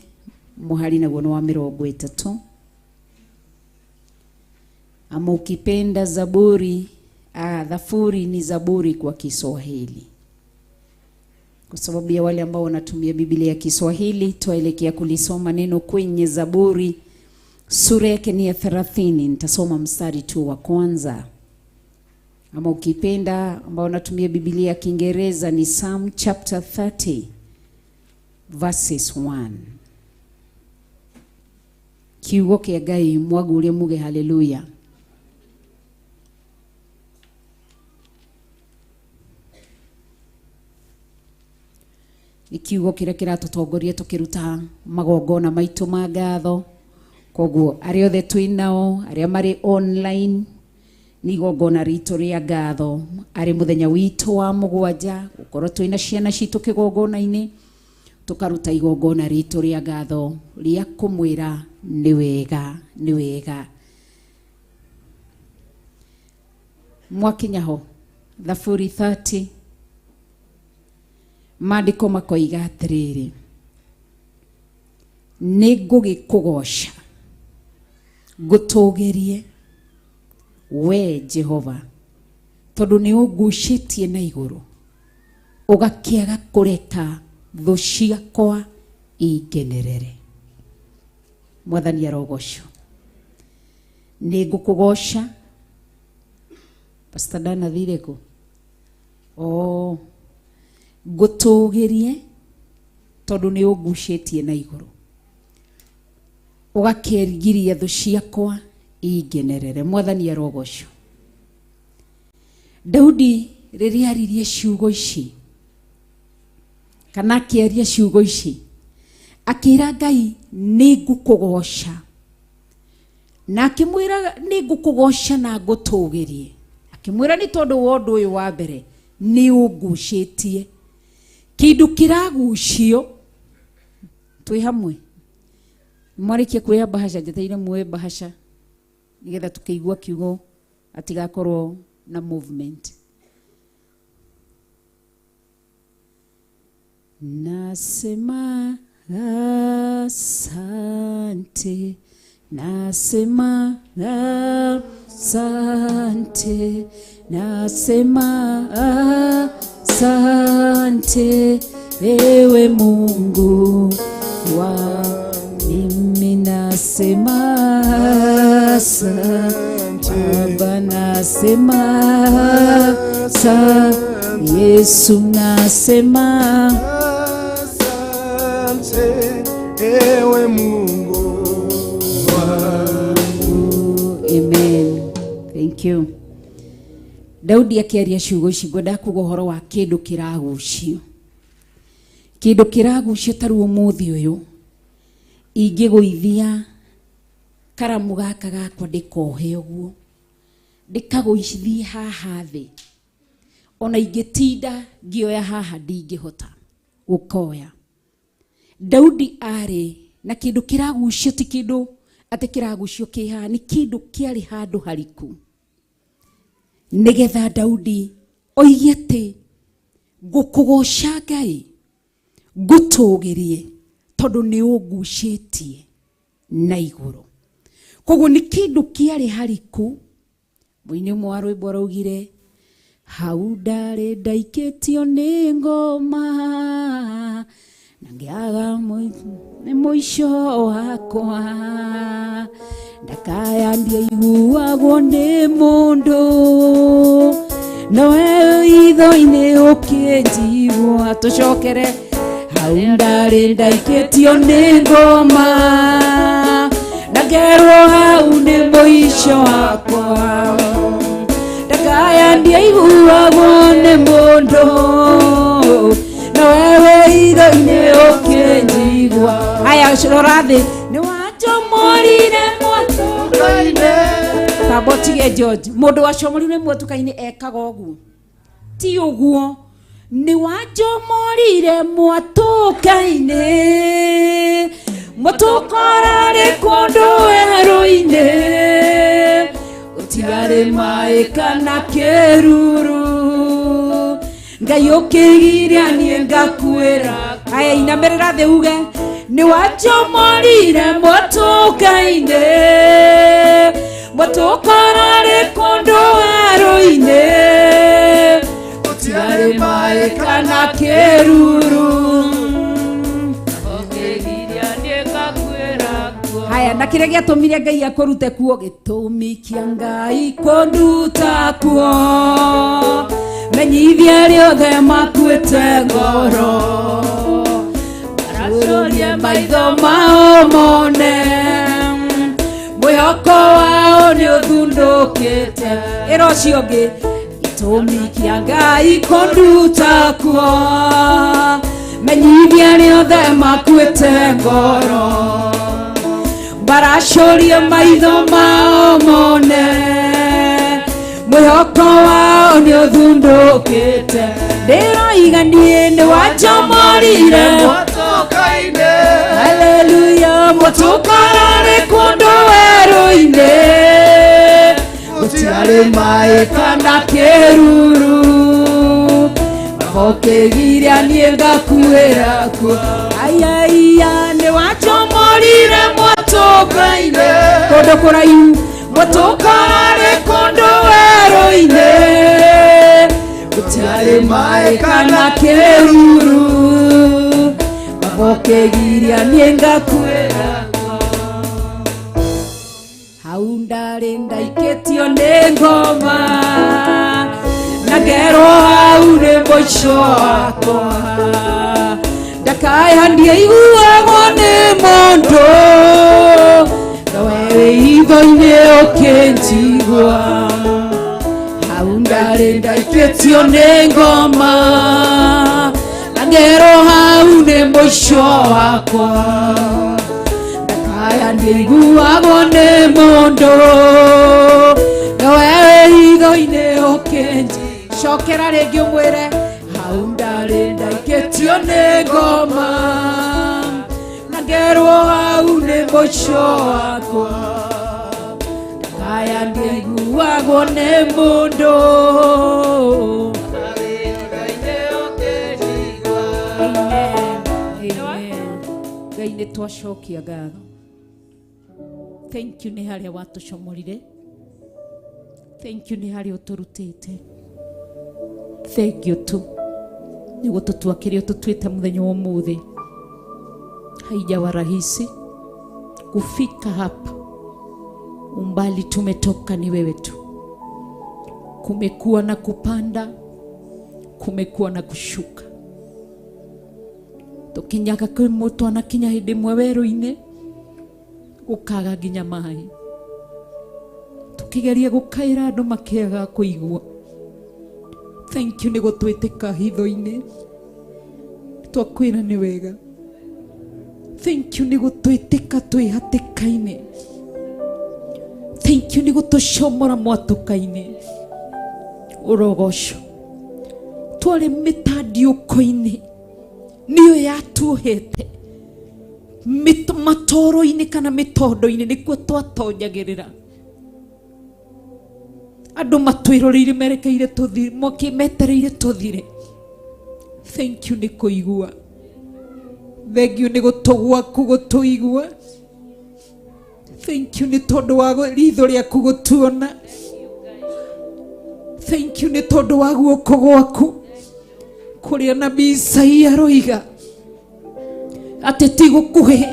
J: muhari naguo ni wa 30. Ama ukipenda zaburi, Thaburi ni zaburi kwa Kiswahili. Kwa sababu ya wale ambao wanatumia Biblia ya Kiswahili, tuelekea kulisoma neno kwenye Zaburi sura yake ni ya 30. Nitasoma mstari tu wa kwanza. Ama ukipenda ambao wanatumia Biblia ya Kiingereza ni Psalm chapter 30 verses 1. Kiugo kia Ngai mwagurie muge haleluya. Ikiugo kira kiratutongoria tukiruta magongona maitu ma ngatho. Koguo aria othe twinao aria mari online ni igongona ritu ria ngatho ari muthenya witu wa mugwanja gukorwo twina ciana citu kigongona-ini tukaruta igongona ritu ria ngatho ria kumwira ni wega. Mwakinyaho Zaburi 30 maandiko makoiga atiriri, ni ngugikugoca ngutugerie we Jehova tondu ni ungucitie na iguru ugakiaga kureka thu ciakwa ingenerere. Mwathani arogoco. Ni ngukugoca. Pastor Dana thireko ngutugerie tondu ni ungucitie na iguru ugakigiria thu ciakwa ingenerere. Mwathani arogoco. Daudi riria aririe ciugo ici kana akiaria ciugo ici akira Ngai ni ngukugoca na akimwira ni ngukugoca na ngutugerie. Akimwira ni tondu wa undu uyu wa mbere ni ungucitie kindu kiragucio. Twi hamwe mwarikia kuya bahasha jeteire muwe bahasha nigetha tukiigua kiugo atigakorwo na movement. Nasema asante, nasema asante, nasema asante ewe Mungu wa mimi, nasema asante Baba, nasema asante Yesu, nasema
F: asante ewe Mungu wangu.
J: Amen. Thank you. Daudi akiaria ciugo ici ngwenda kuga horo wa kindu kiragucio. Kindu kiragucio taru umuthi uyu ingiguithia karamu gaka gakwa ndikohe uguo ndikaguithie haha thi ona ingitinda ngioya haha ndingihota gukoya. Daudi ari na kindu kiragucio, ti kindu ati kiragucio kiha, ni kindu kiari handu hariku nigetha Daudi oige ati ngukugoca Ngai ngutugerie tondu ni ungucitie na iguru. Koguo ni kindu kiari hariku. Muini mwa rwimbo araugire hau ndari ndaikitio ni ngoma na ngiaga ni muico wakwa ndakayambia iguagwo ni mundu nowe itho-ini ukinjigua. Tucokere hau ndari ndaikitio ni ngoma na ngerwo hau ni muico wakwa ndakayambia iguagwo ni mundu nowe itho-ini ukinjigua. Aya rora thi ni wachomorire mwatuka-ini. Tabotige George mundu wachomorire mwatuka-ini ekaga uguo ti uguo. Ni wachomorire mwatuka-ini mutukorare kundu werũ-ini utigare mai kana kiruru Ngai ukigiria nie ngakwira. Aya inamerera thi uge ni wachomorire mwatuka-ini mutukorare kundu werũ-ini utigare mai kana kiruru. Haya, na kire giatumire Ngai akurute kuo gitumi kia Ngai kunduta kuo. Menyithia riothe makuite ngoro, maracoria maitho mao mone, mwihoko wao ni uthundukite. Ira ucio ungi gitumi kia Ngai kunduta kuo. Menyithia riothe makuite ngoro, maracoria maitho mao mone, mwihoko wao ni uthundukite. Ndiroiganie ni wajomorire
C: Motoka-ini.
J: Haleluya, mutukarare kundu weru-ini, gutiari mai kana kiruru, magokigiria nie ngakuira ku. Ayaya, ni wajomorire motoka-ini kundu kuraihu, mutukarare kundu weru-ini, gutiari mai kana kiruru, magokigiria nie ngakuira ku. Hau ndari ndaiketio ni ngoma, na ngero hau ni muico wakwa. Ndakayania iguagwo ni mundu, na wewe itho-ini ukinjigua. Hau ndari ndaiketio ni ngoma, na ngero hau ni muico wakwa. Ndakayania iguagwo ni mundu, na wewe itho-ini ukinjigua. Cokera ringi umwire hau ndari ndaiketio ni ngoma, na ngero hau ni muico wakwa. Aya ndiguagwo ni mundu, Ngai ni twacokia ngatho. Thank you ni haria watucomorire. Thank you ni haria uturutite. Thank you tu ni gututuakiria tutwite muthenya wa umuthi. Haijawa rahisi kufika hapa, umbali tumetoka ni wewe tu. Kumekuwa na kupanda, kumekuwa na kushuka. Tukinyaga kwi mutu anakinya hindi mwe weru-ini, gukaga nginya mai. Tukigeria gukaira andu makiaga kuigua. Thank you ni gutwitika hitho-ini, twakwira ni wega. Thank you ni gutwitika twi hatika-ini. Thank you ni gutucomora mwatuka-ini. Urogoco twari mitandiuko-ini niyo yatuhete, matoro-ini kana mitondo-ini nikuo twatonyagirira. Andu matwiroreire merekeire tuthire, mokimetereire tuthire. Thank you ni kuigua. Thank you ni gutugwaku gutuigua. Thank you ni tondu wa ritho riaku gutuona. Thank you ni tondu wa guoko gwaku kuria nabii Isaia roiga ati ti gukuhi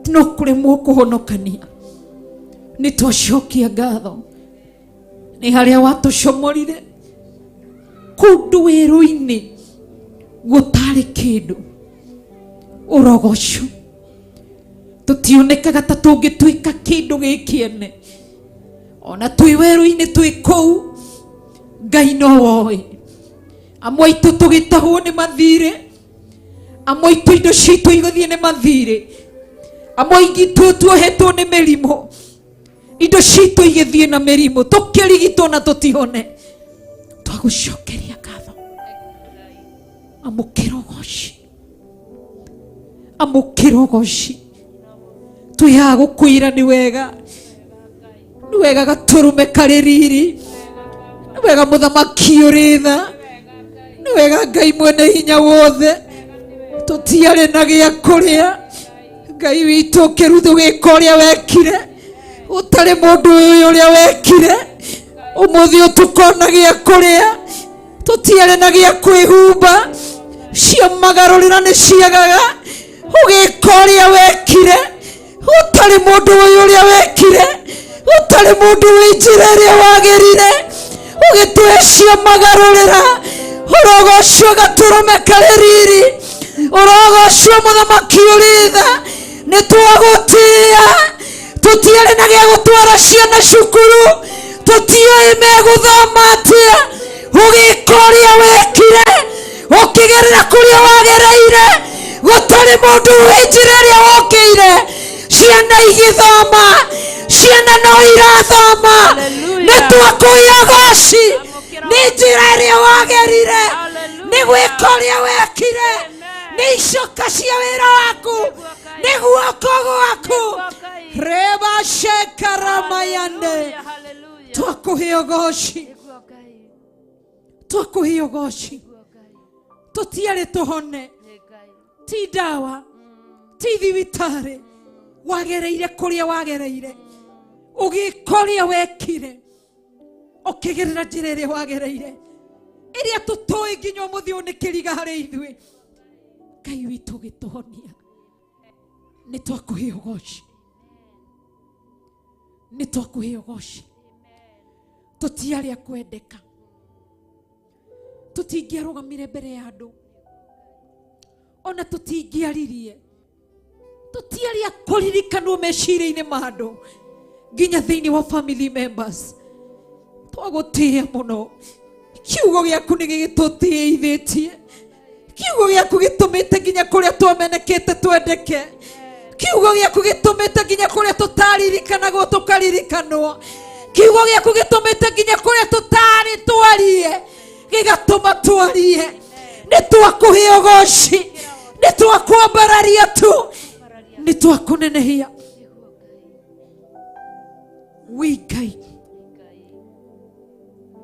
J: no kuremwo kuhonokania. Ni twacokia ngatho ni haria watucomorire kundu weru-ini gutari kindu. Urogoco tutionekaga ta tungituika kindu gikiene, ona twi weru-ini twi kou. Ngai no woi amwe itu tugitahwo ni mathire, amwe itu indo citu iguthie ni mathire, amwe itu tuohetwo ni mirimo, indo citu igithie na mirimo, tukirigitwo na tutihone. Twagucokeria ngatho. Amukirogoci, amukirogoci twihaga gukwira ni wega, ni wega gaturume kari riri, ni wega muthamaki uritha, ni wega Ngai mwene hinya wothe. Tutiare na gia kuria, Ngai witu kiruthu gika uria wekire, utari mundu uyu uria wekire. Umuthi utukona gia kuria, tutiare na gĩa kwĩhumba cia magarũrĩra nĩ ciagaga ũgĩka ũrĩa wekire ũtarĩ mũndũ ũyũ ũrĩa wekire ũtarĩ mũndũ wĩ njĩra ĩrĩa wagĩrire ũgĩtũhe cia magarũrĩra ũrogocwo gatũrũme karĩ riri ũrogocwo mũthamaki ũrĩ tha nĩ twagũtĩa tũtiarĩ na gĩa gũtwara ciana cukuru tũtiũĩ megũthoma atĩa ũgĩka ũrĩa wekire ũkĩgerera kũrĩa wagereire gũtarĩ mũndũ wĩ njĩra ĩrĩa wokĩire ciana igĩthoma ciana no irathoma nĩ twakũia goci nĩ njĩra ĩrĩa wagerire nĩ gwĩka ũrĩa wekire nĩ icoka cia wĩra waku nĩ guoko gwaku reba shekaramayande twakũheo goci twakũheo goci tũtiarĩ tũhone ti ndawa ti thibitarĩ wagereire kũrĩa wagereire ũgĩka ũrĩa wekire ũkĩgerera njĩra ĩrĩa wagereire ĩrĩa tũtũĩ nginya ũmũthĩ ũyũ nĩ kĩriga harĩ ithuĩ Ngai witũ ũgĩtũhonia nĩ twakũheo goci nĩ twakũheo goci tũtiarĩ a kwendeka tũtingĩarũgamire mbere ya andũ ona tũtingĩaririe tũtiarĩ a kũririkanwo meciria-inĩ ma andũ nginya thĩinĩ wa family members twagũtĩa mũno kiugo gĩaku nĩ gĩgĩtũtĩithĩtie kiugo gĩaku gĩtũmĩte nginya kũrĩa twamenekete twendeke kiugo gĩaku gĩtũmĩte nginya kũrĩa tũtaririkanagwo tũkaririkanwo kiugo gĩaku gĩtũmĩte nginya kũrĩa tũtarĩ twarie gĩgatũma twarie nĩ twakũheo goci nĩ twakwambararia tu nĩ twakũnenehia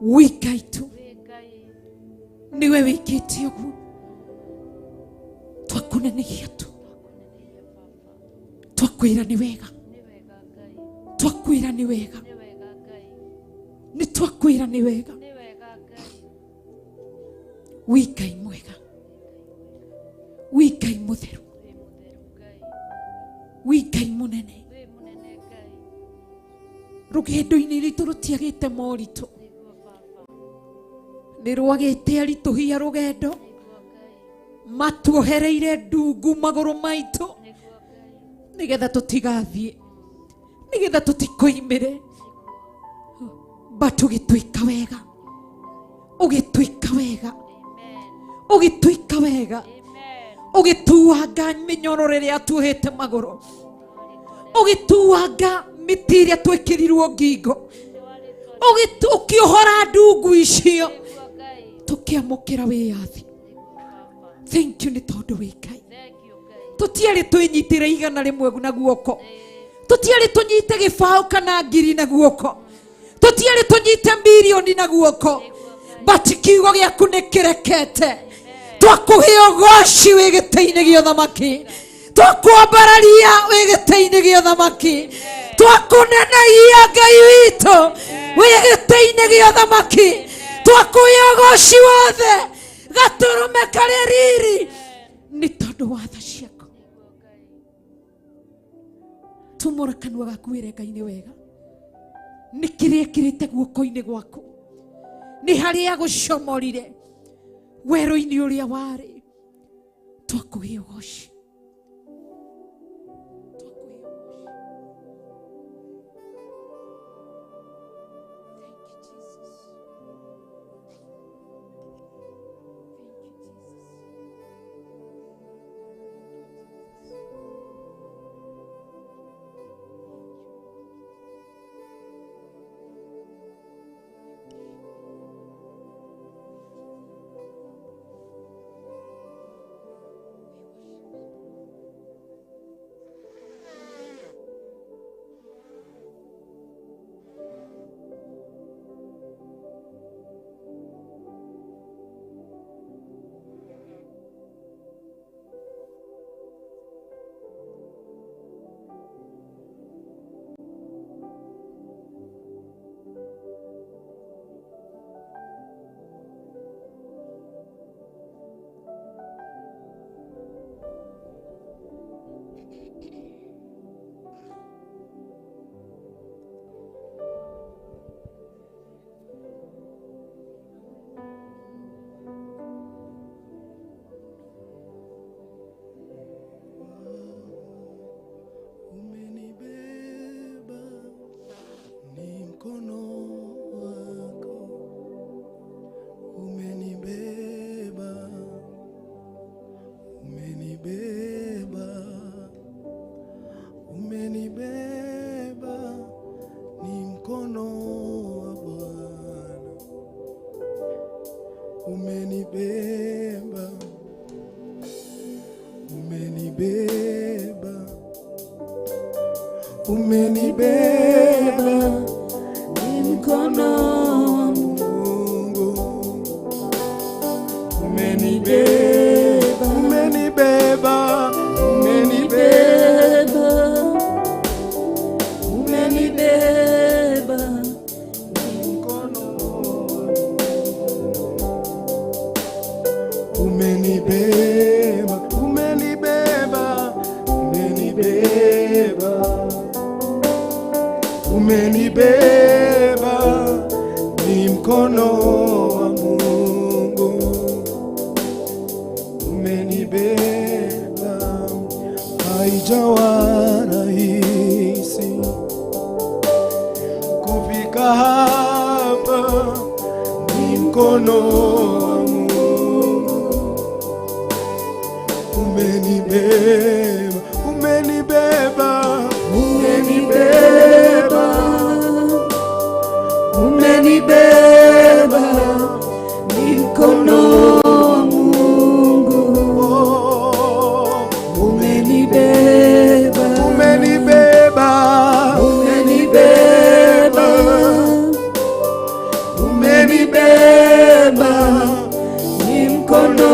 J: Ngai tu niwe wĩkĩte ũguo twakũnenehia tu twakwĩra nĩ wega twakwĩra nĩ wega nĩ twakwĩra nĩ wega Ngai mwega Ngai mũtheru Ngai mũnene rũgendo-inĩ rwitũ rũtiagĩte moritũ nĩ rwagĩte aritũhia rũgendo matuohereire ndungu magũrũ maitũ nĩgetha tũtigathiĩ nĩgetha tũtikoimĩre batũgĩtwĩka wega ũgĩtwĩka wega ũgĩtwĩka wega ũgĩtuanga mĩnyororo ĩrĩa tuohete magũrũ ũgĩtuanga mĩtĩ ĩrĩa twĩkĩrirwo ngingo ũkĩohora ndungu icio tũkĩamũkĩra wĩyathi thank you nĩ tondũ wĩ Ngai tũtiarĩ twĩnyitĩre igana rĩmwe na guoko tũtiarĩ tũnyite gĩbaũ kana ngiri na guoko tũtiarĩ tũnyite mirioni na guoko but kiugo gĩaku nĩ kĩrekete twakũheo goci wĩ gĩtĩ-inĩ gĩa ũthamaki twakwambararia wĩ gĩtĩ-inĩ gĩa ũthamaki twakũnenehia Ngai witũ wĩ gĩtĩ-inĩ gĩa ũthamaki twakũheo goci wothe gatũrũme karĩ riri nĩ tondũ wa tha ciaku tumũra kanua gaku wĩre Ngai nĩ wega nĩ kĩrĩa kĩrĩte guoko-inĩ gwaku nĩ harĩa gũcomorire werũ-inĩ ũrĩa warĩ twakũheo goci
F: umenibeba ni mkono wa Bwana, umenibeba, umenibeba, umenibeba ni mkono wa Mungu, umenibeba, umenibeba, umenibeba, umenibeba ni mkono wa Mungu, umenibeba, umenibeba, umenibeba, umenibeba ni mkono wa Mungu, umenibeba. Haijawa rahisi kufika hapa, ni mkono wa Mungu, umenibeba, umenibeba, umenibeba, umenibeba ni mkono wa Mungu, umenibeba, umenibeba, umenibeba, umenibeba ni mkono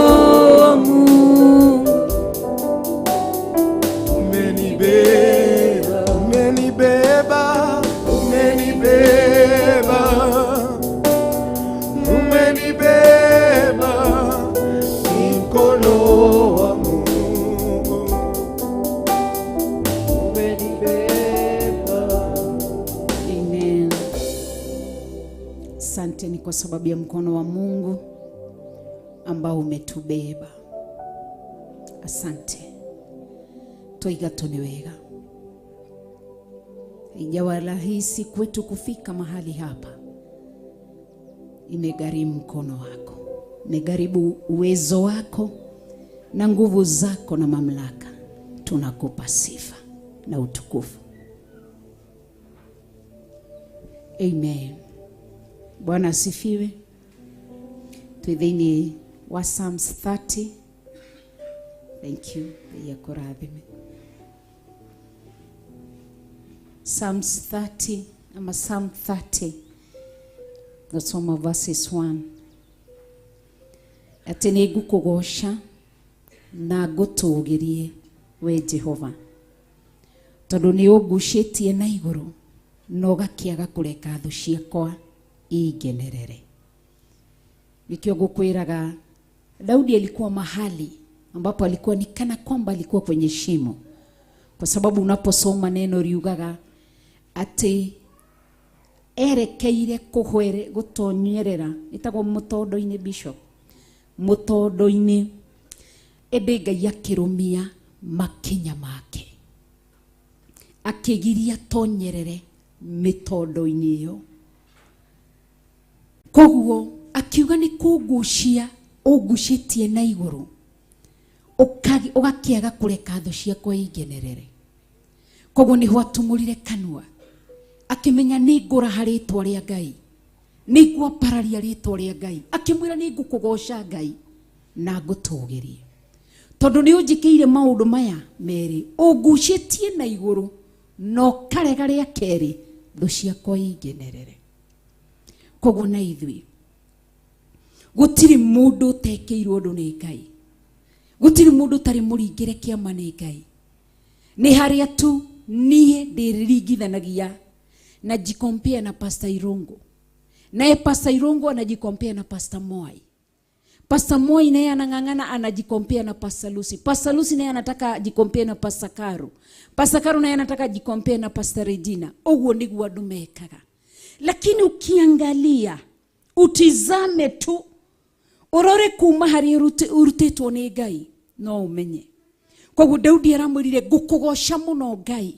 F: wa Mungu, umenibeba, umenibeba, umenibeba, umenibeba ni mkono wa Mungu, umenibeba.
J: Amen. Asante ni kwa sababu ya mkono wa Mungu ambao umetubeba. Asante. Toigato ni wega. Haijawa rahisi kwetu kufika mahali hapa. Imegharimu mkono wako, imegharimu uwezo wako na nguvu zako na mamlaka. Tunakupa sifa na utukufu. Amen. Bwana asifiwe. Tuidhini wa Psalms 30. Thank you. Yakorathime. Psalms 30, ama Psalm 30. That's some of verses 1. Ati nĩ ngũkũgoca na ngũtũũgĩrie we Jehova, tondũ nĩ ũngucĩtie na igũrũ na ũgakĩaga kũreka thũ ciakwa ingenerere. Nikio ngũkwĩraga Daudi alikuwa mahali ambapo alikuwa ni kana kwamba alikuwa kwenye shimo, kwa sababu unaposoma neno riugaga ati erekeire kuhwere gutonyerera itagwo mutondo-ini bishop mutondo-ini ende Ngai akirumia makinya make akigiria tonyerere mitondo-ini iyo. Koguo akiuga ni kugucia ugucitie na iguru ugakiaga kureka thũ ciakwa ingenerere. Koguo ni hwatumurire kanua akimenya ni ngura haritwa ria Ngai, ni gwapararia ritwa ria Ngai, akimwira ni ngũkũgoca Ngai na ngũtũũgĩrie, tondu ni unjikiire maundu maya meri, ungucitie na iguru no karega ria keri thũ ciakwa ingenerere. Koguo na ithui gutiri mundu utekeirwo undu ni Ngai, gutiri mundu tari muringire kiama ni Ngai. Ni haria tu nie ndiririgithanagia na jikompea na Pastor Irungu, naye Pastor Irungu anajikompea na Pastor Moi. Pastor Moi naye anang'ang'ana anajikompea na Pastor Lucy. Pastor Lucy naye anataka jikompea na Pastor Karu. Pastor Karu naye anataka jikompea na Pastor Regina. Oguo niguo andu mekaga. Lakini ukiangalia, utizame tu, urore kuma hari urutitwo ni Ngai, no umenye. Koguo Daudi aramwirire ngũkũgoca muno Ngai,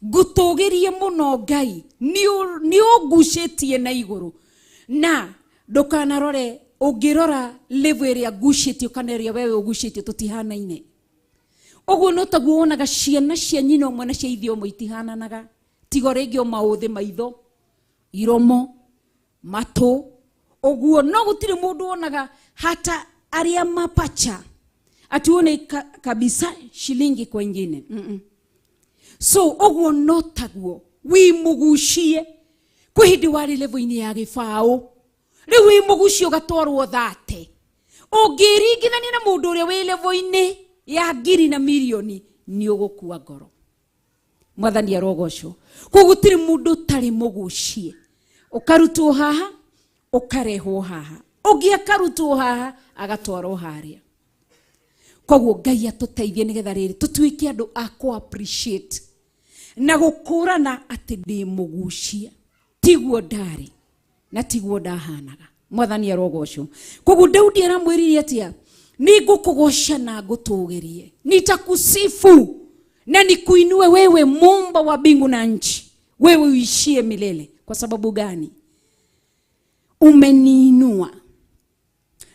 J: ngũtũũgĩrie muno Ngai, ni ũngucĩtie na igũrũ. Na ndukanarore, ũngĩrora level ĩrĩa ngucĩtio kana ĩrĩa wewe ũgucĩtio tutihanaine. Oguo no taguo onaga ciana cia nyina omwe na cia ithe omwe itihananaga. Tiga rĩngĩ o maũthĩ maitho, iromo, matũ. Oguo no gũtirĩ mũndũ onaga hata arĩa mapacha atuone kabisa shilingi kwa ingine. So oguo no taguo wimugucie kwĩ hĩndĩ warĩ level-inĩ ya gĩbaũ, rĩu wimugucie ũgatwarwo 30. Ũngĩringithania na mũndũ ũrĩa wĩ level-inĩ ya ngiri na milioni, nĩ ũgũkua ngoro. Mwathani arogocwo. Koguo gũtirĩ mũndũ ũtarĩ mũgucie. Ũkarutwo haha, ũkarehwo haha. Ũngĩ akarutwo haha, agatwarwo harĩa. Koguo Ngai atũteithie nĩgetha rĩrĩ tũtuĩke andũ a appreciate na gũkũrana atĩ ndĩ mũgucie. Tiguo ndarĩ na tiguo ndahanaga. Mwathani arogocwo. Koguo Daudi aramwĩrire atĩa? Ningũkũgoca na ngũtũũgĩrie. Nitakusifu na nikuinue wewe Muumba wa mbingu na nchi. Wewe uishie milele. Kwa sababu gani? Umeniinua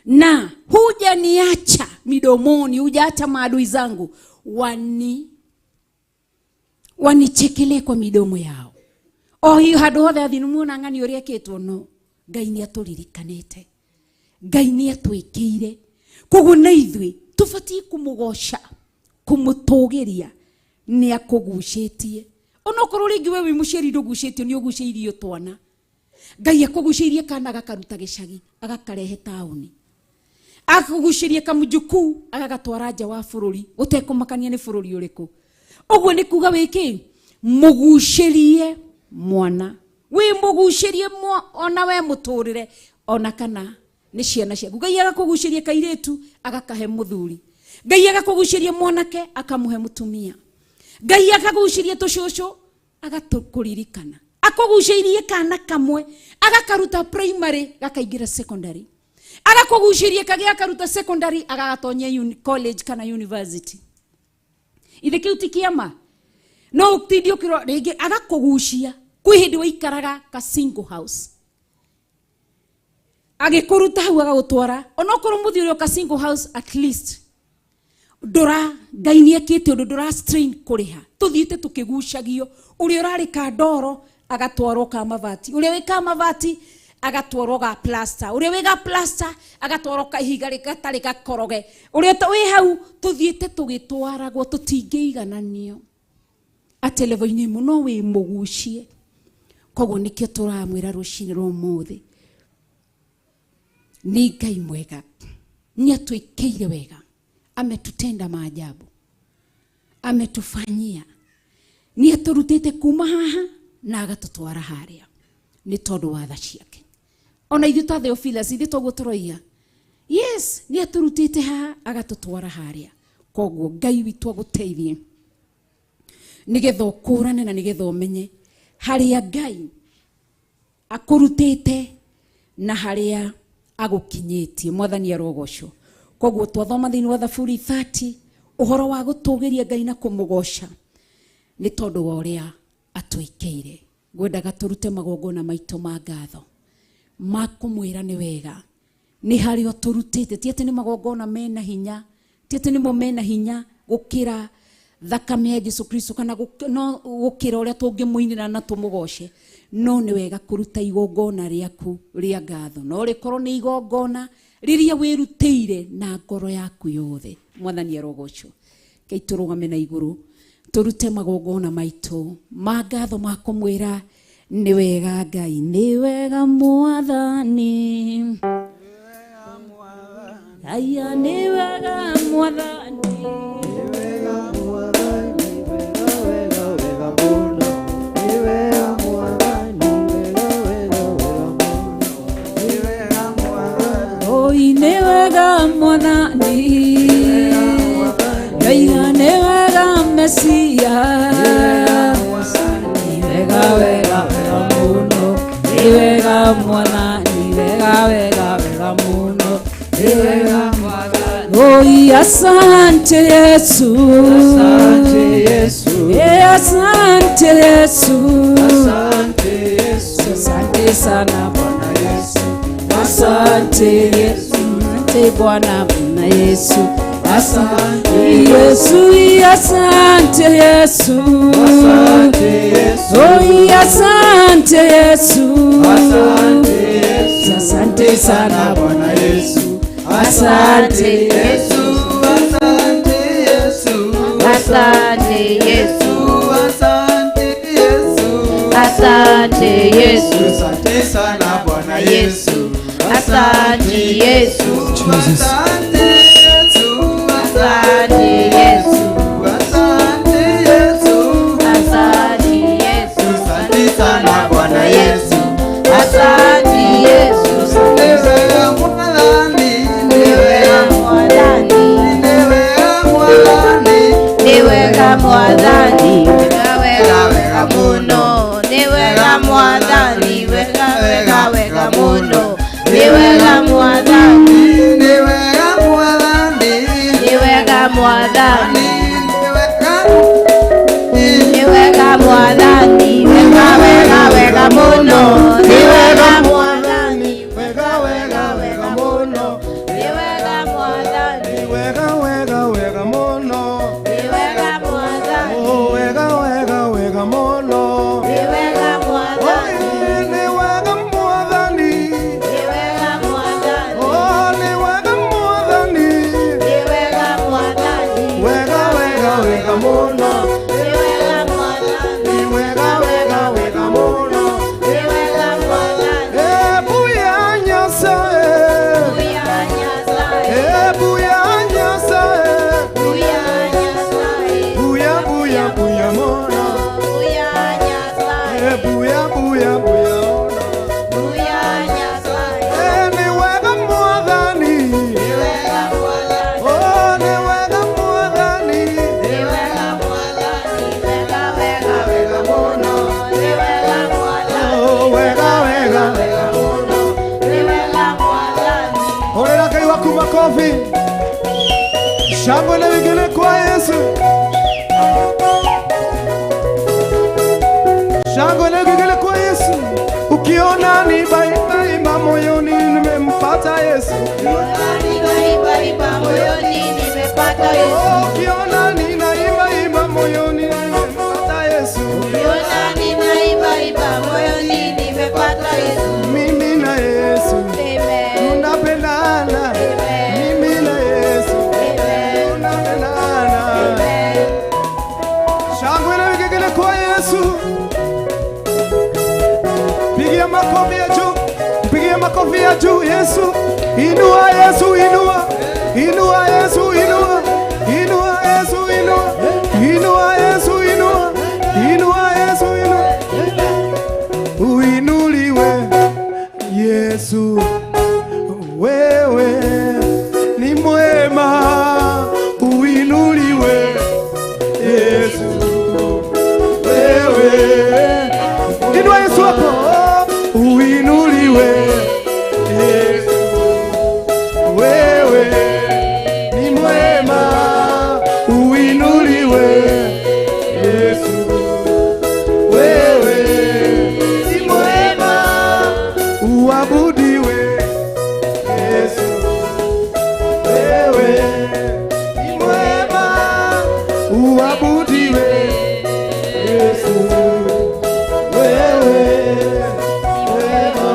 J: na hujaniacha midomoni, hujaacha maadui zangu wanichekelee kwa midomo yao. Hiyo handũ hothe athi nĩmuona ng'ani ũrĩa ekĩtwo no. Ngai nĩ atũririkanĩte. Ngai nĩ atwĩkĩire. Koguo na ithuĩ tũbatiĩ kũmũgoca, kũmũtũũgĩria, nĩ akũgucĩtie. Ona okorwo rĩngĩ we wĩ mũciari ndũgucĩtio, nĩ ũgucĩirio twana. Ngai akũgucĩirie kana agakaruta gĩcagi agakarehe taũni. Akũgucĩirie kamũjuku agagatwara nja wa bũrũri ũtekũmakania nĩ bũrũri ũrĩkũ. Ũguo nĩ kuga wĩkĩ? Mũgucĩrie mwana. Wĩ mũgucĩrie ona we mũtũrĩre ona kana nĩ ciana ciaku. Ngai agakũgucĩria kairĩtu agakahe mũthuri. Ngai agakũgucĩria mwanake akamũhe mũtumia. Ngai akagucĩria tũcũcũ agatũkũririkana. Akũgucĩirie kana kamwe agakaruta primary gakaingĩra secondary. Agakũgucĩria kagĩa akaruta secondary agagatonya college kana university. Ithe kĩu ti kĩama. No ũtindio kĩro rĩngĩ agakũgucia kwĩ hĩndĩ waikaraga ka single house. Agĩkũruta hau agagũtwara. Ona okorwo mũthĩ ũrĩa ka single house at least ndora Ngai nĩ ekĩte ũndũ ndora strain kũrĩha. Tũthiĩte tũkĩgucagio. Ũrĩa ũrarĩ ka ndoro agatwarwo ka mabati. Ũrĩa wĩ ka mabati agatwarwo ga plaster. Ũrĩa wĩ ga plaster agatwarwo ka ihiga rĩgatarĩ gakoroge. Ũrĩa wĩ hau tũthiĩte tũgĩtwaragwo tũtingĩigananio. Atĩ level-inĩ ĩmwe no wĩ mũgucie. Koguo nĩkĩo tũramwĩra rũcinĩ rwa ũmũthĩ. Ni Ngai mwega. Nĩ atwĩkĩire wega. Ametutenda maajabu. Ametufanyia. Ni atũrutĩte kuma haha na agatũtwara harĩa. Nĩ tondũ wa tha ciake. Ona ithuĩ ta Theophilus ithuĩ toguo tũroiga. Yes, ni atũrutĩte haha agatũtwara harĩa. Koguo Ngai witũ agũteithie. Nĩgetha ũkũrane na nĩgetha ũmenye harĩa Ngai akũrutĩte na harĩa agũkinyĩtie. Mwathani arogocwo. Koguo twathoma thĩinĩ wa Thaburi 30 ũhoro wa gũtũũgĩria Ngai na kũmũgoca nĩ tondũ wa ũrĩa atwĩkĩire. Ngwendaga tũrute magongona maitũ ma ngatho ma kũmwĩra nĩ wega. Nĩ harĩa tũrutĩte. Ti atĩ nĩ magongona mena hinya, ti atĩ nĩmo mena hinya gũkĩra thakame ya Jesũ Kristo kana gũkĩra ũrĩa tũngĩmũinĩra na tũmũgoce. No nĩ wega kũruta igongona rĩaku rĩa ngatho. No rĩkorwo nĩ igongona rĩrĩa wĩrutĩire na ngoro yaku yothe. Mwathani arogocwo. Kei tũrũgame na igũrũ tũrute magongona maitũ ma ngatho ma kũmwĩra nĩ wega Ngai. Nĩ wega Mwathani. Aya nĩ wega Mwathani. Newega Mwathani, Ngai newega Mesia, newega wega muno, newega Mwathani, wega wega wega muno, newega Mwathani. Oh, asante Yesu, asante Yesu, asante Yesu, asante Yesu, asante sana Bwana Yesu. Asante Yesu, asante Bwana Yesu, asante Yesu, asante Yesu, oh asante Yesu, asante sana Bwana Yesu, asante Yesu,
C: asante Yesu,
I: asante Yesu,
C: asante Yesu,
I: asante Yesu,
C: asante sana Bwana Yesu,
I: asante Yesu,
C: asante Yesu,
I: asante Yesu,
C: asante Yesu,
I: asante Yesu,
C: asante sana Bwana Yesu,
I: asante Yesu,
C: niwe mwadhani,
I: niwe mwadhani, niwe mwadhani, wega muno, niwe mwadhani, wega muno, niwe mwadhani, niwe mwadhani, niwe mwadhani, wega muno, niwe mwadhani, wega muno, niwe mwadhani,
F: Wega mono.
I: niwe mwadhani,
F: Oh, wega mono.
I: niwe mwadhani,
F: Ni wega mwadhani.
I: niwe mwadhani,
F: Oh, ni wega mwadhani.
I: niwe mwadhani,
F: Wega mono.
I: niwe mwadhani,
F: Ni wega mono.
I: niwe mwadhani,
F: Buya Nyasaye.
I: buya Nyasaye,
F: Buya Nyasaye.
I: buya Nyasaye,
F: Buya mono.
I: buya Nyasaye,
F: Buya mono.
I: buya Nyasaye,
F: Ni wega mwadhani.
I: niwe mwadhani,
F: Oh, ni wega mwadhani.
I: niwe mwadhani, wega muno, niwe mwadhani,
F: Oh, wega
I: muno, niwe mwadhani.
F: Orera Ngai waku makofi. Shangwe na vigele kwa Yesu. Shangwe na vigele kwa Yesu. Ukiona ni baiba moyoni nimempata Yesu.
I: Iba moyoni nimepata Yesu.
F: Oh, ukiona ni naimba moyoni nimempata Yesu.
I: Ukiona ninaiba moyoni nimepata Yesu.
F: Mimi na Yesu
I: Amen.
F: tunapendana.
I: Amen.
F: Mimi na Yesu
I: Amen.
F: tunapendana.
I: Amen.
F: Shangwe na vigele kwa Yesu. Pigia makofi ya juu. Pigia makofi ya juu Yesu. Inua Yesu, inua. Inua Yesu, inua. Inua Yesu, inua. Inua Yesu, inua. Inua Yesu, inua. Uinuliwe Yesu. Wewe ni mwema. Uinuliwe Yesu. Wewe inua Yesu hapo. Uinuliwe Yesu. Wewe ni mwema. Uinuliwe Yesu. Wewe ni mwema. Uabudiwe Yesu. Wewe ni mwema. Uabudiwe Yesu. Wewe ni mwema.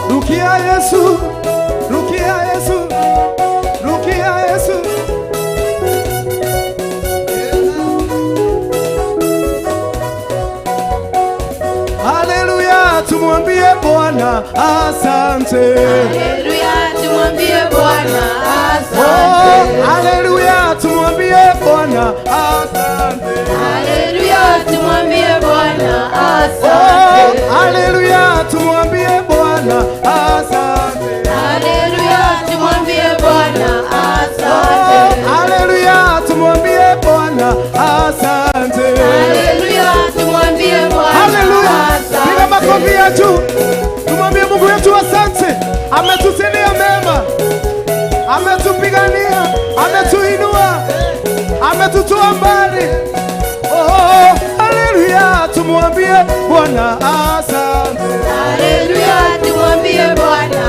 F: Rukia Yesu. Rukia Yesu. Rukia Yesu. Haleluya, tumwambie Bwana asante.
I: Haleluya, tumwambie Bwana asante.
F: Oh, haleluya, tumwambie Bwana asante.
I: Haleluya, tumwambie Bwana
F: Oh,
I: asante.
F: haleluya, tumwambie Bwana asante.
I: Haleluya, tumwambie Bwana
F: Oh,
I: asante.
F: haleluya, tumwambie Bwana asante.
I: Haleluya, tumwambie Bwana
F: Haleluya, piga makofi
I: asante.
F: ya juu. Tumwambie Mungu wetu asante. Ametutendea mema. Ametupigania, ametuinua, ametutoa mbali. Oh, haleluya, tumwambie Bwana asante.
I: Haleluya, tumwambie Bwana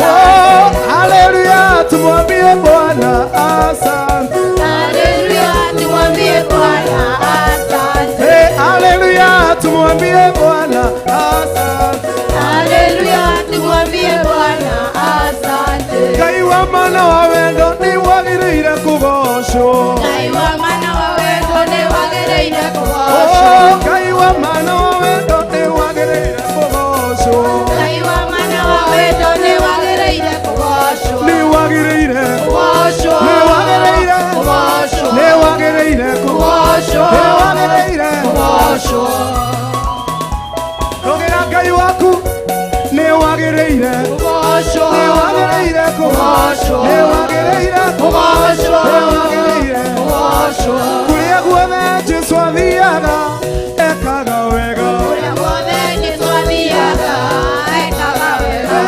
F: Oh,
I: asante.
F: Haleluya, tumwambie Bwana asante.
I: Haleluya, tumwambie Bwana asante.
F: Haleluya, tumwambie Bwana asante.
I: Haleluya, tumwambie Bwana asante.
F: Ngai wa mana wa wendo ni wagĩrĩire kũgocwo.
I: Ngai wa mana wa wendo ni wagĩrĩire kũgocwo.
F: Ngai wa mana wa wendo ni wagĩrĩire kũgocwo.
I: Ngai wa mana wa wendo ni wagĩrĩire kũgocwo.
F: Ni wagĩrĩire
I: kũgocwo.
F: Ni wagĩrĩire
I: kũgocwo.
F: Ni wagĩrĩire
I: kũgocwo.
F: Ni wagĩrĩire
I: kũgocwo.
F: Rogera Ngai waku ni wagĩrĩire
I: kũgocwo.
F: Ni wagĩrĩire kũgocwo. Ni wagĩrĩire
I: kũgocwo.
F: Ni wagĩrĩire
I: kũgocwo.
F: Kũrĩa guothe Jesũ athiaga ekaga wega.
I: Kũrĩa guothe Jesũ athiaga ekaga wega.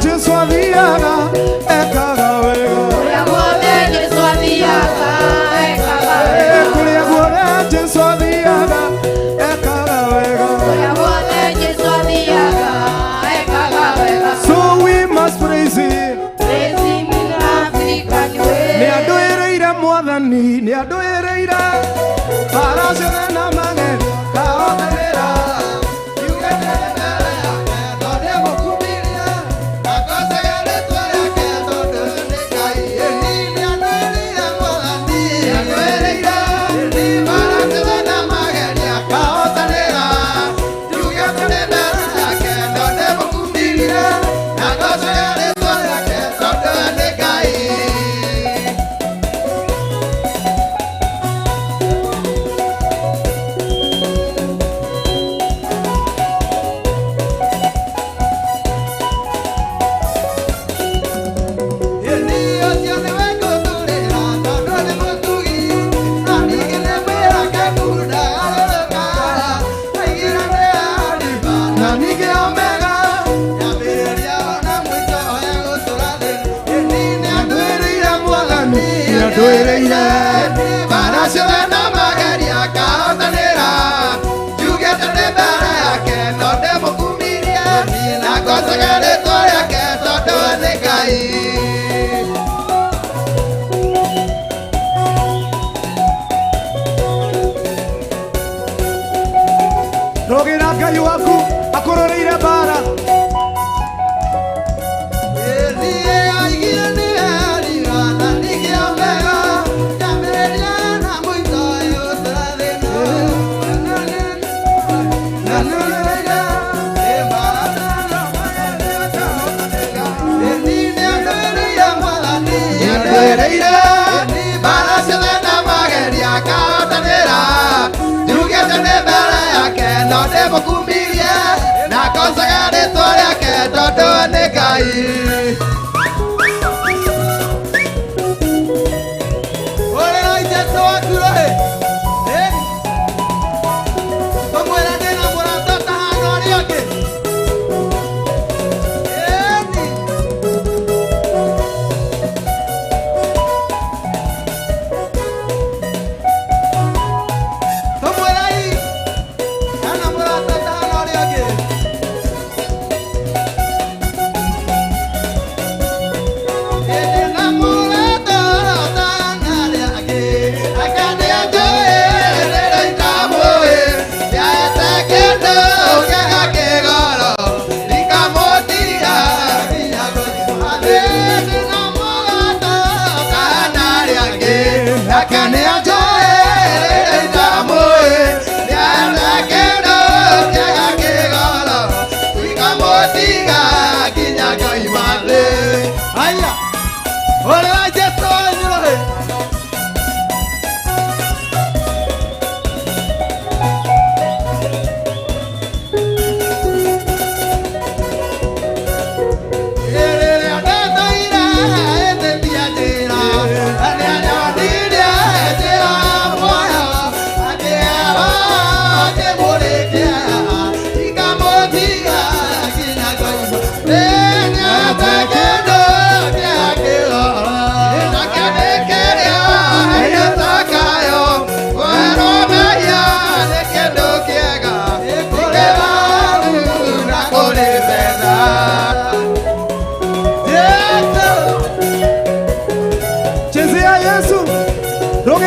F: Jesũ athiaga ekaga wega.
I: Kũrĩa guothe Jesũ athiaga ekaga wega.
F: Kũrĩa guothe Jesũ athiaga ekaga wega.
I: Kũrĩa guothe Jesũ athiaga ekaga wega.
F: So we must praise him.
I: Praise him in African way.
F: Nĩ andũ ĩrĩire Mwathani, nĩ andũ ĩrĩire bara ciothe na mageni kahotanĩra. Rogera Ngai waku akũrũrĩire bara.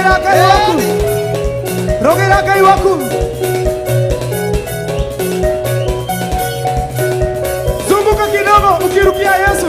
F: Rogera Ngai waku. Rogera Ngai waku. Zunguka kidogo ukirukia Yesu.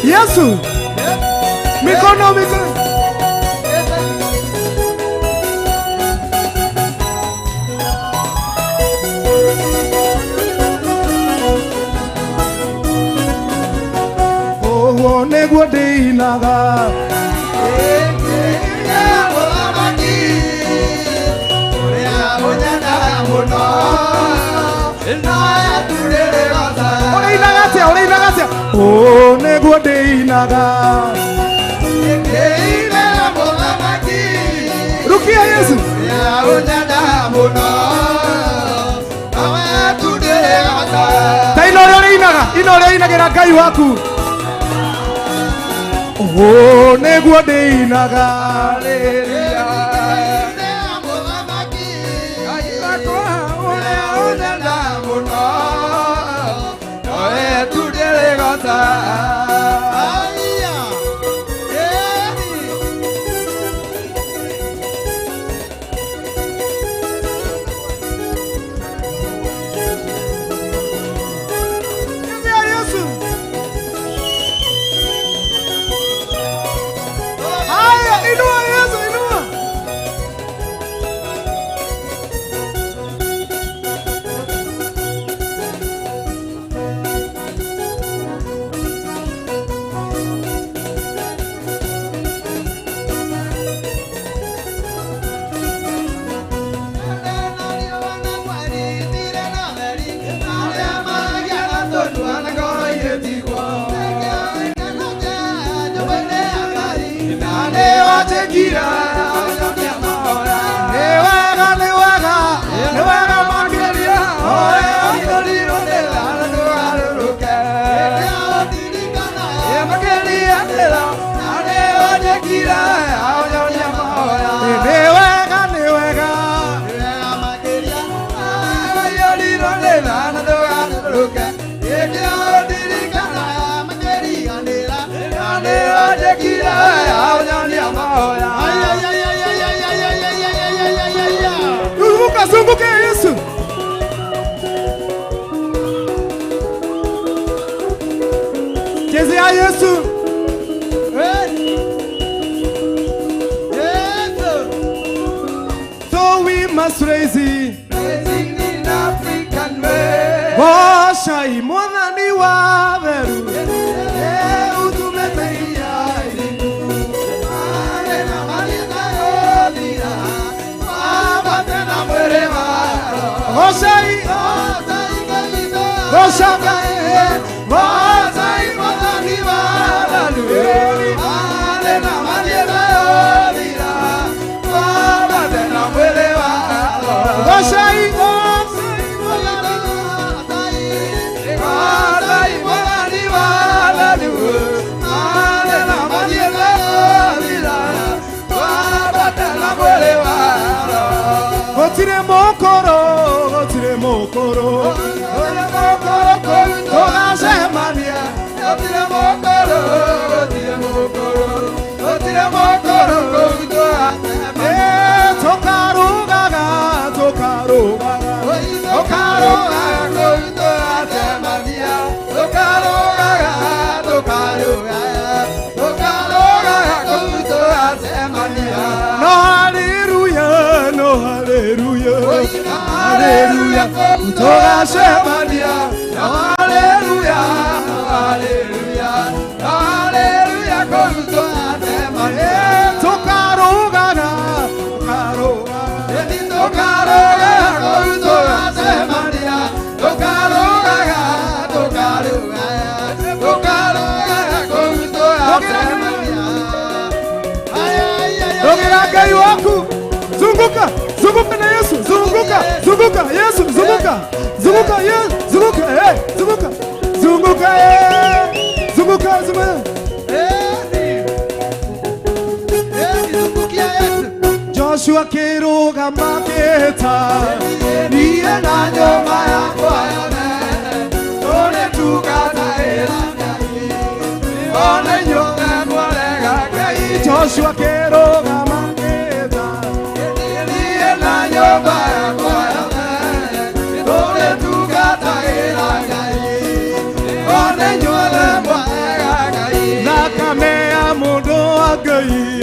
F: Yesu. Mikono, mikono. Oh, negwa deinaga. Oh, negwa deinaga. Rukia Yesu. Inore inagira Ngai waku. Oh, negwa deinaga. Zunguka Yesu. Chezea Yesu. So we must raise it.
C: Raising in African way.
F: Washa imodhani wa veru. Tire mokoro, toda semana. Tire mokoro, no hallelujah, no hallelujah, hallelujah, toda semana. Hallelujah, hallelujah, hallelujah, Zunguka, zunguka na Yesu, zunguka, zunguka, Yesu, zunguka, zunguka, Yesu, zunguka, zunguka, zunguka, zunguka, zunguka. Joshua kiruga maketa, niye na nyoma yako ayane, tone tukata elangani, one nyoma mwalega kai. Joshua kiruga maketa, niye na nyoma yako ayane, tone tukata elangani, one nyoma mwalega kai. Nakamea mundo agai.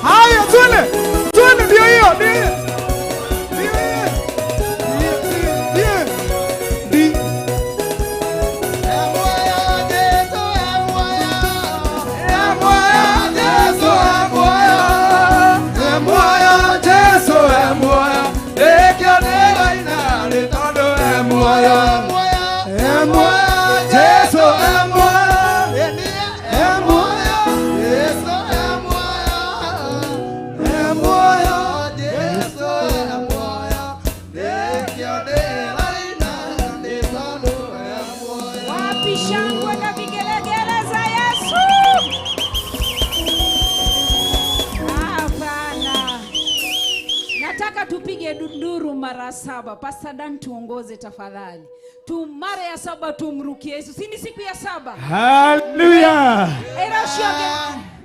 F: Haya, tuone ndio hiyo.
J: Nataka tupige nduru mara 7. Pastor Dan tuongoze tafadhali. Mara ya 7 tumrukie Yesu. Si ni siku ya 7?
G: Hallelujah.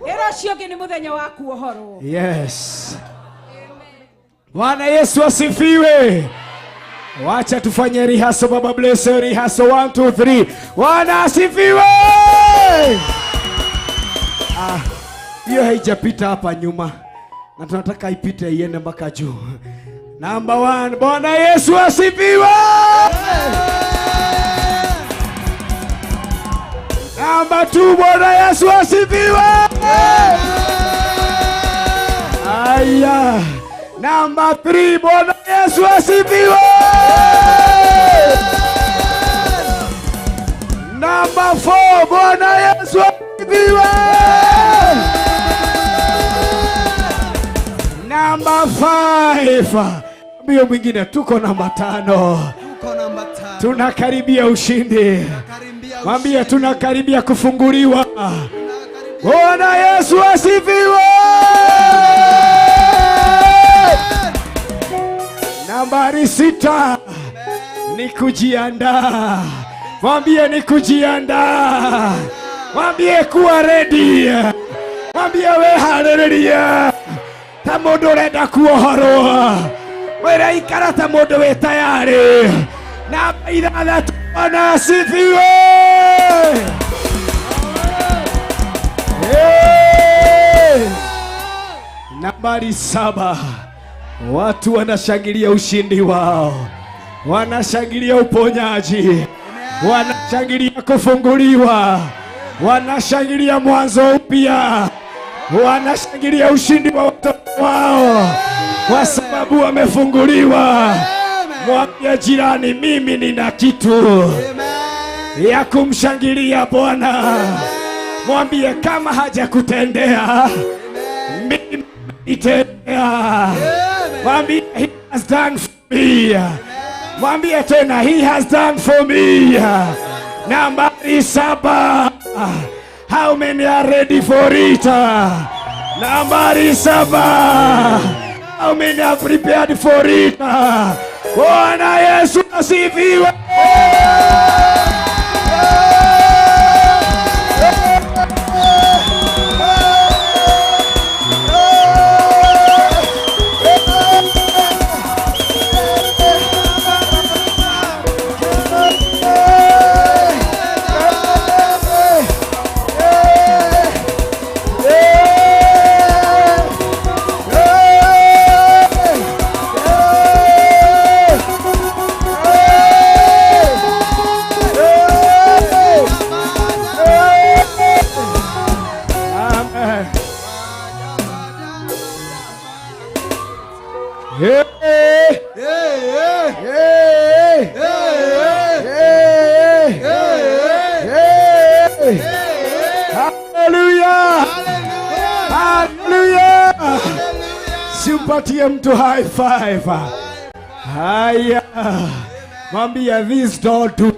J: Era shioge ni muthenya wa kuohoro.
G: Yes. Bwana Yesu asifiwe. Wacha tufanye rehearsal. Baba bless rehearsal 1 2 3. Bwana asifiwe. Hiyo haijapita hapa nyuma. Na tunataka ipite iende mpaka juu. Number 1, Bwana Yesu asifiwe. Number 2, Bwana Yesu asifiwe. Aya. Number 3, Bwana Yesu asifiwe. Number 4, Bwana Yesu asifiwe. Number 5. Mbio mwingine tuko namba 5. Tunakaribia ushindi. Mwambie tunakaribia kufunguliwa. Bwana Yesu asifiwe. Nambari 6 ni kujiandaa. Mwambie ni kujiandaa. Mwambie kuwa ready. Mwambie we haleluya. Ta mundu urenda kuohorwo. Wera ikara ta mundu we tayari. Namba 6 Bwana asifiwe. Nambari 7 watu wanashangilia ushindi wao. Wanashangilia uponyaji. Wanashangilia kufunguliwa. Wanashangilia mwanzo upya. Wanashangilia ushindi wa watoto wao kwa sababu wamefunguliwa. Mwambie jirani, mimi nina kitu ya kumshangilia Bwana. Mwambie kama hajakutendea, mimi nitendea. Mwambie he has done for me. Mwambie tena he has done for me. Nambari 7. How many are ready for it? Nambari 7. How many are prepared for it? Bwana Yesu asifiwe. Simpatie mtu high five. Haya. Mwambie this don't do.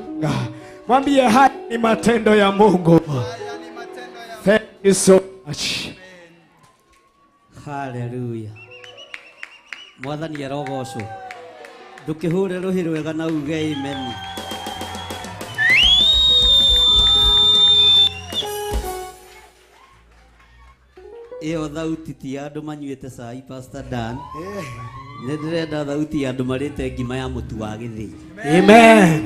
G: Mwambie haya ni matendo ya Mungu. Thank you so much.
K: Hallelujah. Mwathani arogocwo. Ndukihure ruhi rwega na uge amen. Iyo thauti ti andu manyuite cai Pastor Dan. Ndirenda thauti ya andu marite ngima ya mutu wa githi.
G: Amen.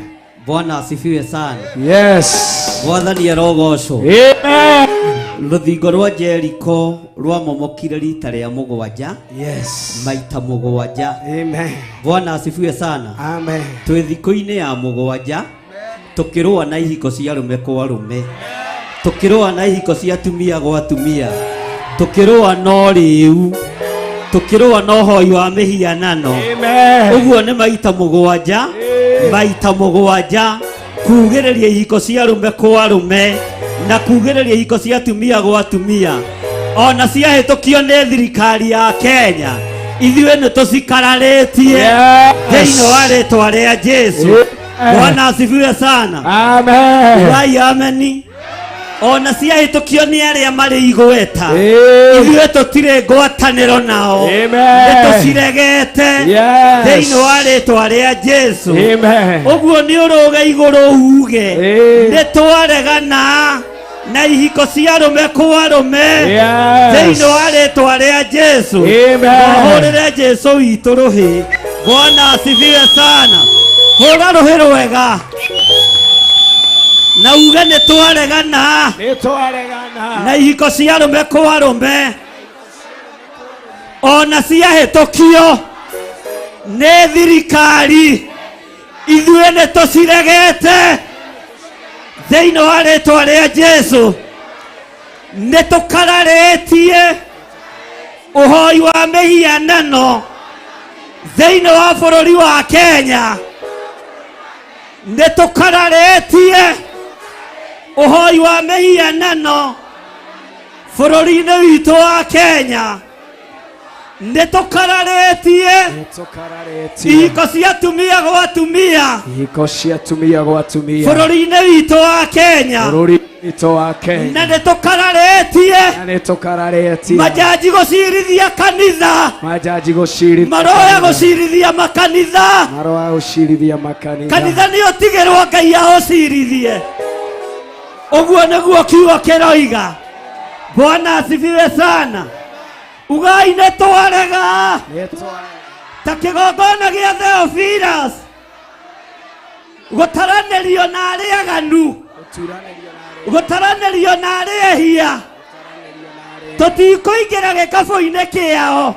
K: Bwana asifiwe sana.
G: Yes.
K: Mwathani arogocwo.
G: Amen.
K: Ruthingo rwa Jericho rwa momokire rita ria 7.
G: Yes.
K: Maita 7.
G: Amen.
K: Bwana asifiwe sana.
G: Amen.
K: Twi thiko-ini ya 7 tukirua na ihiko cia rume kwa rume. Tukirua na ihiko cia atumia gwa atumia. Tukirua no riu. Tukirua no hoi wa mihianano.
G: Amen.
K: Uguo ni maita 7. Maita 7 kugereria ihiko cia rume kwa rume na kugereria ihiko cia atumia gwa atumia. Ona cia hetukio ni thirikari ya Kenya. Ithuĩ nĩ tũcikararĩtie thĩinĩ wa rĩĩtwa rĩa Jesu. Bwana asifiwe sana.
G: Amen.
K: Urai ameni. ona ciahĩtũkio nĩ arĩa marĩ igweta ithuĩ tũtirĩ ngwatanĩro nao nĩtũciregete thĩinĩ wa rĩĩtwa rĩa Jesũ ũguo nĩ ũrũge igũrũ uge nĩtwaregana na ihiko cia arũme kwa arũme thĩinĩ wa rĩĩtwa rĩa Jesũ hũrĩre Jesũ witũ rũhĩ. Bwana asifiwe sana. Hũra rũhĩ rwega na uge nĩtwaregana na ihiko cia arũme kwa arũme ona ciahĩtũkio nĩ thirikari ithuĩ nĩtũciregete thĩinĩ wa rĩĩtwa rĩa Jesũ. Nĩtũkararĩtie ũhoi wa mĩhianano thĩinĩ wa bũrũri wa Kenya. Nĩtũkararĩtie ũhoi wa mĩhianano bũrũri-inĩ witũ wa Kenya. Nĩtũkararĩtie ihiko cia atumia gwa atumia bũrũri-inĩ witũ wa Kenya. Na nĩtũkararĩtie majaji gũcirithia kanitha maroya gũcirithia makanitha kanitha nĩ ũtigĩrwo Ngai aũcirithie. Ũguo nĩguo kiugo kĩroiga. Bwana asifiwe sana. Ugai nĩtwarega ta kĩgongona gĩa Theophilus gũtaranĩrio na arĩa aganu gũtaranĩrio na arĩa ehia. Tũtikũingĩra gĩkabũ-inĩ kĩao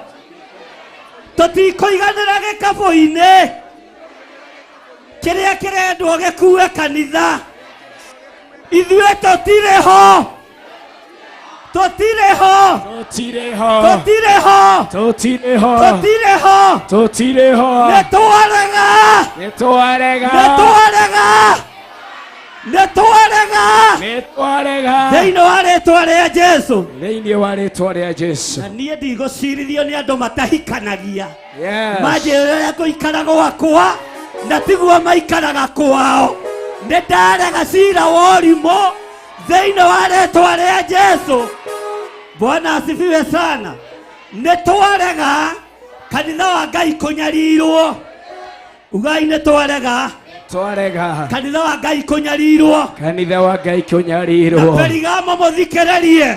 K: tũtikũiganĩra gĩkabũ-inĩ kĩrĩa kĩrendwo gĩkue kanitha. Ithuĩ tũtirĩ ho nĩtwarega thĩinĩ wa rĩĩtwa rĩa Jesũ. Na niĩ ndigũcirithio nĩ andũ matahikanagia manjĩrĩre ũrĩa ngũikara gwakwa na tiguo maikaraga kwao. Nĩndarega cira wa ũrimũ thĩinĩ wa rĩĩtwa rĩa Jesũ. Bwana asifiwe sana. Nĩtwarega kanitha wa Ngai kũnyarirwo. Ugai nĩtwarega kanitha wa Ngai kũnyarirwo. Na Perigamo mũthikĩrĩrie.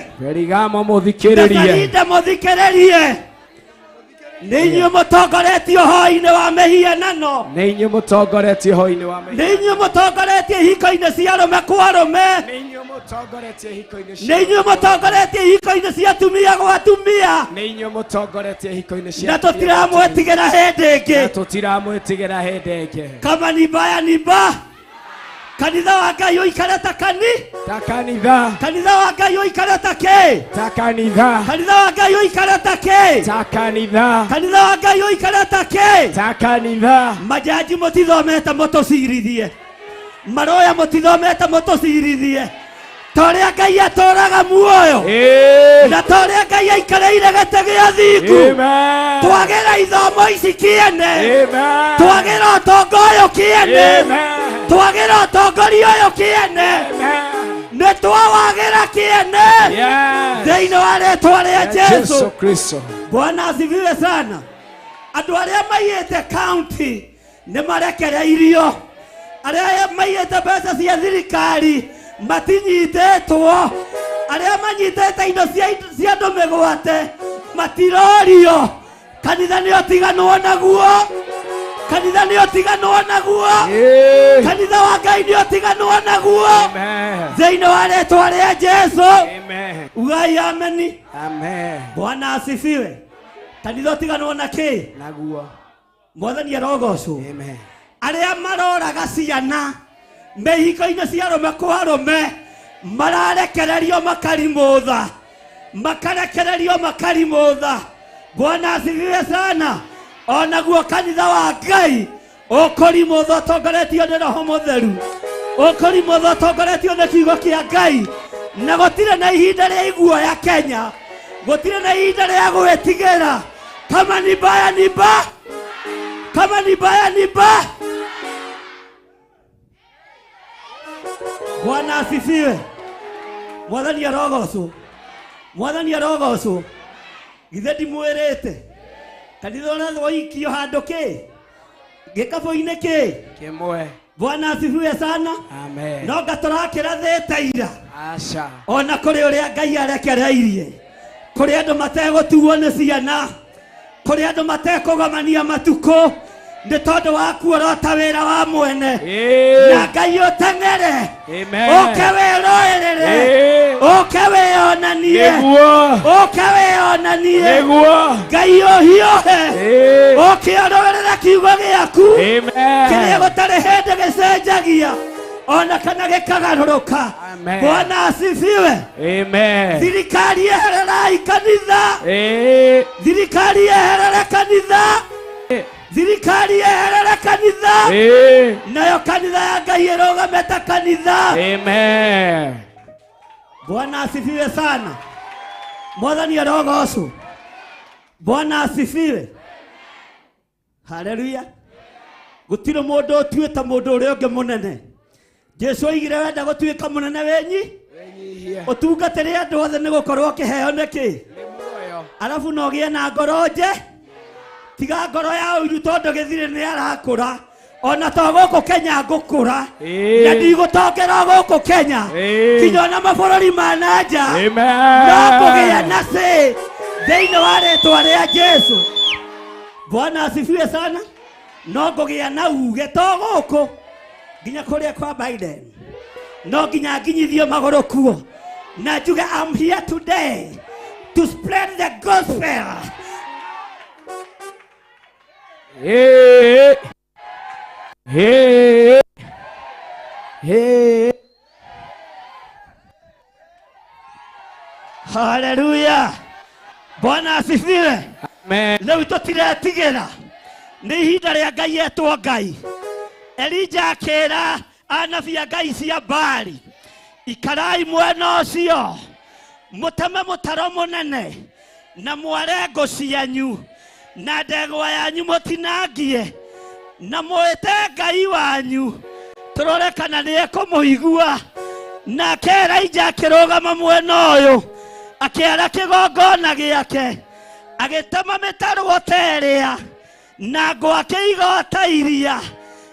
K: Na mũthikĩrĩrie. Nĩ inyuĩ mũtongoretie ũhoi-inĩ wa mĩhianano. Nĩ inyuĩ mũtongoretie ihiko-inĩ cia arũme kwa arũme. Nĩ inyuĩ mũtongoretie ihiko-inĩ cia atumia gwa atumia. Na tũtiramwĩtigĩra hĩndĩ ĩngĩ. Kama ni mbaya ni mba. Kanitha wa Ngai ũikare ta kanitha. Kanitha wa Ngai ũikare ta kĩ? Kanitha wa Ngai ũikare ta kĩ? Kanitha wa Ngai ũikare ta kĩ? Majaji mũtithomete mũtũcirithie. Maroya mũtithomete mũtũcirithie. Torĩa Ngai atũraga muoyo na torĩa Ngai aikarĩire gĩtĩ gĩa thingu. Twagĩra ithomo ici kĩene. Twagĩra ũtonga ũyũ kĩene. Twagĩra ũtongoria ũyũ kĩene. Nĩtwawagĩra kĩene thĩinĩ wa rĩĩtwa rĩa Jesũ. Bwana asifiwe sana. Andũ arĩa maiyĩte county nĩmarekereirio. Arĩa maiyĩte mbeca cia thirikari matinyitĩtwo. Arĩa manyitĩte indo cia andũ mĩgwate matirorio. Kanitha nĩ ũtiganwo naguo. Kanitha nĩ ũtiganwo naguo. Kanitha wa Ngai nĩ ũtiganwo naguo thĩinĩ wa rĩĩtwa rĩa Jesũ. Ugai ameni. Bwana asifiwe. Kanitha ũtiganwo na kĩ? Mwathani arogocwo. Arĩa maroraga ciana mĩhiko-inĩ cia arũme kwa arũme mararekererio makarimũtha. Bwana asifiwe sana. Onaguo kanitha wa Ngai ũkũrimũtha ũtongoretio nĩ Roho Mũtheru. Ũkũrimũtha ũtongoretio nĩ kiugo kĩa Ngai. Na gũtirĩ na ihinda rĩa iguoya Kenya. Gũtirĩ na ihinda rĩa gwĩtigĩra. Kama ni mbaya ni mba. Bwana asifiwe. Mwathani arogocwo. Mwathani arogocwo. Githe ndimwirite. Kanitha ona waikio handu ki? Gikabu-ini ki?
H: Kimwe.
K: Bwana asifiwe sana.
H: Amen.
K: No ngatorakira thetaira.
H: Asha.
K: Ona kuri uria Ngai arekereirie. Kuri andu mategutuo ni ciana. Kuri andu matekũgamania matuko. Nĩ tondũ waku ũrota wĩra wa mwene. Na Ngai ũteng'ere. Ũke wĩrũĩrĩre. Ũke wĩonanie. Ũke wĩonanie. Ngai ũhiũhe. Ũke ũrũĩrĩre kiugo gĩaku. Kĩrĩa gũtarĩ hĩndĩ gĩcenjagia. Ona kana gĩkagarũrũka. Bwana asifiwe. Thirikari ehererai kanitha. Thirikari eherere kanitha. Thirikari eherere kanitha. Nayo kanitha ya Ngai ĩrũgame ta kanitha.
G: Amen.
K: Bwana asifiwe sana. Mwathani arogocwo. Bwana asifiwe. Haleluya. Gũtirĩ mũndũ ũtuĩte mũndũ ũrĩa ũngĩ mũnene. Jesu oigire wenda gũtuĩka mũnene wenyi. Ũtungatĩre andũ othe nĩ gũkorwo ũkĩheo nĩkĩ? Arabu no gĩe na ngoro nje. Tiga ngoro ya ũiru tondũ gĩthirĩ nĩ arakũra. Ona to gũkũ Kenya ngũkũra. Na ndigũtongera gũkũ Kenya. Kinya na mabũrũri ma nanja. No kũgĩa na cĩ thĩinĩ wa rĩĩtwa rĩa Jesu. Bwana asifiwe sana. No ngũgĩa na uge to gũkũ nginya kũrĩa kwa Biden. No nginya nginyithio magũrũ kuo. Na njuge I'm here today to spread the gospel.
G: Hey. Hey. Hey.
K: Hallelujah. Bwana asifiwe.
G: Amen.
K: Rĩu tũtiretigĩra. Nĩ ihinda rĩa Ngai etwo Ngai. Elija akĩra anabii a Ngai cia Baali. Ikarai mwena ũcio. Mũteme mũtaro mũnene. Na mware ngũ cianyu. Na ndegwa yanyu mũtinangie. Na mwĩte Ngai wanyu. Tũrore kana nĩ ekũmũigua. Nake Elija akĩrũgama mwena ũyũ. Akĩara kĩgongona gĩake. Agĩtema mĩtaro ta ĩrĩa. Na ngũ akĩiga ta iria.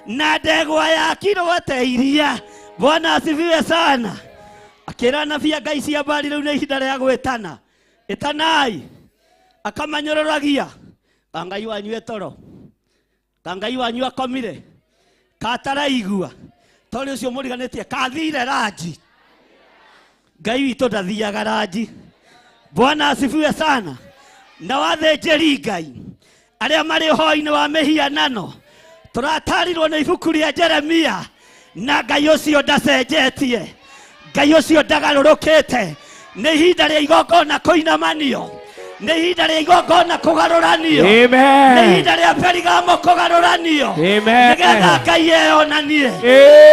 K: Na ndegwa yakirwo ta iria. Bwana asifiwe sana. Akĩra anabii a Ngai cia Baali rĩu nĩ ihinda rĩa gwĩtana. Ĩtanai. Akamanyũrũragia. Ngai wanyu etoro. Ngai wanyu akomire. Kataraigua. Tondũ ũcio mũriganĩtie kathire ranji. Ngai witũ ndathiaga ranji. Bwana asifiwe sana. Na wathĩnjĩri Ngai arĩa marĩ ũhoro-inĩ wa mĩhianano. Tũratarirwo nĩ ibuku rĩa Jeremia. Na Ngai ũcio ndacenjetie. Ngai ũcio ndagarũrũkĩte. Nĩ ihinda rĩa igongona kũinamanio. Nĩ ihinda rĩa igongona kũgarũranio. Nĩ ihinda rĩa Perigamo kũgarũranio. Nĩgetha Ngai eyonanie.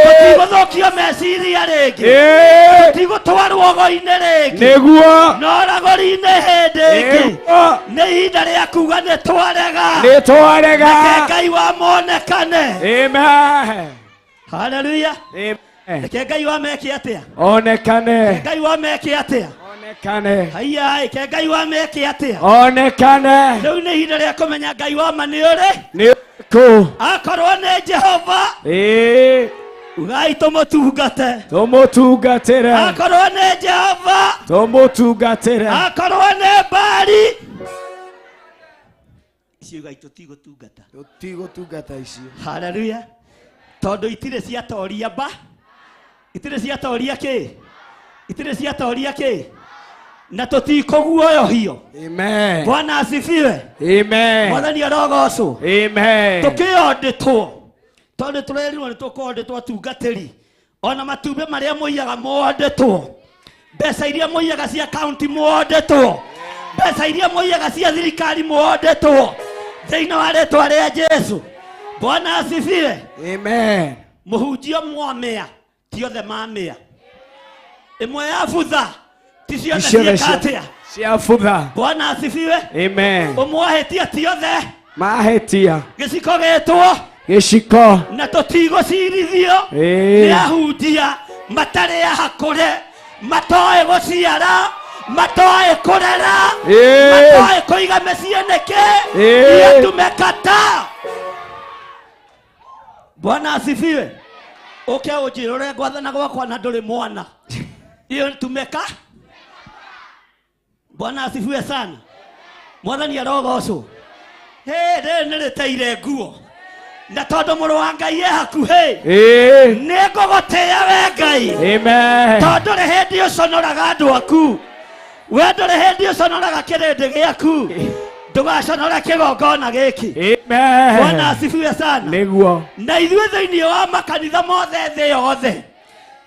K: Tũtigũthũkio meciria rĩngĩ. Tũtigũtwarwo ũgo-inĩ rĩngĩ.
G: Nĩguo.
K: No ragũri-inĩ hĩndĩ ĩngĩ. Nĩ ihinda rĩa kuga nĩ twarega.
G: Nĩ twarega.
K: Reke Ngai wa monekane.
G: Amen.
K: Hallelujah.
G: Amen.
K: Reke Ngai wa meke atĩa.
G: Onekane.
K: Reke Ngai wa meke atĩa.
G: Onekane.
K: Haiya, reke Ngai wa meke atĩa.
G: Onekane.
K: Rĩu nĩ ihinda rĩa kũmenya Ngai wa ma nĩ ũrĩ.
G: Nĩ ũrĩkũ.
K: Akorwo nĩ Jehova. Ugai tũmũtungate.
G: Tũmũtungatĩre.
K: Akorwo nĩ Jehova.
G: Tũmũtungatĩre.
K: Akorwo nĩ Baali. Icio Ngai tũtigũtungata.
H: Tũtigũtungata icio.
K: Hallelujah. Tondũ itirĩ ciatoria mba. Itirĩ ciatoria kĩ? Itirĩ ciatoria kĩ? Na tũtikũguoyohio.
H: Amen.
K: Bwana asifiwe.
G: Amen.
K: Mwathani arogocwo.
G: Amen.
K: Tũkĩondĩtwo. Tondũ tũrerirwo nĩ tũkondĩtwo atungatĩri. Ona matumbĩ marĩa mũiyaga mwondĩtwo. Mbeca iria mũiyaga cia kaunti mwondĩtwo. Mbeca iria mũiyaga cia thirikari mwondĩtwo. Thĩinĩ wa rĩĩtwa rĩa Jesu. Bwana asifiwe.
H: Amen.
K: Mũhunjia mwamĩa ti othe mamĩa. Ĩmwe ya butha ti ciothe ciĩka
G: cia butha.
K: Bwana asifiwe.
G: Amen.
K: Ũmwahĩtia ti othe
G: mahĩtia.
K: Gĩciko gĩtwo.
G: Gĩciko.
K: Na tũtigũcirithio nĩ ahunjia matarĩ hakũre. matoe gũciara, matoe kũrera, matoe kũiga mĩciĩ nĩkĩ, hiyo tumekataa. Bwana asifiwe. Ukia ujirore gwathana gwakwa na ndũrĩ mwana, hiyo tumekataa. Bwana asifiwe sana. Mwathani arogocwo. Nĩrĩteire nguo na tondũ mũrũ wa Ngai hakuhĩ, nĩngũgũtĩĩa we Ngai, tondũ ndũrĩ hĩndĩ ũconoraga andũ aku, we ndũrĩ hĩndĩ ũconoraga kĩrĩndĩ gĩaku, ndũgaconore kĩgongona gĩkĩ. Bwana asifiwe sana. Na ithuĩ thĩinĩ wa makanitha mothe thĩ yothe,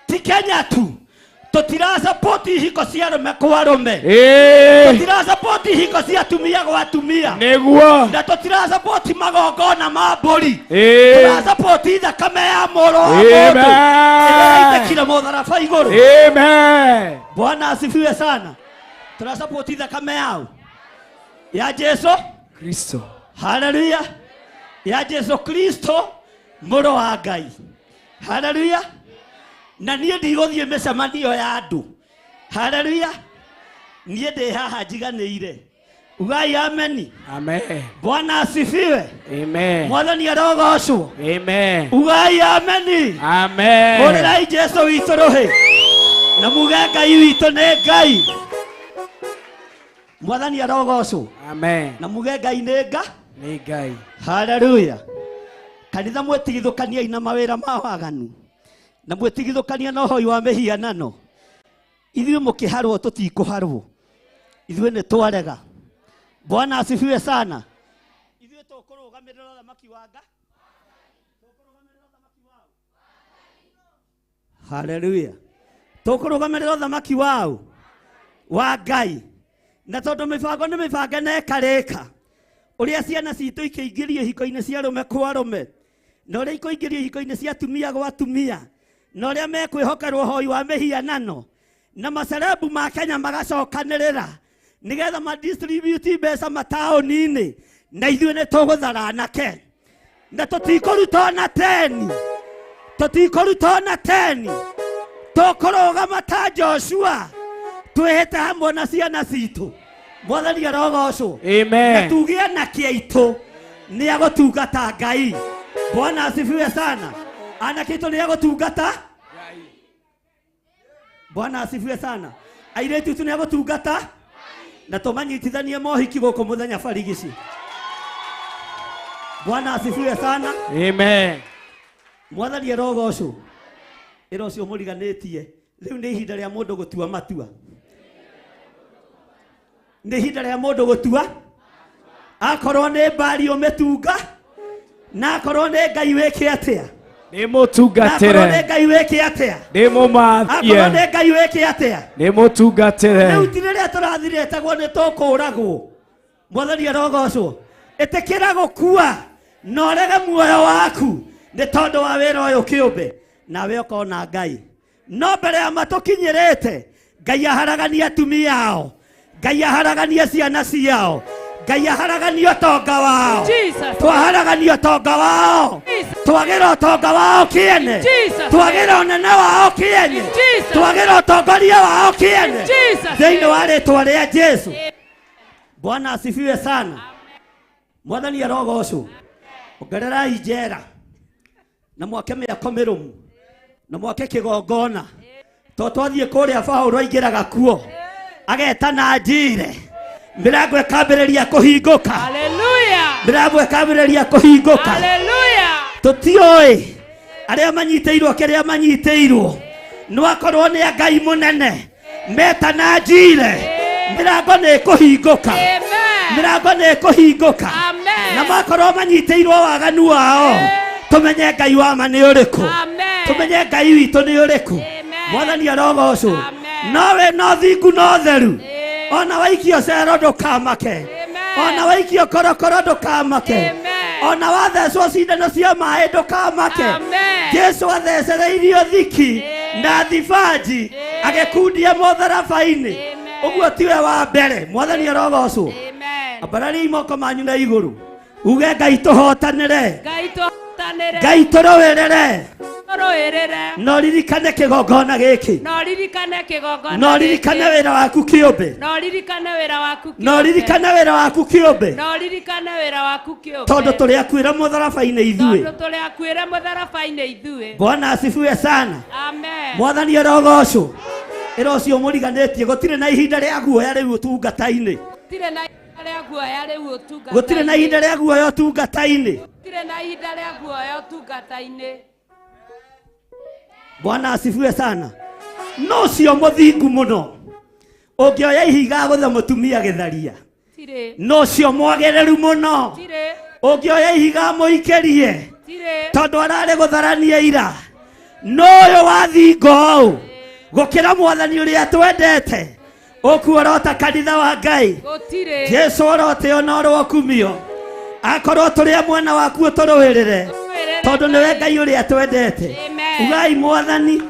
K: ti Kenya tu, tutira support hiko cia rume kwa rume, tutira support hiko cia tumia gwa tumia, niguo na tutira support magongona ma mburi, tutira support thakame ya mũrũ wa mũndũ ĩrĩa mũtharaba igũrũ. Amen. Bwana asifiwe sana. Tutira support thakame yao ya Jesu Kristo. Haleluya. Ya Jesu Kristo mũrũ wa Ngai. Haleluya. Na niĩ ndigũthiĩ mĩcemanio ya andũ. Haleluya. Niĩ ndĩ haha njiganĩire. Ugai ameni. Amen. Bwana asifiwe. Amen. Mwathani arogocwo. Amen. Ugai ameni. Amen. Mũrĩrai Jesu witũ rũhĩ. Na muge Ngai witũ nĩ Ngai. Mwathani arogocwo. Amen. Na muge Ngai nĩ Ngai. Haleluya. Kanitha mwĩtigithũkaniai na mawĩra ma waganu, na mwĩtigithũkania na ũhoi wa mĩhianano. Ithuĩ mũkĩharwo tũtikũharwo, ithuĩ nĩ twarega. Bwana asifiwe sana. Ithuĩ tũkũrũgamĩrĩra ũthamaki wa Ngai, tũkũrũgamĩrĩra ũthamaki wao. Haleluya. Tũkũrũgamĩrĩra ũthamaki wao wa Ngai. Na tondũ mĩbango nĩ mĩbange na ĩkarĩka, ũrĩa ciana citũ ikĩingĩrio hiko-inĩ cia rũme kwa rũme, na ũrĩa ikũingĩrio hiko-inĩ cia tumia gwa tumia, na ũrĩa mekwĩhokerwo ũhoi wa mĩhianano, na macerebu ma Kenya magacokanĩrĩra nĩgetha madistribute mbeca mataũni-inĩ, na ithuĩ nĩ tũgũthara anake, na tũtikũruta na teni, tũtikũruta na teni, tũkũrũgama ta Joshua, twĩhĩte hamwe na ciana citũ. Mwathani arogocwo. Amen. Na tugie na kĩaitũ nĩ agũtungata Ngai. Bwana asifiwe sana. Anake itũ nĩ agũtungata Ngai. Bwana asifiwe sana. Airĩtu itũ nĩ agũtungata Ngai. Na tũmanyitithanie mohiki gũkũ mũthenya barigici. Bwana asifiwe sana. Amen. Mwathani arogocwo. Ĩro ũcio mũriganĩtie. Rĩu nĩ ihinda rĩa mũndũ gũtua matua. Nĩ ihinda rĩa mũndũ gũtua. Akorwo nĩ mbari ũmĩtunga, na akorwo nĩ Ngai wĩke atĩa. Nĩmũtungatĩre. Akorwo nĩ Ngai wĩke atĩa. Nĩmũmathie. Akorwo nĩ Ngai wĩke atĩa. Nĩmũtungatĩre. Rĩu ti rĩrĩa tũrathirĩtagwo nĩ tũkũũragwo. Mwathani arogocwo. Ĩtĩkĩra gũkua na ũrege muoyo waku nĩ tondũ wa wĩra ũyũ kĩũmbe, nawe ũkona Ngai. No mbere ya matũkinyĩrĩte, Ngai aharagania atumia ao, Ngai aharagania ciana ciao, Ngai aharagania ũtonga wao, twaharagania ũtonga wao, twagĩra ũtonga wao kĩene, twagĩra ũnene wao kĩene, twagĩra ũtongoria wao kĩene, thĩinĩ wa rĩĩtwa rĩa Jesu. Bwana asifiwe sana. Mwathani arogocwo. Ongererai njera na mwake mĩako mĩrũmu, na mwake kĩgongona, to twathiĩ kũrĩa Paũlũ aingĩraga kuo agetana njire, mĩrango ĩkambĩrĩria kũhingũka. Haleluya. Mĩrango ĩkambĩrĩria kũhingũka. Haleluya. Tũtiũĩ arĩa manyitĩirwo kĩrĩa manyitĩirwo, no akorwo nĩ Ngai mũnene metana njire, mĩrango nĩ ĩkũhingũka. Mĩrango nĩ ĩkũhingũka. Na makorwo manyitĩirwo waganu wao, tũmenye Ngai wa ma nĩ ũrĩkũ, tũmenye Ngai witũ nĩ ũrĩkũ. Mwathani arogocwo. Nowe no thingu no theru, ona waikio cero ndũkamake, ona waikio korokoro ndũkamake, ona wathecwo cindano cia maĩ ndũkamake. Jesu athecereirio thiki na thibanji agĩkundia mũtharaba-inĩ. Ũguo tiwe wa mbere. Mwathani arogocwo. Ambarariai moko manyu na igũrũ, uge Ngai tũhotanĩre, Ngai tũrũĩrĩre, no ririkane kigongona giki,
I: no ririkane kigongona,
K: no ririkane wira waku kiumbe,
I: no ririkane wira waku kiumbe,
K: no ririkane wira waku kiumbe,
I: no ririkane wira waku kiumbe,
K: tondu tuli akwira mutharabai-ini ithui,
I: tondu tuli akwira mutharabai-ini ithui.
K: Bwana asifiwe sana.
I: Amen.
K: Mwathani arogocwo. Ira ucio muriganitie gutire na ihinda ria guoya riu utungata-ini,
I: gutire na ihinda ria guoya riu utungata-ini,
K: gutire na ihinda ria guoya utungata-ini,
I: gutire na ihinda ria guoya utungata-ini.
K: Bwana asifiwe sana. No cio muthingu muno ungioya ihiga guthe mutumia githaria, no cio mwagereru muno ungioya ihiga muikerie tondu arari gutharania ira, no yo wathingo gukira mwathani uria twendete ukuorota kanitha wa Ngai Jesu orote ona orokumio akorwo turi mwena waku uturuhirire tondu niwe Ngai uria twendete. Ugai mwathani,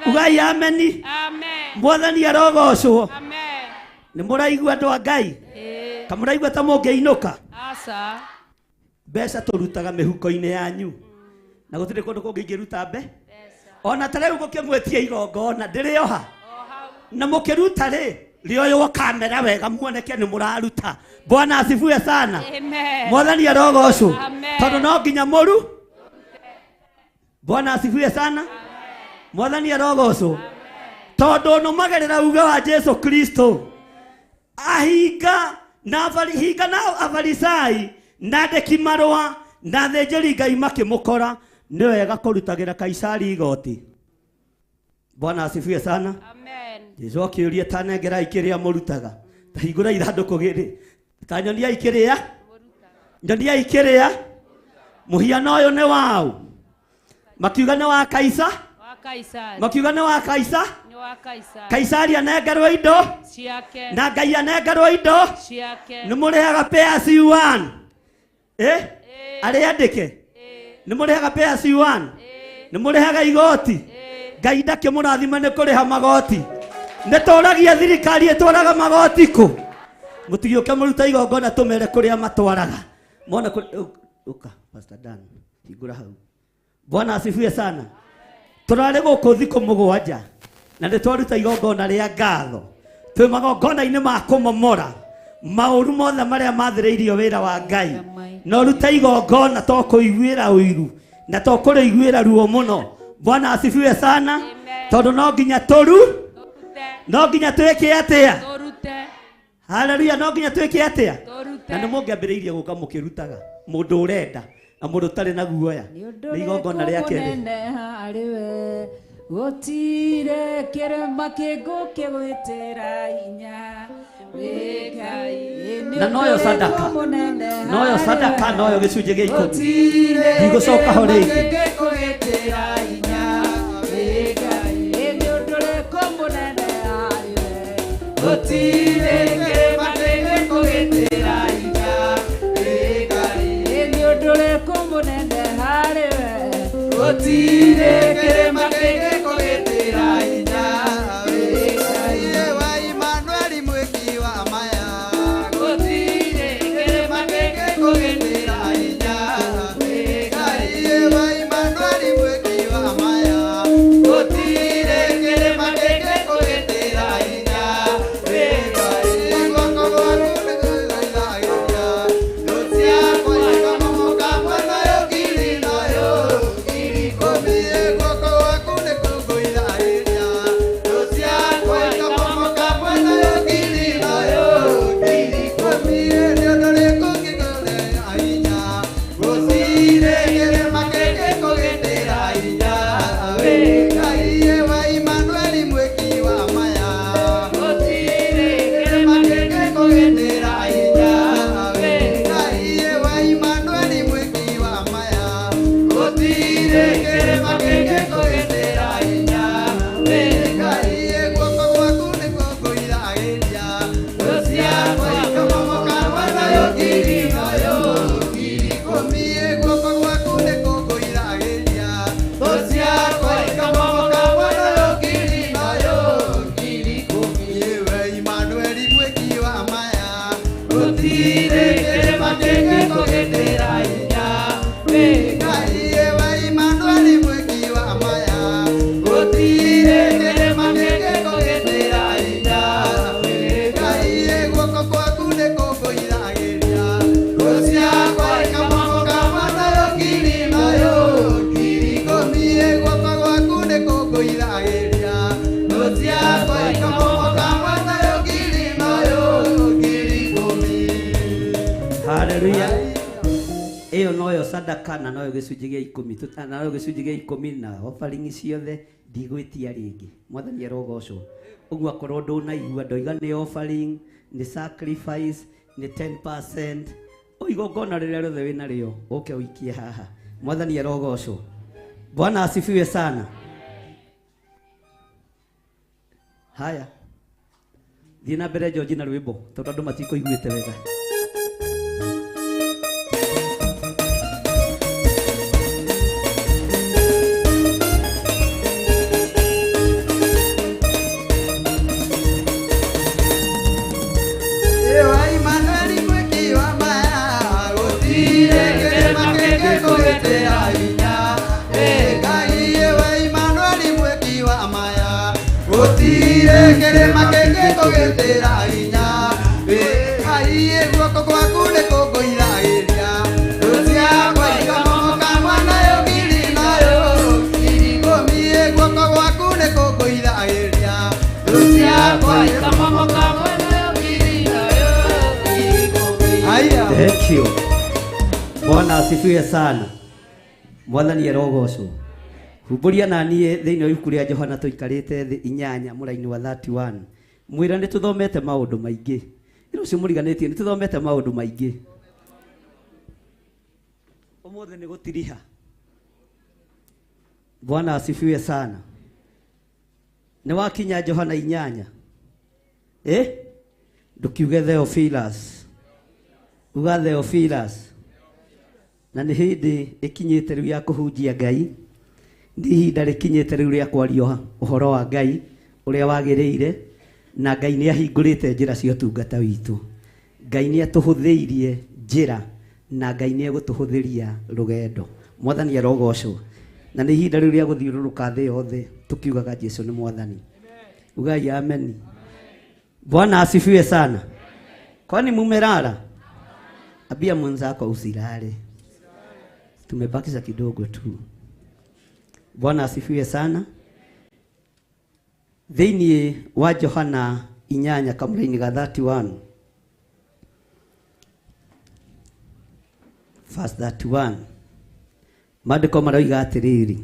K: ugai ameni, mwathani arogocwo. Ni muraigua andu a Ngai, kamuraigua ta mungeinuka. Mbeca turutaga mihuko-ini yanyu na gutire kundu kungiruta mbe ona tareu gukimwetia igongona ndirioha na mukiruta rioyo kamera wega muoneke ni muraruta. Bwana asifiwe sana. Mwathani arogocwo tondu no nginya muru. Bwana asifiwe sana. Mwathani arogocwo tondu no magerera uge wa Jesu Kristo ahinga na afarisai na ndeki marwa na thenjeri Ngai makimukora ni wega kurutagira Kaisari igoti. Bwana asifiwe sana.
I: Amen.
K: Jesu akiuria tanengera ikiria murutaga tahingura ithanduku giri tanyonia ikiria nyonia ikiria muhiano uyu ni wao makiuga ni wa Kaisari, makiuga ni wa Kaisari, Kaisari anengerwo indo ciake na Ngai anengerwo indo ciake. Ni murehaga pairs you one ari andike ni murehaga pairs you one, ni murehaga igoti. Ngai ndakimurathima ni kuriha magoti, ni toragia thirikari etwaraga magoti ku mutigiuke muruta igongona tumere kuria matwaraga mona uka Pastor Dan hingura hau. Bwana asifiwe sana. Turare guku thiku mugwanja na ni twaruta igongona ria ngatho twi magongona-ini ma kumomora mauru mothe maria mathiriirio wira wa Ngai no ruta igongona to kuiguira uiru na to kuriguira ruo muno. Bwana asifiwe sana. Tondu no nginya turu no nginya twike atia. Haleluya. No nginya twike atia na ni mungiambiriirie guka mukirutaga mundu urenda na mundu tari na guoya ni igongona ria keri
J: hariwe gutire kirema kiguke gwitira inya
K: na noyo sadaka, noyo sadaka, noyo gicunje gia ikumi nigucoka ho ringi.
C: Ngai we Emmanuel mweki wa
K: iyo noyo sadaka na noyo gicunjĩ gĩa 10 na noyo gĩcunjĩ gĩa 10 na offering ciothe ndigwĩtia rĩngĩ. Mwathani arogocwo. Ũguo akorwo ndũnaigua ndoiga nĩ offering, nĩ sacrifice, nĩ 10%. Igongona rĩrĩa rĩothe wĩna rĩo ũke ũikie haha. Mwathani arogocwo. Bwana asifiwe sana. Haya. Thiĩ na mbere George na rwĩmbo tondũ andũ matikũiguĩte wega. Thank you. Bwana asifiwe sana. Mwathani arogocwo. Humburia na niĩ thĩinĩ wa ibuku rĩa Johana tũikarĩte thĩ 8 mũraini wa 31. Mwĩra nĩ tũthomete maũndũ maingĩ. Ĩno cio mũriganĩtie nĩ tũthomete maũndũ maingĩ. Ũmũthĩ nĩ gũtiriha. Bwana asifiwe sana. Nĩ wakinya Johana 8. Ndũkiuge Theophilus. Uga Theophilus. Na nĩ hĩndĩ ĩkinyĩte rĩu ya kũhunjia Ngai. Nĩ ihinda rĩkinyĩte rĩu rĩa kwaria ũhoro wa Ngai ũrĩa wagĩrĩire, na Ngai nĩ ahingũrĩte njĩra cia ũtungata witũ. Ngai nĩ atũhũthĩirie njĩra na Ngai nĩ egũtũhũthĩria rũgendo. Mwathani arogocwo. Na nĩ ihinda rĩu rĩa gũthiũrũrũka thĩ yothe tukiugaga Jesũ nĩ Mwathani. Ugai amen. Bwana asifiwe sana. Kwani mumelala? Abia mwenzako usilale. Tumebakisha kidogo tu. Bwana asifiwe sana. Thĩinĩ wa Johana 8 kamũraini ga 31 verse 31 maandĩko maroiga atĩrĩrĩ,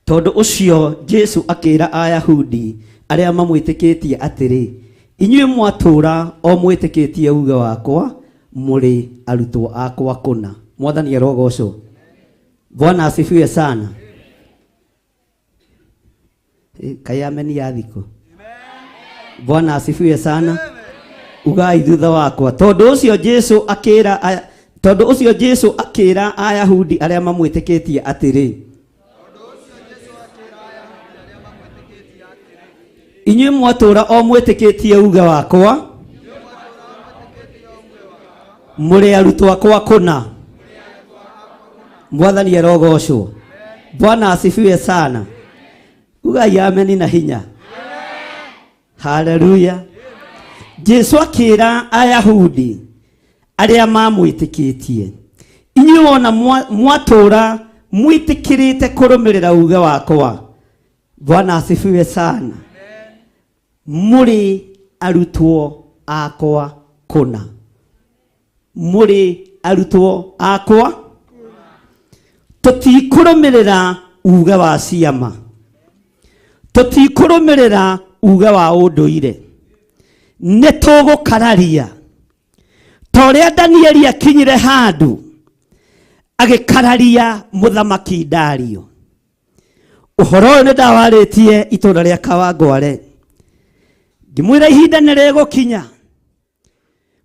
K: tondũ ũcio Jesũ akĩra Ayahudi arĩa mamwĩtĩkĩtie atĩrĩ, inyuĩ mwatũũra o mwĩtĩkĩtie uge wakwa, mũrĩ arutwo akwa kũna. Mwathani arogocwo. Bwana asifiwe sana. Kaya ameni ya thiko. Bwana asifiwe sana. Ugai thutha wakwa. Tondũ ũcio Jesũ akĩra Ayahudi arĩa mamwĩtĩkĩtie atĩrĩ, inyuĩ mwatũũra o mwĩtĩkĩtie uge wakwa, mũrĩ arutwo akwa kũna. Mwathani arogocwo. Bwana asifiwe sana. Ugai ameni na hinya. Hallelujah. Jesũ akĩra Ayahudi arĩa mamwĩtĩkĩtie, inyuĩ ona mwatũũra mwĩtĩkĩrĩte kũrũmĩrĩra uge wakwa. Bwana asifiwe sana. Mũrĩ arutwo akwa kũna. Mũrĩ arutwo akwa. Tũtikũrũmĩrĩra uge wa ciama. Tũtikũrũmĩrĩra uge wa ũndũire. Nĩ tũgũkararia. Ta ũrĩa Danieli akinyire handũ agĩkararia mũthamaki Dario. Ũhoro ũyũ nĩ ndawarĩtie itũũra rĩa Kawangware. Ngĩmwĩra ihinda nĩ rĩgũkinya.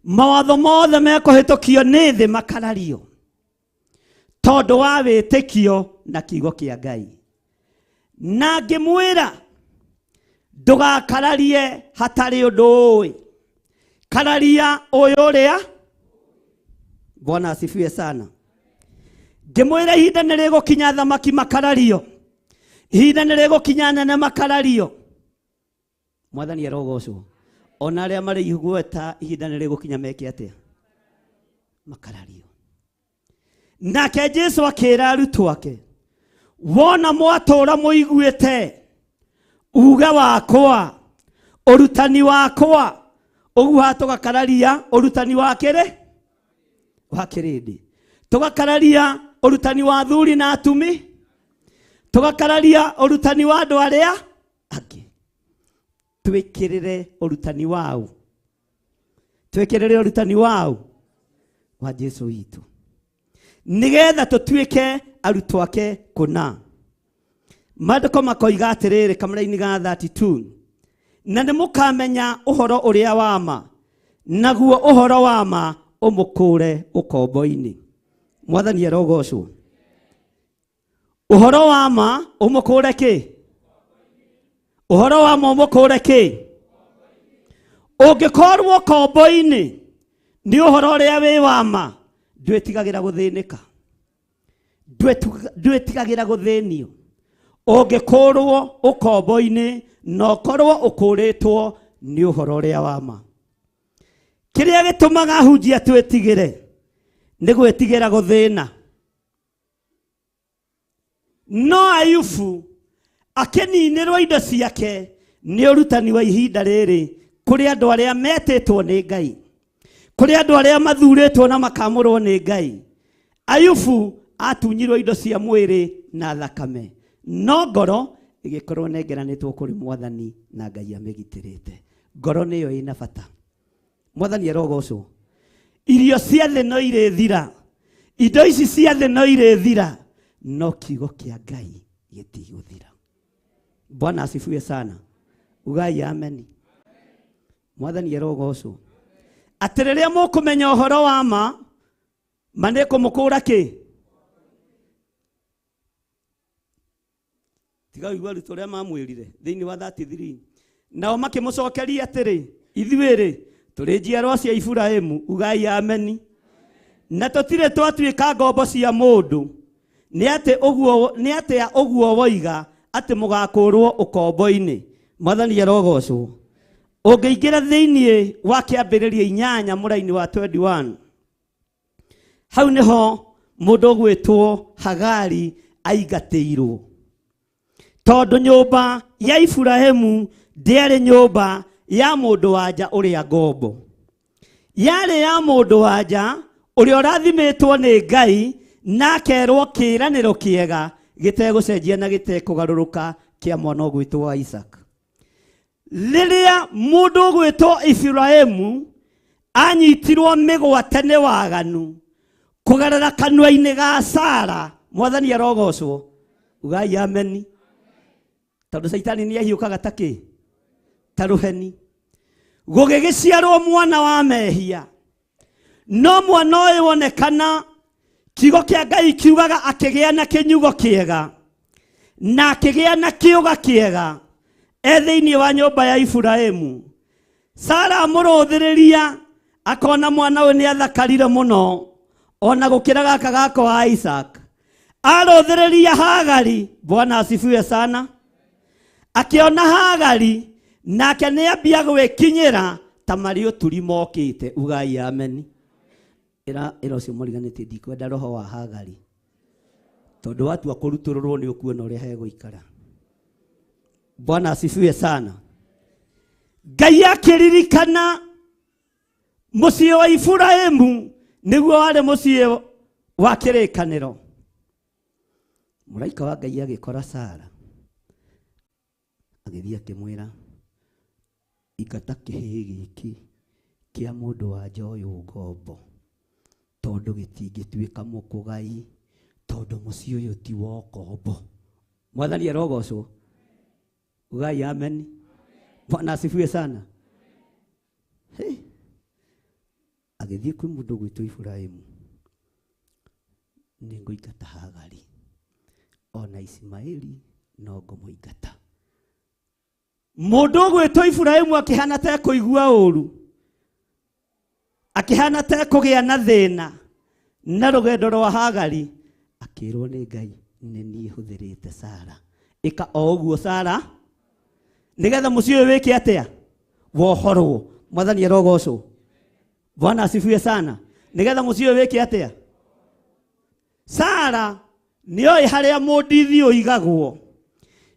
K: Mawatho mothe mekũhĩtũkio nĩ thĩ makarario. Tondũ wa wĩtĩkio na kiugo kĩa Ngai. Na ngĩmwĩra ndũgakararie hatarĩ ũndũ ũĩ. Kararia ũyũ ũrĩa. Bwana asifiwe sana. Ngĩmwĩra ihinda nĩ rĩgũkinya thamaki makarario. Ihinda nĩ rĩgũkinya nene makarario. Mwathani arogocwo. Ona arĩa marĩ igweta ihinda nĩ rĩgũkinya meke atĩa? Makarario. Nake Jesũ akĩra arutwo ake, wona mwatũũra mũiguĩte uge wakwa, ũrutani wakwa, ũguo tũgakararia ũrutani wa kĩrĩ? Wa kĩrĩndĩ. tugakararia urutani wa athuri na atumi, tugakararia urutani wa andu aria angi. Twikirire urutani wao, twikirire urutani wao wa Jesu witu, nigetha tutuike arutwo ake kuna. Maandiko makoiga atiriri kamera-ini ga 32, na nimukamenya uhoro uria wa ma, naguo uhoro wa ma umukure ukombo-ini. Mwathani arogocwo. Uhoro wa ma umukure ki? Uhoro wa ma umukure ki? Ungikorwo ukombo-ini ni uhoro uria wi wa ma, ndwitigagira guthinika, ndwitigagira guthinio. Ungikorwo ukombo-ini no korwo ukuritwo ni uhoro uria wa ma. Kiria gitumaga hunjia twetigire ni gwitigira guthina. No Ayubu akininirwo indo ciake ni urutani wa ihinda riri kuri andu aria metitwo ni Ngai, kuri andu aria mathuritwo na makamurwo ni Ngai. Ayubu atunyirwo indo cia mwiri na thakame, no ngoro igikorwo nengeranitwo kuri Mwathani na Ngai amigitirite. Ngoro niyo ina bata. Mwathani arogocwo. Irio cia thĩ no irĩthira, indo ici cia thĩ no irĩthira, no kiugo kia Ngai gitigũthira. Bwana asifiwe sana. Ugai amen. Mwathani arogocwo. Atĩrĩrĩa mũkũmenya ũhoro wa ma, manĩkũmũkũra kĩ? Tiga igua rutwo rĩa mamwĩrire thĩinĩ wa 33. Nao makĩmũcokeria atĩrĩ, ithuĩ-rĩ tũrĩ njiarwa cia Iburahĩmu. Ugai amen. Na tũtirĩ twatuĩka ngombo cia mũndũ. Nĩ atĩa ũguo woiga atĩ mũgakũrwo ũkombo-inĩ? Mwathani arogocwo. Ũngĩingĩra thĩinĩ wa kĩambĩrĩria 8 mũraini wa 21, hau nĩho mũndũ ũgwĩtwo Hagari aingatĩirwo, tondũ nyũmba ya Iburahĩmu ndĩarĩ nyũmba ya mũndũ wanja ũrĩa ngombo, yarĩ ya mũndũ wanja ũrĩa ũrathimĩtwo nĩ Ngai na akerwo kĩĩranĩro kĩega gĩtegũcenjia na gĩtekũgarũrũka kĩa mwana ũgwĩtwo wa Isaka. Rĩrĩa mũndũ ũgwĩtwo Iburahĩmu anyitirwo mĩgwate nĩ waganu kũgerera kanua-inĩ ga Sara, Mwathani arogocwo. Ugai amen. Tondũ Saitani nĩ ahiũkaga ta rũheni, gũgĩgĩciarwo mwana wa mehia. No mwana ũyũ wonekana kiugo kĩa Ngai kiugaga akĩgĩa na kĩnyugo kĩega na akĩgĩa na kĩũga kĩega thĩinĩ wa nyũmba ya Iburahĩmu. Sara amũrũthĩrĩria akona mwana ũyũ nĩ athakarire mũno ona gũkĩra gaka gaka wa Isaac. Arũthĩrĩria Hagari. Bwana asifiwe sana. Akiona Hagari nake nĩ ambia gwĩkinyĩra ta marĩ ũturi mokĩte. Ugai amen. Ĩra ũcio mũriganĩtie ndikwenda roho wa Hagari, tondũ watua kũrutũrũrwo nĩ ũkuona ũrĩa hegũikara. Bwana asifiwe sana. Ngai akĩririkana mũciĩ wa Iburahĩmu nĩguo warĩ mũciĩ wa kĩrĩkanĩro. Mũraika wa Ngai agĩkora Sara, agĩthiĩ akĩmwĩra, ingata kĩhĩĩ gĩkĩ kĩa mũndũ wanja ũyũ ngombo, tondũ gĩtingĩtuĩka mũkũgai, tondũ mũciĩ ũyũ ti wa ũkombo. Mwathani arogocwo. Ugai amen. Bwana asifiwe sana. Agĩthiĩ kwĩ mũndũ gwĩtwo Iburahĩmu, nĩ ngũingata Hagari, ona Ismaili no ngũmũingata. Mũndũ gwĩtwo Iburahĩmu akĩhana ta kũigua ũru, akĩhana ta kũgĩa na thĩna na rũgendo rwa Hagari, akĩrwo nĩ Ngai, nĩ niĩ hũthĩrĩte Sara. Ĩka o ũguo Sara, nigetha mũciĩ ũyũ wĩke atĩa? Wohorwo. Mwathani arogocwo. Bwana asifiwe sana. Nigetha mũciĩ ũyũ wĩke atĩa? Sara nĩoĩ harĩa mũndithi ũigagwo,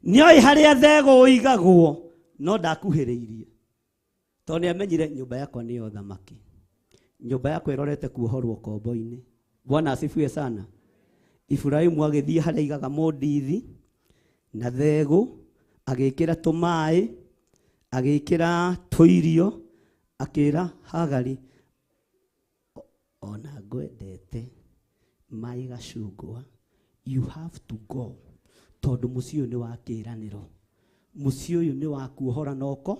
K: nĩoĩ harĩa thego ũigagwo, no ndakuhĩrĩirie, tondũ nĩamenyire nyũmba yakwa nĩyo thamaki, nyũmba yakwa ĩrorete kuohorwo kombo-inĩ, Bwana asifiwe sana. Ibrahimu agithii haria igaga mondithi na thegu agikira tumai agikira tuirio akira Hagari ona ngwendete mai gacungwa, you have to go, tondu muciĩ ũyũ nĩ wa kĩĩranĩro, muciĩ ũyũ nĩ wa kuohora noko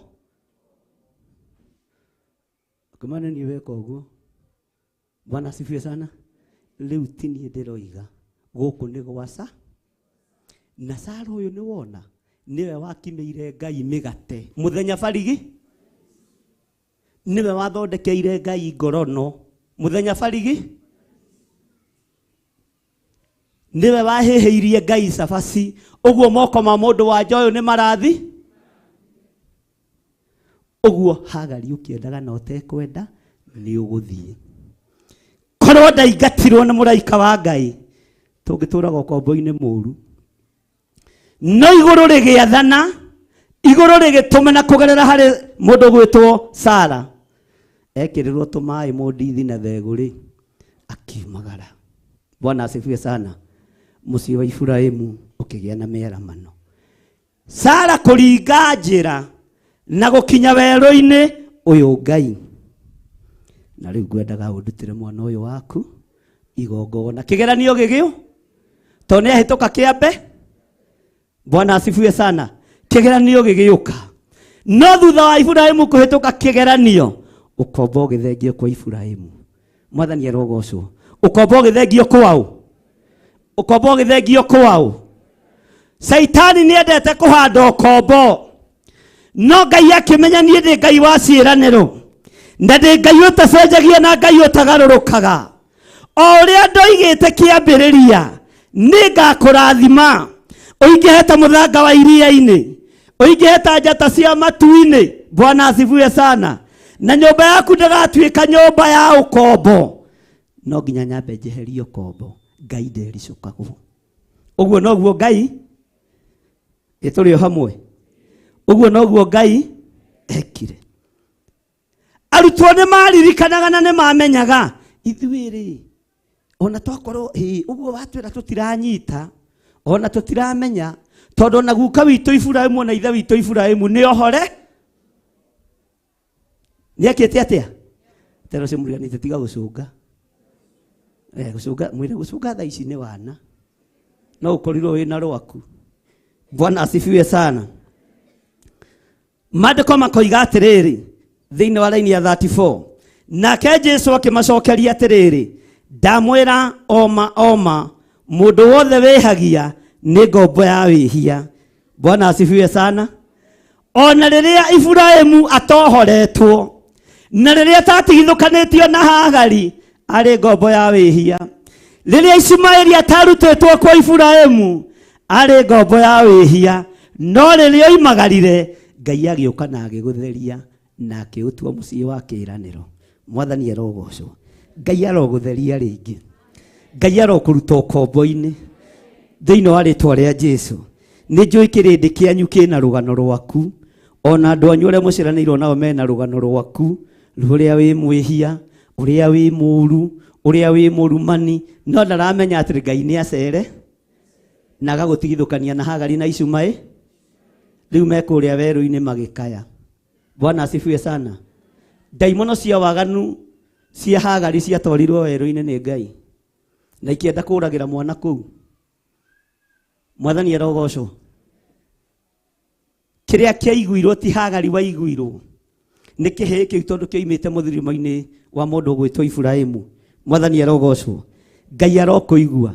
K: kumana ni weka ũguo. Bwana asifiwe sana. Rĩu ti niĩ ndĩroiga gũkũ nĩ gwaca, na Sara ũyũ nĩ wona niwe wakimĩire Ngai mĩgate mũthenya barigi, niwe wathondekeire Ngai ngorono mũthenya barigi, niwe wahĩhĩirie Ngai cabaci. Ũguo moko ma mũndũ wa nja ũyũ nĩ marathi. Ũguo Hagari ũkĩendaga na ũtekwenda nĩ ũgũthiĩ. Korwo ndaingatirwo nĩ mũraika wa Ngai tũngĩtũraga ũkombo-inĩ mũru. No igũrũ rĩgĩathana, igũrũ rĩgĩtũme na kũgerera harĩ mũndũ gwĩtwo Sara, ekĩrĩrwo tũmaĩ mũndithi na thegũ-rĩ, akiumagara. Bwana asifiwe sana. Mũciĩ wa Ibrahimu ũkĩgĩa na mĩaramano. Sara kũringa njĩra na gũkinya werũ-inĩ ũyũ Ngai. Na rĩu ngwendaga ũndutĩre mwana ũyũ waku igongona. Kĩgeranio gĩgĩo tondũ nĩahĩtũka kĩambe. Bwana asifiwe sana. Kĩgeranio gĩgĩũka. No thutha wa Ibrahimu kũhĩtũka kĩgeranio, ũkombo ũgĩthengio kwa Ibrahimu. Mwathani arogocwo. Ũkombo ũgĩthengio kwao. Ũkombo ũgĩthengio kwao. Saitani nĩendete kũhanda ũkombo. No Ngai akĩmenya niĩ ndĩ Ngai wa ciĩranĩro. Na ndĩ Ngai ũtacenjagia na Ngai ũtagarũrũkaga. O ũrĩa ndoigĩte kĩambĩrĩria nĩ ngakũrathima. Ũingĩhe ta mũthanga wa iria-inĩ, ũingĩhe ta njata cia matu-inĩ. Bwana asifiwe sana. Na nyũmba yaku ndĩgatuĩka nyũmba ya ũkombo. No nginya nyambe njeherie ũkombo. Ngai ndericũkagwo. Ũguo noguo Ngai tũrĩ o hamwe. Ũguo noguo Ngai ekire. Arutwo nĩ maririkanaga na nĩ mamenyaga ithuĩ-rĩ ona twakorwo ũguo watwĩra tũtiranyita, ona tũtiramenya, tondũ ona guka witũ Ibrahimu na ithe witũ Ibrahimu nĩ ohore. Nĩekĩte atĩa? Tero cio mũriganĩte tiga gũcũnga. Mwĩre gũcũnga thaa ici nĩ wana. No ũkorirwo wĩna rwaku. Bwana asifiwe sana. Maandĩko makoiga atĩrĩrĩ thĩinĩ wa raini ya 34, nake Jesũ akĩmacokeria atĩrĩrĩ, ndamwĩra oma mũndũ wothe wĩhagia nĩ ngombo ya wĩhia. Bwana asifiwe sana. Ona rĩrĩa Ibrahimu atohoretwo na rĩrĩa atatigithũkanĩtio na Hagari arĩ ngombo ya wĩhia. Rĩrĩa Ishumaeli atarutĩtwo kwa Ibrahimu arĩ ngombo ya wĩhia. No rĩrĩa oimagarire Ngai agĩũka na agĩgũtheria na akĩũtua mũciĩ wa kĩĩranĩro. Mwathani arogocwo. Ngai arogũtheria rĩngĩ. Ngai arokũruta ũkombo-inĩ thĩinĩ wa rĩtwa rĩa Jesũ. Nĩ njũĩ kĩrĩndĩ kĩanyu kĩna rũgano rwaku, ona andũ anyu arĩa mũciranĩirwo nao mena rũgano rwaku, ũrĩa wĩ mwĩhia, ũrĩa wĩ mũũru, ũrĩa wĩ mũrumani. No ndaramenya atĩ Ngai nĩ acere na agagũtigithũkania na Hagari na Ishumaeli. Rĩu mekũrĩa werũ-inĩ magĩkaya. Bwana asifiwe sana. Ndaimono cia waganu cia Hagari ciatwarirwo werũ-inĩ nĩ Ngai na ikĩenda kũragĩra mwana kũu. Mwathani arogocwo. Kĩrĩa kĩaiguirwo ti Hagari waiguirwo, nĩ kĩhĩĩ kĩu tondũ kĩoimĩte mũthũrimo-inĩ wa mũndũ gwĩtwo Ibrahimu. Mwathani arogocwo. Ngai arokũigua.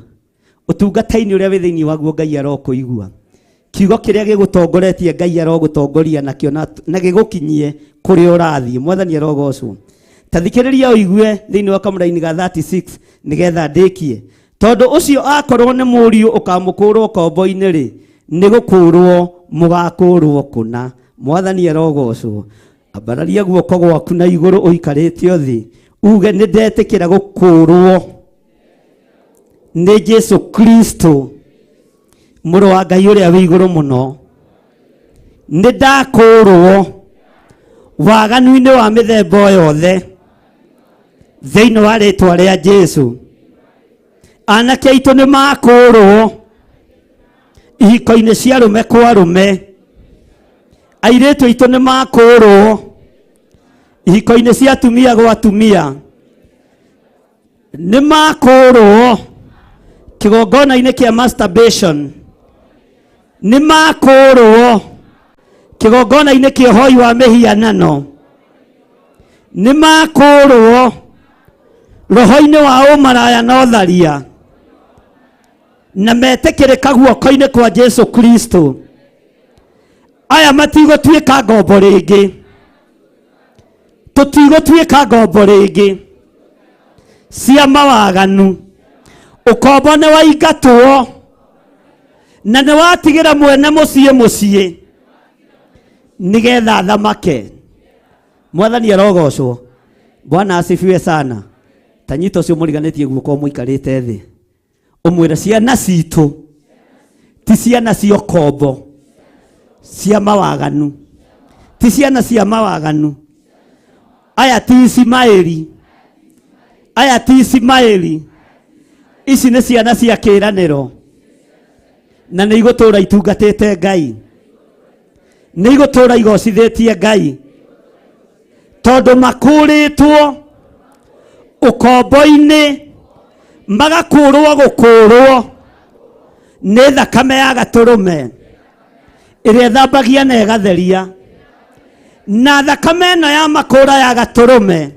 K: Ũtungata-inĩ ũrĩa wĩ thĩinĩ waguo Ngai arokũigua. Kiugo kĩrĩa gĩgũtongoretie Ngai arogũtongoria nakĩo na gĩgũkinyie kũrĩa ũrathiĩ. Mwathani arogocwo. Ta thikĩrĩria ũigue thĩinĩ wa kamũra-inĩ ga 36 nĩgetha ndĩkie. Tondũ ũcio akorwo nĩ mũriũ ũkamũkũrwo ũkombo-inĩ-rĩ, nĩ gũkũrwo mũgakũrwo kũna. Mwathani arogocwo. Ambararia guoko gwaku na igũrũ ũikarĩte thĩ, uge nĩ ndetĩkĩra gũkũrwo nĩ Jesũ Kristo mũrũ wa Ngai ũrĩa wĩ igũrũ mũno. Nĩ ndakũrwo waganu-inĩ wa mĩthemba yothe thĩinĩ wa rĩtwa rĩa Jesũ. anake aitũ nĩ makũrwo ihiko-inĩ cia arũme kwa arũme. Airĩtu aitũ nĩ makũrwo ihiko-inĩ cia atumia gwa atumia. Nĩ makũrwo kĩgongona-inĩ kĩa masturbation. Nĩ makũrwo kĩgongona-inĩ kĩa ũhoi wa mĩhianano. Nĩ makũrwo roho-inĩ wa ũmaraya na ũtharia, na metĩkĩrĩka guoko-inĩ kwa Jesu Kristo. Aya matigũtuĩka ngombo rĩngĩ, tũtigũtuĩka ngombo rĩngĩ cia mawaganu. Ũkombo nĩ waingatwo na nĩ watigĩra mwene mũciĩ nĩgetha thamake. Mwathani arogocwo. Bwana asifiwe sana. Tanyita ũcio mũriganĩtie guoko mũikarĩte thĩ, ũmwĩre ciana citũ ti ciana cia ũkombo, cia mawaganu, ti ciana cia mawaganu. Aya ti Ismaeli, aya ti Ismaeli. Ici nĩ ciana cia kĩĩranĩro, na nĩ igũtũũra itungatĩte Ngai, nĩ igũtũũra igocithĩtie Ngai, tondũ makũrĩtwo ũkombo-inĩ, magakũrwo gũkũrwo nĩ thakame ya gatũrũme ĩrĩa thambagia na ĩgatheria. Na thakame ĩno ya makũra ya gatũrũme,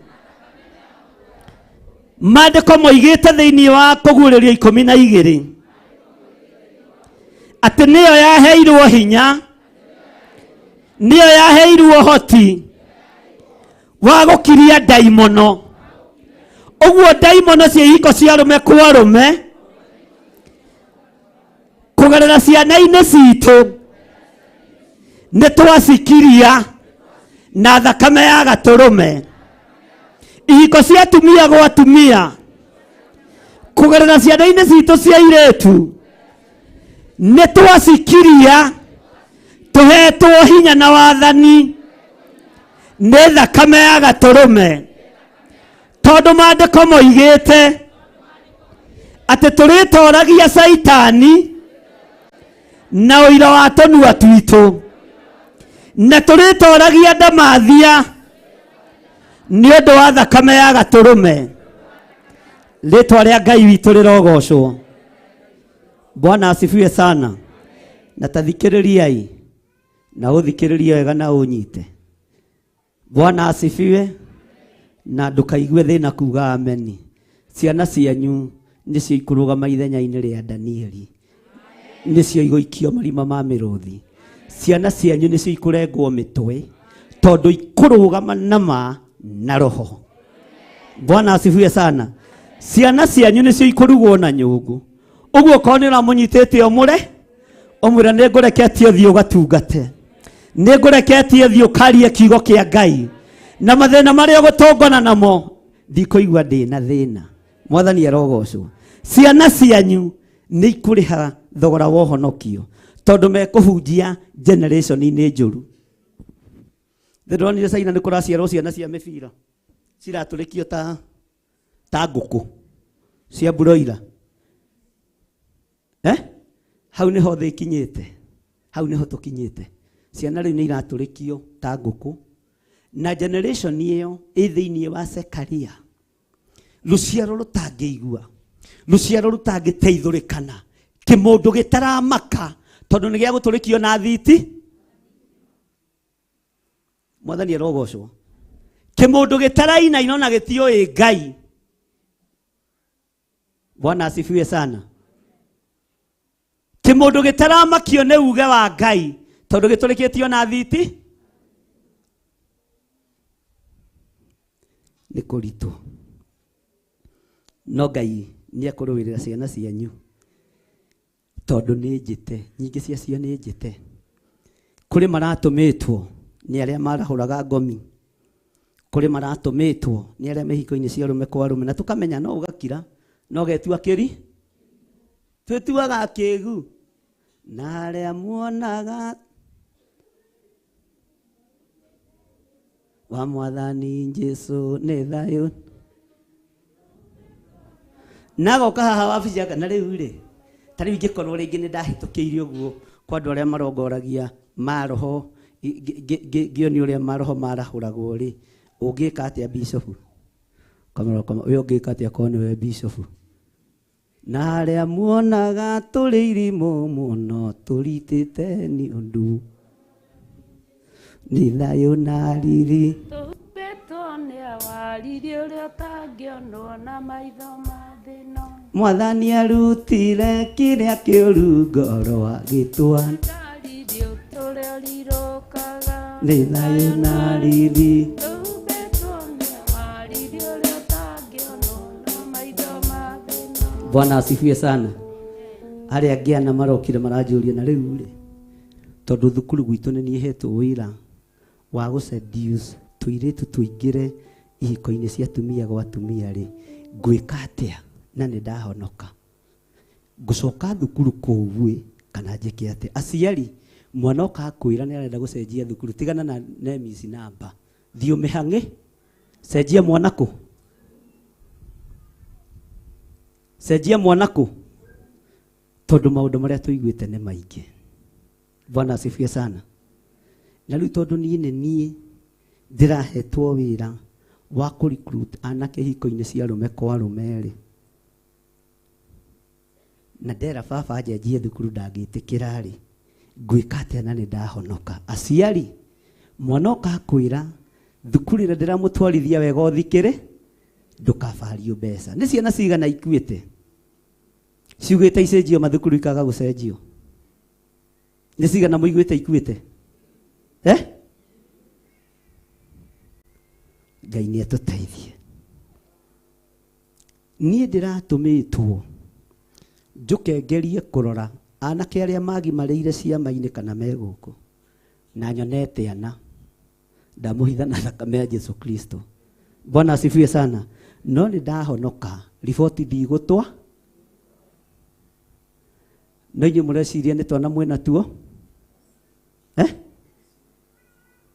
K: maandĩko moigĩte thĩinĩ wa Kũguũrĩrio 12 atĩ nĩyo yaheirwo hinya, nĩyo yaheirwo hoti wa gũkiria ndaimono. Ũguo ndaimono cia ihiko cia arũme kwa arũme kũgerera ciana-inĩ citũ nĩ twacikiria na thakame ya gatũrũme. Ihiko cia atumia gwa atumia kũgerera ciana-inĩ citũ cia airĩtu nĩ twacikiria, tũhetwo hinya na wathani nĩ thakame ya gatũrũme. Tondũ maandĩko moigĩte atĩ tũrĩtoragia Saitani na ũira wa tũnua twitũ, na tũrĩtoragia ndamathia nĩ ũndũ wa thakame ya gatũrũme. Rĩtwa rĩa Ngai witũ rĩrogocwo. Bwana asifiwe sana. Na tathikĩrĩriai na ũthikĩrĩrie wega na ũnyite. Bwana asifiwe. Na ndũkaigue thĩna kuga ameni. Ciana cianyu nĩcio ikũrũgama ithenya-inĩ rĩa Danieli, nĩcio igũikio marima ma mĩrũthi. Ciana cianyu nĩcio ikũrengwo mĩtwe, tondũ ikũrũgama nama na roho. Bwana asifiwe sana. Ciana cianyu nĩcio ikũrugwo na nyũngũ. Ũguo korwo nĩ ũramũnyitĩte ũmwĩre nĩ ngũreketie ũthiĩ ũgatungate, nĩ ngũreketie ũthiĩ ũkarie kiugo kĩa Ngai, na mathĩna marĩa ũgũtongana namo ndikũigua ndĩna thĩna. Mwathani arogocwo. Ciana cianyu nĩ ikũrĩha thogora wa ũhonokio, tondũ mekũhunjia generation-inĩ njũru. Ndĩronire Caina nĩ kũraciarwo ciana cia mĩbira ciratũrĩkio ta ngũkũ cia broiler. Hau nĩho thĩ ikinyĩte, hau nĩho tũkinyĩte. Ciana rĩu nĩ iratũrĩkio ta ngũkũ, na generation ĩyo ĩ thĩinĩ wa Zekaria. Ruciaro rũtangĩigua, ruciaro rũtangĩteithũrĩkana, kĩmũndũ gĩtaramaka tondũ nĩ gĩa gũtũrĩkio na thiti. Mwathani arogocwo. Kĩmũndũ gĩtarainaina na gĩtiũĩ Ngai. Bwana asifiwe sana. Kĩmũndũ gĩtaramakio nĩ uge wa Ngai tondũ gĩtũrĩkĩtio na thiti. Nĩ kũritũ. No Ngai nĩ akũrũĩrĩra ciana cianyu, tondũ nĩ njĩte, nyingĩ ciacio nĩ njĩte. Kũrĩ maratũmĩtwo nĩ arĩa marahũraga ngomi, kũrĩ maratũmĩtwo nĩ arĩa mehiko-inĩ cia arũme kwa arũme, na tũkamenya no ũgakira, no getua kĩri, twĩtuaga kĩgu, na arĩa muonaga wa Mwathani Jesũ nĩ thayũ, nagoka haha wabici aka na riu ri tari ngikorwo ringi ni ndahitukiire uguo kwa andu aria marongoragia maroho gioni uria maroho marahuragwo ri ungika atia bishop kamera uyo ungika atia kone we bishop na aria muonaga turi irimo muno turitite ni undu ni thayo na riri Mwathani arutire kiria kiuru ngoro agitwa ni thayo na riri Bwana asifiwe sana. Aria ngiana marokire maranjuria na riu ri tondu thukuru gwitu ni niehetwo wira wa gu seduce tuiritu tuingire ihiko-ini cia atumia gwa atumia ri ngwika atia na ni ndahonoka ngucoka thukuru kuugwe kana njike atia aciari mwana okakwira ni arenda gucenjia thukuru tigana na nemisi namba thio mihangi cenjia mwanako cenjia mwanako tondu maundu maria tuiguite ni maingi. Bwana asifiwe sana. Na riu tondu nie ndirahetwo wira wa ku recruit anake hiko-ini cia rume kwa rume ri na ndera baba anjenjie thukuru ndagitikira ri ngwika atia na ni ndahonoka aciari mwana okakwira thukuru ira ndiramutwarithia wega uthikire ndukabario mbeca ni ciana cigana ikuite ciugite icenjio mathukuru ikaga gucenjio ni cigana muiguite ikuite Ngai ni atuteithie. Nie ndiratumĩtwo njukengerie kurora anake aria magimarĩire ciama-inĩ kana megũkũ na nyonete ana ndamuhitha na thakame ya Yesu Kristo. Bwana asifiwe sana. No ni ndahonoka riboti ndigũtwa no inyuĩ mũreciria nĩ twana mwĩna tuo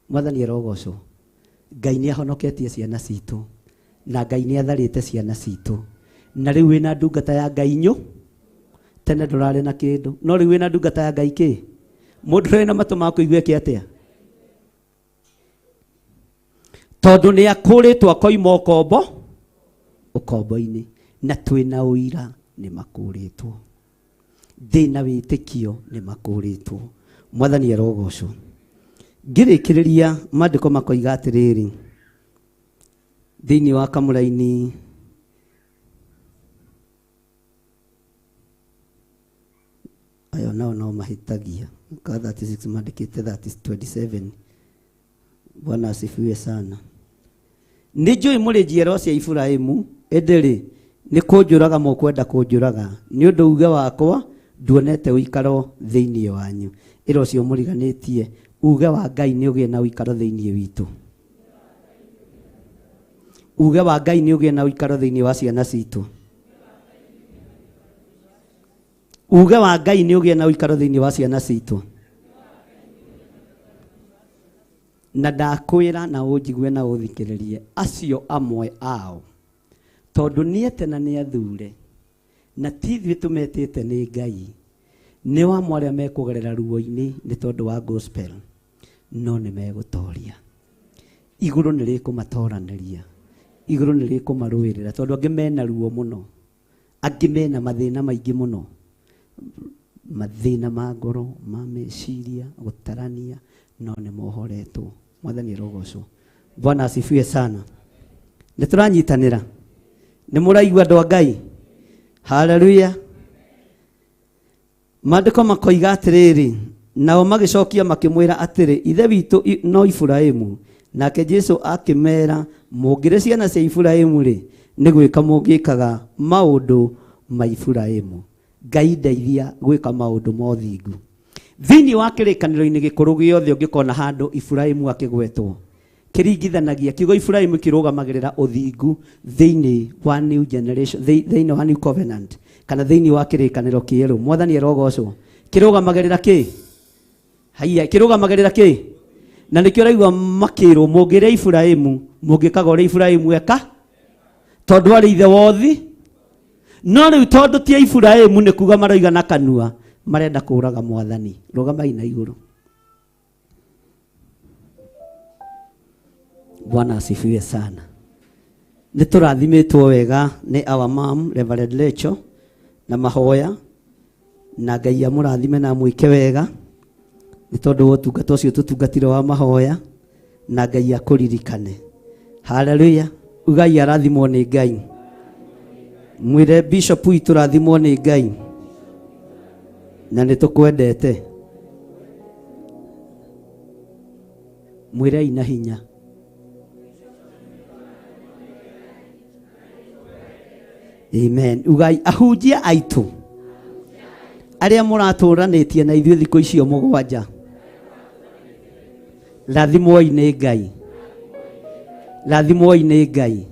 K: Mwathani arogocwo. Ngai nĩ ahonoketie ciana citũ na Ngai nĩ atharĩte ciana citũ na rĩu wĩna ndungata ya Ngai nyũ tene ndũrarĩ na kĩndũ no rĩu wĩna ndungata ya Ngai kĩ mũndũ ũrĩ na matũ ma kũigua atia tondu ni akuritwo akoima ukombo-ini na twina uira ni makuritwo thina witikio ni makuritwo. Mwathani arogocwo. Ngirikiriria mandiko makoiga atiriri thiini wa kamuraini ayo no mahitagia ka 36 mandikite 27. Bwana asifiwe sana. Nijui muri njiaro cia Ibrahimu enderi ni kunjuraga mukwenda kunjuraga ni undu uge wakwa nduonete uikaro thiini wanyu iro cio muriganitie uge wa Ngai ni ugie na uikaro thiini witu. Uge wa Ngai ni ugie na uikaro thiini wa ciana citu. Uge wa Ngai ni ugie na uikaro thiini wa ciana citu. Na ndakwira na unjigue na uthikiririe acio amwe ao tondu niete na ni athure na tithwe tumetete ni Ngai ni wa mwaria mekugerera ruo-ini ni tondu wa gospel no ni megutoria iguru ni rikumatoraniria iguru ni rikumaruirira tondu angi mena ruo muno angi mena mathina maingi muno mathina ma ngoro ma meciria gutarania no ni mohoretwo. Mwathani arogocwo. Bwana asifiwe sana. Ni turanyitanira ni muraigua andu a Ngai. Haleluya. Mandiko makoiga atiriri nao magicokia makimwira atiri ithe witu no Ibrahimu nake Jesu akimera mungire ciana cia Ibrahimu ri ni gwika mungikaga maundu ma Ibrahimu. Ngai ndeithia gwika maundu mothingu thiini wa kirikaniro-ini gikuru giothe ungikona handu Ibrahimu akigwetwo kiringithanagia kiugo Ibrahimu kirugamagirira uthingu thiini wa new generation thiini wa new covenant kana thiini wa kirikaniro kieru. Mwathani arogocwo. Kirugamagirira ki haiya kirugamagirira ki na nikio raigwa makiro mungire Ibrahimu mungikaga uri Ibrahimu eka tondu ari ithe wothi no riu tondu ti Ibrahimu ni kuga maroiga na kanua marenda kuraga mwathani. Rugamai na iguru. Bwana asifiwe sana. Nĩ tũrathimitwo wega nĩ our mom Reverend Lecho na mahoya na Ngai amũrathime na mwĩke wega nĩ tondũ ũtungata ũcio tũtungatire wa mahoya na Ngai akũririkane. Haleluya. Ugai arathimwo nĩ Ngai. Mwĩre Bishop witũ tũrathimwo nĩ Ngai na nĩ tũkwendete. Mwĩre ina hinya. Amen. Ugai ahunjia aitu aria mũratũranĩtie na ithuĩ thikũ icio mũgwanja. Rathimwoi nĩ Ngai. Rathimwoi nĩ Ngai.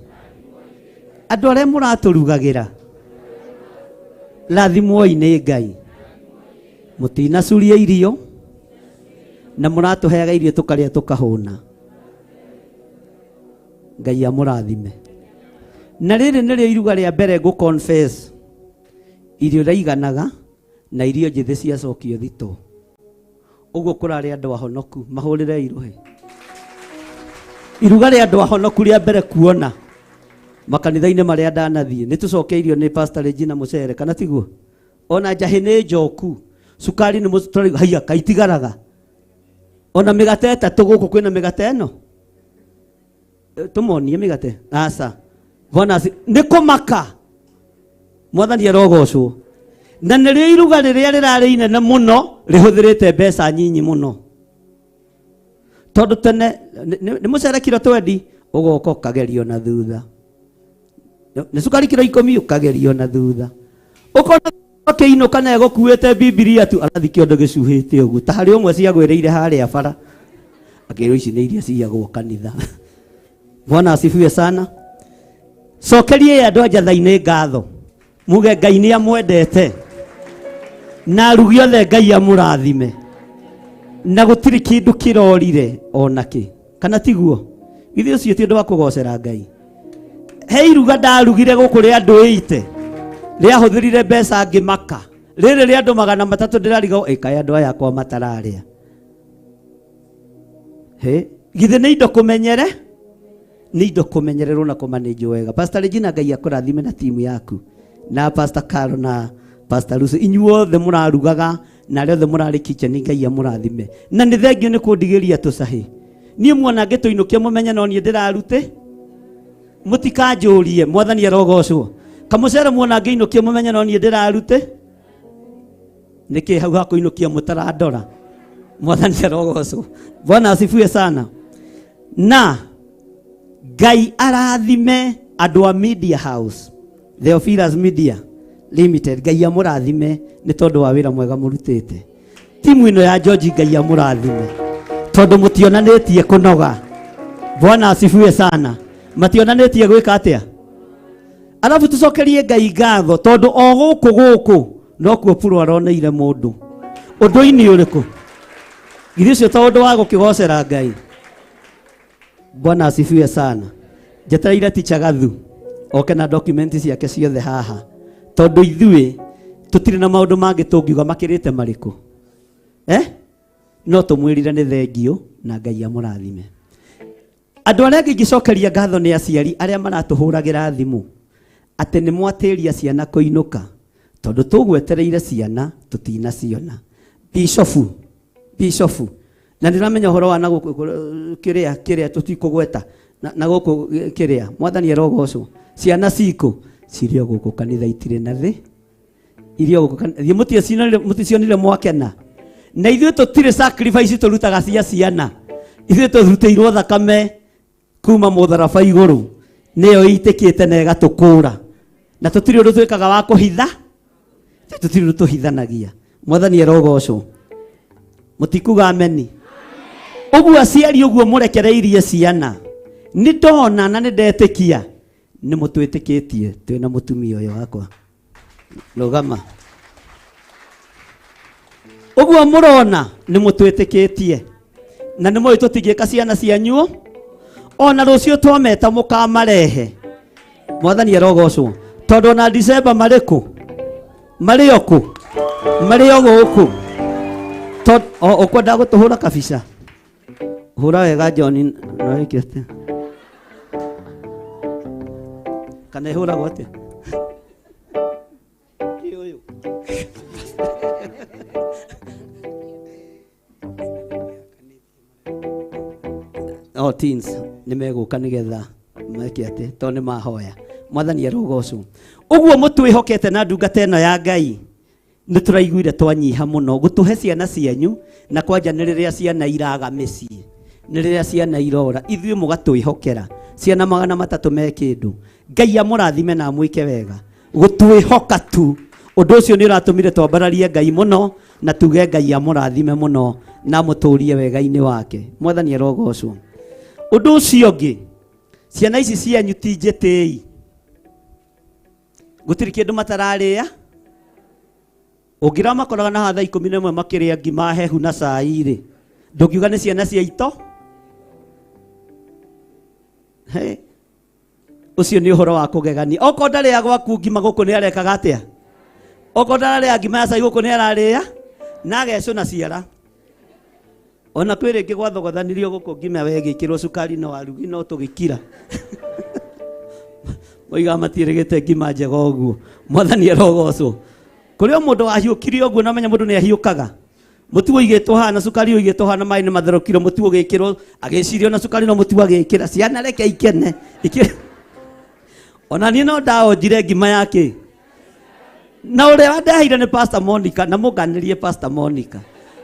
K: Andũ arĩa mũratũrugagĩra. Rathimwoi nĩ Ngai. Mũtinacuria irio na mũratũheaga irio tũkarĩa tũkahũna. Ngai amũrathime. Na rĩrĩ nĩrĩo iruga rĩa mbere ngũ confess irio raiganaga na irio njĩthĩ ciacokio thitoo. Ũguo kũrarĩ andũ ahonoku mahũrĩre irohe. Iruga rĩa andũ ahonoku rĩa mbere kuona makanitha-inĩ marĩa ndanathiĩ nĩ tũcokeirio nĩ Pastor Regina mũcere kana tiguo. Ona njahĩ nĩ njoku sukari nĩ mũtũrĩ haiya kaitigaraga. Ona mĩgate ĩtatũ gũkũ kwĩna mĩgate ĩno. Tũmonie mĩgate. Aca. Bwana nĩ kũmaka. Mwathani arogocwo. Na nĩrĩo iruga rĩrĩa rĩrarĩ inene mũno rĩhũthĩrĩte mbeca nyinyi mũno. Tondũ tene nĩ mũcere kiro 20 ũgoka ũkagerio na thutha. Nĩ sukari kiro 10 ũkagerio na thutha. Ũkona kĩinũka na egũkuĩte Biblia tu arathi kĩondo gĩcuhĩte ũguo. Ta harĩ ũmwe ciagwĩrĩire harĩa bara. Akĩrwo ici nĩ iria ciagwo kanitha. Bwana asifiwe sana. Cokerie andũ a Njathai-inĩ ngatho. Muge Ngai nĩ amwendete. Na arugi othe Ngai amũrathime. Na gũtirĩ kĩndũ kĩrorire onakĩ. Kana tiguo? Githĩ ũcio ti ũndũ wa kũgocera Ngai. He iruga ndarugire gũkũ rĩa andũ 80. Rĩahũthĩrire mbeca ngĩmaka. Rĩrĩ rĩa andũ 300 ndĩrariga ĩkaĩ andũ aya akwa matararĩa. He, githĩ nĩ indo kũmenyere? Nĩ indo kũmenyererwo na kũmanĩnjwo wega. Pastor Regina Ngai akũrathime na timu yaku. Na Pastor Carol na Pastor Lucy inyuothe mũrarugaga na arĩa othe mũrarĩ kitchen Ngai amũrathime. Na nĩ thengio nĩ kũndigĩria tũcahĩ. Niĩ muona ngĩtũinũkia mũmenye no niĩ ndĩrarute. Mũtikanjũrie Mwathani arogocwo. Kamũcere muona ngĩinũkia mũmenye no niĩ ndĩrarute. Nĩkĩ hau hakũinũkia mũtarandora. Mwathani arogocwo. Bwana asifiwe sana. Na Ngai arathime andũ a Media House. Theophilus Media Limited. Ngai amũrathime nĩ tondũ wa wĩra mwega mũrutĩte. Timu ĩno ya George Ngai amũrathime. Tondũ mũtionanĩtie kũnoga. Bwana asifiwe sana. Mationanĩtie gwĩka atĩa? Arabu tũcokerie Ngai ngatho tondũ o gũkũ no kuo Puro aroneire mũndũ. Ũndũ-inĩ ũrĩkũ? Githĩ ũcio ta ũndũ wa gũkĩgocera Ngai. Bwana asifiwe sana. Njetereire Teacher Gathu oke na dokumenti ciake ciothe haha. Tondũ ithuĩ tũtirĩ na maũndũ mangĩ tũngiuga makĩrĩte marĩkũ. No tũmwĩrire nĩ thengio na Ngai amũrathime. Andũ arĩa ingĩcokeria ngatho nĩ aciari arĩa maratũhũragĩra thimũ atĩ nĩ mwatĩria ciana kũinũka tondũ tũgwetereire ciana tũtinaciona. Bishop na ndiramenya ũhoro wa na gũkũ kĩrĩa tũtikũgweta na gũkũ kĩrĩa Mwathani arogocwo. Ciana ciko cirio gũkũ kanitha itirĩ na thĩ. Irio gũkũ kanitha mũticionire mwakena. Na ithuĩ tũtirĩ sacrifice tũrutaga cia ciana. Ithuĩ tũrutĩirwo thakame kuma mũtharaba igũrũ. Nĩyo ĩitĩkĩte na ĩgatũkũra. Na tũtirĩ ũndũ twĩkaga wa kũhitha. Tũtirĩ ũndũ tũhithanagia. Mwathani arogocwo. Mũtikuga ameni. Ũguo aciari ũguo mũrekereirie ciana. Nĩ ndona na nĩ ndetĩkia nĩ mũtwĩtĩkĩtie twĩna mũtumia ũyũ wakwa. Rũgama. Ũguo mũrona nĩ mũtwĩtĩkĩtie. Na nĩ mũĩ tũtingĩka ciana cianyu. Ona rũciũ twameta mũkamarehe. Mwathani arogocwo. Todo na December mareko. Mariyoko. Mariyogo oku. Tot okwenda gutuhura kabisa. Hura wega John na wikete. Kana hura gote. Kiyo. Teens nimeguka nigetha mekiate to ni mahoya mwathani arogocu uguo mutwihokete na ndungata ino ya Ngai ni turaiguire twanyiha muno gutuhe ciana cianyu na kwanja ni riria ciana iraga micii ni riria ciana irora ithuĩ mugatwihokera ciana 300 me kindu Ngai amurathime na mwike wega gutwihoka tu undu ucio ni uratumire twambararie Ngai muno na tuge Ngai amurathime muno na muturie wega-ini wake mwathani arogocu undu ucio ngi ciana ici cianyu ti njĩtĩi gutiri kindu matararia ungira makoraga na hatha 11 makiria ngima hehu na cai ri ndungiuga ni ciana cia ito he ucio ni uhoro wa kugegania oko ndari ya gwaku ngima guku ni arekaga atia oko ndari ya ngima ya cai guku ni araria na agecu na ciara ona kwirĩngĩ gwathogothanĩrio gũkũ ngima wegĩkĩrwo cukari no warugi no tũgĩkira moiga matiĩrĩgĩte ngima njega ũguo mwathani arogocwo kũrĩ o mũndũ wahiũkire ũguo na menya mũndũ nĩ ahiũkaga mũtu ũigĩtwo hana cukari ũigĩtwo hana maĩ nĩ matherũkire mũtu ũgĩkĩrwo agĩcirio na cukari no mũtu agĩkĩra ciana reke ikene ona niĩ no ndaonjire ngima yake na ũrĩa wandeheire nĩ Pastor Monica na mũnganĩrie Pastor Monica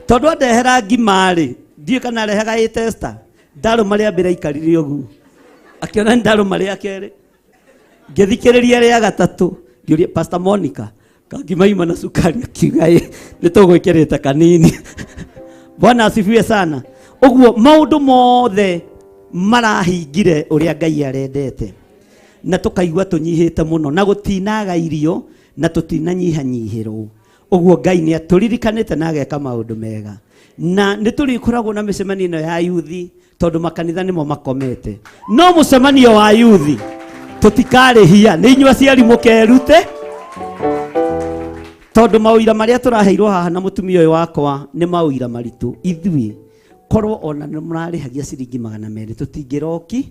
K: tondu andehera ngima ri ndiĩ kana rehaga ĩ testa ndarũ marĩa mbere ikarire ũguo akiona ndarũ marĩa kere ngĩthikĩrĩria rĩa gatatũ ngĩũria Pastor Monica kangima ima na sukari akiuga nĩ tũgwĩkĩrĩte kanini Bwana asifiwe sana ũguo maũndũ mothe marahingire ũrĩa Ngai arendete na tũkaigua tũnyihĩte mũno na gũtinaga irio na tũtinanyihanyihĩrwo uguo Ngai ni atũririkanĩte na ageka maũndũ mega na nĩ tũrĩkoragwo na mĩcemanio ĩno ya yuthi tondũ makanitha nĩmo makomete no mũcemanio wa yuthi tũtikarĩhia nĩ inyuĩ aciari mũkerute tondũ maũira marĩa tũraheirwo haha na mũtumia ũyũ wakwa nĩ maũira maritũ ithuĩ korwo ona nĩ mũrarĩhagia ciringi 200 tũtingĩroki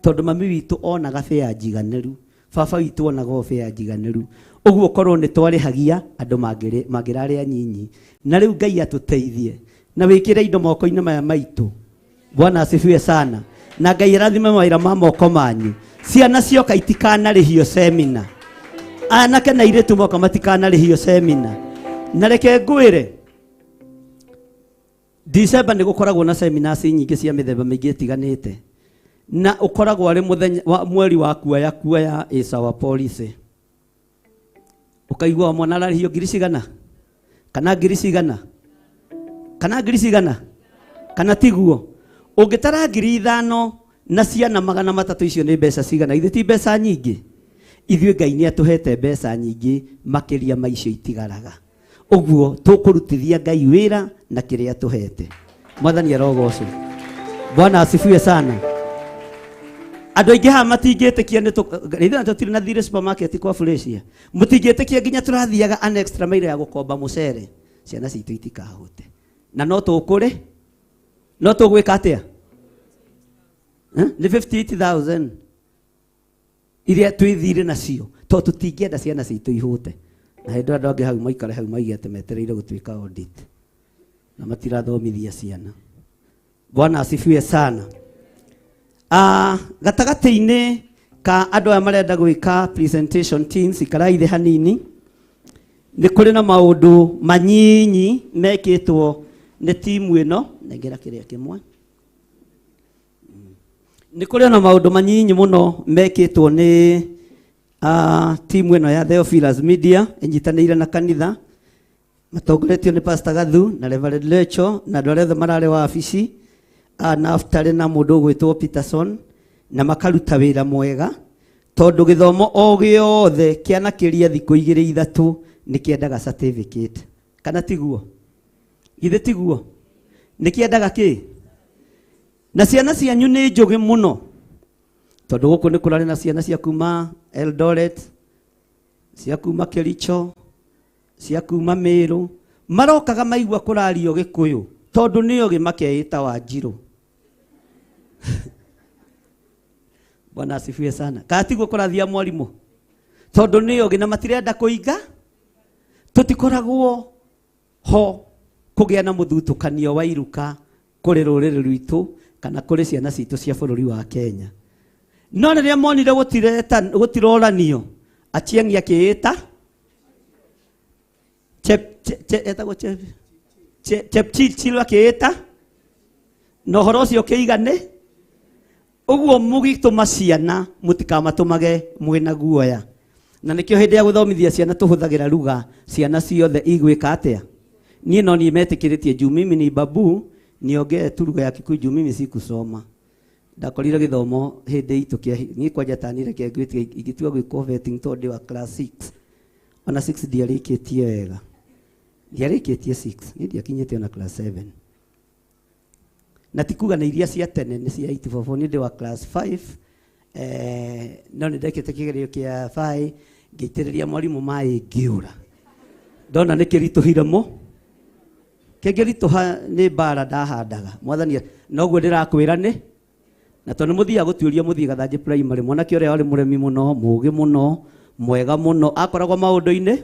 K: tondũ mami witũ onaga fare njiganĩru baba witũ onaga fare njiganĩru uguo korwo nĩ twarĩhagia andũ mangĩrarĩa nyinyi na rĩu Ngai atũteithie na wĩkĩre indo moko-inĩ maya maitũ Bwana asifiwe sana na Ngai arathime mawĩra ma moko manyu ciana cioka itikanarĩhio semina anake na airĩtu moka matikanarĩhio semina na reke ngwĩre December nĩ gũkoragwo na seminars nyingĩ cia mĩthemba mĩingĩ ĩtiganĩte na ũkoragwo arĩ mũthenya mweri wa kuoya is our policy ukaigua mwana ararĩhio ngiri cigana kana ngiri cigana kana tiguo ũngĩtara ngiri 5 na ciana 300 icio nĩ mbeca cigana ithe ti mbeca nyingĩ ithuĩ Ngai nĩ atũhete mbeca nyingĩ makĩria ma icio itigaraga ũguo tũkũrutithia Ngai wĩra na kĩrĩa atũhete mwathani arogocwo Bwana asifiwe sana andũ aingĩ haha matingĩtĩkia nĩ tũtirĩ na thirĩ supermarket kwa Flesia mũtingĩtĩkia nginya tũrathiaga an extra mile ya gũkomba mũcere ciana citũ itikahũte na no tũkũrĩ no tũgwĩka atĩa nĩ 58,000 iria twĩthire nacio to tũtingĩenda ciana citũ ihũte na hĩndĩ andũ angĩ hau maikare hau maige atĩ metereire gũtuĩka audit na matirathomithia ciana Bwana asifiwe sana gatagati-inĩ ka andũ aya marenda gwĩka presentation teams ikarai thĩ hanini nĩ kũrĩ na maũndũ manyinyi mekĩtwo nĩ timu ĩno nengera kĩrĩa kĩmwe nĩ kũrĩ na maũndũ manyinyi mũno mekĩtwo nĩ timu ĩno ya Theophilus Media ĩnyitanĩire na kanitha matongoretio nĩ Pastor Gathu na Reverend Lecho na andũ arĩa othe mararĩ wabici na aftare na mũndũ ũgwĩtwo Peterson na makaruta wĩra mwega tondũ gĩthomo o gĩothe kĩanakĩria thikũ 2-3 nĩ kĩendaga certificate kana tiguo githĩ tiguo nĩ kĩendaga kĩ na ciana cianyu nĩ njũgĩ mũno tondũ gũkũ nĩ kũrarĩ na ciana cia kuma Eldoret cia kuma Kericho, cia kuma Meru, marokaga maigua kurario Gikuyu tondu nio gimakeita Wanjiru. Bwana asifiwe sana. Katigwo kurathia mwalimu tondu nio gina matirenda kuinga, tutikoragwo ho kugia na muthutukanio wa iruka kuri ruriri rwitu kana kuri ciana citu cia bururi wa Kenya. No riria monire gutiroranio, Achieng' akiita Chepchirchir akiita no horo cio kiigane, uguo mugituma ciana mutikamatumage mwina guoya. Na nikio hindi ya guthomithia ciana tuhuthagira ruga ciana ciothe igwika atia. Nie no ni metikiritie juu mimi ni babu niongee tu lugha ya Kikuyu juu mimi sikusoma. Ndakorire githomo hindi itu kia ni kwanja tanire kia gwiti igitua gwiko vetting tondu wa class 6. Ona 6 ndiarikitie wega. Ndiarikitie 6, ni ndiakinyite ona class 7. Na tikuga na iria cia tene ni cia 84 ni wa class 5. No ni ndekete kigerio kia 5 ngitiriria mwalimu mai ngiura. Ndona ni kirituhire mo. Kegirituha ni bara ndahandaga. Mwathani noguo ndirakwira ni na tondu muthia gutuuria muthia Gathanji primary mwanake uria ari muremi muno mugi muno mwega muno akoragwo maundu-ini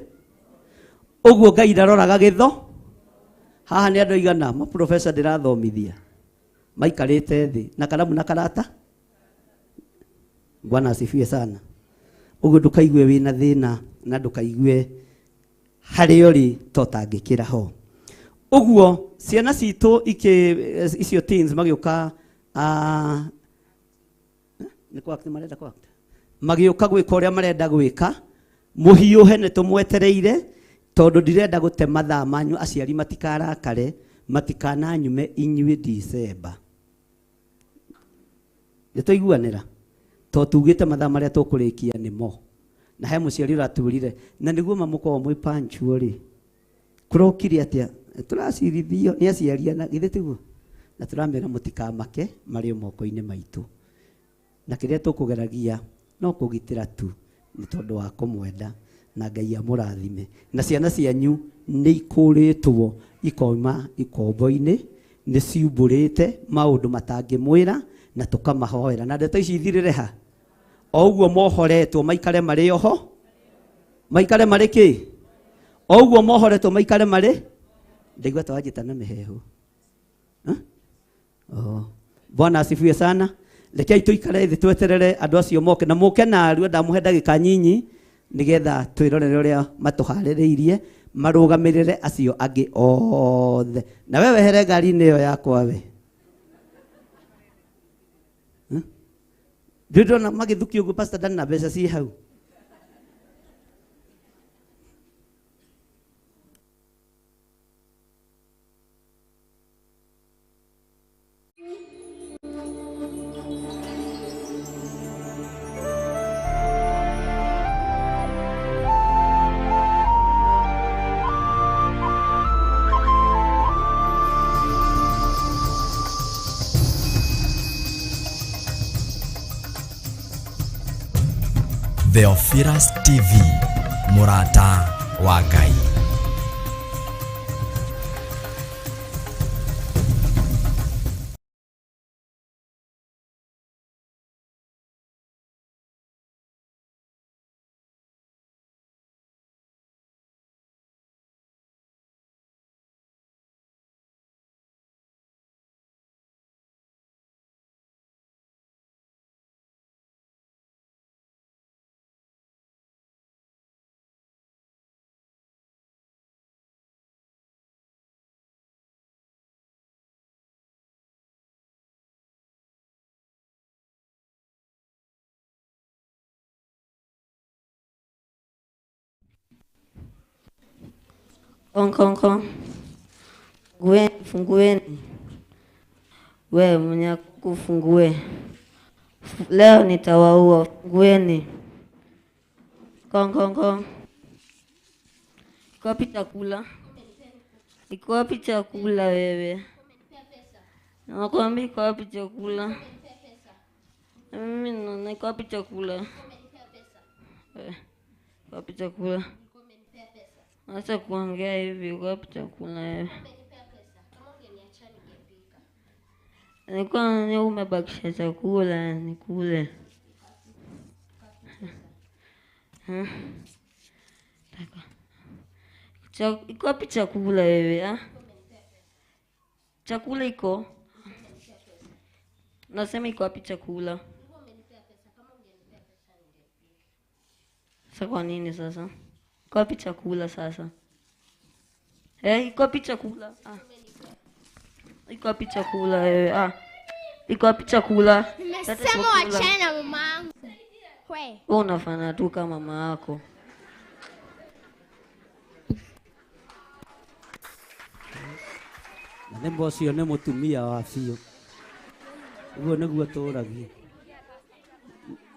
K: uguo Ngai ndaroraga githo. Haha ni andu igana ma professor ndirathomithia maikarite thi na karamu na karata. Bwana asifiwe sana. Uguo ndukaigue wina thina na ndukaigue hari uri totangikira ho. Uguo ciana citu icio teens magiuka ni kwa akti marenda kwa akti magiuka gwika uria marenda gwika muhiuhe ni tumwetereire tondu ndirenda gute mathaa manyu aciari matikarakare matikananyume inyui December. Nituiguanira to tugite mathaa maria tukurikia nimo na he muciari uraturire na niguo mamuko mwi panchu ri kurokiri atia turacirithio ni aciaria na githe tiguo na turamera mutikamake mari moko-ini maitu na kiria tukugeragia no kugitira tu ni tondu wa kumwenda na Ngai amurathime na ciana cianyu ni ikuritwo ikoima ikombo-ini ni ciumburite maundu matangimwira na tukamahoera na ndeto ici ithirire ha o uguo mohoretwo maikare mari oho maikare mari ki o uguo mohoretwo maikare mari ndigwa tawajita na mihehu. Bwana asifiwe sana. Rekei tuikare thi tweterere andu acio moke na muke na aru ndamuhe ndagika nyinyi nigetha twirorere uria matuhaririirie marugamirire acio angi othe. Na wewe here ngari-ini iyo yakwa we ndona magithukio uguo pastor ndana mbeca ci hau.
A: Theophilus TV, Murata wa Ngai.
L: Konkonko. Fungueni. We mwenye kufungue. Leo nitawaua. Fungueni. Konkonko. Iko wapi chakula? Iko wapi chakula wewe? Nakwambia iko wapi chakula? Mimi naona iko wapi chakula? Wapi chakula? Acha kuongea hivi, wapi chakula? Nilikuwa umebakisha chakula nikule. Iko wapi chakula wewe? Chakula iko? Nasema iko wapi chakula? Sasa kwa nini sasa? Iko wapi chakula sasa? Iko wapi chakula? Iko wapi chakula wewe? Iko wapi chakula?
M: Nimesema wachana na mamangu.
L: Wewe unafanya tu kama mama yako.
K: Na nembo cio nĩ mũtumia wa biũ. Uguo nĩguo tũragia.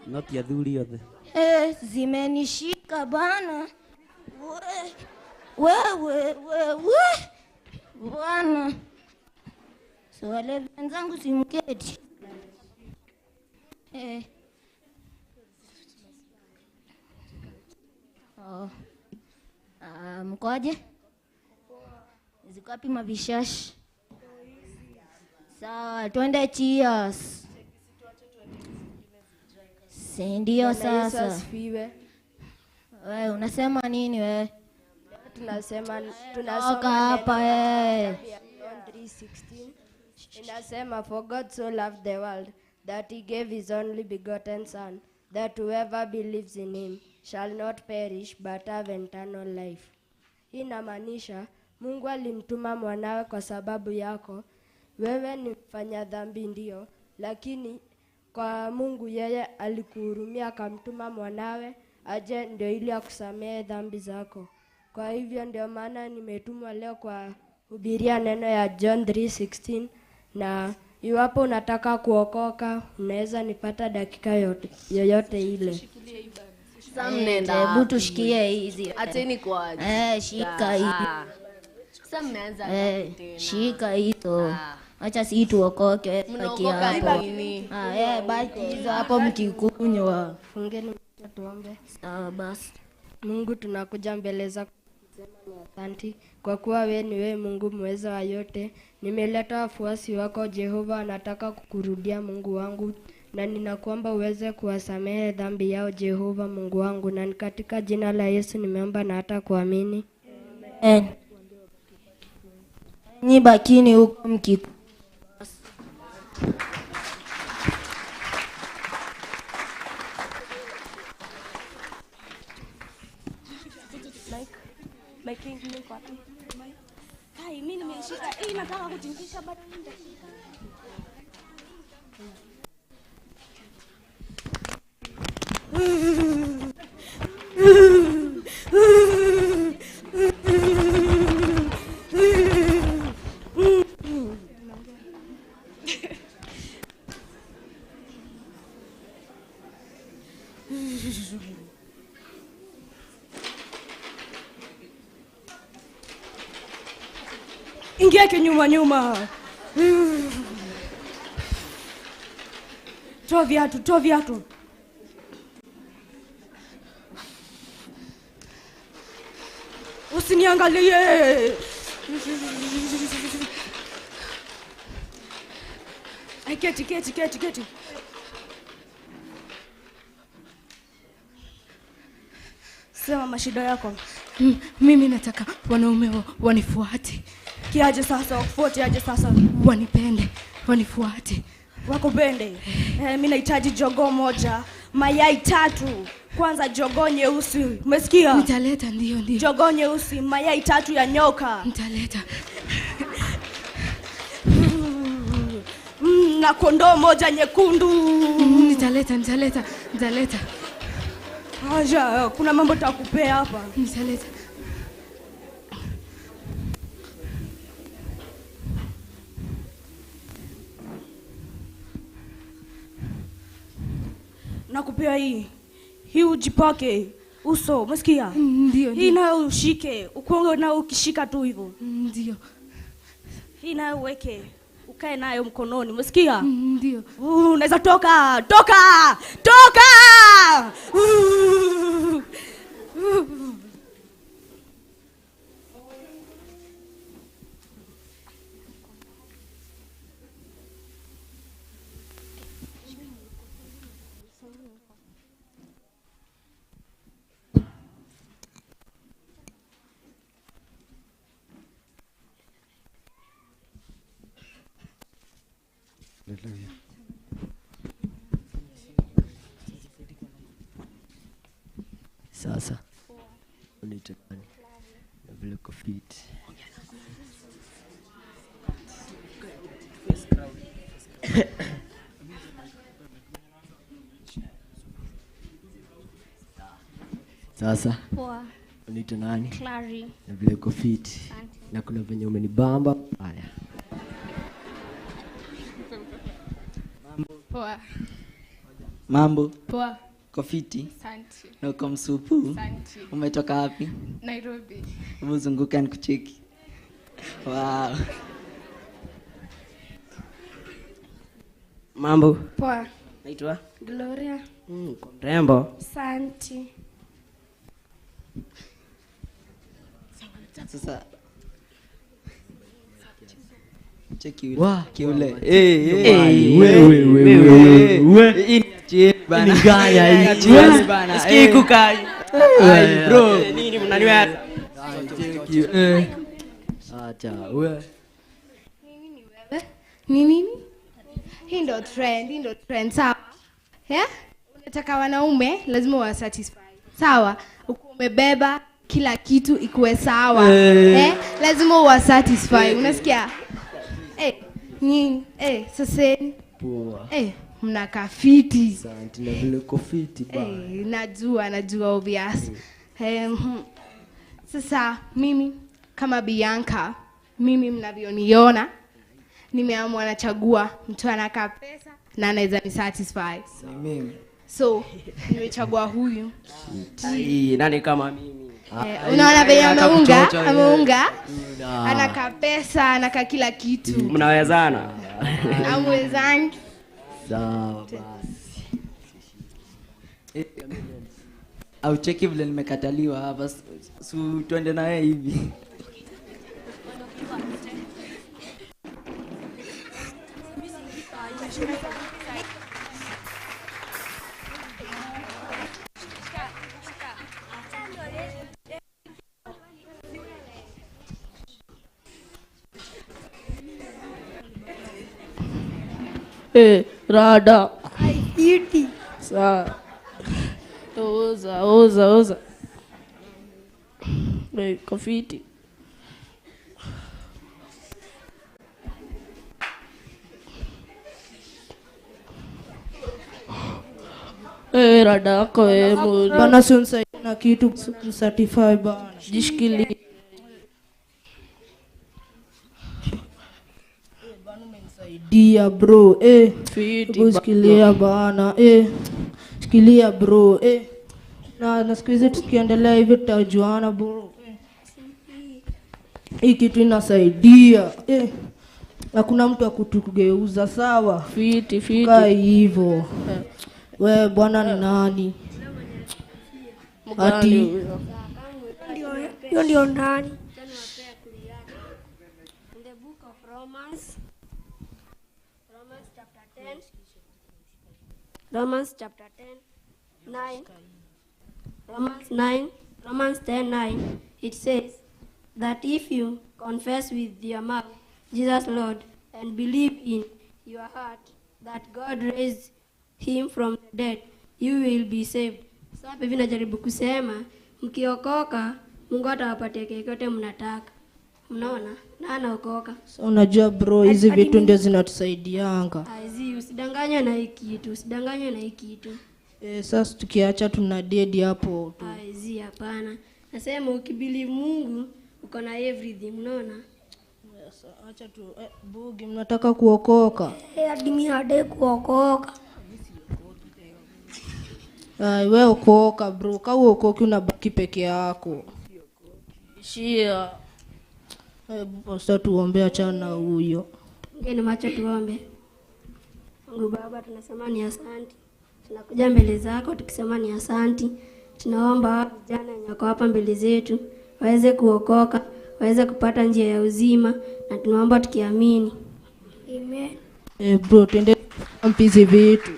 K: No ti athuri othe.
M: Zimenishika bana. Wewe bwana. So wale wenzangu simketi. Mkoje? Ziko wapi mavishashi? Sawa, twende cheers. Ndio sasa. Wewe unasema nini wewe?
N: Tunasoma
M: hapa
N: John 3:16. Inasema, for God so loved the world that he gave his only begotten son, that whoever believes in him shall not perish but have eternal life. Hii inamaanisha Mungu alimtuma mwanawe kwa sababu yako. Wewe ni mfanya dhambi ndio, lakini kwa Mungu yeye alikuhurumia akamtuma mwanawe aje ndio ili akusamehe dhambi zako. Kwa hivyo ndio maana nimetumwa leo kwa hubiria neno ya John 3:16, na iwapo unataka kuokoka unaweza nipata dakika yoyote ile.
M: Hebu tushikie hizi.
N: Ateni kwa
M: Shika hii.
N: Sasa mnaanza
M: shika hizo. Acha si tuokoke baki hapo. Baki hizo hapo mkikunywa.
N: Fungeni tuombe.
M: Basi.
N: Mungu tunakuja mbele zako kusema asante kwa kuwa wewe ni wewe Mungu mweza wa yote. Nimeleta wafuasi wako Jehova, anataka kukurudia Mungu wangu, na ninakuomba uweze kuwasamehe dhambi yao Jehova Mungu wangu, na katika jina la Yesu nimeomba na hata kuamini.
M: Amen. Ni bakini huko mkiku.
N: Hai, mimi nimeshika. Nataka kujinkisha bado nitashika. Ingia nyuma. Toa viatu. Usiniangalie. Keti. Sema mashida yako. Mimi nataka wanaume wanifuate. Kiaje sasa wakufuate aje sasa? Wanipende, wanifuate. Wakupende. Mimi nahitaji jogoo moja, mayai 3. Kwanza jogoo nyeusi. Umesikia?
M: Nitaleta ndio.
N: Jogoo nyeusi, mayai 3 ya nyoka.
M: Nitaleta.
N: Na kondoo moja nyekundu.
M: Nitaleta.
N: Aja, kuna mambo takupea hapa.
M: Nitaleta.
N: Nakupea hii ujipake uso, umesikia?
M: Ndio.
N: Hii nayo ushike, ukuonge na ukishika tu hivyo.
M: Ndio.
N: Hii nayo uweke, ukae nayo mkononi, umesikia?
M: Ndio.
N: Unaweza toka.
O: Sasa unaitwa nani? Na vile uko fit. Sasa
P: Poa.
O: unaitwa nani?
P: Clary.
O: Na vile uko fit. Na kuna venye umenibamba. Haya.
P: Poa.
Q: Mambo.
P: Poa.
Q: Kofiti.
P: Asante.
Q: Na uko msupu.
P: Asante.
Q: Umetoka wapi?
P: Nairobi.
Q: Umezunguka nikucheki. Wow.
O: Mambo.
P: Poa.
O: Naitwa
P: Gloria.
O: Uko mrembo.
P: Asante.
Q: Sasa cheki
O: Wa,
Q: kiule.
O: wewe.
Q: Bana.
O: Ni gaya hii.
Q: Cheers bana.
O: Sikiku kai.
Q: Ai bro.
O: Nini mnaniweza? Acha wewe.
P: Nini? Hii ndo trend, sawa? Yeah? Unataka wanaume lazima wa satisfy. Sawa? Umebeba kila kitu ikuwe sawa. Lazima wa satisfy. Unasikia? Nini? Sasa
O: Poa.
P: mnakaa fiti.
O: Asante na vile uko fiti bana.
P: Najua obvious. Sasa mimi kama Bianca, mimi mnavyoniona, nimeamua nachagua mtu anakaa pesa na anaweza ni satisfy.
Q: Mimi.
P: So, nimechagua huyu.
O: Nani kama mimi?
P: Unaona bei ameunga? Anakaa pesa, anakaa kila kitu.
O: Mnawezana?
P: Amwezani.
O: Sawa basi.
Q: Au cheki vile nimekataliwa hapa. Su tuende na yeye hivi.
L: Rada.
P: Iti.
L: Sawa. Oza. Kofiti. Rada yako
R: bana, sio na kitu certify bana.
L: Jishikilie.
R: Dia bro,
L: Fiti.
R: Shikilia bana, shikilia bro, na siku hizi tukiendelea hivi tutajuana bro. Hii kitu inasaidia, hakuna mtu akutugeuza, sawa?
L: Fiti.
R: Kaa hivyo. We bwana ni nani? Ati
P: Hiyo ndio ndani. In the book of Romans chapter 10, Romans 10:9, it says that if you confess with your mouth Jesus Lord and believe in your heart that God raised him from the dead, you will be saved. Sasa hivi najaribu kusema mkiokoka Mungu atawapatia kile mnataka. Mnaona? Na anaokoka.
R: So unajua bro, hizi vitu ndio zinatusaidianga.
P: Usidanganywe na hiki kitu.
R: Sasa tukiacha tuna dedi hapo tu.
P: Hapana. Nasema ukibelieve Mungu uko na everything, unaona?
R: Yes, acha tu bugi, mnataka kuokoka.
P: Hadi mimi hadi kuokoka.
R: Wewe ukoka bro, kama uokoki unabaki peke yako.
L: Shia.
R: Sasa tuombe, achana huyo.
P: Ngeni macho tuombe. Mungu Baba, tunasema ni asante. Tunakuja mbele zako tukisema ni asante. Tunaomba vijana wenye wako hapa mbele zetu waweze kuokoka, waweze kupata njia ya uzima, na tunaomba tukiamini. Amen.
R: Bro, twende mpizi vitu.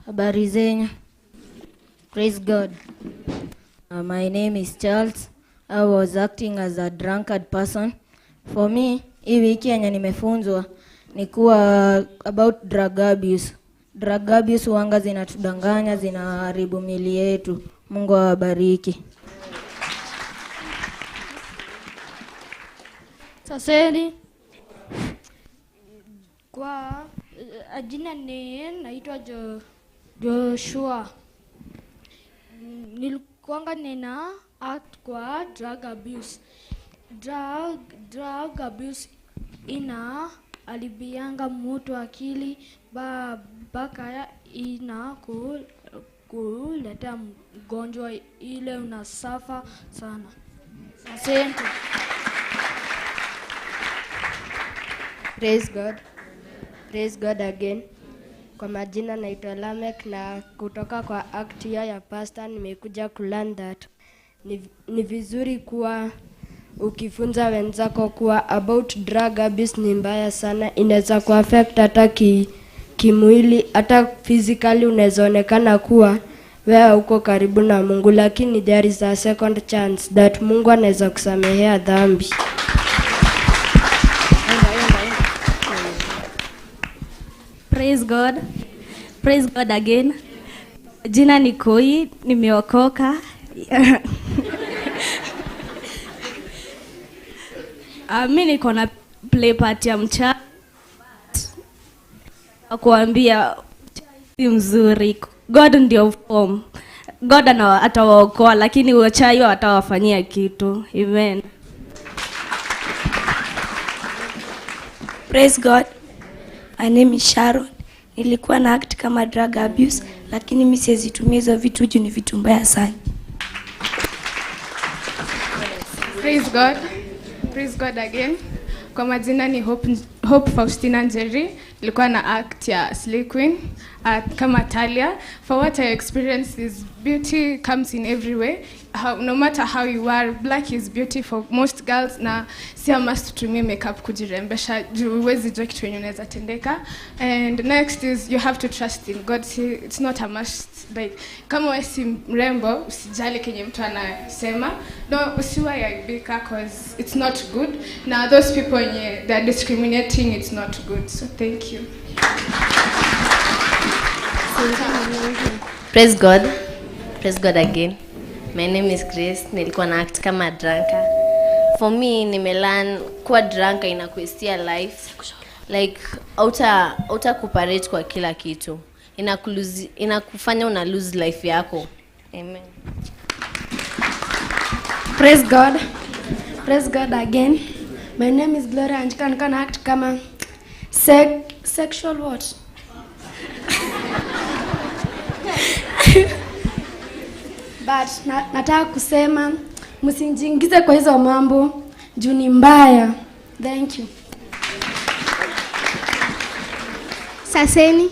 M: Habari zenyu. Praise God. My name is Charles. I was acting as a drunkard person. For me, hii wiki yenye nimefunzwa ni kuwa about drug abuse. Drug abuse huanga zinatudanganya, zinaharibu miili yetu. Mungu awabariki.
P: Saseni. Kwa jina naitwa Joshua. Nilikuanga nina act kwa drug abuse. Drug abuse ina alibianga mtu akili baka ina kuleta mgonjwa ile unasafa sana. Asante.
N: Praise God. Praise God again. Kwa majina naitwa Lamek, na kutoka kwa act ya pastor nimekuja kulearn that ni vizuri kuwa ukifunza wenzako kuwa about drug abuse ni mbaya sana, inaweza kuaffect hata kimwili, hata physically unaweza onekana kuwa wewe uko karibu na Mungu, lakini there is a second chance that Mungu anaweza kusamehea dhambi.
S: Praise God. Praise God again. Jina ni Koi, nimeokoka. Mimi niko na play part ya mcha. Kuambia si mzuri. God ndio form. God atawaokoa, lakini wachawi watawafanyia kitu. Amen.
P: Praise God. My name is Sharon. Nilikuwa na act kama drug abuse, lakini mimi sizitumia hizo vitu juu ni vitu mbaya sana.
T: Praise God. Praise God again. Kwa majina ni Hope Faustina Njeri. Nilikuwa na act ya Slay Queen kama Talia. For what I experienced is beauty comes in every way. No matter how you are, black is beauty for most girls, na si must tutumie makeup kujirembesha juu huwezi jua kitu yenye unaweza tendeka. And next is you have to trust in God. It's not a must. Like kama wewe si mrembo usijali kenye mtu anasema. No, usiwe yaibika cause it's not good. Now those people they are discriminating, it's not good. So thank you.
U: Praise God. Praise God again. My name is Grace. Nilikuwa na act kama drunker. For me, nimelearn kuwa drunker inakuestia life. Like outa cooperate kwa kila kitu. Inakufanya una lose life yako. Amen.
P: Praise God. Praise God again. My name is Gloria and you can act kama sexual what? But nataka kusema msinjiingize kwa hizo mambo juu ni mbaya. Thank you.
V: Saseni.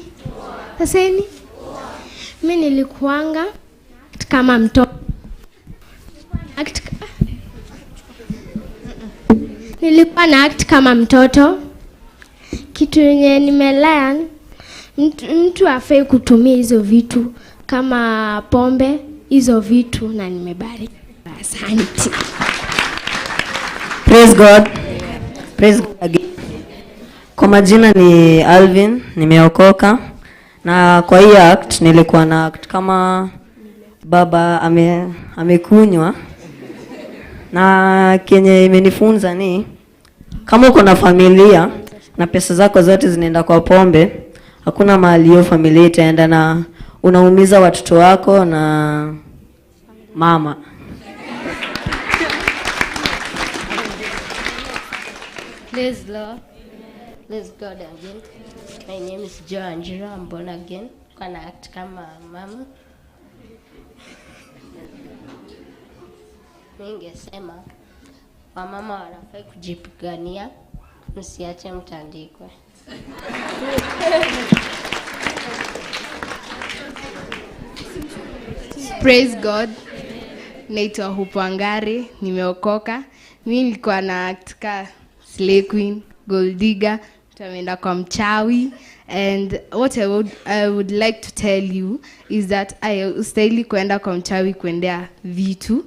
V: Mimi nilikuanga kama mtoto. Nilikuwa na act kama mtoto. Kitu yenye nimelearn, mtu afai kutumia hizo vitu kama pombe, hizo vitu, na nimebariki. Asante.
W: Praise God. Praise God again. Kwa majina ni Alvin, nimeokoka. Na kwa hii act nilikuwa na act kama baba amekunywa. Na kenye imenifunza ni kama uko na familia na pesa zako zote zinaenda kwa pombe, hakuna mahali hiyo familia itaenda, na unaumiza watoto wako na mama.
N: Praise Lord. Praise God again. My name is Joe Angela. I'm born again. Can act kama mama. Ningesema wamama wanafai kujipigania, msiache mtandikwe.
T: Praise God. Naitwa Hupangari, nimeokoka. Mimi nilikuwa na act ka slay queen, gold digger, tumeenda kwa mchawi, and what I would like to tell you is that ustahili kwenda kwa mchawi kuendea vitu.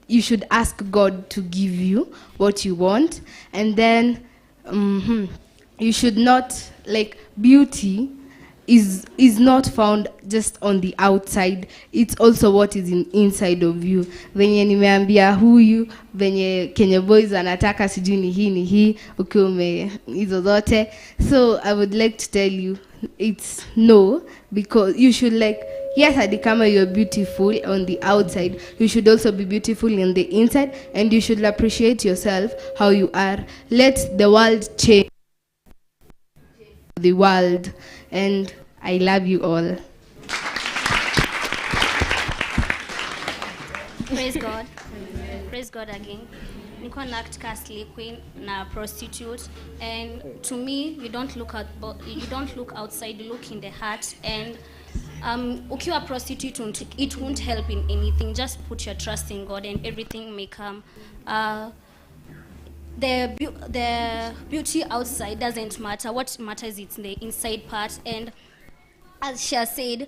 T: You should ask God to give you what you want, and then you should not, like, beauty is not found just on the outside. It's also what is inside of you. Venye nimeambia huyu, venye Kenya boys anataka sijui ni hii ukiume hizo zote. So I would like to tell you it's no, because you should, like, yes, adikama you're beautiful on the outside, you should also be beautiful in the inside, and you should appreciate yourself how you are. Let the world change the world, and I love you all.
B: Praise God. Praise God again. Niko na act ka slay queen na prostitute, and to me you don't look outside, you look in the heart. And ukiwa prostitute, it won't help in anything. Just put your trust in God and everything may come. The beauty outside doesn't matter. What matters is the inside part. And as she said,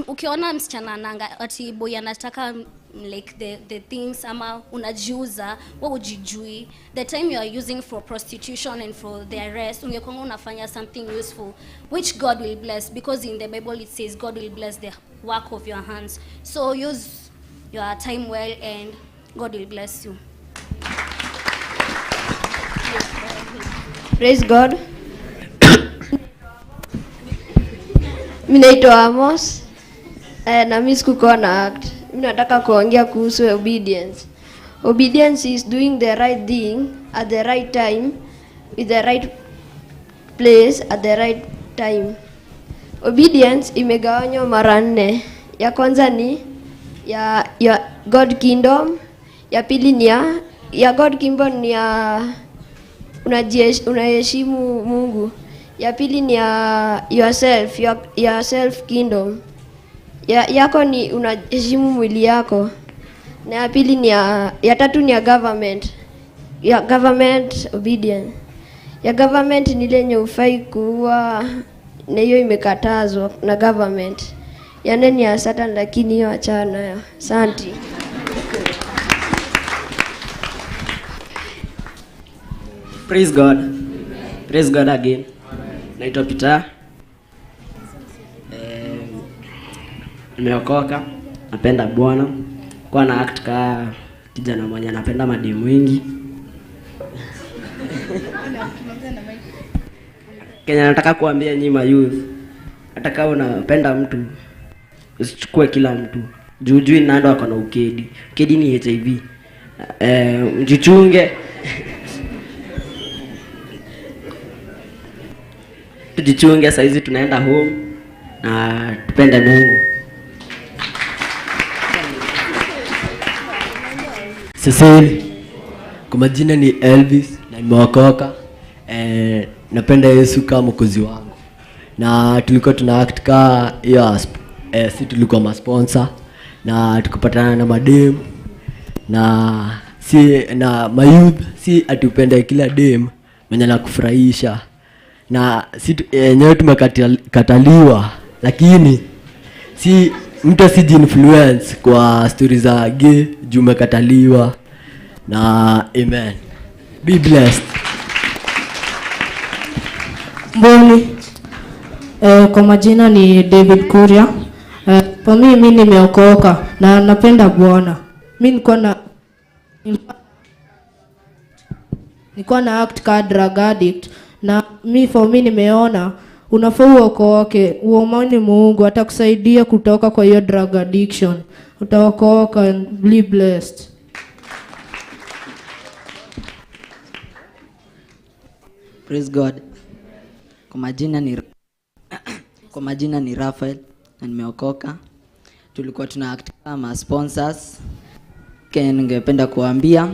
B: ukiona msichana nanga ati boy anataka like the things ama unajiuza, what would you do? The time you are using for prostitution and for the rest, ungekonga unafanya something useful which God will bless, because in the Bible it says God will bless the work of your hands. So use your time well and God will bless you.
N: Praise God. Mimi naitwa Amos. Na mimi sikuwa na act. Mimi nataka kuongea kuhusu obedience. Obedience is doing the right thing at the right time, with the right place at the right time. Obedience imegawanywa mara 4. Ya kwanza ni ya God kingdom, ya pili ni ya God kingdom ni ya unaheshimu Mungu. Ya pili ni ya yourself, your self kingdom. Yako ni unaheshimu mwili yako. Na ya pili ni ya tatu ni ya government. Ya government obedience. Ya government ni ile yenye ufai kuwa, na hiyo imekatazwa na government. Ya nne ni ya Satan, lakini hiyo achana nayo. Asante.
O: Praise God. Praise God again. Naitwa Peter. Nimeokoka, napenda Bwana. Kwa na act ka kijana mmoja napenda mademu wengi. Kenya nataka kuambia nyinyi youth, hata kama unapenda mtu usichukue kila mtu. Jujui nando akona ukedi. Ukedi ni HIV. Mjichunge. Tujichunge, saizi tunaenda home na tupende Mungu. Cecil, kwa majina ni Elvis na nimeokoka. Napenda Yesu kama mwokozi wangu. Na tulikuwa tuna act ka si tulikuwa ma-sponsor na tukapatana na madem na mayouth, si atupende kila dem mwenye nakufurahisha. Na si nyewe tumekataliwa, lakini si mtu asiji influence kwa stories za gay juu umekataliwa. Na amen. Be blessed.
R: Mboni. Kwa majina ni David Kuria. Kwa mimi nimeokoka na napenda Bwana. Mimi nilikuwa na act ka drug addict, na mimi nimeona unafaa uokoke, uombe Mungu atakusaidia kutoka kwa hiyo drug addiction. Utaokoka and be blessed.
Q: Praise God. Kwa majina ni Raphael na nimeokoka. Tulikuwa tuna act kama sponsors. Kenya ningependa kuambia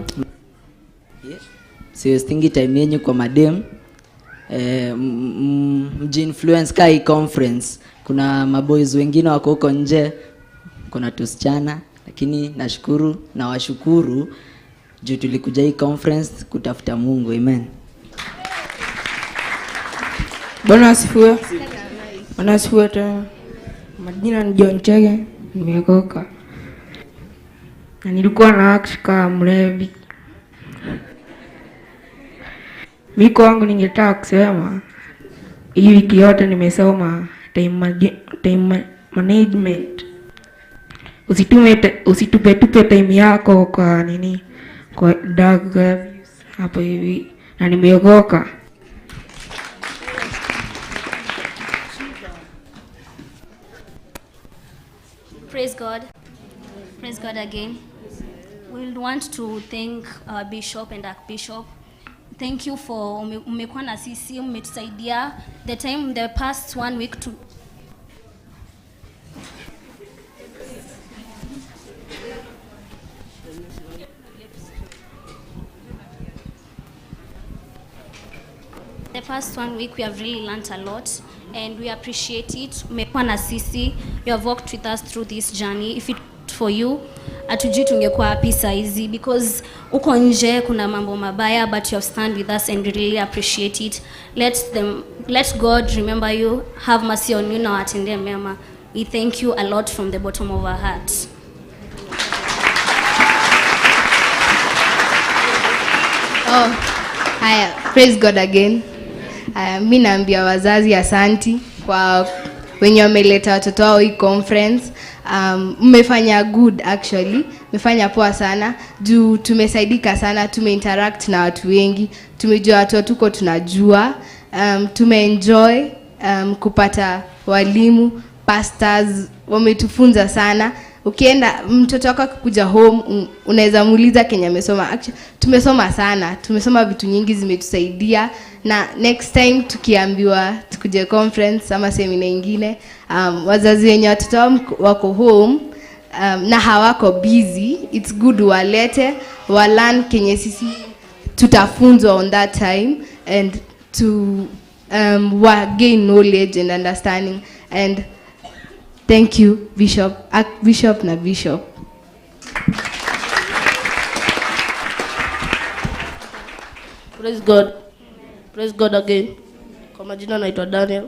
Q: siwastingi time yenyu kwa madem. Mji influence kai conference. Kuna maboys wengine wako huko nje. Kuna tusichana, lakini nashukuru na washukuru juu tulikuja hii conference kutafuta Mungu. Amen.
D: Bwana asifiwe. Bwana asifiwe tena. Majina ni John Chege, nimeokoka. Na nilikuwa na act kama mlevi. Miko wangu ningetaka kusema hii wiki yote nimesoma time management. Usitupe time yako kwa nini? Kwa drug abuse hapo hivi. Na nimeokoka.
B: Praise God. Praise God again. We want to thank our bishop and archbishop. Thank you for umekuwa na sisi, umetusaidia the past 1 week to the past 1 week we have really learned a lot and we appreciate it. Umekuwa na sisi, you have walked with us through this journey. If it for you, atujui tungekuwa happy saizi because uko nje kuna mambo mabaya, but you have stand with us and we really appreciate it. Let God remember you, have mercy on you, na watendee mema. We thank you a lot from the bottom of our hearts.
R: Oh, haya, praise God again. Mimi naambia wazazi asanti kwa wenye wameleta watoto wao hii conference. Mmefanya good actually. Mmefanya poa sana. Juu tumesaidika sana, tumeinteract na watu wengi. Tumejua watu tuko tunajua. Tumeenjoy kupata walimu, pastors, wametufunza sana. Ukienda mtoto wako kuja home unaweza muuliza Kenya amesoma. Actually tumesoma sana. Tumesoma vitu nyingi zimetusaidia, na next time tukiambiwa tukuje conference ama seminar nyingine, wazazi wenye watoto wako home na hawako busy, it's good walete learn Kenya sisi tutafunzwa on that time and to gain knowledge and understanding. And thank you Bishop, Archbishop na Bishop.
E: Praise God. Praise God again. Kwa majina naitwa Daniel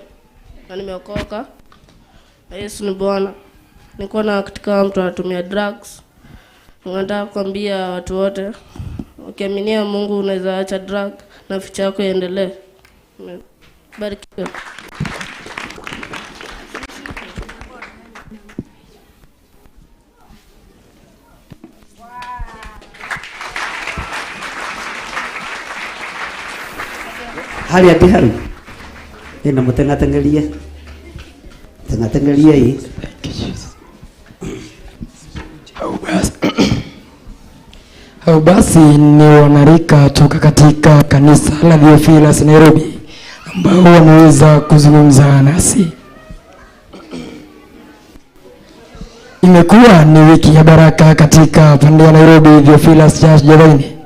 E: na nimeokoka. Na Yesu ni Bwana. Nilikuwa na katika mtu anatumia drugs. Nataka kuambia watu wote, ukiaminia Mungu unaweza acha drug na future yako iendelee. Barikiwe.
K: Hali ati haru ina mutengatengelia hii
F: au basi ni wanarika toka katika kanisa la Theophilus Nairobi ambao wanaweza kuzungumza nasi. Imekuwa ni wiki ya baraka katika pande ya Nairobi Theophilus Church NJATHAI-INI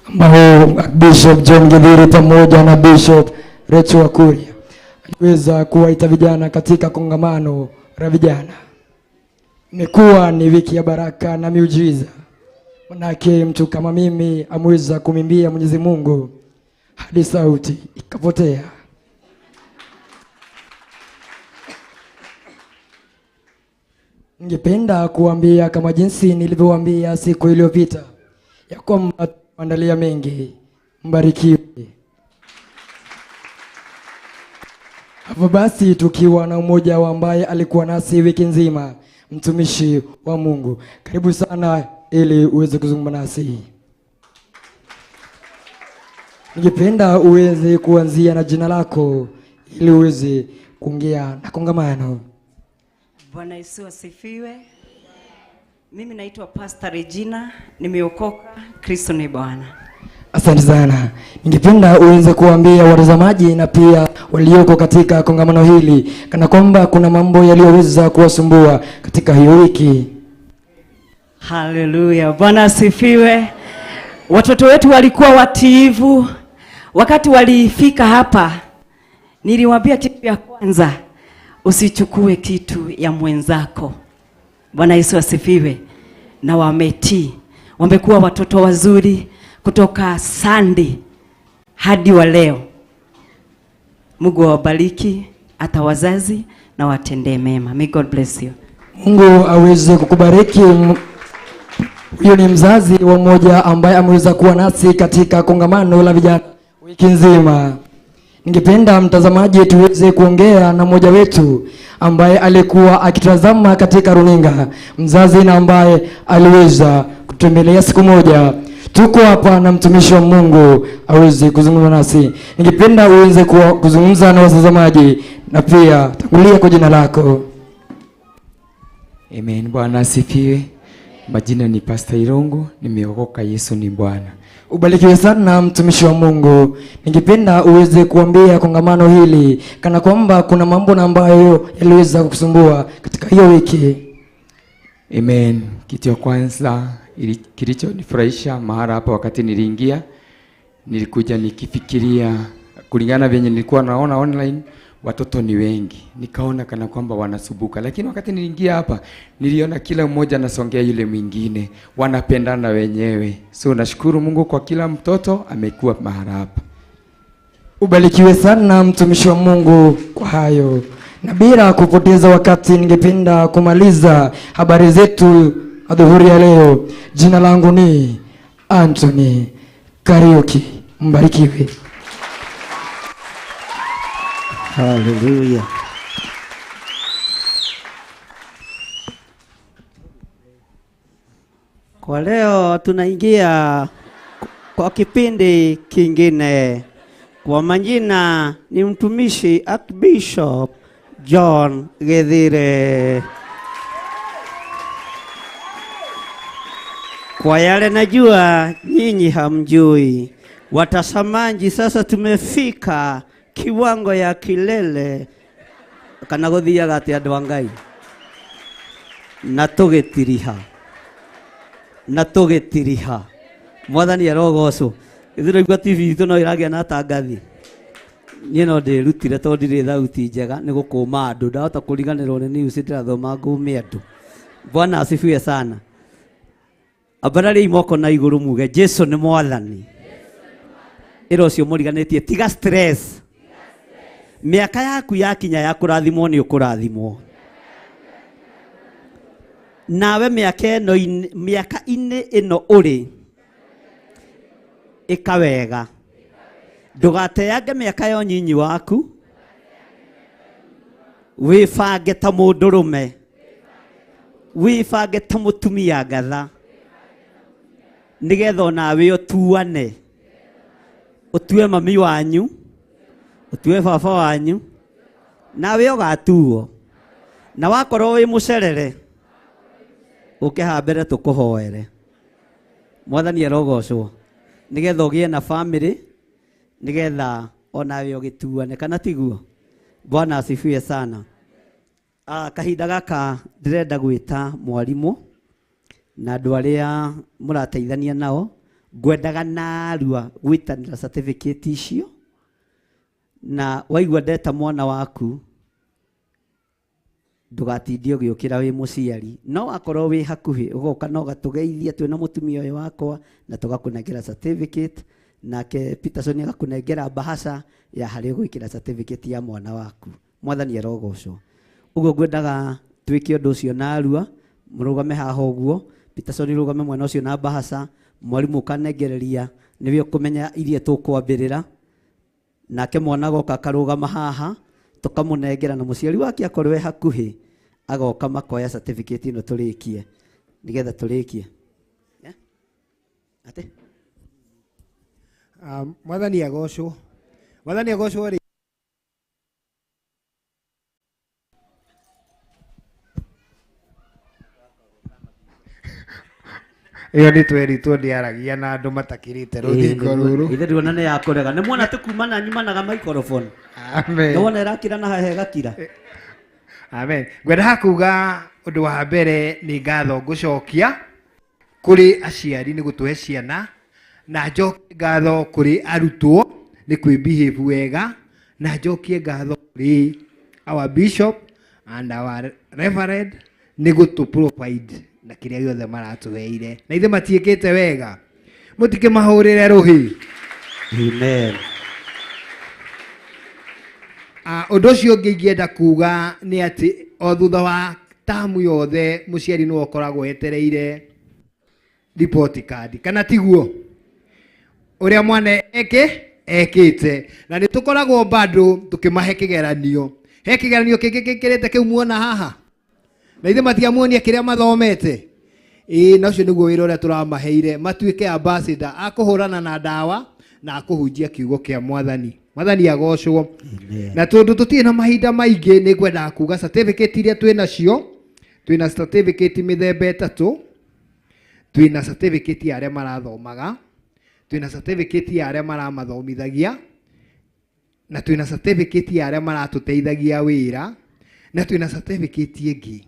F: ambao Bishop John Githiri pamoja na Bishop Rachel Wakuria aliweza kuwaita vijana katika kongamano la vijana. Imekuwa ni wiki ya baraka na miujiza. Manake mtu kama mimi ameweza kumimbia Mwenyezi Mungu hadi sauti ikapotea. Ningependa kuambia kama jinsi nilivyowaambia siku iliyopita ya kwamba tumeandalia mengi. Mbarikiwe. Hapo basi tukiwa na mmoja ambaye alikuwa nasi wiki nzima, mtumishi wa Mungu. Karibu sana ili uweze kuzungumza nasi. Ningependa uweze kuanzia na jina lako ili uweze kuongea na kongamano.
X: Bwana Yesu asifiwe. Mimi naitwa Pastor Regina, nimeokoka, Kristo ni Bwana.
F: Asante sana. Ningependa uweze kuambia watazamaji na pia walioko katika kongamano hili kana kwamba kuna mambo yaliyoweza kuwasumbua katika hiyo wiki.
G: Haleluya. Bwana asifiwe. Watoto wetu walikuwa watiivu. Wakati walifika hapa, niliwaambia kitu ya kwanza, usichukue kitu ya mwenzako. Bwana Yesu asifiwe. Na wametii. Wamekuwa watoto wazuri kutoka Sunday hadi wa leo. Mungu awabariki, hata wazazi na watendee mema. May God bless you.
F: Mungu aweze kukubariki. Huyo ni mzazi wa mmoja ambaye ameweza kuwa nasi katika kongamano la vijana wiki nzima. Ningependa mtazamaji tuweze kuongea na mmoja wetu ambaye alikuwa akitazama katika runinga, mzazi na ambaye aliweza kutembelea siku moja. Tuko hapa na mtumishi wa Mungu aweze kuzungumza nasi. Ningependa uweze kuzungumza na watazamaji na pia tangulia kwa jina lako.
H: Amen. Bwana asifiwe. Majina ni Pastor Irongo, nimeokoka, Yesu ni Bwana.
F: Ubarikiwe sana mtumishi wa Mungu. Ningependa uweze kuambia kongamano hili kana kwamba kuna mambo ambayo yaliweza kukusumbua katika hiyo wiki.
H: Amen. Kitu cha kwanza kilichonifurahisha mahali hapa wakati niliingia, nilikuja nikifikiria kulingana venye nilikuwa naona online watoto ni wengi. Nikaona kana kwamba wanasubuka, lakini wakati niliingia hapa niliona kila mmoja anasongea yule mwingine, wanapendana wenyewe. So nashukuru Mungu kwa kila mtoto amekuwa mahali hapa.
F: Ubarikiwe sana mtumishi wa Mungu kwa hayo. Na bila kupoteza wakati ningependa kumaliza habari zetu adhuhuri ya leo. Jina langu ni Anthony Kariuki. Mbarikiwe.
I: Haleluya. Kwa leo tunaingia kwa kipindi kingine. Kwa majina ni mtumishi Archbishop John Githire. Kwa yale najua nyinyi hamjui, watazamaji, sasa tumefika kiwango ya kilele kana guthiaga ati andu a Ngai na tugitiriha mwathani arogocwo. Ithiro igwa TV itu no iragia na tangathi nie no ndirutire to ndire thauti njega ni gukuma andu ndahota kuriganirwo ni news ndirathoma ngume andu. Bwana asifiwe sana. Abarari imoko na iguru muge Jesu ni mwathani. Iro cio muriganitie tiga stress. Miaka yaku yakinya ya kurathimwo ni ukurathimwo. Nawe miaka ino uri ikawega. Ndugateange miaka yo nyinyi waku. Wifange ta mundurume. Wifange ta mutumia ngatha. Nigetha nawe utuane. Utue mami wanyu. Utue baba wanyu. Nawe ugatuo. Na wakorwo wi mucerere. Ukiha mbere tukuhoere. Mwathani arogocwo. Nigetha ugie na family. Nigetha onawe ugituane kana tiguo. Bwana asifiwe sana. Kahinda gaka ndirenda gwita mwarimu na andu aria murateithania nao. Ngwendaga narua gwitanira certificate icio. Na waigua ndeta mwana waku ndugatindie ugiukira wi muciari, no akorwo wi hakuhi ugoka no gatugeithia twina mutumia uyu wakwa na tugakunengera certificate, nake Peterson agakunengera bahasha ya hari gwikira certificate ya mwana waku. Mwathani arogocwo. Ugo ngwendaga twike undu ucio narua, murugame haha uguo, Peterson rugame mwana ucio na bahasha, mwarimu kanengereria niwe ukumenya irie tukwambirira. Nake mwana goka karugama haha tukamunengera na muciari wake akorwe hakuhi agoka makoya certificate ino turikie nigetha turikie. Ate
J: mwathani agocwo ri iyo ni tweritwo ndiaragia na andu matakirite ruthingo ruru
I: ithe ndiona ni yakorega ni mwona tukumana nyimanaga microphone
J: amen
I: ndona irakira na hahega kira
J: amen ngwenda hakuga undu wa mbere ni ngatho ngucokia kuri aciari ni gutuhe ciana na njokie ngatho kuri arutwo ni kwibehave wega na njokie ngatho kuri our bishop and our reverend ni gutu provide na kiria giothe maratuheire na ithe matiikite wega mutike mahurire ruhi
I: amen
J: undu ucio ungi ingienda kuga ni ati o thutha wa tamu yothe muciari no okoragwo etereire report card kana tiguo uria mwana ekite na ni tukoragwo bado tukimahe kigeranio he kigeranio kikirite kiu muona haha na ithe matiamuonia kiria mathomete na ucio niguo wira uria turamaheire matuike ambassador akuhurana na dawa na akuhunjia kiugo kia mwathani agocwo na tondu tutie na mahinda maingi ni ngwenda kuga certificate iria twina cio twina certificate mithemba etatu twina certificate ya aria marathomaga twina certificate ya aria maramathomithagia na twina certificate ya aria maratuteithagia wira na twina certificate ingi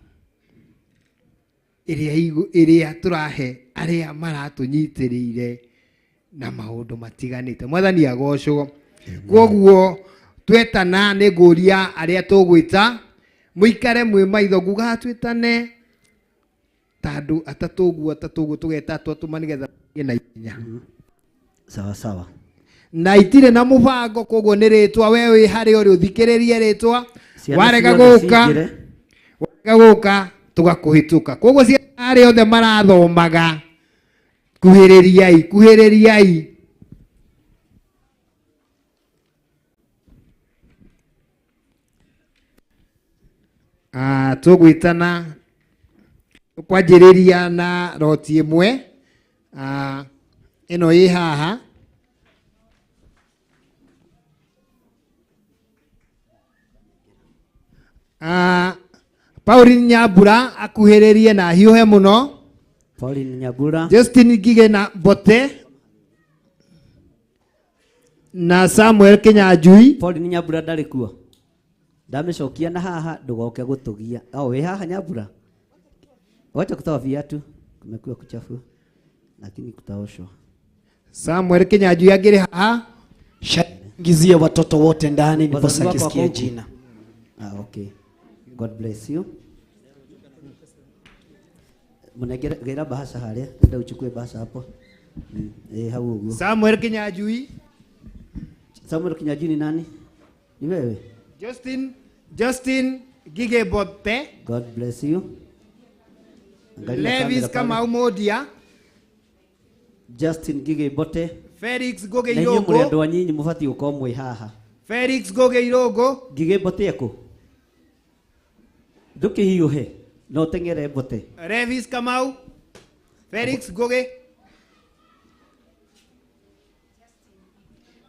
J: iria turahe aria maratunyitiriire na maundu matiganite mwathani agocwo koguo twetana ni nguria aria tugwita muikare mwi maitho nguga twitane tandu atatuguo tugeta twatuma nigetha na inya
I: sawa sawa
J: na itire na mubango koguo ni ritwa wewe hari uri uthikiririe ritwa warega guka tugakuhituka koguo cia ari othe marathomaga kuhiririai tugwitana kwanjiriria na roti imwe ino yi haha Pauline Nyambura akuhiririe na hiuhe muno
I: Pauline Nyambura
J: Justin Ngige na Bote na Samuel Kinyanjui
I: Pauline Nyambura ndari kuo ndamecokia na haha ndugoke gutugia we haha Nyambura wacha kutoa viatu kumekuwa kuchafu lakini kutaoshwa
J: Samuel Kinyanjui agire haha
A: Gizie watoto wote ndani ndiposa kisikie jina.
I: Okay. God bless you. Munegera bahasa haria, ndio uchukue bahasa hapo. Hau ugo.
J: Samuel Kinyanjui.
I: Samuel Kinyanjui ni nani? Ni wewe?
J: Justin Gige Bote.
I: God bless you.
J: Levis kama umodia.
I: Justin Gige Bote.
J: Felix Goge Irogo.
I: Nenye muri nyinyi mufati ukomwe haha.
J: Felix Goge Irogo.
I: Gige Bote yako. Duke hiyo he. No tengere Bote.
J: Levis Kamau. Felix Goge.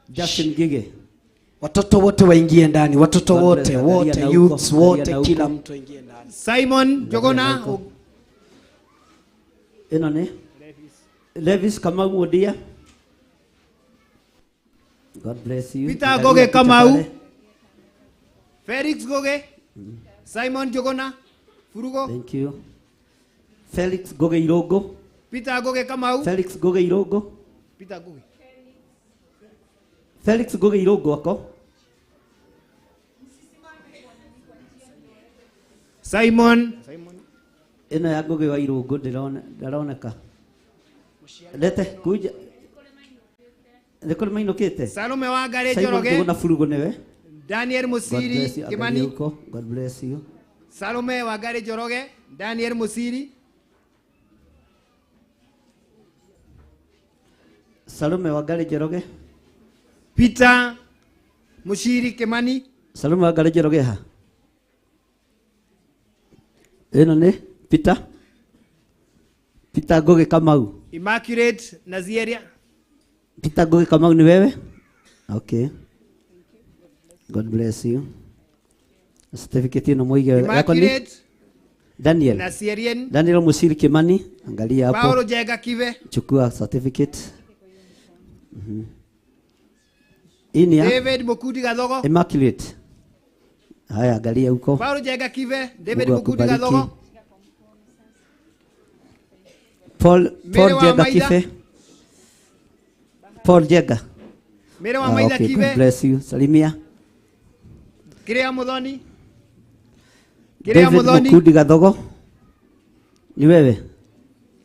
I: Justin Gige.
A: Watoto wote waingie ndani, watoto wote, youths wote, kila mtu aingie ndani.
J: Simon Jogona.
I: Eno ne? Levis Kamau Modia. God bless you.
J: Peter Goge Kamau. Felix Goge. Simon Jogona. Furugo.
I: Thank you. Felix Goge Irogo.
J: Peter Goge Kamau.
I: Felix Goge Irogo.
J: Peter Goge.
I: Felix Goge Irogo ako.
J: Simon.
I: Eno ya Goge wa Irogo ndaroneka. Lete kuja. Nikole mainokete.
J: Salome wa Gare
I: Joroge. Simon na Furugo newe.
J: Daniel Musiri Kimani.
I: God bless you.
J: Salome wa Gare Joroge. Daniel Musiri.
I: Salome wa Gare Joroge.
J: Peter Musiri Kimani.
I: Salome wa Gare Joroge ha. Eno ne Peter. Peter Goge Kamau.
J: Immaculate Nazieria.
I: Peter Goge Kamau ni wewe? Okay. God bless you. Certificate no moige yako ni? Daniel.
J: Na Sierien.
I: Daniel Musiri Kimani, angalia hapo.
J: Paulo Jega Kive.
I: Chukua certificate. Ini ya
J: David Mukudi Gadogo.
I: Immaculate. Haya, angalia huko.
J: Paulo Jega Kive, David
I: Mungu
J: Mukudi
I: akubariki.
J: Gadogo.
I: Paul
J: Mere wa
I: Jega
J: Maida.
I: Kife. Paul Jega.
J: Mere wa Maida
I: Okay,
J: Kive.
I: God bless you. Salimia.
J: Kirea Mudhoni. Kirea
I: David
J: Mudhoni.
I: Mukudi Gadogo. Ni wewe?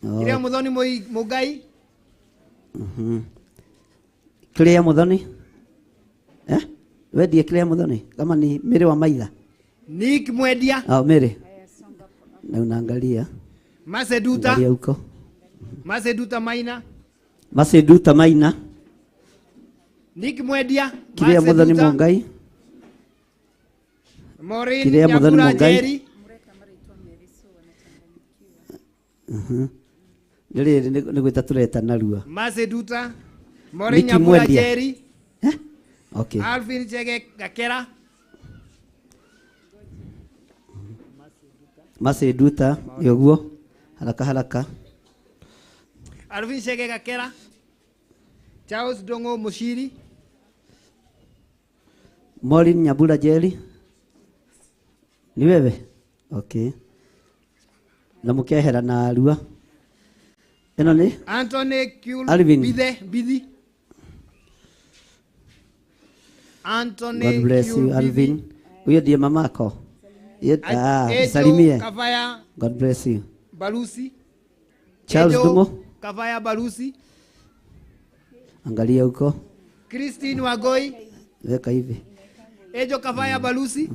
J: Kirea Mudhoni Mugai.
I: Clear Mudhoni. Wewe ndiye Clear Mudhoni? Kama ni Mere wa Maida.
J: Nick Mwedia.
I: Mere. Na unaangalia.
J: Maseduta.
I: Angalia huko.
J: Maseduta Maina.
I: Maseduta Maina.
J: Nick Mwedia.
I: Clear Mudhoni Mungai.
J: Maureen
I: Clear Mudhoni
J: Nyambura
I: Mungai.
J: Jerry.
I: Ndio ni gwita tureta narua.
J: Maseduta. Maureen Nyambura Jerry.
I: Okay.
J: Alvin Chege Gakera.
I: Maseduta yoguo haraka haraka.
J: Alvin Chege Gakera. Charles Dongo Mushiri.
I: Maureen Nyambura Jerry. Ni wewe? Okay. Na mukehera na arua. Eno ni?
J: Anthony Kul
I: Alvin.
J: Bidhi. Anthony
I: God bless you, Alvin. Huyo ndiye mamako. Salimie.
J: Kavaya.
I: God bless you.
J: Balusi.
I: Charles Dungo.
J: Kavaya Balusi.
I: Angalia huko.
J: Christine Wagoi.
I: Weka hivi.
J: Ejo Kavaya Balusi.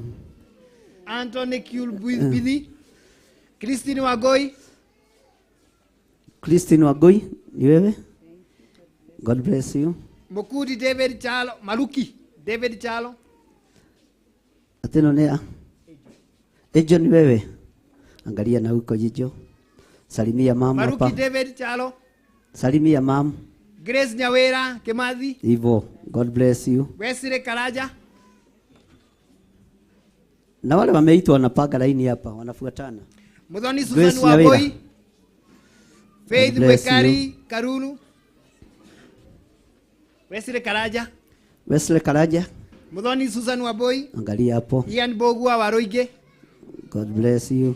J: Anthony Kul Bidhi. Christine Wagoi.
I: Christine Wagoi, ni wewe? God bless you.
J: Mukudi David Chalo. Maluki. David Chalo.
I: Ateno nea. Ejo ni wewe? Angalia na huko jijo. Salimia mama hapa.
J: Maluki David Chalo.
I: Salimia mam.
J: Grace Nyawera Kemathi.
I: Hivyo. God bless you.
J: Wesley Karaja.
I: Na wale wameitwa wanapanga laini hapa, wanafuatana.
J: Mudhoni Susan Waboi. Faith Mwekari Karunu. Wesley Karaja.
I: Wesley Karaja.
J: Mudhoni Susan Waboi.
I: Angalia hapo.
J: Ian Bogua Waroige.
I: God bless you.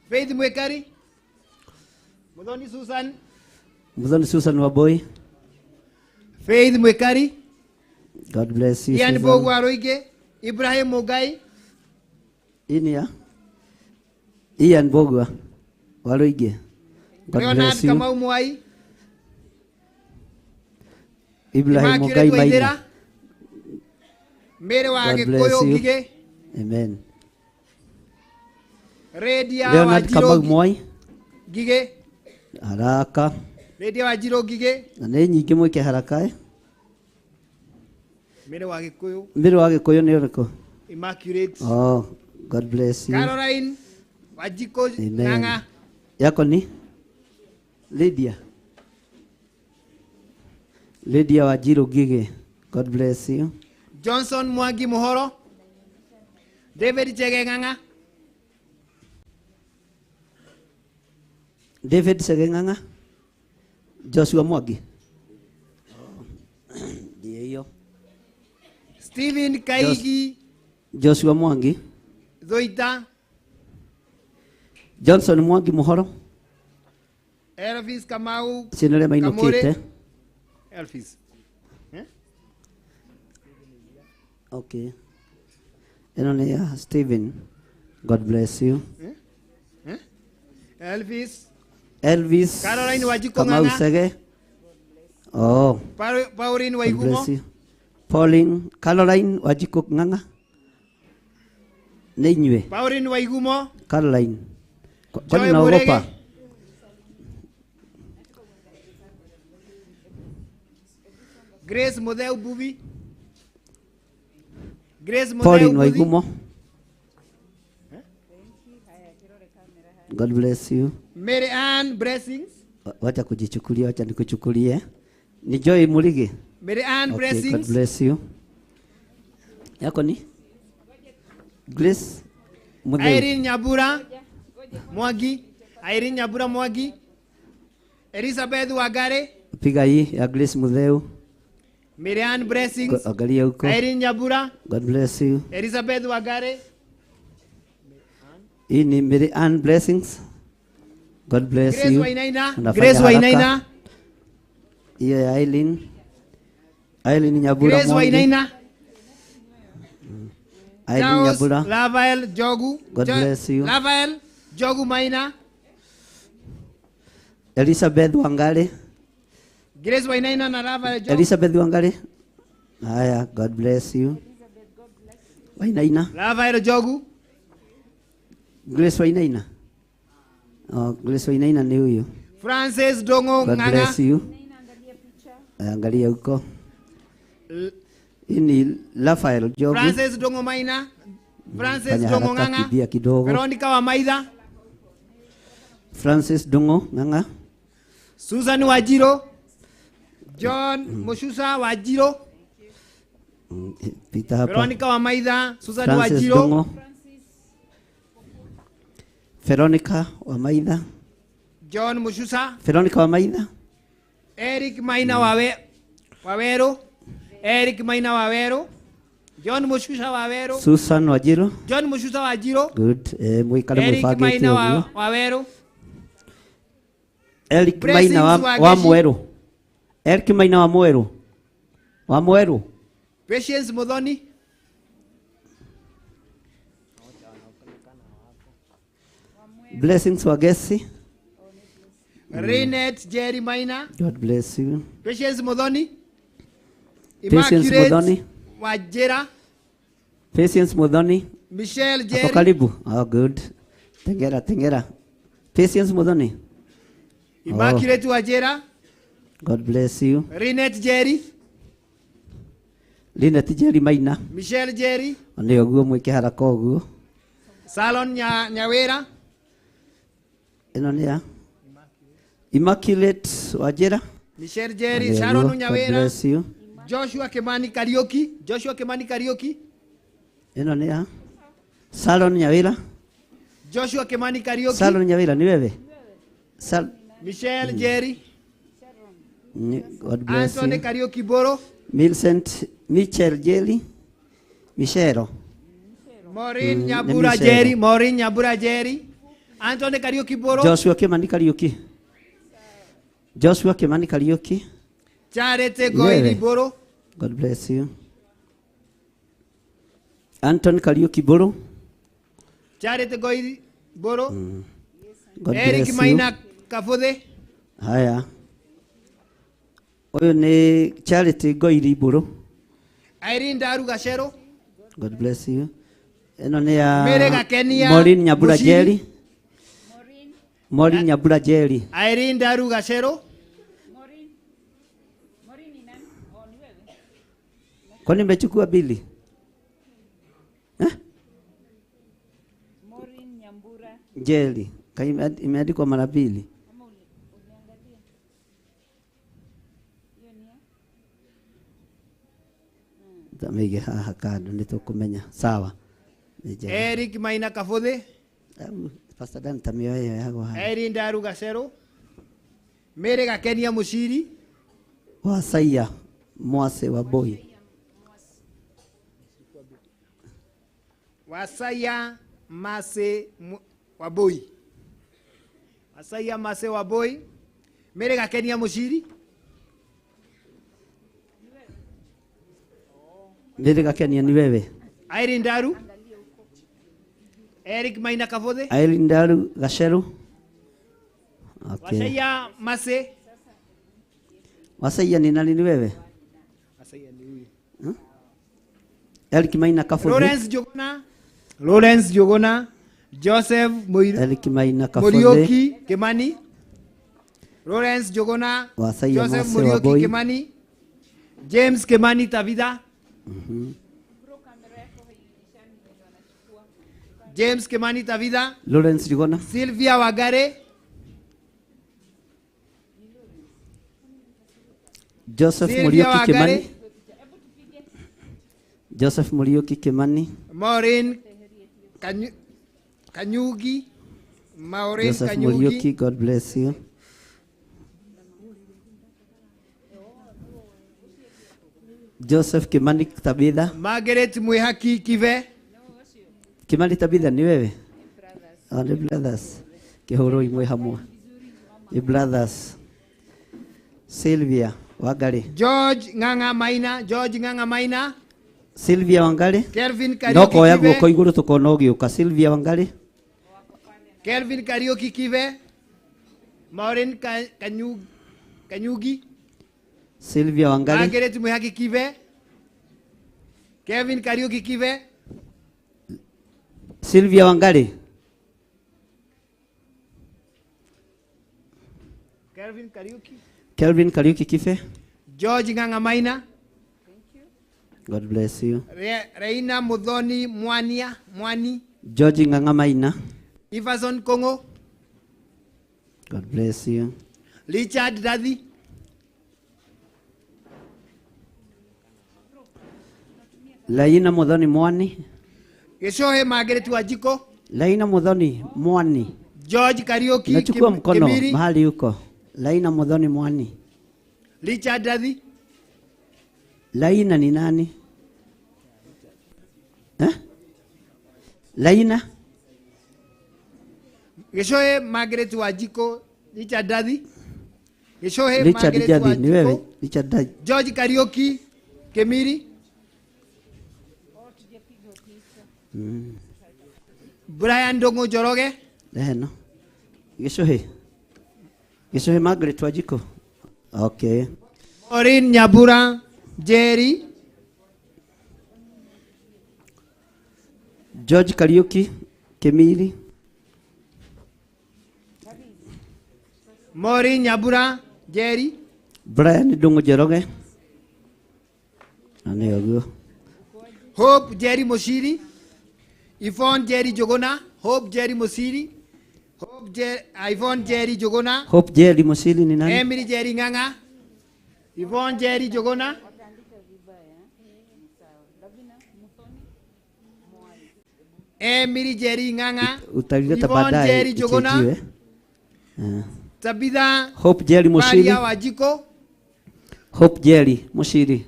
J: Faith Mwekari. Mudhoni Susan.
I: Mudhoni Susan Waboi.
J: Faith Mwekari.
I: God bless you.
J: Ian Bogua Waroige. Ibrahim Mogai.
I: Ini ya. Ian Bogua Waroige. God bless you.
J: Kamau Mwai.
I: Ibrahim Mogai Maina.
J: Mere wage koyo gige.
I: Amen.
J: Redia
I: Leonard Kamau Mwai.
J: Gige.
I: Haraka.
J: Redia Wajiro gige.
I: Na nĩ nyingĩ mwĩke haraka
J: Mere wage koyo.
I: Mere wage koyo nĩ ũrĩkũ?
J: Immaculate.
I: Oh, God bless you.
J: Caroline Wajiko Ng'ang'a.
I: Yako ni? Lydia. Lydia Wajiro Gige. God bless you.
J: Johnson Mwangi Muhoro. David Chege Ng'ang'a.
I: David Chege Ng'ang'a. Joshua Mwangi. Ndiye hiyo.
J: Stephen Kaigi.
I: Joshua Mwangi.
J: Zoita.
I: Johnson Mwangi Muhoro.
J: Elvis Kamau.
I: Sinole mainukite.
J: Elvis.
I: Okay. Eno ni Stephen. God bless you.
J: Elvis.
I: Elvis.
J: Caroline Wajiko
I: Kamau
J: Ng'ang'a.
I: Sege. Oh.
J: Pauline
I: God
J: Waigumo.
I: bless you. Pauline. Caroline Wajiko Ng'ang'a. Nĩ inyuĩ.
J: Pauline Waigumo.
I: Caroline. Kwani
J: Joy
I: naogopa?
J: Murege. Grace Mutheu Bubi. Grace Mutheu
I: Pauline
J: Bubi.
I: Waigumo. God bless you.
J: Mary Ann Blessings.
I: Wacha kujichukulia, wacha nikuchukulie. Ni Joy Muligi.
J: Mary Ann
I: Okay, God
J: Blessings.
I: bless you. Yako ni? Grace Mutheu.
J: Irene Nyabura. Mwangi, Irene Nyambura Mwangi, Elizabeth Wangare,
I: piga hii ya Grace Mutheu.
J: Miriam Blessings,
I: Angalia huko.
J: Irene Nyambura,
I: God bless you.
J: Elizabeth Wangare,
I: Hii ni Miriam Blessings. God bless
J: Grace
I: you.
J: Wainaina,
I: Unafanya
J: Grace
I: haraka.
J: Wainaina,
I: Hiyo ya Eileen. Eileen Nyambura
J: Grace
I: Mwangi.
J: Wainaina,
I: Eileen
J: Charles
I: Nyambura.
J: Lavael Jogu,
I: God bless you.
J: Lavael Jogu Maina,
I: Elizabeth Wangare.
J: Grace Wainaina na Lavael Jogu,
I: Elizabeth Wangare. Haya, God bless you. Wainaina.
J: Lavael Jogu,
I: Grace Wainaina. Oh, Grace Wainaina ni huyu.
J: Francis Dongo
I: God
J: Ng'ang'a,
I: bless you. Angalia huko. Hii ni Rafael Jogu.
J: Francis Dongo Maina, Francis
I: Fanya
J: Dongo
I: haraka
J: Ng'ang'a,
I: kimbia kidogo.
J: Veronica Wamaitha,
I: Francis Dongo Ng'ang'a.
J: Susan Wajiro, John Mushusa Wajiro,
I: Pita hapa.
J: Veronica Wamaitha, Susan
I: Francis
J: Wajiro,
I: Dongo. Veronica Wamaitha.
J: John Mushusa,
I: Veronica Wamaitha.
J: Eric Maina Wawero, Eric Maina Wawero, John Mushusa Wawero,
I: Susan Wajiro.
J: John Mushusa Wajiro,
I: Good. Mwikale
J: Eric
I: mwifagite
J: Maina
I: ogwo.
J: Wawero,
I: Eric
J: Blessings
I: Maina wa
J: Wageshi.
I: Mweru. Eric Maina wa Mweru. Wa Mweru.
J: Patience Muthoni,
I: Blessings Wagesi.
J: Renet Jerry Maina,
I: God bless you.
J: Patience Muthoni,
I: Patience Muthoni.
J: Wajira,
I: Patience Muthoni.
J: Michelle
I: Ako
J: Jerry,
I: karibu. Oh, good. Tengera. Patience Muthoni.
J: Immaculate Wajira,
I: God bless you.
J: Renet Jerry,
I: Linet Jerry Maina.
J: Michelle Jerry,
I: Nĩ ũguo mwĩke haraka ũguo.
J: Salon Nyawera,
I: Ĩno nĩ ya Immaculate Wajira.
J: Michelle Jerry,
I: Nĩ
J: Sharon
I: ũguo. God
J: Nyawera,
I: bless you.
J: Joshua Kimani Karaoke, Joshua Kimani Karaoke,
I: Ĩno nĩ ya Salon Nyawira.
J: Joshua Kimani Karaoke,
I: Salon Nyawira ni wewe?
J: Michelle Jerry,
I: God bless
J: Anthony
I: you.
J: Karaoke Boro,
I: Millicent Michel Jelly. Michero.
J: Maureen Nyambura Jerry, Maureen Nyambura Jerry, Anthony Karaoke Boro,
I: Joshua Kimani Karaoke. Joshua Kimani Karaoke.
J: Charity Goiri Boro,
I: God bless you. Anton Karaoke Boro.
J: Charity Goiri Boro,
I: God
J: Eric
I: bless
J: Maina
I: you.
J: Kafuthe,
I: Haya. Huyo ni Charity Goiri Boro.
J: Irene Daru Gashero,
I: God bless you. Eno ni ya
J: Mere Gakenia,
I: Maureen Nyambura
J: Mushiri.
I: Jerry. Maureen Nyambura Jerry.
J: Irene Daru Gashero,
I: Kwani nimechukua bili? Jerry. Imeandikwa mara mbili. Tamege haha kando nitukumenya. Sawa.
J: Eric Maina Kafuthe,
I: Pastor Dan tamio hiyo yago haya.
J: Irene Daru Gashero, Mere Gakenia Mushiri,
I: Wasaiya Mwase wa boy.
J: Wasaya Mase Waboi, Wasaya Mase Waboi, Mere Gakenia Mushiri,
I: Ndiri Gakenia ni wewe.
J: Irene Daru, Eric Maina Kafuthe,
I: Irene Daru Gasheru. Okay.
J: Wasaya Mase,
I: Wasaiya ni nani ni wewe?
J: Wasaya ni huyu.
I: Eric Maina Kafuthe.
J: Lawrence Jogona, Joseph
I: Eric Maina Kafuthe.
J: Morioki Kimani, Lawrence Jogona,
I: Wasaiya
J: Joseph
I: Mase wa
J: Morioki
I: boy.
J: Kimani, James Kimani Tavida, James Kimani Tavida,
I: Lawrence Jogona.
J: Sylvia Wagare,
I: Joseph
J: Sylvia
I: Morioki
J: Wagare,
I: Kimani. Joseph Morioki Kimani.
J: Maureen Kanyugi, Maureen
I: Joseph
J: Kanyuki.
I: Muriuki, God bless you. Joseph Kimani Tabitha.
J: Margaret Mwihaki Kive.
I: Kimani Tabitha ni wewe? Ni brothers. Kihoro imwe hamwe. Ni brothers. Sylvia Wangari.
J: George Ng'ang'a Maina. George Ng'ang'a Maina.
I: Sylvia Wangari.
J: Kelvin Kariuki
I: No koya
J: Kive.
I: guoko iguru tukona ugiuka. Sylvia Wangari.
J: Kelvin Kariuki Kive. Maureen Kanyugi.
I: Sylvia Wangari.
J: Margaret Mwihaki Kive. Kevin Kariuki Kive.
I: Sylvia Wangari.
J: Kelvin Kariuki.
I: Kelvin Kariuki Kife.
J: George Ng'ang'a Maina.
I: God bless you.
J: Reina Muthoni Mwani.
I: George Ng'ang'a Maina.
J: Iverson Kongo.
I: God bless you.
J: Richard Dadhi.
I: Laina Muthoni Mwani.
J: Geshohe Margaret Wajiko.
I: Laina Muthoni Mwani.
J: George Kariuki
I: Nachukua mkono
J: Kimiri.
I: mahali huko. Laina Muthoni Mwani.
J: Richard Dadhi.
I: Laina ni nani? Laina?
J: Geshohe Margaret Wajiko. Richard Dadhi. Geshohe
I: Richard
J: Margaret
I: Jadi ni wewe?
J: Wajiko.
I: Richard Jadi.
J: George Kariuki Kimiri. Brian Dongo Joroge.
I: No. Geshohe. Geshohe Margaret Wajiko. Okay.
J: Orin Nyabura Jerry.
I: George Kariuki Kimiri.
J: Maureen Nyabura Jerry.
I: Brian Dongo Joroge. Aneogo.
J: Hope Jerry Moshiri. Yvonne Jerry Jogona. Hope Jerry Moshiri. Yvonne Jerry Jogona.
I: Hope Jerry Mosili ni nani?
J: Emily Jerry Ng'ang'a. Yvonne Jerry Jogona. Emily Jerry Ng'ang'a.
I: Utalileta
J: Yvonne
I: baadaye
J: Jerry Jogona.
I: ichejiwe.
J: Tabitha
I: Hope Jerry Mosili.
J: Maria Wajiko.
I: Hope Jerry Mosili.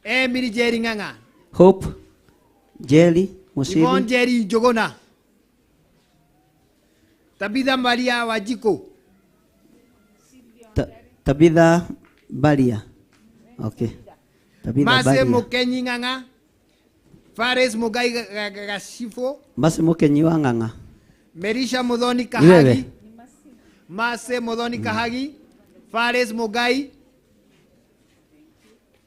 J: Emily Jerry Ng'ang'a.
I: Hope Jerry Mosili.
J: Yvonne Jerry Jogona. Tabitha Maria Wajiko.
I: Tabitha Baria. Okay. Tabitha
J: Mase
I: Baria.
J: Mukenyi Ng'ang'a. Fares Mugai Gashifo.
I: Mase Mukenyi wa Ng'ang'a.
J: Merisha Muthoni
I: Ni
J: Kahagi.
I: wewe?
J: Mase Muthoni Kahagi. Fares Mugai.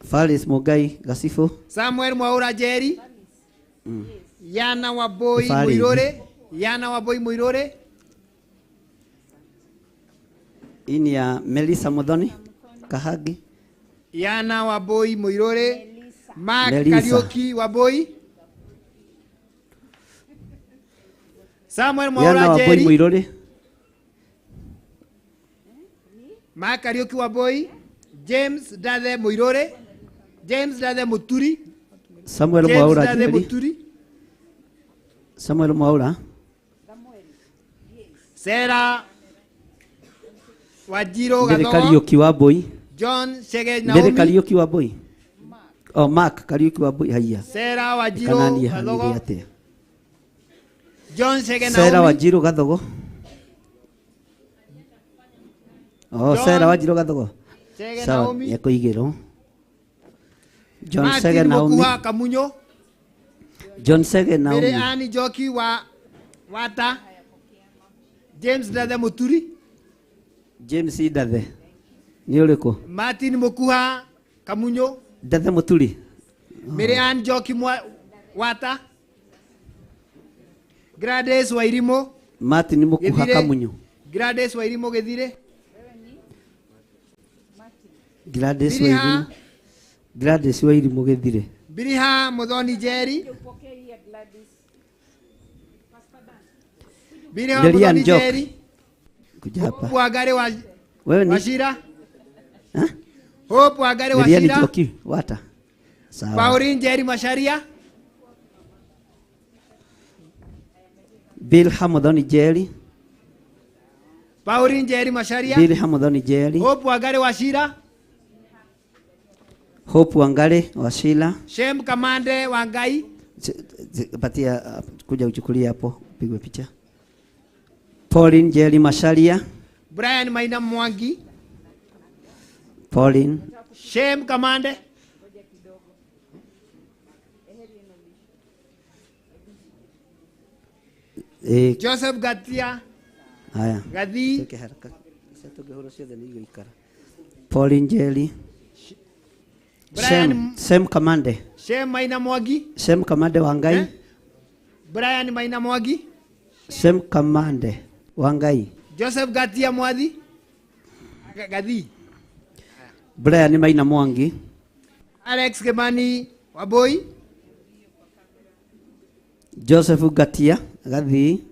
I: Faris Mugai Gasifo.
J: Samuel Mwaura Jerry. Yana Waboi
I: Faris.
J: Muirore. Yana Waboi Muirore.
I: Hii ni ya Melissa Muthoni Kahagi.
J: Yana Waboi Muirore. Mark
I: Melissa.
J: Kariuki Waboi. Samuel
I: Yana
J: Mwaura
I: Waboi
J: Jerry.
I: Muirore.
J: Mark Kariuki Waboi. James Dade Muirore. James Dade Muturi.
I: Samuel
J: James
I: Mwaura
J: Dade
I: Jerry.
J: Muturi.
I: Samuel Mwaura.
J: Sarah Wajiro
I: Mbere
J: Gathogo.
I: Kariuki wa Boy.
J: John Shege
I: Mbere
J: Naomi.
I: Kariuki wa Boy. Oh, Mark Kariuki wa Boy haya.
J: Sarah Wajiro
I: Kanani
J: Gathogo.
I: hanire atia.
J: John Shege
I: Sarah
J: Naomi.
I: Wajiro Gathogo. Oh,
J: John
I: Sarah Wajiro Gathogo.
J: Shege
I: Sawa,
J: Naomi.
I: yako igero. John
J: Martin
I: Sege Naomi.
J: Mokuha Kamunyo.
I: John Sege
J: Mbere
I: Naomi.
J: Ani Joki wa Wata. James Dade Muturi.
I: James Idathe. Ni uriko?
J: Martin Mokuha Kamunyo.
I: Dathe Muturi.
J: Mbere Ani Joki Wata. Grades Wairimo.
I: Martin Mukuha
J: Githire.
I: Kamunyo.
J: Grades Wairimo Gethire.
I: Gladys
J: Biriha.
I: Wairimu. Gladys Wairimu Gethire.
J: Biriha Muthoni Jerry. Biriha
I: Delian
J: Muthoni
I: Jock.
J: Jerry.
I: Kuja hapa.
J: Hope Wagare wa
I: Wewe ni?
J: Washira. Hope Wagare
I: Delian
J: Washira.
I: Joki. Wata. Sawa.
J: Pauline Jerry Masharia.
I: Bill Hamodoni Jerry.
J: Pauline Njeri Macharia.
I: Billy Hamudhoni Njeri.
J: Hope Wangari Wachira.
I: Hope Wangari Wachira.
J: Shem Kamande Wangai.
I: Patia kuja uchukulia hapo, pigwe picha. Pauline Njeri Macharia.
J: Brian Maina Mwangi.
I: Pauline.
J: Shem Kamande. Joseph Gatia.
I: Haya.
J: Gadi.
I: Teke haraka. Isatogehoro sio ndio ikara. Pauline Njeri. Shem Kamande.
J: Shem Maina Mwangi.
I: Shem Kamande Wangai.
J: Brian Maina Mwangi.
I: Shem Kamande Wangai.
J: Joseph Gatia Mwadhi. Gadi.
I: Brian Maina Mwangi.
J: Alex Gemani Waboi.
I: Joseph Gatia Gadi.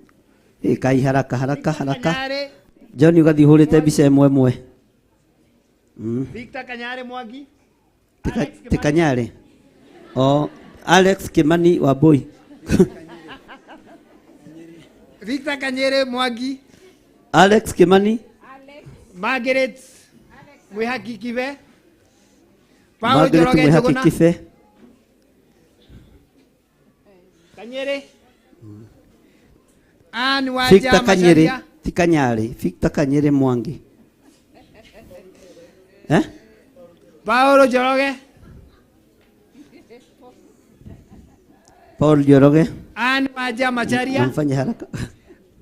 I: Kai haraka. John Gadi hulite bise mwe.
J: Victor Kanyare Mwangi.
I: Tikanyare. Oh, Alex Kimani Waboi.
J: Victor Kanyere Mwangi.
I: Alex Kimani.
J: Margaret Mwihaki Kive.
I: Paulo Joroge Jogona.
J: Kanyere. Anne Waja
I: Victor Kanyere. Tikanyare. Victor Kanyere Mwangi.
J: Paulo Joroge.
I: Paul Joroge.
J: Anne Waja Macharia.
I: Mfanye haraka.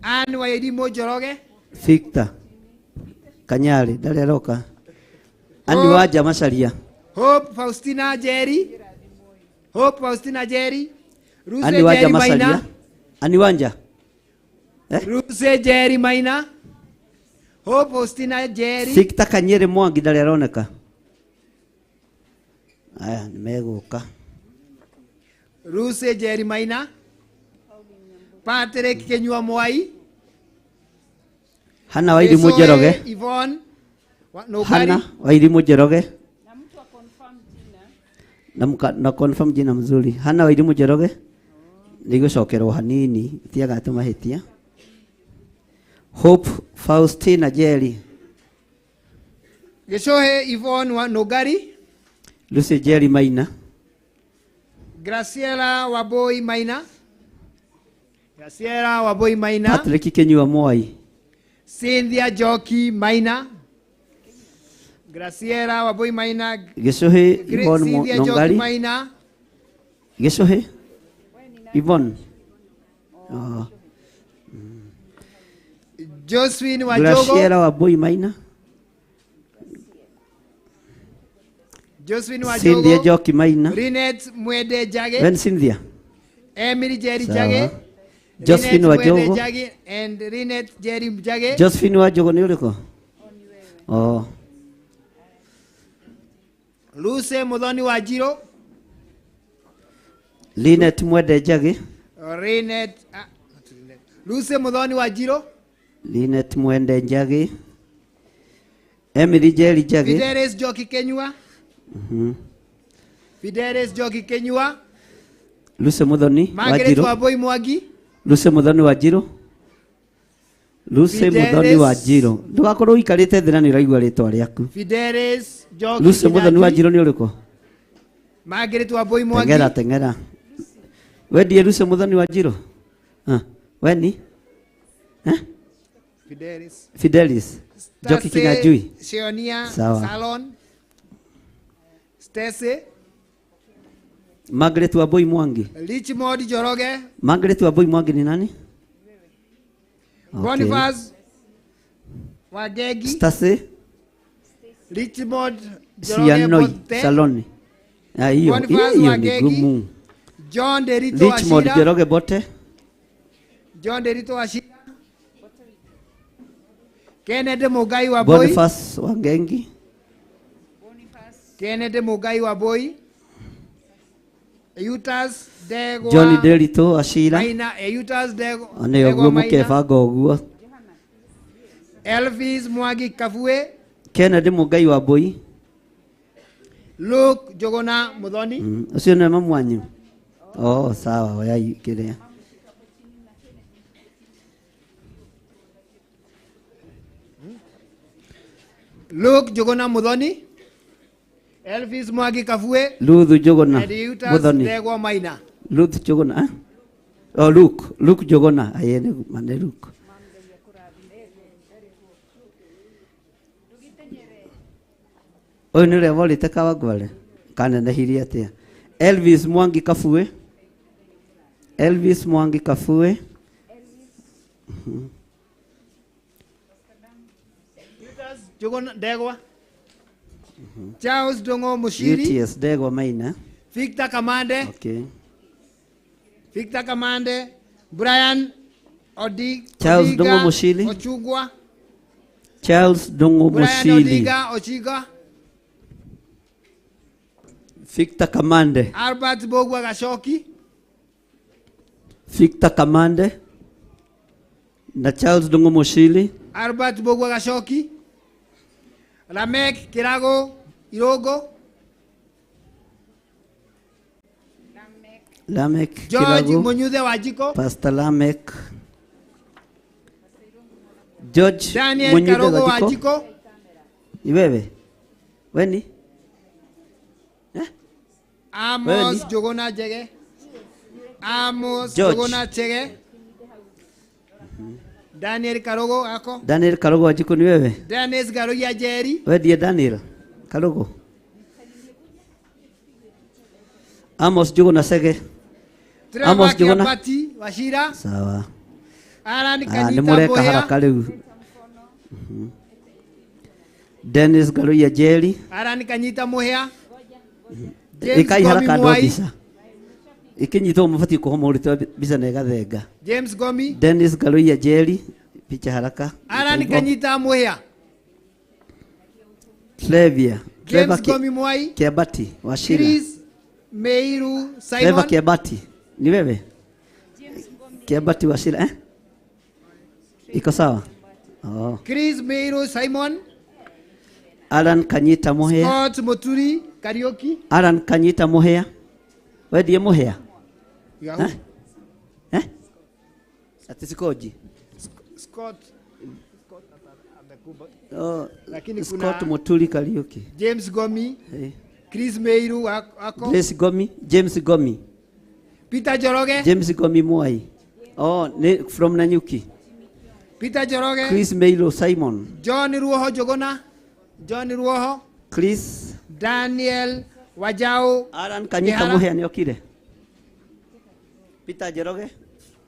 J: Anne Wairimo Joroge.
I: Victor Kanyare Daleroka. Anne Waja Macharia.
J: Hope Faustina Jerry. Hope Faustina Jerry.
I: Anne Waja Macharia. Anne Wanja.
J: Ruse Jerry Maina. Hope Faustina Jerry.
I: Victor Kanyere Mwangi Daleroneka. Aya nimeguka.
J: Ruse Jerry Maina. Patrick Kenyua Mwai.
I: Hana Wairimu Joroge.
J: Yvonne.
I: Hana Wairimu Joroge. Na confirm jina mzuri. Hana Wairimu Joroge. Nigocokero hanini tiaga atumahitia. Hope Faustina Jerry.
J: Geshohe Yvonne wa Nogari.
I: Lucy Jerry Maina.
J: Graciela Waboi Maina. Graciela Waboi Maina.
I: Patrick Kenyua Mwai.
J: Cynthia Joki Maina. Graciela Waboi Maina.
I: Geshohe Yvonne Nongari.
J: Maina.
I: Geshohe Yvonne.
J: Josephine Wajogo.
I: Graciela Waboi Maina.
J: Josephine Wajogo.
I: Cynthia Joki Maina.
J: Rinet Mwede Jage.
I: When Cynthia.
J: Emily Jerry Jage.
I: Josephine Wajogo.
J: Jage and Rinet Jerry Jage.
I: Josephine Wajogo ni uliko? Oh.
J: Luce Mudhoni Wajiro.
I: Linet Mwede Jage.
J: Rinet Luce Mudhoni Wajiro.
I: Linet Mwende Jage. Emily Jerry Jage.
J: Fidelis Joki Kenyua. Fidelis Joki Kenyua.
I: Luce Mudhoni
J: Wajiro. Waboi Mwagi.
I: Luce Mudhoni Wajiro. Luce Mudhoni Wajiro. Ndugakorwo ikarite thina ni uraigua ritwa riaku.
J: Fidelis Joki.
I: Luce Mudhoni Wajiro ni uriko?
J: Margaret Waboi Mwagi.
I: Tengera. Wedi Luce Mudhoni Wajiro. Weni? Fidelis. Joki Kinajui.
J: Sionia
I: Sawa.
J: Salon. Stacy.
I: Margaret Waboi Mwangi.
J: Richmond Joroge.
I: Margaret Waboi Mwangi ni nani?
J: Boniface Wagegi.
I: Stacy.
J: Richmond Joroge
I: Sianoi
J: Bote.
I: Saloni. Hiyo ni gumu.
J: John Derito
I: Richmond
J: Ashira.
I: Joroge Bote.
J: John Derito Ashira. Kennedy Mugai Waboi.
I: Boniface Wangengi.
J: Kennedy Mugai Waboi. Eutas Dego.
I: Johnny Derito Ashira.
J: Maina Eutas Dego.
I: Ane oguo mukebanga oguo.
J: Elvis Mwagi Kavue.
I: Kennedy Mugai Waboi.
J: Luke Jogona Mudhoni.
I: Ucio ni mama wanyu. Oh, sawa, oya ikiria.
J: Luke Jogona Mudhoni. Elvis Mwagi Kafue.
I: Luthu Jogona
J: And Eutas
I: Mudhoni.
J: Ndegwa Maina.
I: Luke Jogona. Oh, Luke Jogona. Ayene mane Luke. Oyo nĩ ũrĩa volĩte Kawangware kanenehirie atĩa. Elvis Mwangi Kafue. Elvis Mwangi Kafue.
J: Jogona Ndegwa. Charles Dongo Mushiri.
I: UTS Ndegwa Maina.
J: Victor Kamande.
I: Okay.
J: Victor Kamande. Brian
I: Charles Dongo Mushiri.
J: Ochugwa.
I: Charles Dongo
J: Brian
I: Mushiri.
J: Odiga Ochiga.
I: Victor Kamande.
J: Albert Bogwa Gashoki.
I: Victor Kamande. Na Charles Dongo Mushiri.
J: Albert Bogwa Gashoki. Lamek Kirago Irogo.
I: Lamek
J: George
I: Kirago.
J: Monyude Wajiko.
I: Pastor Lamek. George
J: Daniel
I: Monyude
J: Karogo
I: Wajiko.
J: Wajiko.
I: Ni wewe? Weni?
J: Amos Jogona Jege. Amos
I: George.
J: Jogona Chege. Daniel Karogo ako.
I: Daniel Karogo Wajiko ni wewe?
J: Dennis Garoya Jerry.
I: Wewe ndiye Daniel Karogo. Amos Jogona Sege. Amos
J: Trevor
I: Jogona.
J: Kiabati Washira.
I: Sawa.
J: Alan
I: Ni
J: Kanita
I: mureka
J: Boya.
I: haraka rĩu. Dennis Garoya Jerry.
J: Alan Kanyita Mohea.
I: Ikai haraka
J: Gomi
I: ndo
J: Mwai.
I: bisa. Ikinyitwo mubati kuhoma urito bisa na igathenga.
J: James Gomi.
I: Dennis Garoya Jerry. Picha haraka.
J: Alan Kanyita Mohea.
I: Flavia.
J: James Gomi Mwai.
I: Kiabati Washira.
J: Chris Meiru
I: Flavia
J: Simon.
I: Kiabati. Ni wewe? Kiabati Washira Iko sawa? Oh.
J: Chris Meiru Simon.
I: Alan Kanyita Mohea.
J: Scott Moturi Karaoke.
I: Alan Kanyita Mohea. Wewe ndiye Mohea?
J: Yahoo.
I: Ati sikoji.
J: Scott.
I: Oh,
J: Lakini
I: Scott
J: kuna
I: Moturi Karaoke.
J: James Gomi.
I: Hey.
J: Chris Meiru ako.
I: Grace Gomi, James Gomi.
J: Peter Joroge.
I: James Gomi Mwai. Oh, from Nanyuki.
J: Peter Joroge.
I: Chris Meilo Simon.
J: John Ruoho Jogona. John Ruoho.
I: Chris.
J: Daniel Wajao.
I: Alan Kanyita Mohea ni okire. Peter Joroge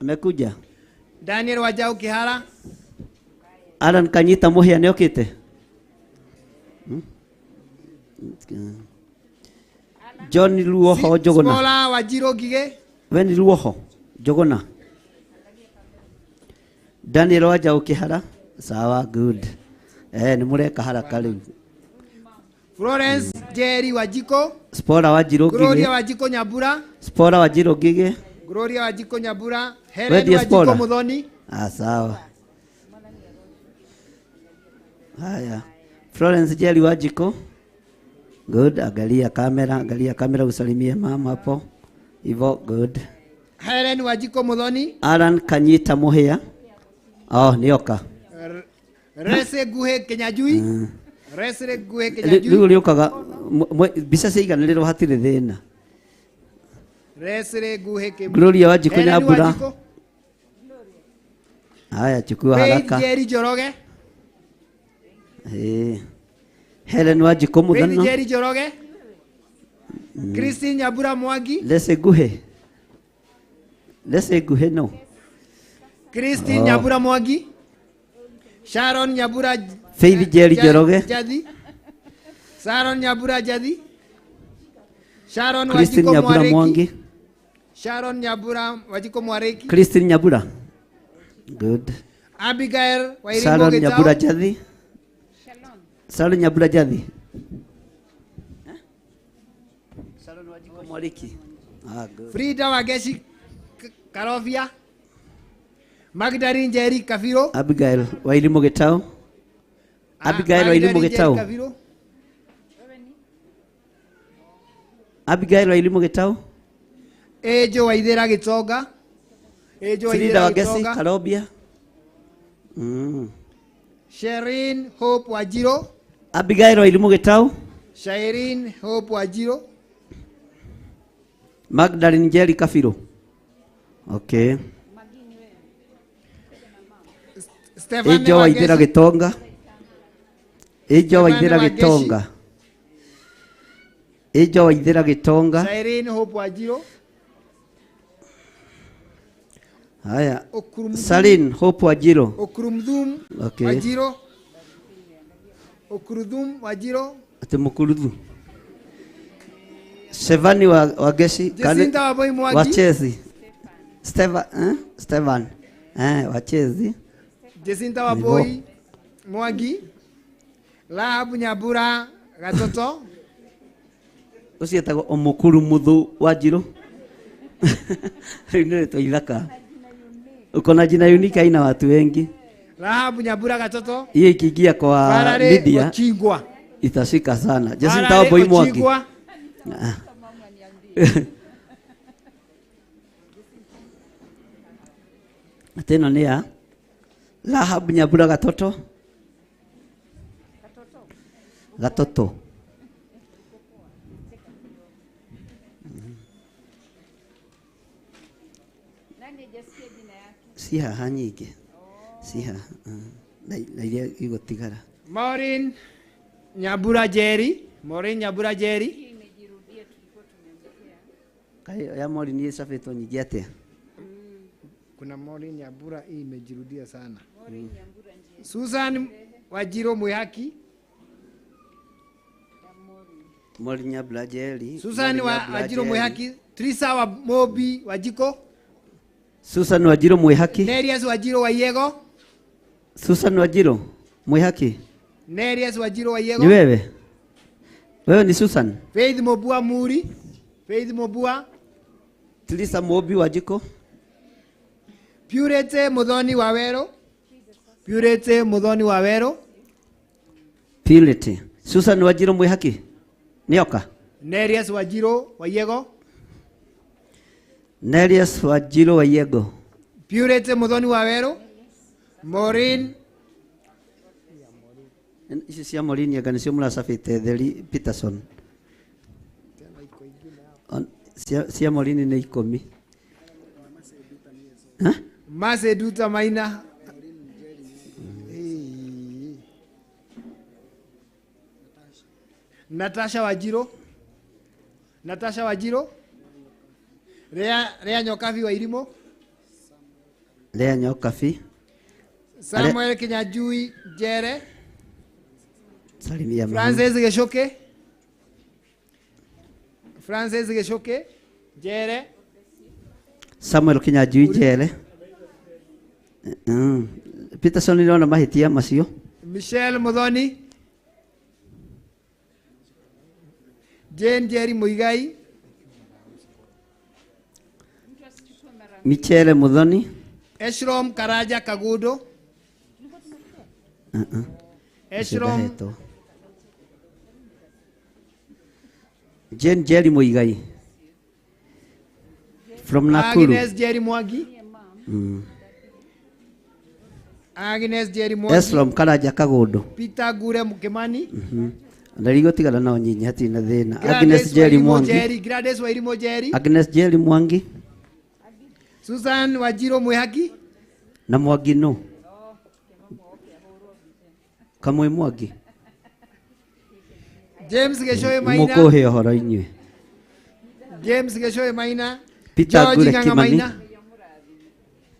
I: amekuja.
J: Daniel Wajao Kihara.
I: Alan Kanyita Mohea ni okite. John Ruoho Jogona.
J: Smola Wajiro Gige.
I: Weni Ruoho Jogona. Daniel Wajao Kihara. Sawa, good. Ni mureka haraka riu.
J: Florence Jerry Wajiko.
I: Spora Wajiro Gige.
J: Gloria Wajiko Nyabura.
I: Spora Wajiro Gige.
J: Gloria Wajiko Nyabura. Helen
I: Wedi
J: Wajiko
I: Spora.
J: Mudhoni.
I: Sawa. Haya. Florence Jerry Wajiko. Good. Angalia kamera usalimie mama hapo. Hivyo good.
J: Helen Wajiko Mudhoni.
I: Alan Kanyita Mohea. Oh, nioka.
J: Rese Guhe Kenyajui. Rese Guhe Kenyajui.
I: Riu riokaga bisa cigana riro hatire thina.
J: Rese Guhe Kenyajui.
I: Gloria Wajiko Nyambura. Haya, chukua haraka.
J: Jerry Joroge.
I: Helen Wajiko Mudhano.
J: Jerry Joroge. Christine Nyabura Mwangi.
I: Lese Guhe no.
J: Christine Nyabura Mwangi. Sharon Nyabura.
I: Faith Jerry Joroge.
J: Jadi. Sharon Nyabura Jadi. Sharon
I: Christine
J: Wajiko
I: Nyabura Mwangi.
J: Sharon Nyabura Wajiko Mwareki.
I: Christine Nyabura. Good.
J: Abigail Wairimo
I: Sharon
J: Getao.
I: Nyabura Jadi. Sharon Nyabura Jadi. Sharon Wajiko Mwareki. Good.
J: Frida Wageshi Karovia. Magdalene Jerry Kafiro.
I: Abigail Wairimo Getao. Abigail Wairimo Getao. Abigail Wairimo Getao.
J: Ejo Waithera Gitonga.
I: Frida Wagesi Karobia.
J: Sherin Hope Wajiro.
A: Abigail wa Ilimu Gitau.
J: Shairin Hope Wajiro.
A: Magdalene Jerry Kafiro. Okay. Ijo Waithira Gitonga. Ijo Waithira Gitonga. Ijo Waithira Gitonga.
J: Shairin Hope Wajiro.
A: Haya. Salin Hope Wajiro.
J: Okurumdum
A: Okay.
J: Wajiro. Okurudum Wajiro.
A: Ate Mukurudu. Sevani wa Gesi.
J: Jacinta Waboi Mwagi.
A: Wachezi. Stevan. Wachezi.
J: Jacinta Waboi Mwagi. Lahabu Nyabura Gatoto.
A: Ucio etagwo Omukuru Muthu Wanjiru. Riu nĩ rĩtwa ithaka. Uko na jina unique aina watu wengi.
J: Lahabu Nyabura Gatoto.
A: Hiyo ikiingia kwa Lydia
J: Chingwa.
A: Itashika sana. Jacinta Waboi Mwagi. Tena ni ya Lahabu Nyabura Gatoto. Gatoto. Si haha nyingĩ. Si haha. Na iria igũtigara.
J: Maureen Nyabura Jerry. Maureen Nyabura Jerry.
A: Kai ya Maureen ni safetwo nyingĩ atia.
J: Kuna Maureen Nyabura hii imejirudia sana. Susan Wajiro Mwihaki.
A: Maureen Nyabura Jerry.
J: Susan Wajiro Mwihaki. Trisa wa Mobi Wajiko.
A: Susan Wajiro Mwihaki.
J: Nerias Wajiro Wayego.
A: Susan Wajiro Mwihaki.
J: Nerias Wajiro Wayego.
A: Ni wewe? Wewe ni Susan?
J: Faith Mobua Muri. Faith Mobua.
A: Trisa Mobi Wajiko.
J: Purity Muthoni Wawero. Purity Muthoni Wawero.
A: Purity. Susan Wajiro Mwihaki. Nioka.
J: Nerias Wajiro Wayego.
A: Nerias Wajiro Wayego.
J: Purity Muthoni Wawero. Maureen.
A: Ici cia Maureen yanga nicio muracabite theri Peterson. Cia Maureen nĩ 10.
J: Maseduta Maina. Natasha Wajiro. Natasha Wajiro. Rea Nyokavi wa Irimo.
A: Rea Nyokavi.
J: Samuel Kinyajui Jere.
A: Salimia
J: Francis Geshoke. Francis Geshoke Jere.
A: Samuel Kinyajui Jere. Peterson niliona mahitia macio.
J: Michelle Muthoni. Jane Jerry Muigai.
A: Michelle Muthoni.
J: Eshrom Karaja Kagudo. Eshrom.
A: Jane Jerry Muigai. From Nakuru.
J: Agnes Jerry Mwagi. Agnes Jerry Mwagi.
A: Eshrom Karaja Kagudo.
J: Peter Gure Mukimani.
A: Ndarigo tigana nao nyinyi hati na thina. Agnes Jerry Mwangi.
J: Gladys Wairimo Jerry.
A: Agnes Jerry Mwangi.
J: Susan Wajiro Mwihaki.
A: Na Mwangi no. Kamwe Mwangi.
J: James Geshoe Maina.
A: Muko he horo inywe.
J: James Geshoe Maina.
A: Peter Gure Kimani.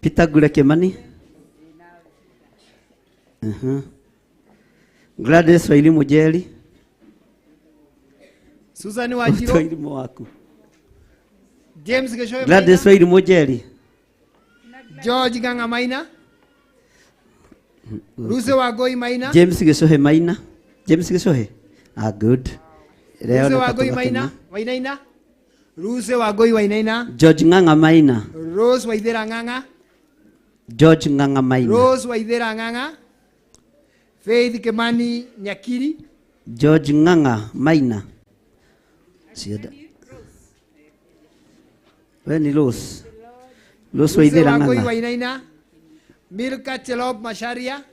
A: Peter Gure Kimani. Gladys Wairimo Jerry.
J: Susan Wajiro.
A: Wairimo waku.
J: James Geshoe Maina.
A: Gladys Wairimo Jerry.
J: George Ganga Maina. Ruse Wagoi Maina.
A: James Geshoe Maina. James Geshoe. Good.
J: Ruse Wagoi Maina. Wainaina. Ruse Wagoi Wainaina.
A: George Nganga Maina.
J: Rose Waithera Nganga.
A: George Nganga Maina.
J: Rose Waithera Nganga. Faith Kimani Nyakiri.
A: George Nganga Maina. Siada. When is Rose? Rose Waithera
J: Wagoi
A: Nganga.
J: Wainaina. Milka Chelop Masharia.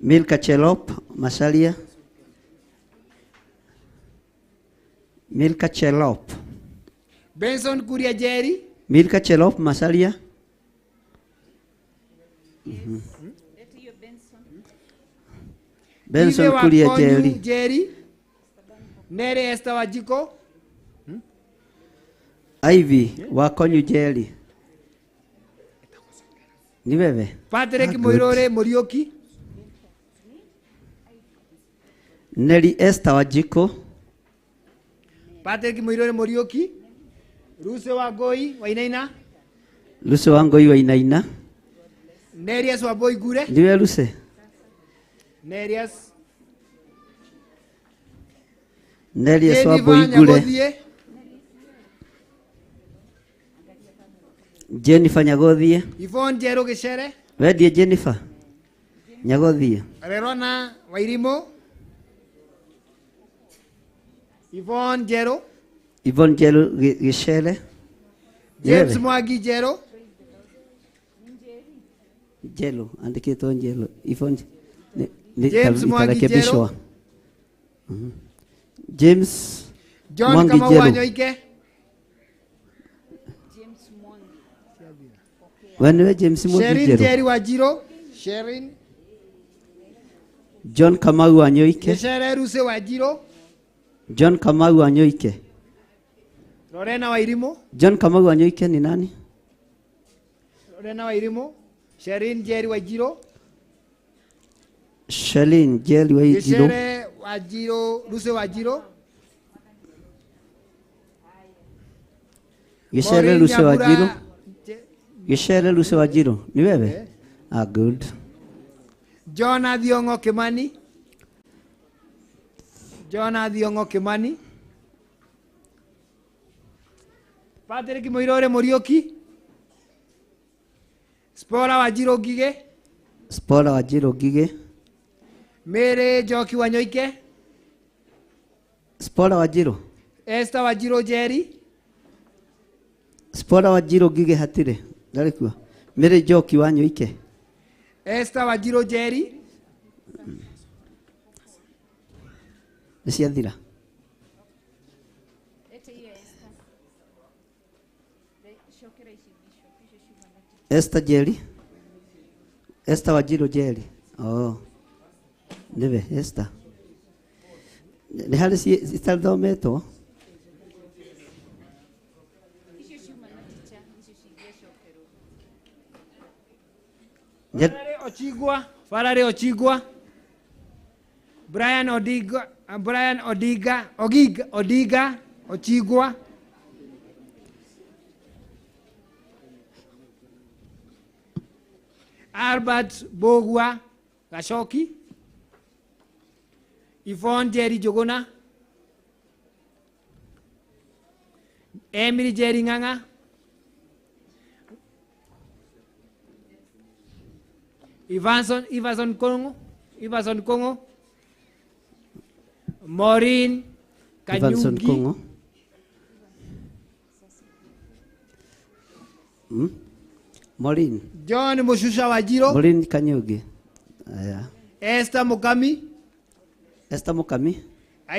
A: Milka Chelop Masalia.
I: Milka Chelop.
J: Benson Kuria Jerry.
I: Milka Chelop Masalia. Benson Kuria
J: Jerry. Nere Esther Wajiko.
I: Ivy Wakonyu Jerry. Ni wewe?
J: Patrick Moirore Morioki.
I: Neri Esther Wajiko.
J: Patrick Moirore Morioki. Ruse Wangoi Wainaina.
I: Ruse Wangoi Wainaina.
J: Nerias Waboi Gure.
I: Ndiwe Ruse?
J: Nerias
I: Waboi Gure. Jennifer Nyagothie.
J: Yvonne Jero Geshere.
I: Wedie Jennifer Nyagothie.
J: Rerona Wairimo. Yvonne Jero.
I: Yvonne Jero Geshere.
J: James Mwagi Jero.
I: Jelo, andikito Jelo. Yvonne
J: James Mwagi Jero.
I: James
J: John Kamawanyoike.
I: Wanwe James Mwagi Jero.
J: Sherin Jerry Wajiro. Sherin.
I: John Kamau Wanyoike.
J: Geshere Ruse Wajiro.
I: John Kamau Wanyoike.
J: Lorena Wairimo.
I: John Kamau Wanyoike ni nani?
J: Lorena Wairimo. Sherin Jerry Wajiro.
I: Sherin Jerry Wajiro.
J: Geshere Wajiro. Ruse Wajiro.
I: Geshere Ruse Wajiro. Geshere Ruse Wajiro. Ni wewe? Ah, good.
J: John Adiongo Kimani. John Adiongo Kimani. Patrick Moirore Morioki. Spora Wajiro Gige.
I: Spora Wajiro Gige.
J: Mere Joki Wanyoike.
I: Spora Wajiro.
J: Esther Wajiro Jerry.
I: Spora Wajiro Gige hatire. Dalikuwa. Mere Joki Wanyoike.
J: Esther Wajiro Jerry.
I: Nisiadhira. Esther Jerry. Esther Wajiro Jerry. Oh. Niwe Esther. Ni hali si taldometo.
J: Farare Ochigwa. Brian Odiga Ochigwa. Albert Bogwa Gashoki. Yvonne Jerry Jogona. Emily Jerry Ng'ang'a. Ivason Kongo. Maureen Kanyugi.
I: Maureen.
J: John Mushusha Wajiro.
I: Maureen Kanyugi. Aya.
J: Esther Mukami.
I: Esther Mukami.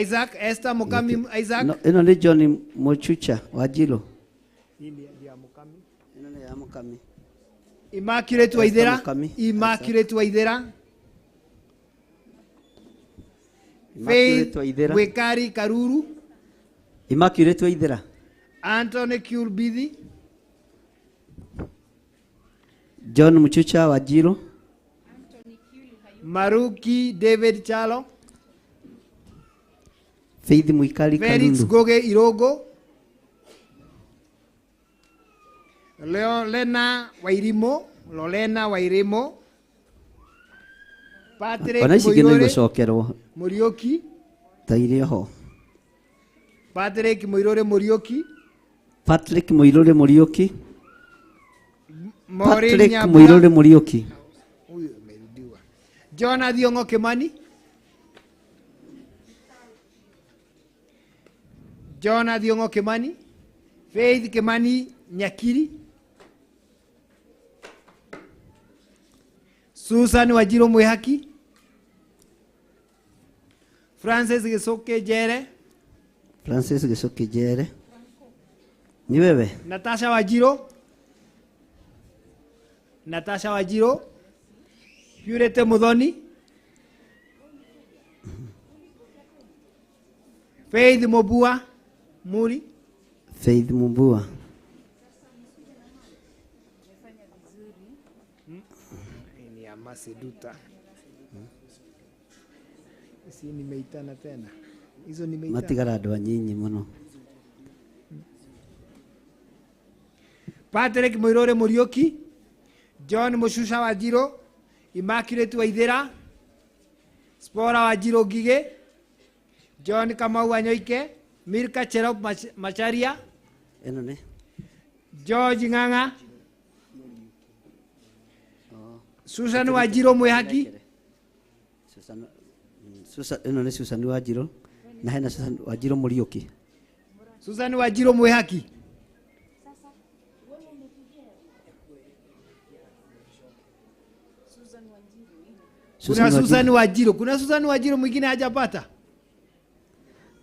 J: Isaac. Esther Mukami Isaac.
I: No, ino ni John Mochucha Wajiro. Ino ni ya Mukami.
J: Immaculate Waithera. Immaculate Waithera. Faith Wekari Karuru.
I: Immaculate Waithera.
J: Anthony Kulbidi.
I: John Muchucha Wajiro.
J: Maruki David Chalo.
I: Faith Mwikali
J: Felix
I: Kalundu.
J: Goge Irogo. Lorena Wairimo. Patrick
I: Moirore
J: Morioki.
I: Taireho.
J: Patrick Moirore Morioki.
I: Patrick Moirore Morioki.
J: Maureen
I: Patrick
J: Nyambura.
I: Moirore Morioki.
J: John Adiongo Kimani. John Adiongo Kimani. Faith Kimani Nyakiri. Susan Wajiro Mwihaki. Francis Gisoke Jere.
I: Francis Gisoki Jere. Ni wewe?
J: Natasha Wajiro. Natasha Wajiro. Purete Mudhoni. Faith Mobua Muri.
I: Faith Mobua.
J: Ni Amaseduta. Si nimeitana tena. Hizo nimeitana.
I: Matigara andũ anyinyi mũno.
J: Patrick Muirore Muriuki. John Mushusha Wajiro. Immaculate Waithira. Spora Wajiro Gige. John Kamau Wanyoike. Milka Cherop Macharia.
I: Eno ne?
J: George Ng'ang'a. Susan Wajiro Mwehaki.
I: Eno ne Susan Wajiro. Na hena Susan Wajiro Muriuki.
J: Susan Wajiro Mwehaki. Kuna Susan Wajiro. Kuna Susan Wajiro mwingine hajapata?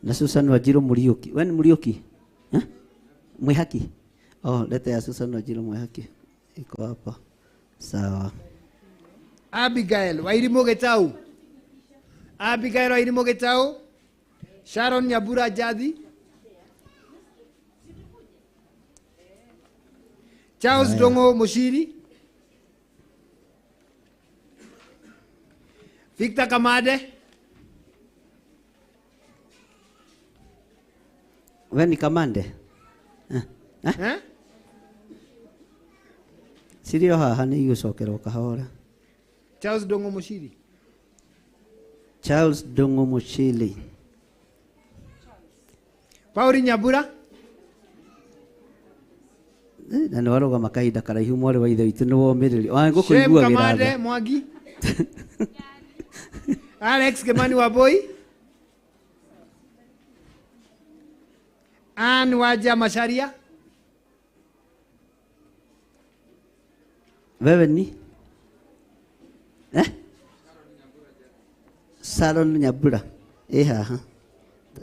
I: Na Susan Wajiro Muriuki. Wewe ni Muriuki? Eh? Mwehaki. Oh, leta ya Susan Wajiro Mwehaki. Iko hapa. Sawa.
J: Abigail Wairimo Getau. Abigail Wairimo Getau. Sharon Nyabura Jadi. Charles Dongo Mushiri. Victor Kamade.
I: Wewe ni Kamande? Sirio haha ni igũcokerwo kahora.
J: Charles Dongo Mushiri.
I: Charles Dongo Mushiri.
J: Pauli Nyabura.
I: Na nĩ warũgama kahinda karaihu mwarĩ wa ithe witũ nĩ womĩrĩrio. Ngũkũigua
J: Shem
I: wĩra.
J: Kamade Mwangi. Alex Kemani Waboi. Anne Waja Masharia.
I: Wewe ni? Sharon Nyabura. Haha.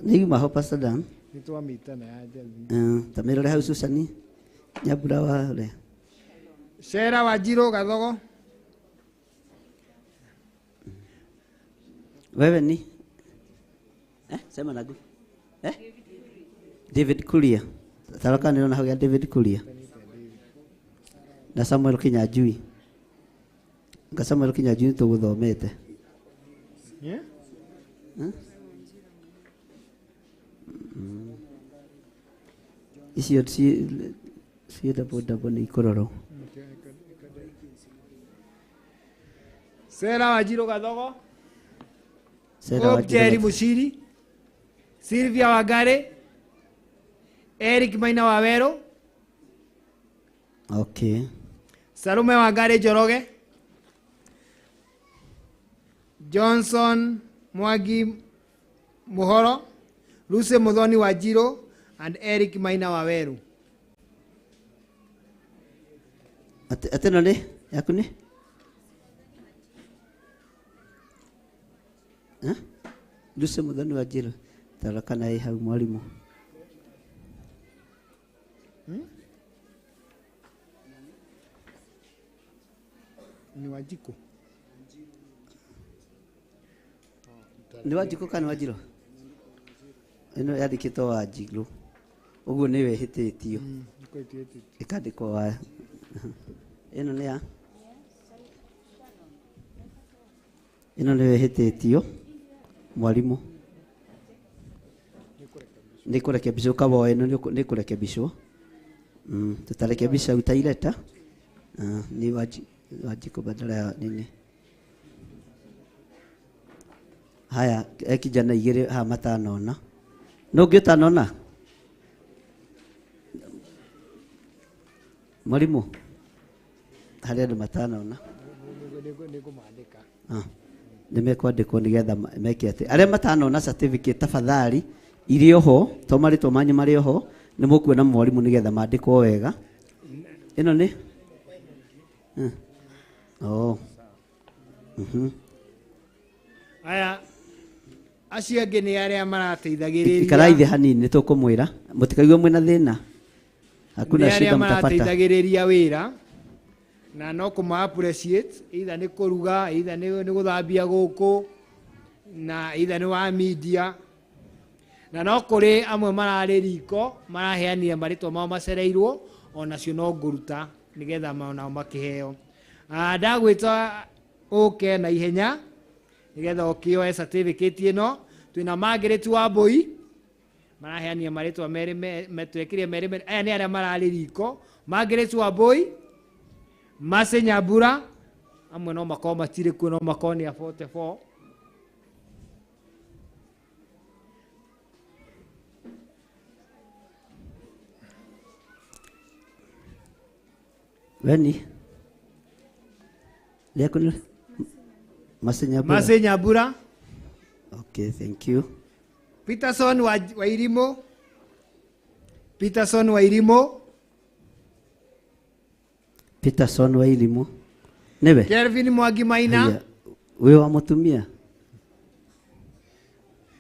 I: Nĩ maho Pastor Dan.
J: Nitwamitana ya Jadi.
I: Tamerore hau Susani. Nyabura wa le.
J: Shera Wajiro Gathogo.
I: Wewe ni? Sema nagu. David Kulia. Taraka niliona hao ya David Kulia. Na Samuel Kinyanjui. Nga Samuel Kinyanjui tũgũthomete.
J: Yeah?
I: Icio si double ni ikororo.
J: Sera Wajiro Gathogo.
I: Sera Wajiro
J: Jerry Mushiri. Sylvia Wagare. Eric Maina Wawero.
I: Okay.
J: Sarume Wagare Joroge. Johnson Mwagi Muhoro. Luce Mudhoni Wajiro and Eric Maina Waweru.
I: Ateno ni? Yaku ni? Luce Mudhoni Wajiro. Taraka na hau mwalimu.
J: Ni Wajiko.
I: Ni Wajiko kana Wajiro? Ino yandĩkĩtwo Wanjiru. Ũguo nĩ wĩhĩtĩtio. Ĩkandĩkwo wa. Ĩno nĩ ya? Ĩno nĩ wĩhĩtĩtio mwalimu. Nĩ kũrekebicwo kaboe ĩno nĩ kũrekebicwo. Tutarekebisha utaileta. Ni Wajiko badala ya nini? Haya, kijana igere ha matanona. No ngitanona. Mwalimu. Harĩa andũ matanona. Nĩmekwandĩkwo nĩgetha meke atĩ arĩa matanona certificate tafadhali irĩ oho to marĩtwa manyu marĩ oho nĩ mũkuona mwalimu nĩgetha mandĩkwo wega. Ĩno nĩ? Oh.
J: Aya acio angĩ nĩ arĩa marateithagĩrĩria
I: ikarai hanini nĩtũkũmwĩra mũtikaigue mwĩna thĩna hakuna
J: nĩ arĩa
I: shida mtapata
J: marateithagĩrĩria wĩra na no kũma appreciate either nĩ kũruga either nĩ gũthambia gũkũ na either nĩ wa media na no kũrĩ amwe mararĩ riko maraheanire marĩtwa mao macereirwo onacio no ngũruta nĩgetha nao makĩheo. Ndagwĩta ũke na ihenya nĩgetha ũkĩoe certificate ĩno. Twĩna Margaret Wambui maraheania marĩtwa metwekire merĩ aya nĩ arĩa mararĩ riko. Margaret Wambui, Mase Nyambura, amwe no makorwo matirĩ kuo no makorwo nĩ a 44.
I: Weni Lekun Mase
J: Nyambura.
I: Okay, thank you.
J: Peterson Wairimo. Peterson Wairimo.
I: Peterson Wairimo. Nebe.
J: Kelvin Mwangi Maina.
I: Wewe wa mutumia.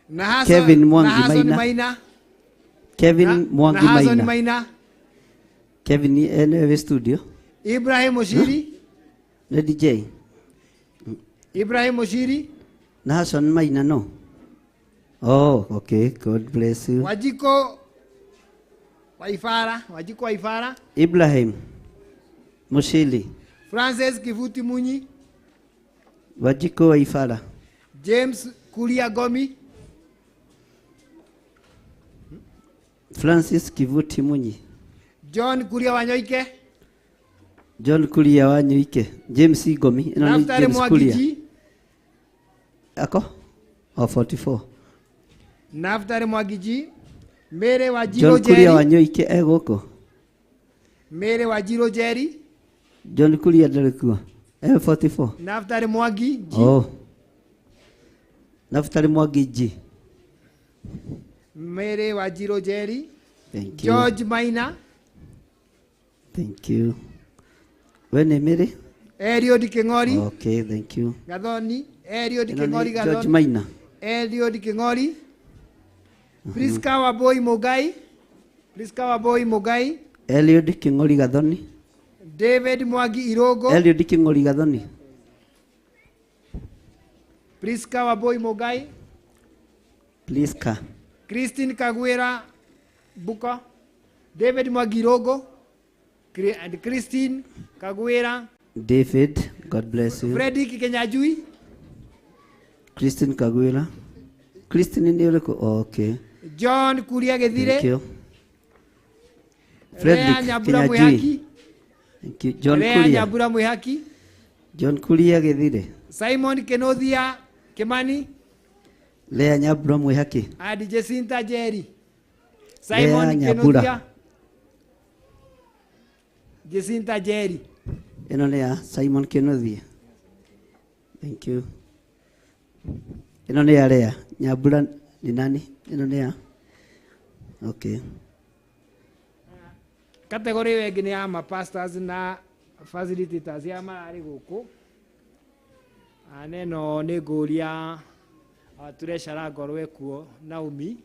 J: Na
I: Kevin Mwangi Maina. Kevin Mwangi
J: Maina.
I: Kevin ni studio.
J: Ibrahim Oshiri.
I: Na DJ.
J: Ibrahim Oshiri.
I: Na Hassan Maina no. Oh, okay. God bless you.
J: Wajiko Waifara.
I: Ibrahim Mushili.
J: Francis Kivuti Munyi.
I: Wajiko Waifara.
J: James Kulia Gomi.
I: Francis Kivuti Munyi.
J: John Kulia Wanyoike.
I: John Kulia Wanyoike. James Gomi.
J: Naftali Mwagiji.
I: Ako? 44.
J: Naftali Mwagiji. Mere Wajiro
I: John Kulia Wanyoike egoko.
J: Mere Wajiro Jerry.
I: John Kulia dalikuwa 44.
J: Naftali Mwagi.
I: Oh. Naftali Mwagi G.
J: Mere Wajiro Jerry.
I: Thank you.
J: George Maina.
I: Thank you. Wene Mere?
J: Eliud King'ori.
I: Okay, thank you.
J: Gathoni. Eliud King'ori
I: George
J: Gathoni.
I: Maina.
J: Eliud King'ori. Priska Wambui Mugai. Priska Wambui Mugai.
I: Eliud King'ori Gathoni.
J: David Mwangi Irogo.
I: Eliud King'ori Gathoni.
J: Priska Wambui Mugai.
I: Priska.
J: Christine Kagwira Buka. David Mwangi Irogo. And Christine Kagwira.
I: David, God bless you.
J: Fredrick Kenyajui.
I: Christine Kagwira. Christine ni yule okay.
J: John Kuria Gethire.
I: Thank you. Fredrick Kenyajui. Thank you. John Kuria.
J: Nyambura Mwihaki.
I: John Kuria Gethire.
J: Simon Kenothia Kimani.
I: Lea Nyambura Mwihaki.
J: Adi Jacinta Jerry. Simon Kenothia. Jacinta Jerry.
I: Eno lea Simon Kenothia. Thank you. Eno lea Lea Nyambura ni nani? Eno lea. Okay.
J: Kategori wengi ni ama pastors na facilitators ya marari guku. Aneno ni nguria tureshara ngorwe kuo Naomi.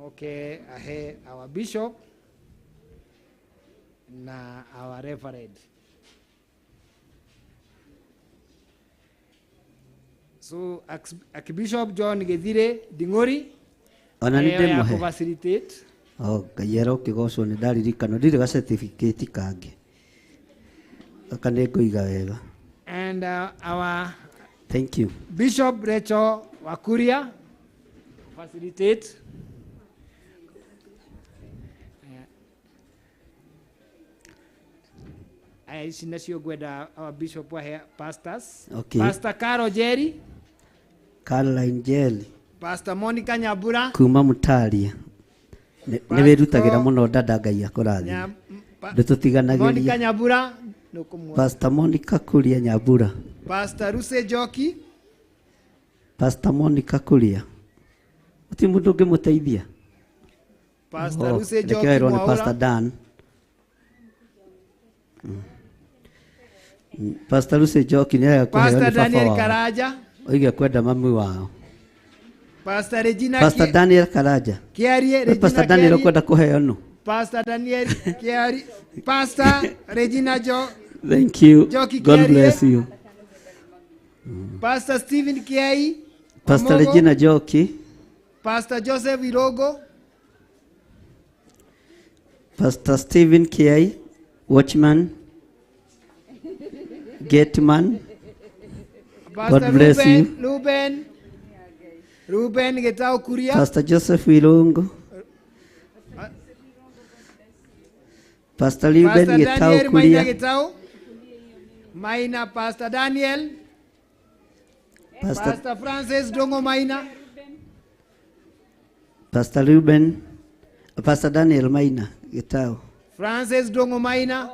J: Okay, ahe our bishop na our reverend. So Archbishop John Gethire Dingori
I: Ona ni demohe.
J: Facilitate.
I: Oh, kayero kigoso ni ndaririkano ndire ga certificate kange. Akane kuiga wega.
J: And our
I: Thank you.
J: Bishop Rachel Wakuria facilitate. Ici nacio gwenda our bishop wa pastors.
I: Okay.
J: Pastor Carol Jerry.
I: Caroline Jelly.
J: Pastor Monica Nyambura.
I: Kuma Mutaria. Nĩ wĩrutagĩra mũno dada Ngai akũrathime. Ndũtũtiganagĩria.
J: Monica Nyambura.
I: Pastor Monica Kuria Nyambura.
J: Pastor Ruse Joki.
I: Pastor Monica Kuria. Ũti mũndũ ũngĩmũteithia.
J: Pastor Ruse Joki
I: Mwaura. Pastor Dan. Pastor Ruse Joki nĩ ya kũheo
J: Pastor Daniel Karaja.
I: Oige kwenda mami wao.
J: Pastor Regina
I: Pastor Daniel Karaja.
J: Kiarie, Regina
I: Pastor Daniel
J: Kiarie.
I: kwenda kuheo no.
J: Pastor Daniel Kiari, Pastor Regina Jo.
I: Thank you.
J: Joki
I: God
J: Kiarie.
I: bless you.
J: Pastor Stephen Kiai.
I: Pastor
J: Omogo.
I: Regina Joki.
J: Pastor Joseph Irogo.
I: Pastor Stephen Kiai, watchman, gateman.
J: Pastor
I: God bless you.
J: Ruben Getao Kuria.
I: Pastor Joseph Wilongo. Pastor Ruben
J: Pastor
I: Getao
J: Daniel Maina
I: Kuria.
J: Getao. Maina Pastor Daniel. Pastor Francis Dongo Maina.
I: Pastor Ruben. Pastor Daniel Maina Getao.
J: Francis Dongo Maina.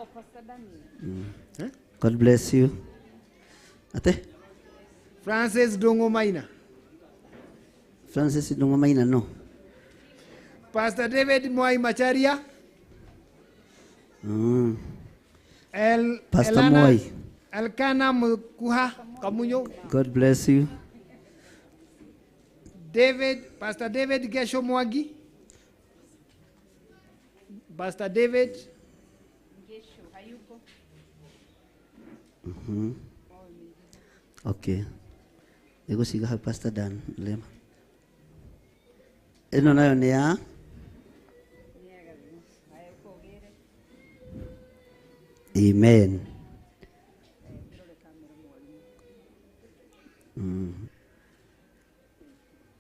I: God bless you. Ate?
J: Francis Dongo Maina.
I: Francis Dongo Maina no.
J: Pastor David Mwai Macharia.
I: Pastor
J: Elana
I: Mwai.
J: Elkana Mkuha Kamunyo.
I: God bless you.
J: Pastor David Gesho Mwagi. Pastor David.
I: Okay. Ego siga ha Pastor Dan lema. Eno nayo ni ya Amen.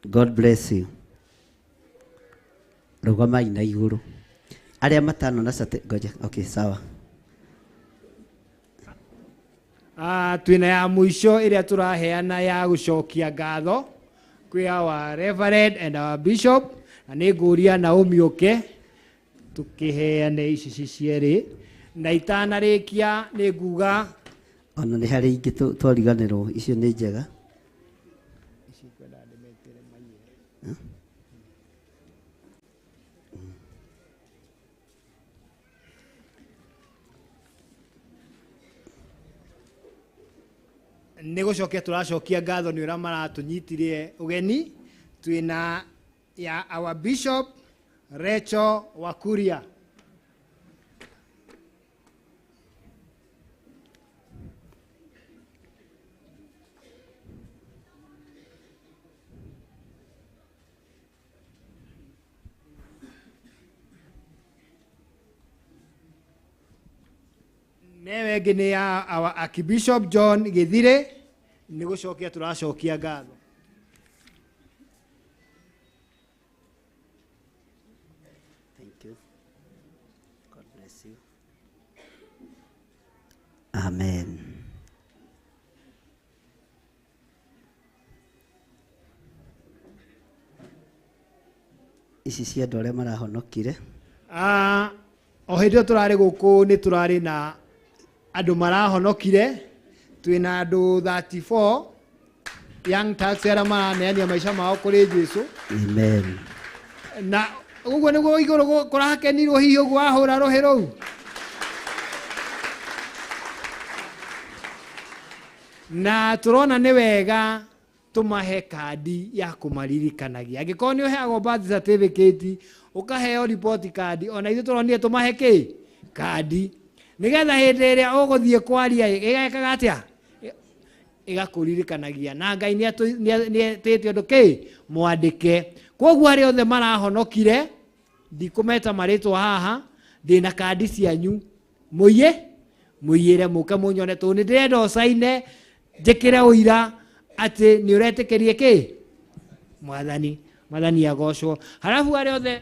I: God bless you. Rugama ina iguru. Aria matano na sate goja. Okay, sawa.
J: Twina ya mwisho iria turaheana ya gucokia ngatho kwi our reverend and our bishop, na nĩ ngũria Naomi ũke tukiheane ici cierĩ, na itanarĩkia nĩ nguga
I: ona nĩ harĩ ingĩ twariganĩrwo, icio nĩ njega.
J: nĩ gũcokia tũracokia ngatho nĩ ũrĩa maratũnyitirie ũgeni. Twĩna ya our bishop Rachel Wakuria. Newe ngĩ nĩ ya our Archbishop John Gĩthire. Nĩ gũcokia tũracokia ngatho.
I: Thank you. God bless you. Amen. Ici cia andũ arĩa marahonokire.
J: O hĩndĩ ĩyo tũrarĩ gũkũ nĩ tũrarĩ na andũ marahonokire. Twĩna andũ 34 young tax arĩa maraneania maica mao kũrĩ Jesũ.
I: Amen.
J: Na ũguo nĩguo igũrũ kũrakenirwo hihi ũguo wahũra rũhĩ rũu. Na tũrona nĩ wega tũmahe kandi ya kũmaririkanagia. Angĩkorwo nĩ ũheagwo birth certificate, ũkaheo report card, ona ithuĩ tũronire tũmahe kĩ? Kandi. Nĩgetha hĩndĩ ĩrĩa ũgũthiĩ kwaria ĩgekaga atĩa? Ĩgakũririkanagia. Na Ngai nĩetĩte ũndũ kĩ? Mwandĩke. Koguo arĩa othe marahonokire, ndikũmeta marĩtwa haha, ndĩna kandi cianyu. Mũiyĩre mũke mũnyone tondũ nĩ ndĩrenda ũcaine njĩkĩre ũira atĩ nĩ ũretĩkĩrie kĩ? Mwathani agocwo. Halafu arĩa othe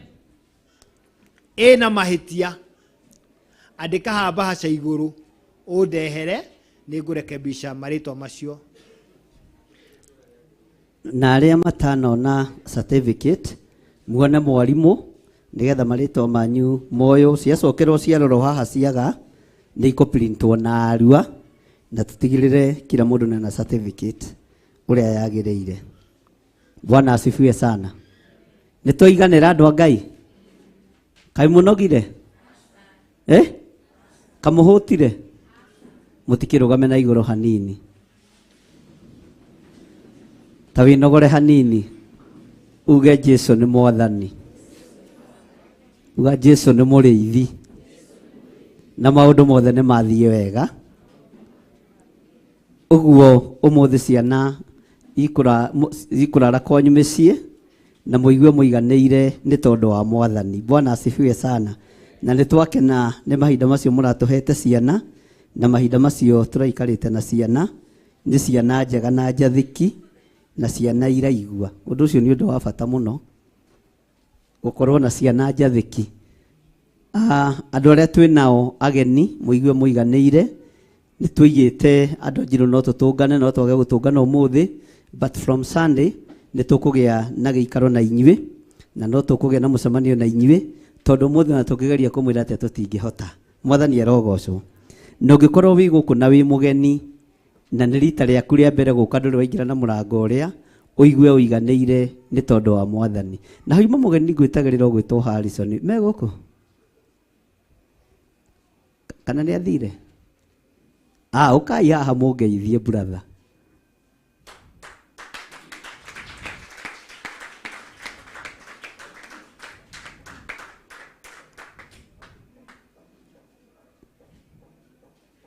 J: ĩna mahĩtia, andĩka haha mbahaca igũrũ ũndehere nĩ ngũrekebisha marĩtwa macio.
I: Na arĩa matanona certificate muone mwarimũ nĩgetha marĩtwa manyu moyo ciacokerwo ciarorwo haha ciaga nĩ ikũprintwo na arua na tũtigĩrĩre kila mũndũ na certificate ũrĩa yagĩrĩire. Bwana asifiwe sana. Nĩ tũiganĩra andũ a Ngai? Kaĩ mũnogire? Kamũhũtire? Mũtikĩrũgame na igũrũ hanini. Ta wĩnogore hanini.
A: uge Jesu nĩ mwathani, uga Jesu nĩ mũrĩithi, na maũndũ mothe nĩ mathiĩ wega. Ũguo ũmũthĩ ciana ikũrara kwanyu mĩciĩ na mũigue mũiganĩire nĩ tondũ wa mwathani. Bwana asifiwe sana. Na nĩ twakena nĩ mahinda macio mũratũhete ciana, na mahinda macio tũraikarĩte na ciana, nĩ ciana njega na njathĩki na ciana iraigua. Ũndũ ũcio nĩ ũndũ wa bata mũno gũkorwo na ciana njathĩki. Andũ arĩa twĩ nao ageni mũigue mũiganĩire, nĩ tũigĩte andũ njirũ no tũtũngane, no twage gũtũngana ũmũthĩ, but from Sunday nĩ tũkũgĩa na gĩikaro na inyuĩ, na no tũkũgĩa na mũcemanio na inyuĩ, tondũ mũthĩ na tũkĩgeria kũmwĩra atĩ tũtingĩhota. Mwathani arogocwo. Na ũngĩkorwo wĩ gũkũ na wĩ mũgeni na nĩ rita rĩaku rĩa mbere gũka, ndũrĩ waingĩra na mũrango ũrĩa, ũigue ũiganĩire nĩ tondũ wa mwathani. Na hauma mũgeni gwĩtagĩrĩra ũgwĩtwo Harrison, me gũkũ kana nĩ athire? Ũkai haha mũngeithie brother.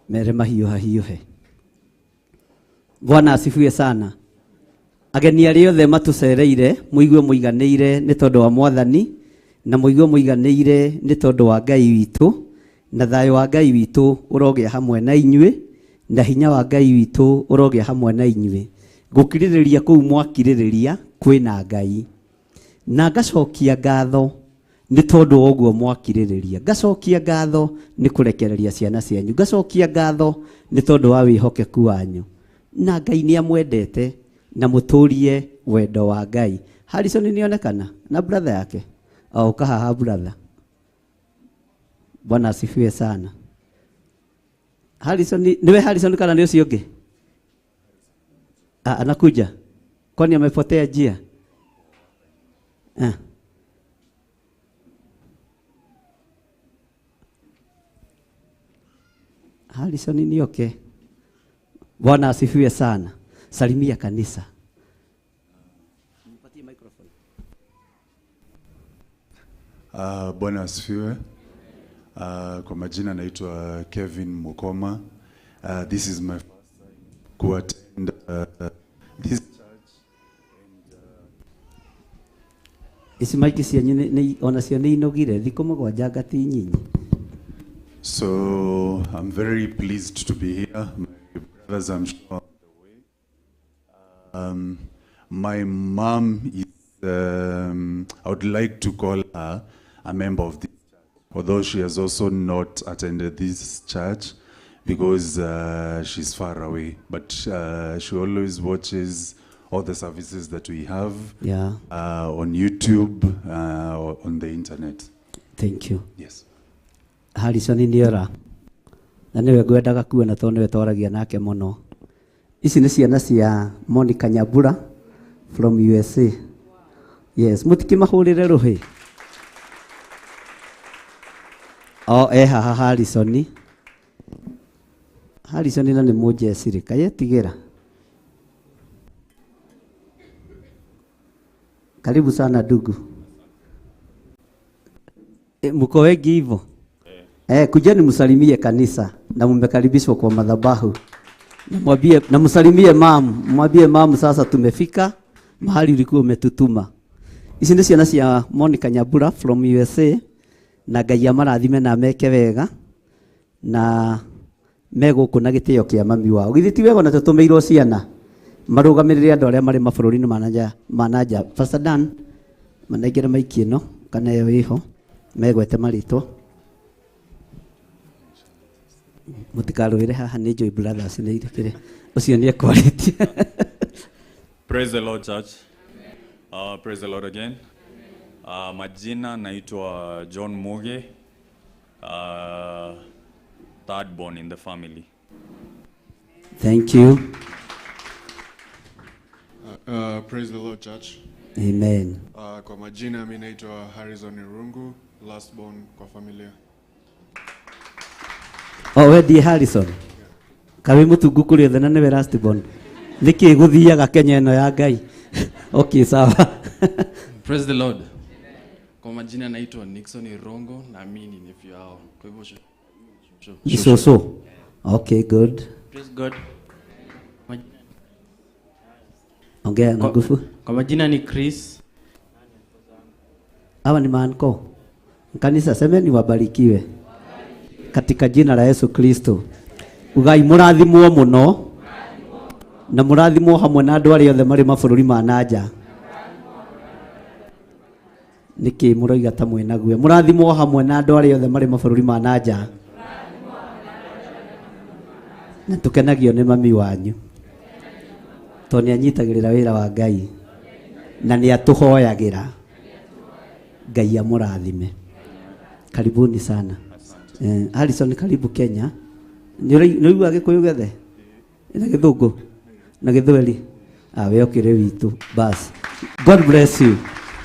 A: Mere mahiũhe. Bwana asifiwe sana. Ageni arĩa othe matũcereire, mũigue mũiganĩire nĩ tondũ wa mwathani, na mũigue mũiganĩire nĩ tondũ wa Ngai witũ, na thayũ wa Ngai witũ ũrogĩa hamwe na inyuĩ, na hinya wa Ngai witũ ũrogĩa hamwe na inyuĩ. Gũkirĩrĩria kũu mwakirĩrĩria kwĩna Ngai. Na ngacokia ngatho nĩ tondũ wa ũguo mwakirĩrĩria. Ngacokia ngatho nĩ kũrekereria ciana cianyu. Ngacokia ngatho nĩ tondũ wa wĩhokeku wanyu. Na Ngai nĩ amwendete na mũtũrie wendo wa Ngai. Harrison nĩonekana na brother yake. Ukahaha brother. Bwana asifiwe sana. Harrison, niwe Harrison kana ndio sio ũngĩ? Anakuja. Kwani amepotea njia? Harrison ni okay. Bwana asifiwe sana. Salimia kanisa. Nipatie microphone.
C: Bwana asifiwe. Kwa majina naitwa Kevin Mukoma. This is my first time to attend this church.
A: Isi maiki cianyu ni ona cio ni inogire thikũ mũgwanja ngati nyinyi.
C: So I'm very pleased to be here. My brothers, I'm sure on the way. My mom is, I would like to call her a member of this church, although she has also not attended this church because she's far away. But she always watches all the services that we have on YouTube, or on the internet.
A: Thank you.
C: Yes.
A: Harrison niora. Na niwe ngwendaga kuona tondũ niwe twaragia nake mũno. Ici nĩ ciana cia Monica Nyambura from USA. Yes, mũtikĩmahũrĩre rũhĩ. Haha Harrison. Harrison na nĩ mũnjeciri, kaĩ etigĩra. Karibu sana ndugu. Mko wengi hivyo? Kujeni msalimie kanisa na mmekaribishwa kwa madhabahu. Na msalimie mam, mwambie mam sasa tumefika mahali ulikuwa umetutuma. Ici nĩ ciana cia Monica Nyambura from USA, na Ngai amarathime na meke wega na megũkũ na gĩtĩo kĩa mami wao. Githĩ ti wega na tũtũmĩirwo ciana marũgamĩrĩre andũ arĩa marĩ mabũrũri-inĩ manaja. Pastor Dan manaingĩra maiki ĩno kana ĩyo ĩho megwete marĩtwo. Mutikarũire haha nĩ Joy Brothers nĩ irekere ũcio nĩ ekwarĩtie.
L: Praise the Lord, church. Praise the Lord again. Majina naitwa John Muge, third born in the family.
A: Thank you.
M: Praise the Lord, church.
A: Amen.
M: Kwa majina mimi naitwa Harrison Irungu, last born kwa familia.
A: We ndiye Harrison. Kawe mũtungu kũrĩ othe na nĩwe last born. Nĩkĩ gũthiaga Kenya ĩno ya Ngai. Okay, sawa.
P: Praise the Lord. Kwa majina naitwa Nixon Irongo na mimi ni nephew yao. Kwa hivyo
A: so. Okay, good.
P: Praise God.
A: Ongea na nguvu.
P: Kwa majina ni Chris.
A: Hawa ni maanko. Kanisa semeni wabarikiwe. Katika jina la Yesu Kristo. Ugai murathimwo muno. Na murathimwo hamwe na andu aria othe mari mabũrũri ma nanja. Niki muroiga ta mwena guo. Murathimwo hamwe na andu aria othe mari mabũrũri ma nanja. Na tukenagio nĩ mami wanyu. To nĩ anyitagĩrĩra wĩra wa Ngai. Na nĩ atũhoyagĩra. Ngai amũrathime. Karibuni sana. Harrison, karibu Kenya. Nĩũigua Gĩkũyũ gethe? Na Gĩthũngũ? Na Gĩthweri? We okĩre witũ. Bas. God bless you.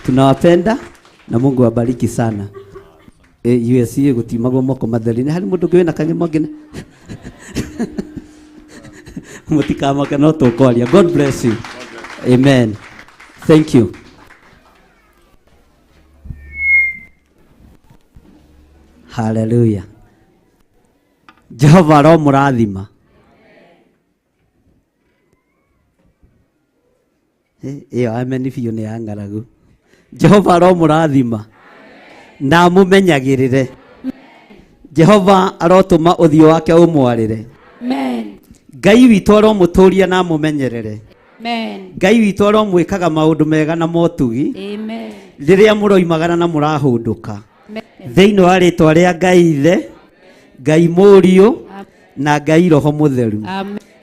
A: Tunawapenda na Mungu awabariki sana. USC gutimagwo moko matheri. Nĩ harĩ mũndũ ũngĩ wĩna kanyamũ ngine? Mutikama no tũkwaria. God bless you. Amen. Thank you. Hallelujah. Jehova ro mũrathima. Iyo amen biũ nĩ ya ng'aragu. Jehova ro mũrathima. Na mũmenyagĩrĩre. Jehova arotũma ũthiũ wake ũmwarĩre.
G: Amen.
A: Ngai witũ aromũtũria na mũmenyerere.
G: Amen.
A: Ngai witũ aromwĩkaga maũndũ mega na motugi.
G: Amen.
A: Rĩrĩa mũroimagara na mũrahũndũka. Thĩinĩ wa rĩtwa rĩa Ngai Ithe, Ngai Mũriũ na Ngai Roho Mũtheru.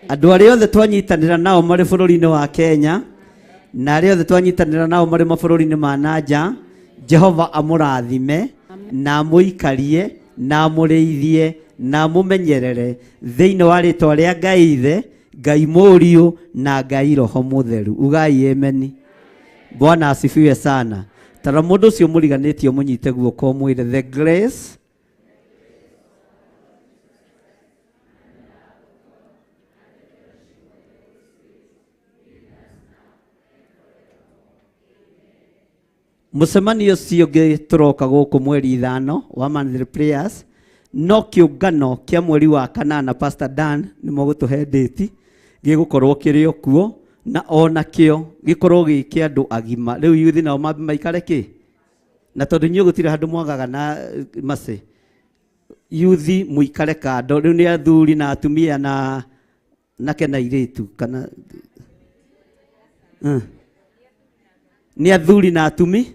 A: Andũ arĩa othe twanyitanĩra nao marĩ bũrũri-inĩ wa Kenya na arĩa othe twanyitanĩra nao marĩ mabũrũri-inĩ ma nanja, Jehova amũrathime na mũikarie na mũrĩithie na mũmenyerere thĩinĩ wa rĩtwa rĩa Ngai Ithe, Ngai Mũriũ na Ngai Roho Mũtheru. Ugai amen. Bwana asifiwe sana. Tara mũndũ ũcio mũriganĩtio mũnyite guoko mwĩre the grace mũcemanio ũcio ũngĩ tũroka gũkũ mweri 5 wa monthly prayers no kĩũngano kĩa mweri wa kanana Pastor Dan nĩ mũgũtũhe date gĩgũkorwo kĩrĩ o kuo na ona kĩo gĩkorwo gĩ kĩa andũ agima. Rĩu yuthi nao maikare kĩ na tondũ inyuĩ gũtirĩ handũ mwagaga na mace yuthi mũikare kando. Rĩu nĩ athuri na atumia na kena airĩtu kana nĩ athuri na atumi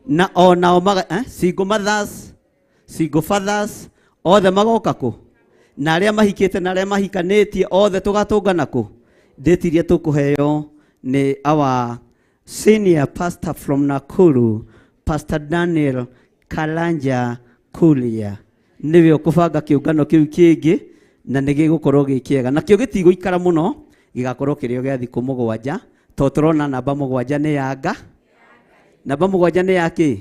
A: na onao single mothers, single fathers othe magoka kũ na arĩa mahikĩte na arĩa mahikanĩtie othe tũgatũngana kũ. Date iria tũkũheo nĩ our senior pastor from Nakuru, Pastor Daniel Karanja Kulia. Nĩwe ũkũbanga kĩũngano kĩu kĩngĩ na nĩ gĩgũkorwo gĩ kĩega. Nakĩo gĩtigũikara mũno, gĩgakorwo kĩrĩo gĩa thikũ 7 to tũrona namba 7 nĩ ya Nga. Namba 7 nĩ ya kĩ?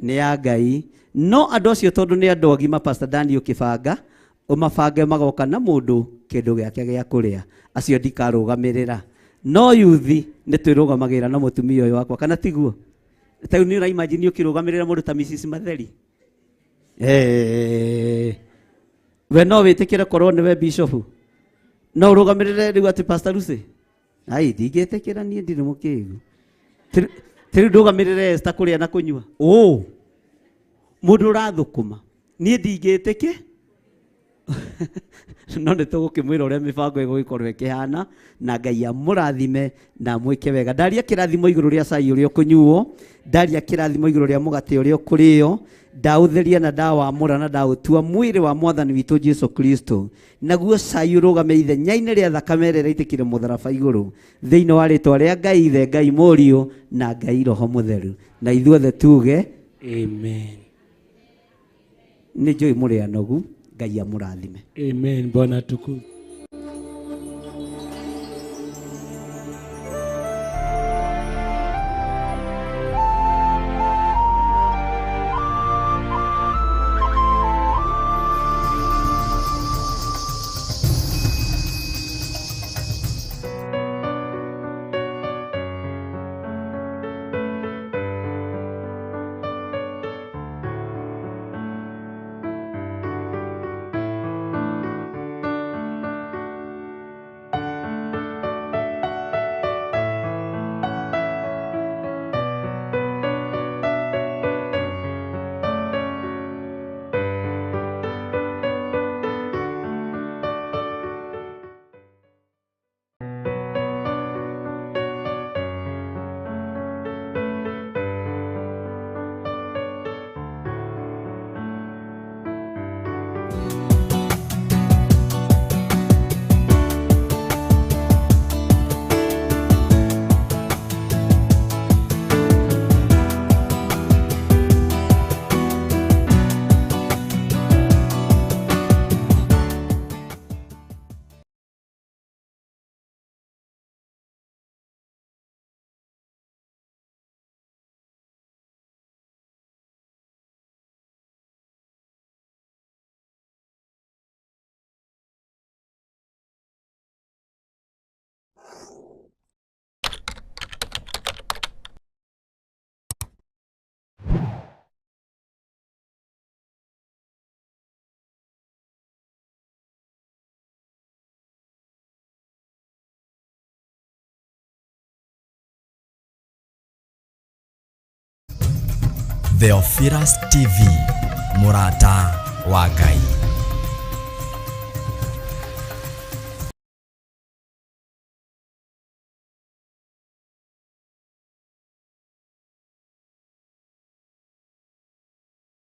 A: Nĩ ya Ngai. No andũ acio tondũ nĩ andũ agima Pastor Daniel ũkĩbanga ũmabange magoka na mũndũ kĩndũ gĩake gĩa kũrĩa. Acio ndikarũgamĩrĩra. No yuthi nĩ twĩrũgamagĩrĩra na mũtumia ũyũ wakwa kana tiguo. Tau nĩ ũra imagine ũkĩrũgamĩrĩra mũndũ ta Mrs. Matheri. We no wĩtĩkĩre korwo nĩwe bishop. No ũrũgamĩrĩre rĩu atĩ Pastor Lucy. Ai ndingĩtĩkĩra niĩ ndirĩ mũkĩgu. Rĩu ndũgamĩrĩre Esther kũrĩa na kũnyua. Mũndũ ũrathũkũma. Niĩ ndingĩtĩkĩ. No nĩ tũgũkĩmwĩra ũrĩa mĩbango ĩgũgĩkorwo ĩkĩhana na Ngai amũrathime na mwĩke wega. Ndaria kĩrathimo igũrũ rĩa cai ũrĩa ũkũnyuo, ndaria kĩrathimo igũrũ rĩa mũgate ũrĩa ũkũrĩo, ndaũtheria na ndawamũra na ndaũtua mwĩrĩ wa Mwathani witũ Jesu Kristo. Naguo cai ũrũgame ithenya-inĩ rĩa thakame ĩrĩa ĩitĩkire mũtharaba igũrũ thĩinĩ wa rĩtwa rĩa Ngai Ithe, Ngai Mũriũ na Ngai Roho Mũtheru. Na ithuothe tuge amen. Nĩ njũĩ mũrĩ anogu. Ngai amũrathime.
S: Amen. Bwana tukufu. Theophilus TV, MURATA wa Ngai.